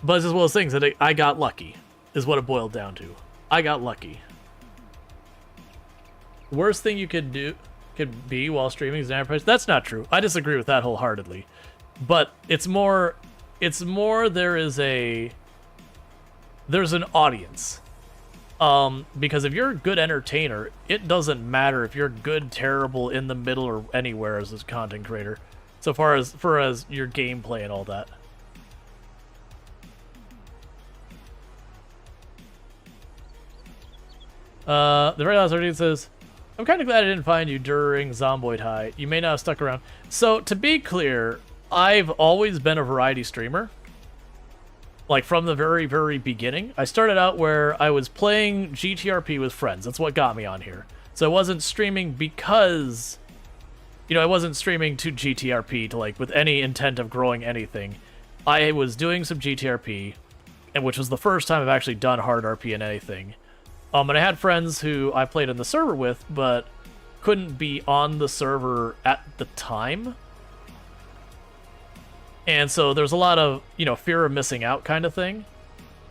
it's just one of those things that I got lucky, is what it boiled down to. I got lucky. Worst thing you could be while streaming is an enterprise. That's not true. I disagree with that wholeheartedly. But it's more there's an audience. Because if you're a good entertainer, it doesn't matter if you're good, terrible, in the middle, or anywhere as a content creator. So far as your gameplay and all that. The very last article says, I'm kind of glad I didn't find you during Zomboid High. You may not have stuck around. So, to be clear, I've always been a variety streamer. Like, from the very, very beginning. I started out where I was playing GTRP with friends. That's what got me on here. So I wasn't streaming because... You know, I wasn't streaming to GTRP to, like, with any intent of growing anything. I was doing some GTRP, and which was the first time I've actually done hard RP in anything. And I had friends who I played in the server with, but couldn't be on the server at the time. And so there's a lot of, you know, fear of missing out kind of thing.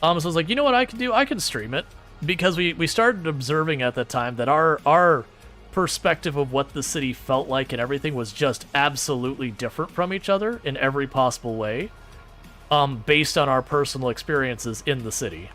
So I was like, you know what I could do? I could stream it. Because we started observing at that time that our perspective of what the city felt like and everything was just absolutely different from each other in every possible way, based on our personal experiences in the city.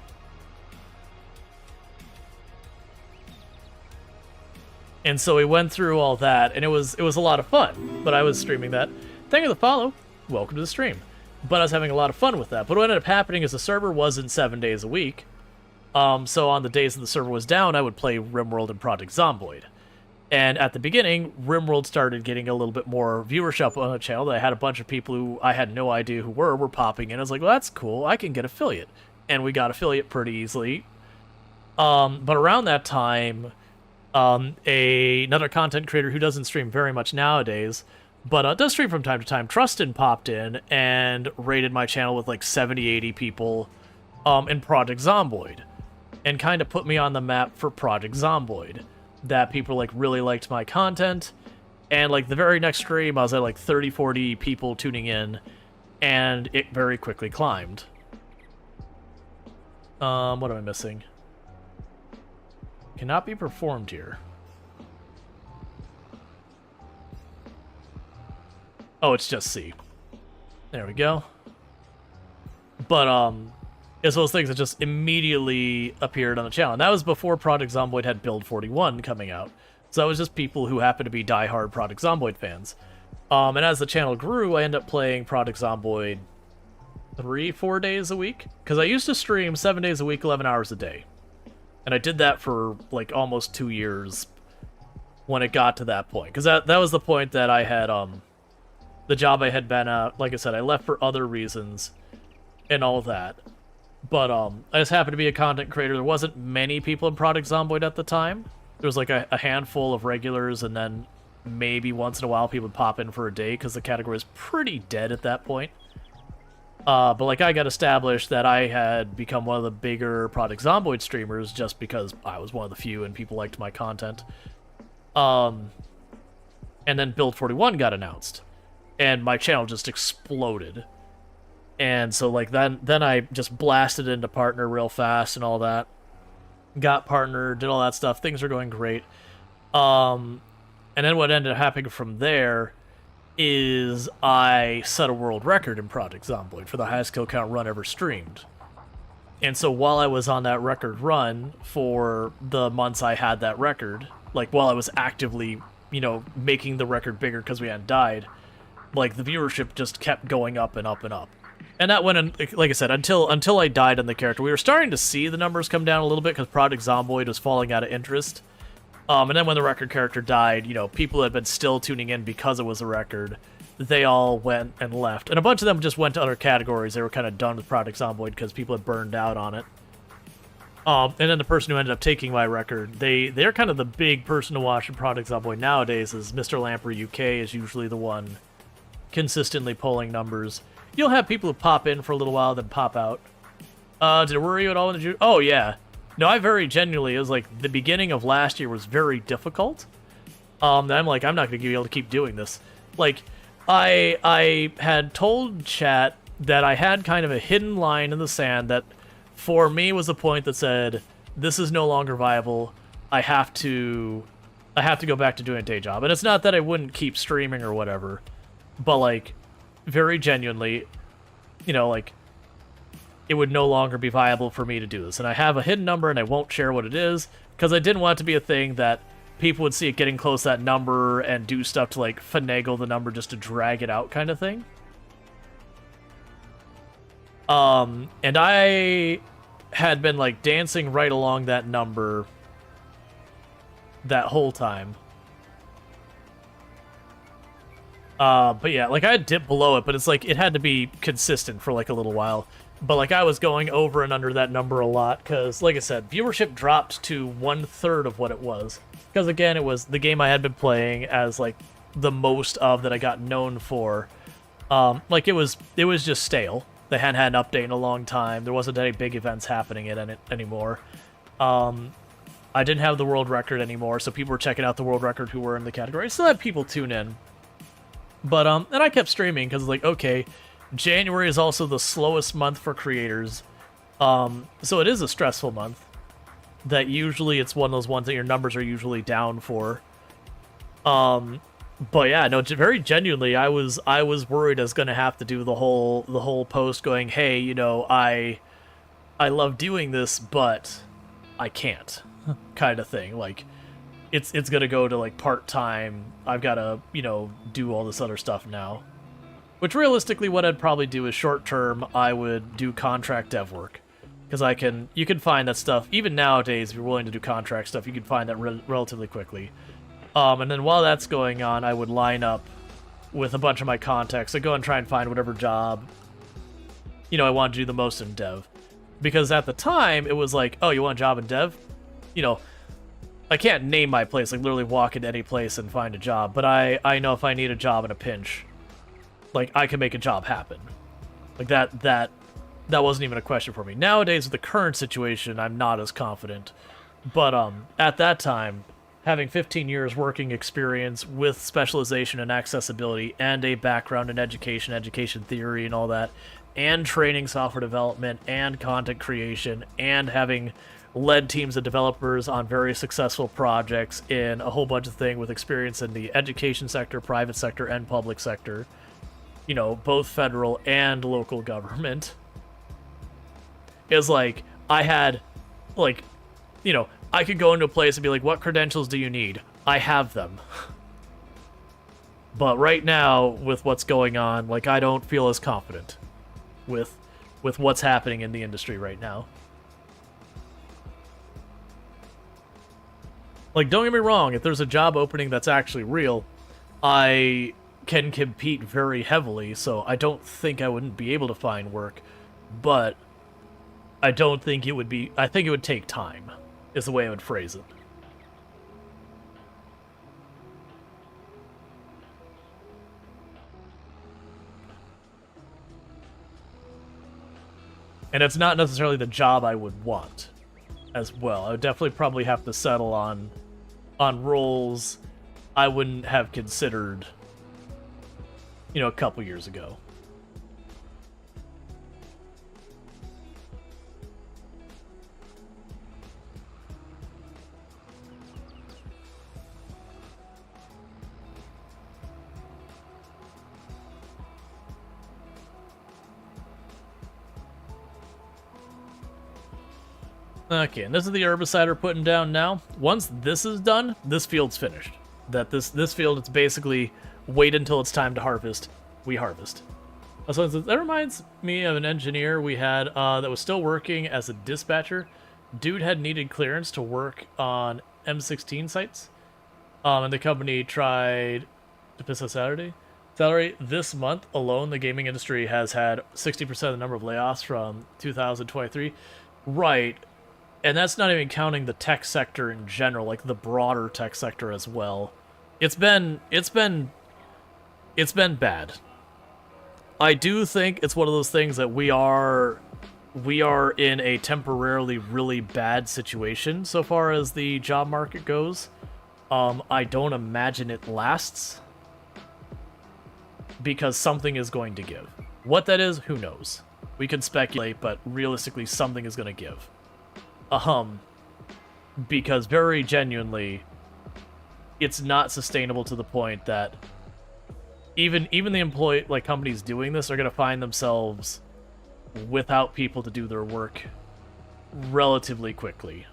And so we went through all that, and it was a lot of fun. But I was streaming that. Thank you for the follow. Welcome to the stream. But I was having a lot of fun with that. But what ended up happening is the server wasn't 7 days a week. So on the days that the server was down, I would play RimWorld and Project Zomboid. And at the beginning, RimWorld started getting a little bit more viewership on the channel. I had a bunch of people who I had no idea who were popping in. I was like, well, that's cool. I can get affiliate. And we got affiliate pretty easily. But around that time, another content creator who doesn't stream very much nowadays, but does stream from time to time, Trustin, popped in and raided my channel with like 70, 80 people in Project Zomboid. And kind of put me on the map for Project Zomboid. That people like really liked my content, and like the very next stream I was at like 30, 40 people tuning in, and it very quickly climbed. What am I missing? Cannot be performed here. Oh, it's just C. There we go. But it's those things that just immediately appeared on the channel. And that was before Project Zomboid had Build 41 coming out. So that was just people who happened to be diehard Project Zomboid fans. And as the channel grew, I ended up playing Project Zomboid 3-4 days a week. Because I used to stream 7 days a week, 11 hours a day. And I did that for like almost 2 years when it got to that point. Because that was the point that I had, the job I had been at. Like I said, I left for other reasons and all that. But I just happened to be a content creator. There wasn't many people in Project Zomboid at the time. There was like a handful of regulars, and then maybe once in a while people would pop in for a day because the category was pretty dead at that point. But like I got established that I had become one of the bigger Project Zomboid streamers just because I was one of the few and people liked my content. And then Build 41 got announced, and my channel just exploded. And so, like, then I just blasted into partner real fast and all that. Got partner, did all that stuff. Things are going great. And then what ended up happening from there is I set a world record in Project Zomboid for the highest kill count run ever streamed. And so while I was on that record run for the months I had that record, like, while I was actively, you know, making the record bigger because we hadn't died, like, the viewership just kept going up and up and up. And that went, in, like I said, until I died on the character. We were starting to see the numbers come down a little bit because Project Zomboid was falling out of interest. And then when the record character died, you know, people had been still tuning in because it was a record. They all went and left. And a bunch of them just went to other categories. They were kind of done with Project Zomboid because people had burned out on it. And then the person who ended up taking my record, they're kind of the big person to watch in Project Zomboid nowadays, is Mr. Lamper UK is usually the one consistently pulling numbers. You'll have people who pop in for a little while, then pop out. Did it worry you at all when you... Oh, yeah. No, I very genuinely... It was like, the beginning of last year was very difficult. I'm like, I'm not going to be able to keep doing this. Like, I had told chat that I had kind of a hidden line in the sand that, for me, was the point that said, this is no longer viable. I have to go back to doing a day job. And it's not that I wouldn't keep streaming or whatever, but, like... very genuinely, you know, like, it would no longer be viable for me to do this. And I have a hidden number, and I won't share what it is, because I didn't want it to be a thing that people would see it getting close to that number and do stuff to, like, finagle the number just to drag it out kind of thing. And I had been, like, dancing right along that number that whole time. But yeah, like I had dipped below it, but it's like it had to be consistent for like a little while. But like I was going over and under that number a lot because, like I said, viewership dropped to 1/3 of what it was. Because again, it was the game I had been playing as like the most of that I got known for. Like it was just stale. They hadn't had an update in a long time. There wasn't any big events happening in it anymore. I didn't have the world record anymore, so people were checking out the world record who were in the category. I still had people tune in. But, and I kept streaming, because, like, okay, January is also the slowest month for creators. So it is a stressful month. That usually it's one of those ones that your numbers are usually down for. But yeah, no, very genuinely, I was worried I was going to have to do the whole post going, hey, you know, I love doing this, but I can't, kind of thing. Like, it's gonna go to like part-time. I've got to, you know, do all this other stuff now. Which realistically, what I'd probably do is short-term, I would do contract dev work. Because you can find that stuff, even nowadays, if you're willing to do contract stuff, you can find that relatively quickly. And then while that's going on, I would line up with a bunch of my contacts. I go and try and find whatever job, you know, I want to do the most in dev. Because at the time, it was like, oh, you want a job in dev? You know, I can't name my place, like literally walk into any place and find a job, but I know if I need a job in a pinch, like I can make a job happen. Like that wasn't even a question for me. Nowadays, with the current situation, I'm not as confident. But at that time, having 15 years working experience with specialization in accessibility and a background in education theory and all that, and training software development and content creation, and having led teams of developers on very successful projects in a whole bunch of things with experience in the education sector, private sector, and public sector. You know, both federal and local government. Is like, I had, like, you know, I could go into a place and be like, what credentials do you need? I have them. But right now, with what's going on, like, I don't feel as confident with what's happening in the industry right now. Like, don't get me wrong, if there's a job opening that's actually real, I can compete very heavily, so I don't think I wouldn't be able to find work, but I don't think it would be... I think it would take time, is the way I would phrase it. And it's not necessarily the job I would want as well. I would definitely probably have to settle on roles I wouldn't have considered, you know, a couple years ago. Okay, and this is the herbicide we're putting down now. Once this is done, this field's finished. This field, it's basically wait until it's time to harvest. We harvest. So that reminds me of an engineer we had that was still working as a dispatcher. Dude had needed clearance to work on M16 sites. And the company tried to piss us salary. This month alone, the gaming industry has had 60% of the number of layoffs from 2023. Right. And that's not even counting the tech sector in general, like the broader tech sector as well. It's been bad. I do think it's one of those things that we are in a temporarily really bad situation so far as the job market goes. I don't imagine it lasts because something is going to give. What that is, who knows? We can speculate, but realistically something is going to give. Because very genuinely, it's not sustainable to the point that even the companies doing this are going to find themselves without people to do their work relatively quickly.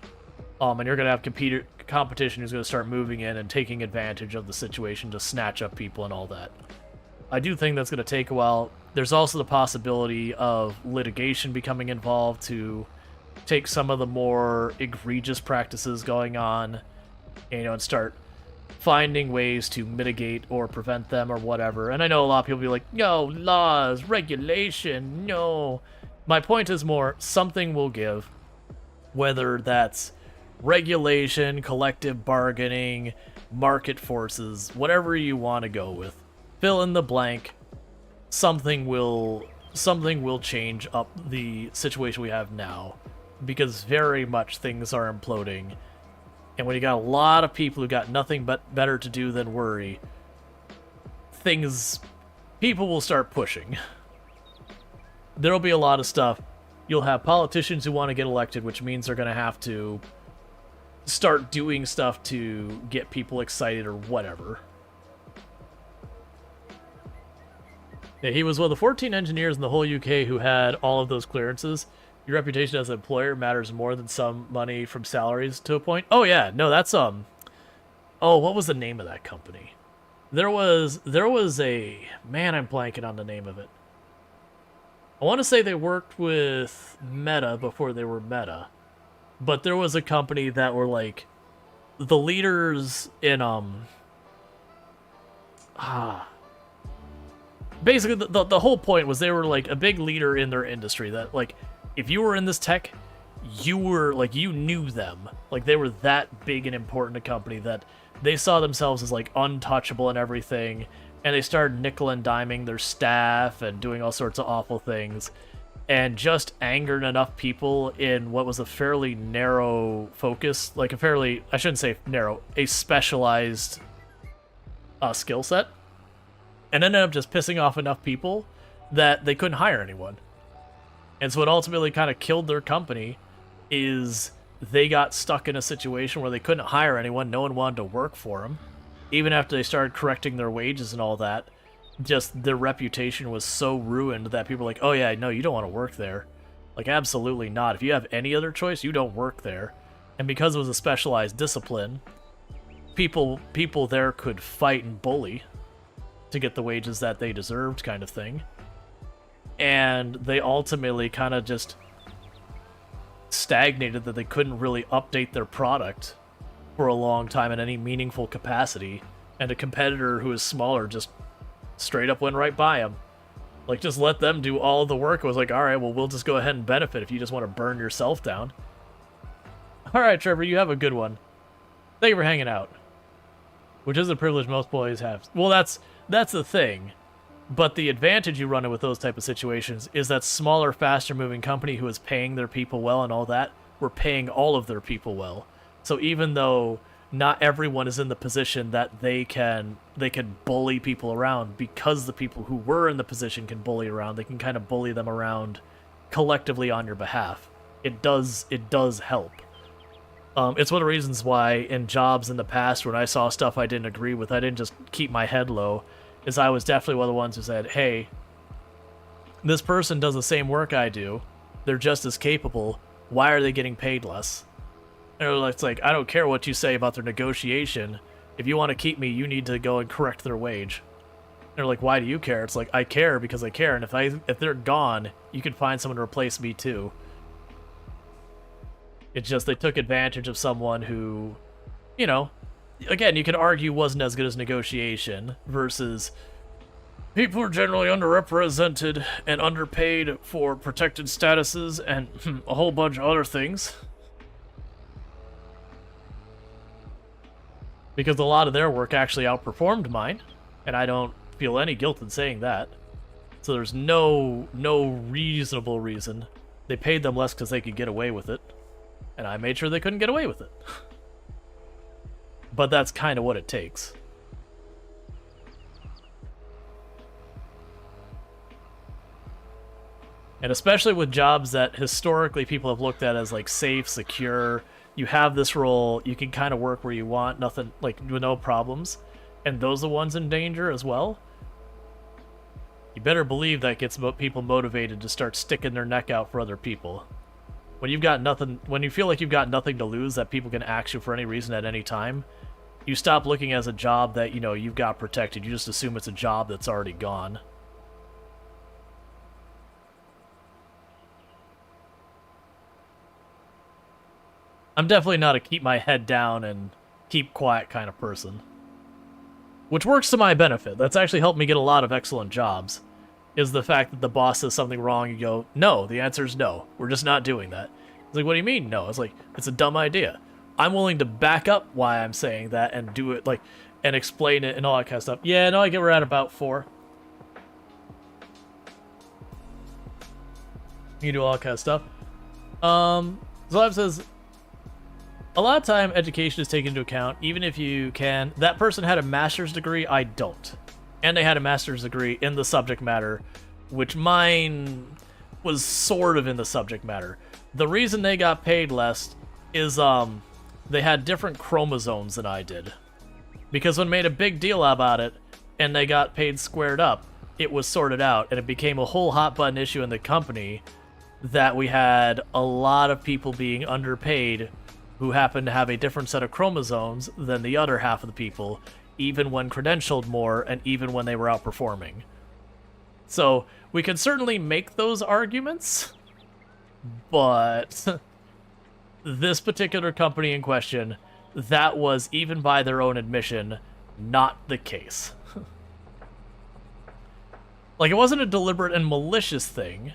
And you're going to have competition who's going to start moving in and taking advantage of the situation to snatch up people and all that. I do think that's going to take a while. There's also the possibility of litigation becoming involved to take some of the more egregious practices going on and start finding ways to mitigate or prevent them or whatever. And I know a lot of people be like, no, laws, regulation, no. My point is more, something will give, whether that's regulation, collective bargaining, market forces, whatever you want to go with. Fill in the blank. Something will change up the situation we have now, because very much things are imploding. And when you got a lot of people who got nothing but better to do than worry, people will start pushing. There'll be a lot of stuff. You'll have politicians who want to get elected, which means they're going to have to start doing stuff to get people excited or whatever. Yeah, he was one of the 14 engineers in the whole UK who had all of those clearances. Your reputation as an employer matters more than some money from salaries to a point. Oh yeah, no, that's oh, what was the name of that company? There was a, man, I'm blanking on the name of it. I want to say they worked with Meta before they were Meta, but there was a company that were like the leaders in basically the whole point was they were like a big leader in their industry, that like if you were in this tech, you were like, you knew them. Like they were that big and important a company that they saw themselves as like untouchable and everything, and they started nickel and diming their staff and doing all sorts of awful things, and just angered enough people in what was a fairly narrow focus, like a fairly, I shouldn't say narrow, a specialized skill set, and ended up just pissing off enough people that they couldn't hire anyone. And so what ultimately kind of killed their company is they got stuck in a situation where they couldn't hire anyone, no one wanted to work for them. Even after they started correcting their wages and all that, just their reputation was so ruined that people were like, oh yeah, no, you don't want to work there. Like, absolutely not. If you have any other choice, you don't work there. And because it was a specialized discipline, people there could fight and bully to get the wages that they deserved, kind of thing. And they ultimately kind of just stagnated, that they couldn't really update their product for a long time in any meaningful capacity, and a competitor who is smaller just straight up went right by them. Like, just let them do all the work. It was like, alright, well, we'll just go ahead and benefit if you just want to burn yourself down. Alright, Trevor, you have a good one. Thank you for hanging out. Which is a privilege most boys have. Well, that's the thing. But the advantage you run in with those type of situations is that smaller, faster-moving company who is paying their people well and all that, were paying all of their people well. So even though not everyone is in the position that they can bully people around, because the people who were in the position can bully around, they can kind of bully them around collectively on your behalf. It does help. It's one of the reasons why in jobs in the past, when I saw stuff I didn't agree with, I didn't just keep my head low, is I was definitely one of the ones who said, hey, this person does the same work I do, they're just as capable, why are they getting paid less? And it's like, I don't care what you say about their negotiation, if you want to keep me, you need to go and correct their wage. And they're like, why do you care? It's like, I care because I care, and if they're gone, you can find someone to replace me too. It's just they took advantage of someone who, you know, again, you could argue wasn't as good as negotiation, versus people are generally underrepresented and underpaid for protected statuses and a whole bunch of other things. Because a lot of their work actually outperformed mine, and I don't feel any guilt in saying that. So there's no reasonable reason. They paid them less because they could get away with it, and I made sure they couldn't get away with it. But that's kind of what it takes. And especially with jobs that historically people have looked at as like safe, secure, you have this role, you can kind of work where you want, nothing, like with no problems, and those are the ones in danger as well. You better believe that gets people motivated to start sticking their neck out for other people. When you've got nothing, when you feel like you've got nothing to lose, that people can axe you for any reason at any time, you stop looking as a job that, you know, you've got protected. You just assume it's a job that's already gone. I'm definitely not a keep my head down and keep quiet kind of person. Which works to my benefit. That's actually helped me get a lot of excellent jobs. Is the fact that the boss says something wrong, you go, no, the answer is no. We're just not doing that. It's like, what do you mean no? It's like, it's a dumb idea. I'm willing to back up why I'm saying that and do it, like, and explain it and all that kind of stuff. Yeah, no, I get we're at about 4. You can do all that kind of stuff. Zlab says, a lot of time education is taken into account, even if you can. That person had a master's degree, I don't. And they had a master's degree in the subject matter, which mine was sort of in the subject matter. The reason they got paid less is they had different chromosomes than I did. Because when I made a big deal about it, and they got paid squared up, it was sorted out, and it became a whole hot button issue in the company that we had a lot of people being underpaid who happened to have a different set of chromosomes than the other half of the people, even when credentialed more and even when they were outperforming. So we can certainly make those arguments, but this particular company in question, that was, even by their own admission, not the case. Like, it wasn't a deliberate and malicious thing.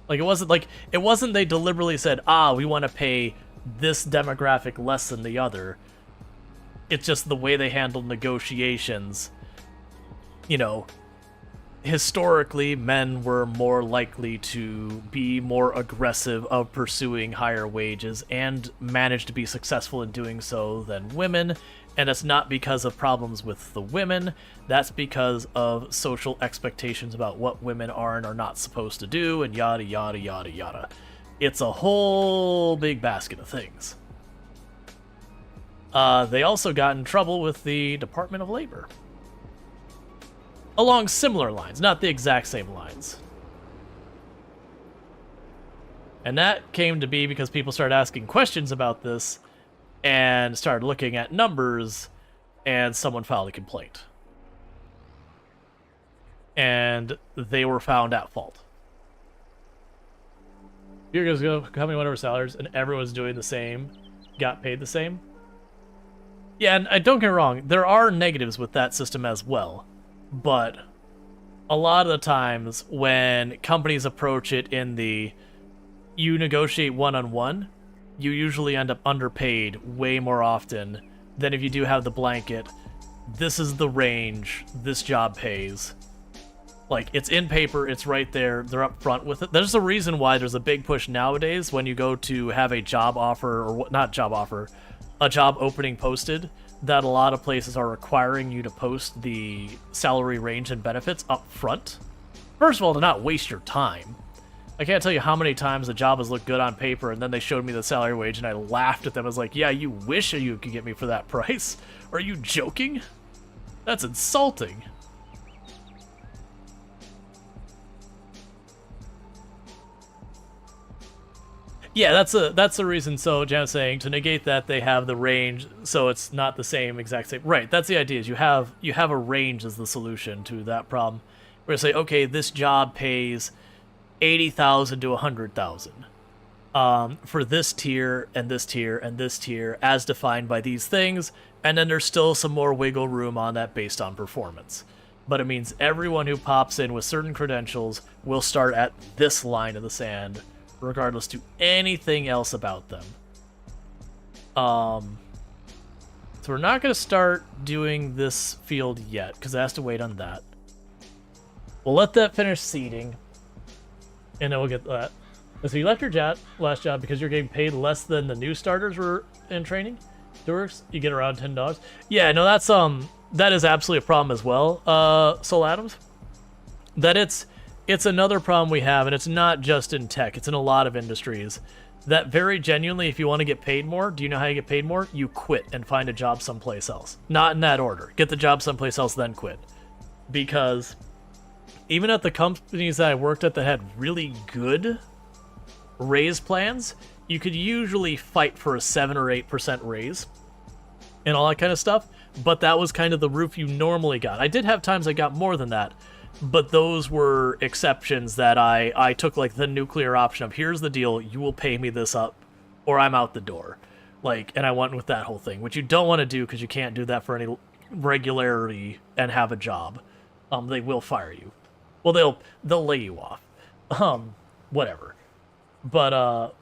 Like, it wasn't they deliberately said, we want to pay this demographic less than the other. It's just the way they handled negotiations. You know, historically, men were more likely to be more aggressive of pursuing higher wages and managed to be successful in doing so than women. And it's not because of problems with the women. That's because of social expectations about what women are and are not supposed to do, and yada, yada, yada, yada. It's a whole big basket of things. They also got in trouble with the Department of Labor. Along similar lines, not the exact same lines. And that came to be because people started asking questions about this and started looking at numbers, and someone filed a complaint. And they were found at fault. Here goes coming whatever salaries, and everyone's doing the same, got paid the same. Yeah, and don't get me wrong, there are negatives with that system as well. But a lot of the times when companies approach it in the you negotiate one-on-one, you usually end up underpaid way more often than if you do have the blanket, this is the range, this job pays. Like, it's in paper, it's right there, they're up front with it. There's a reason why there's a big push nowadays when you go to have a job offer, or not job offer, a job opening posted, that a lot of places are requiring you to post the salary range and benefits up front. First of all, to not waste your time. I can't tell you how many times the job has looked good on paper, and then they showed me the salary wage, and I laughed at them. I was like, yeah, you wish you could get me for that price? Are you joking? That's insulting. Yeah, that's the reason. So Jan's saying to negate that they have the range, so it's not the same exact same. Right, that's the idea. Is you have a range as the solution to that problem. We're gonna say, okay, this job pays 80,000 to 100,000 for this tier and this tier and this tier as defined by these things, and then there's still some more wiggle room on that based on performance. But it means everyone who pops in with certain credentials will start at this line in the sand, regardless to anything else about them. So we're not going to start doing this field yet, because it has to wait on that. We'll let that finish seeding, and then we'll get that. So you left your last job because you're getting paid less than the new starters were in training? Works. You get around $10. Yeah, no, that is absolutely a problem as well, Soul Adams. That it's another problem we have, and it's not just in tech, it's in a lot of industries, that very genuinely, if you want to get paid more, do you know how you get paid more? You quit and find a job someplace else. Not in that order. Get the job someplace else, then quit. Because even at the companies that I worked at that had really good raise plans, you could usually fight for a 7 or 8% raise and all that kind of stuff, but that was kind of the roof you normally got. I did have times I got more than that, but those were exceptions that I took, like the nuclear option of, here's the deal, you will pay me this up or I'm out the door. Like, and I went with that whole thing, which you don't want to do because you can't do that for any regularity and have a job. They will fire you. Well, they'll lay you off. Whatever. But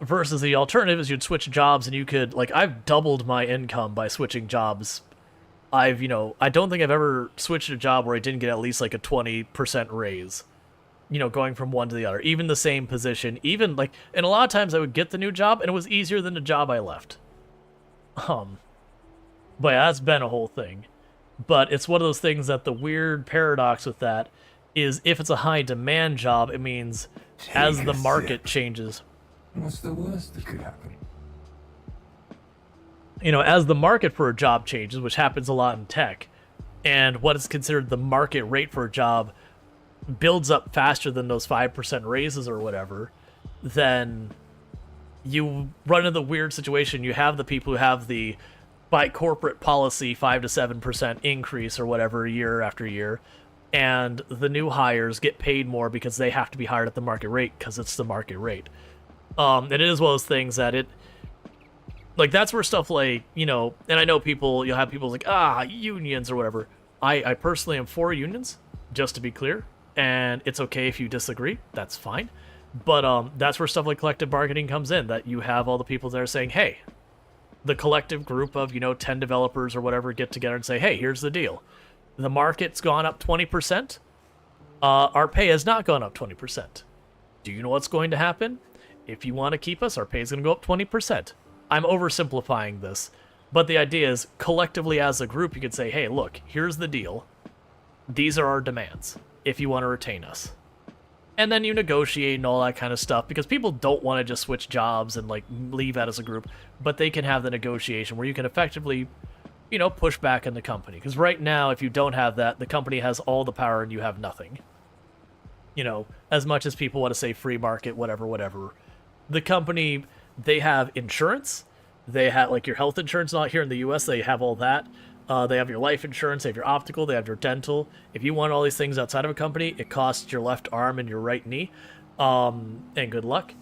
versus the alternative is you'd switch jobs and you could, like, I've doubled my income by switching jobs. I don't think I've ever switched a job where I didn't get at least like a 20% raise. Going from one to the other, even the same position, even like, and a lot of times I would get the new job and it was easier than the job I left. But yeah, that's been a whole thing. But it's one of those things that the weird paradox with that is if it's a high demand job, it means as the market changes. What's the worst that could happen? As the market for a job changes, which happens a lot in tech, and what is considered the market rate for a job builds up faster than those 5% raises or whatever, then you run into the weird situation. You have the people who have the, by corporate policy, 5 to 7% increase or whatever year after year, and the new hires get paid more because they have to be hired at the market rate because it's the market rate. And it is one of those things that like, that's where stuff like, and I know you'll have people like, unions or whatever. I personally am for unions, just to be clear. And it's okay if you disagree, that's fine. But that's where stuff like collective bargaining comes in, that you have all the people there saying, hey, the collective group of, 10 developers or whatever get together and say, hey, here's the deal. The market's gone up 20%. Our pay has not gone up 20%. Do you know what's going to happen? If you want to keep us, our pay is going to go up 20%. I'm oversimplifying this. But the idea is, collectively as a group, you could say, hey, look, here's the deal. These are our demands if you want to retain us. And then you negotiate and all that kind of stuff, because people don't want to just switch jobs and like leave that as a group, but they can have the negotiation where you can effectively, push back in the company. Because right now, if you don't have that, the company has all the power and you have nothing. As much as people want to say free market, whatever. The company, they have insurance. They have like your health insurance, not here in the US, they have all that. They have your life insurance, they have your optical, they have your dental. If you want all these things outside of a company, it costs your left arm and your right knee. And good luck.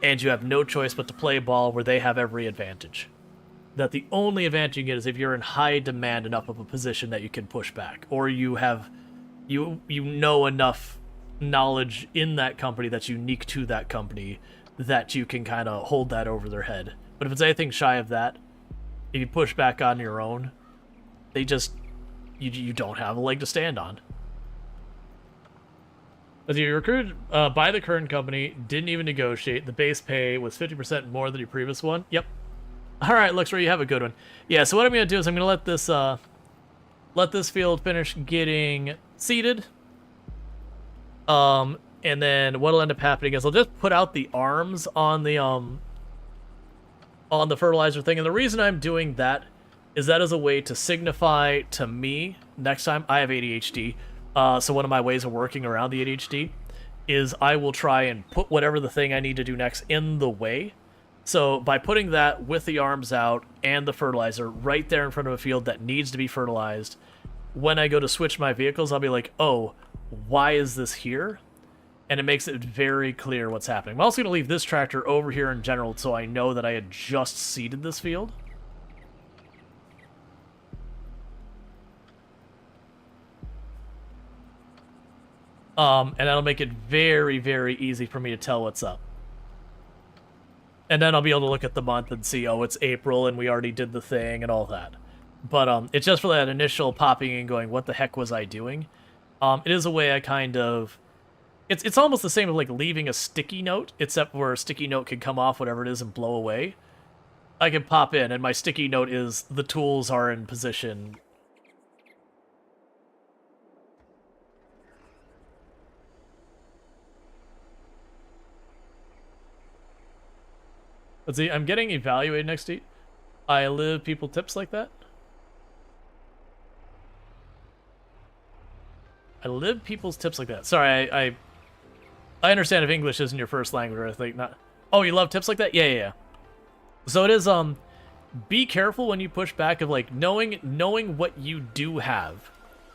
And you have no choice but to play ball where they have every advantage. That the only advantage you get is if you're in high demand enough of a position that you can push back. Or you have, you know enough knowledge in that company that's unique to that company that you can kind of hold that over their head. But if it's anything shy of that, if you push back on your own, they just, you don't have a leg to stand on. As you recruited by the current company, didn't even negotiate. The base pay was 50% more than your previous one. Yep. All right, looks where you have a good one. Yeah, so what I'm going to do is I'm going to let this field finish getting seeded. And then what'll end up happening is I'll just put out the arms on the fertilizer thing. And the reason I'm doing that is that is a way to signify to me next time. I have ADHD, so one of my ways of working around the ADHD is I will try and put whatever the thing I need to do next in the way. So by putting that with the arms out and the fertilizer right there in front of a field that needs to be fertilized, when I go to switch my vehicles, I'll be like, oh, why is this here? And it makes it very clear what's happening. I'm also going to leave this tractor over here in general so I know that I had just seeded this field. And that'll make it very, very easy for me to tell what's up. And then I'll be able to look at the month and see, oh, it's April and we already did the thing and all that. But it's just for that initial popping and going, what the heck was I doing? It is a way I kind of... It's almost the same as like leaving a sticky note, except where a sticky note can come off whatever it is and blow away. I can pop in, and my sticky note is the tools are in position. Let's see, I'm getting evaluated next week. I live people tips like that. I live people's tips like that. Sorry, I understand if English isn't your first language, or I think not. Oh, you love tips like that? Yeah. So it is, be careful when you push back of, like, knowing what you do have.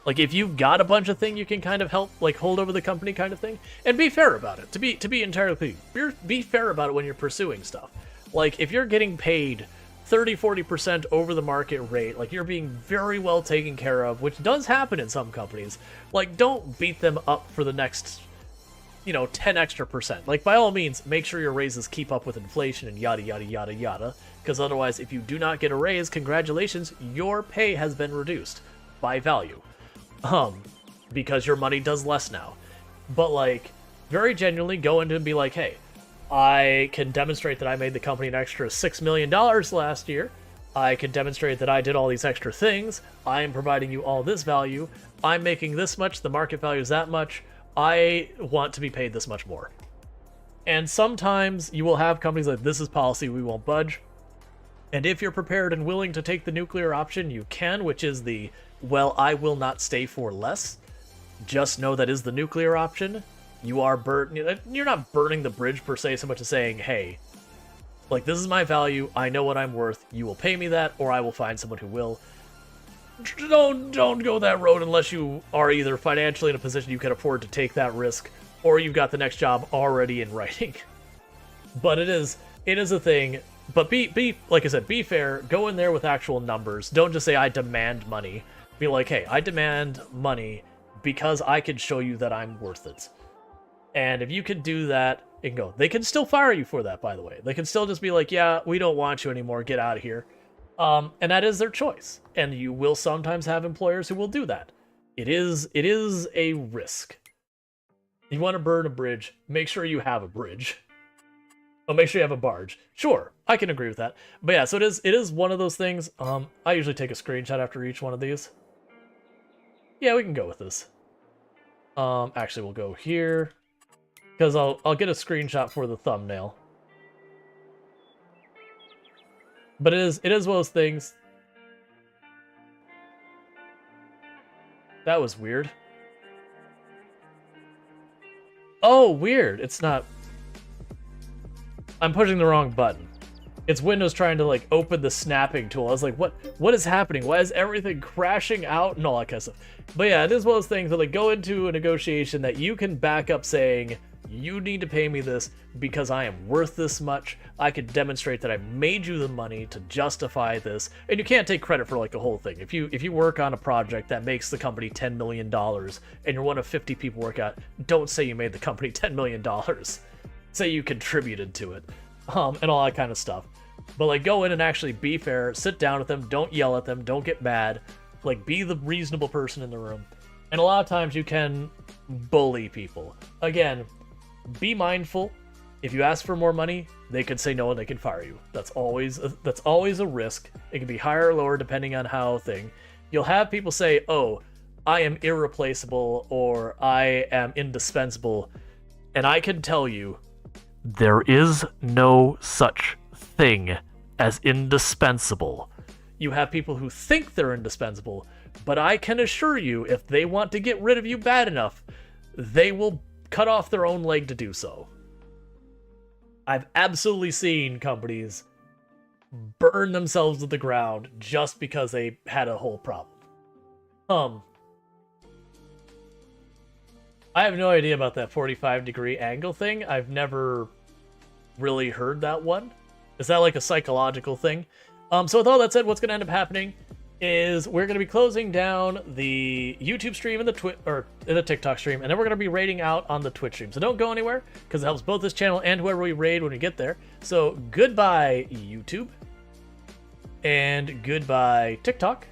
Like, if you've got a bunch of things you can kind of help, like, hold over the company kind of thing, and be fair about it. To be entirely clear, be fair about it when you're pursuing stuff. Like, if you're getting paid 30-40% over the market rate, like, you're being very well taken care of, which does happen in some companies, like, don't beat them up for the next, 10 extra percent. Like, by all means, make sure your raises keep up with inflation and yada yada yada yada, because otherwise, if you do not get a raise, congratulations, your pay has been reduced by value. Because your money does less now. But, like, very genuinely go into and be like, hey, I can demonstrate that I made the company an extra $6 million last year. I can demonstrate that I did all these extra things. I am providing you all this value. I'm making this much. The market value is that much. I want to be paid this much more. And sometimes you will have companies like, this is policy, we won't budge. And if you're prepared and willing to take the nuclear option, you can, which is the, well, I will not stay for less. Just know that is the nuclear option. You're not burning the bridge per se, so much as saying, hey, like, this is my value, I know what I'm worth, you will pay me that, or I will find someone who will. Don't go that road unless you are either financially in a position you can afford to take that risk, or you've got the next job already in writing. But it is a thing. But be like I said, be fair, go in there with actual numbers. Don't just say, I demand money. Be like, hey, I demand money because I can show you that I'm worth it. And if you can do that, it can go. They can still fire you for that, by the way. They can still just be like, yeah, we don't want you anymore, get out of here. And that is their choice. And you will sometimes have employers who will do that. It is a risk. You want to burn a bridge, make sure you have a bridge. Oh, make sure you have a barge. Sure, I can agree with that. But yeah, so it is one of those things. I usually take a screenshot after each one of these. Yeah, we can go with this. Actually, we'll go here. Because I'll get a screenshot for the thumbnail. But it is one of those things. That was weird. Oh, weird. It's not... I'm pushing the wrong button. It's Windows trying to, like, open the snapping tool. I was like, what is happening? Why is everything crashing out and all that kind of stuff? But yeah, it is one of those things that, like, go into a negotiation that you can back up saying, you need to pay me this because I am worth this much. I can demonstrate that I made you the money to justify this. And you can't take credit for, like, the whole thing. If you work on a project that makes the company $10 million and you're one of 50 people work out, don't say you made the company $10 million. Say you contributed to it, and all that kind of stuff. But, like, go in and actually be fair, sit down with them, don't yell at them, don't get mad, like, be the reasonable person in the room. And a lot of times you can bully people. Again, be mindful. If you ask for more money, they could say no and they can fire you. That's always a risk. It can be higher or lower depending on how thing. You'll have people say, oh, I am irreplaceable or I am indispensable. And I can tell you, there is no such thing as indispensable. You have people who think they're indispensable, but I can assure you, if they want to get rid of you bad enough, they will cut off their own leg to do so. I've absolutely seen companies burn themselves to the ground just because they had a whole problem. I have no idea about that 45-degree angle thing. I've never really heard that one. Is that like a psychological thing? So with all that said, what's going to end up happening is we're going to be closing down the YouTube stream and the TikTok stream, and then we're going to be raiding out on the Twitch stream. So don't go anywhere, because it helps both this channel and whoever we raid when we get there. So goodbye, YouTube. And goodbye, TikTok.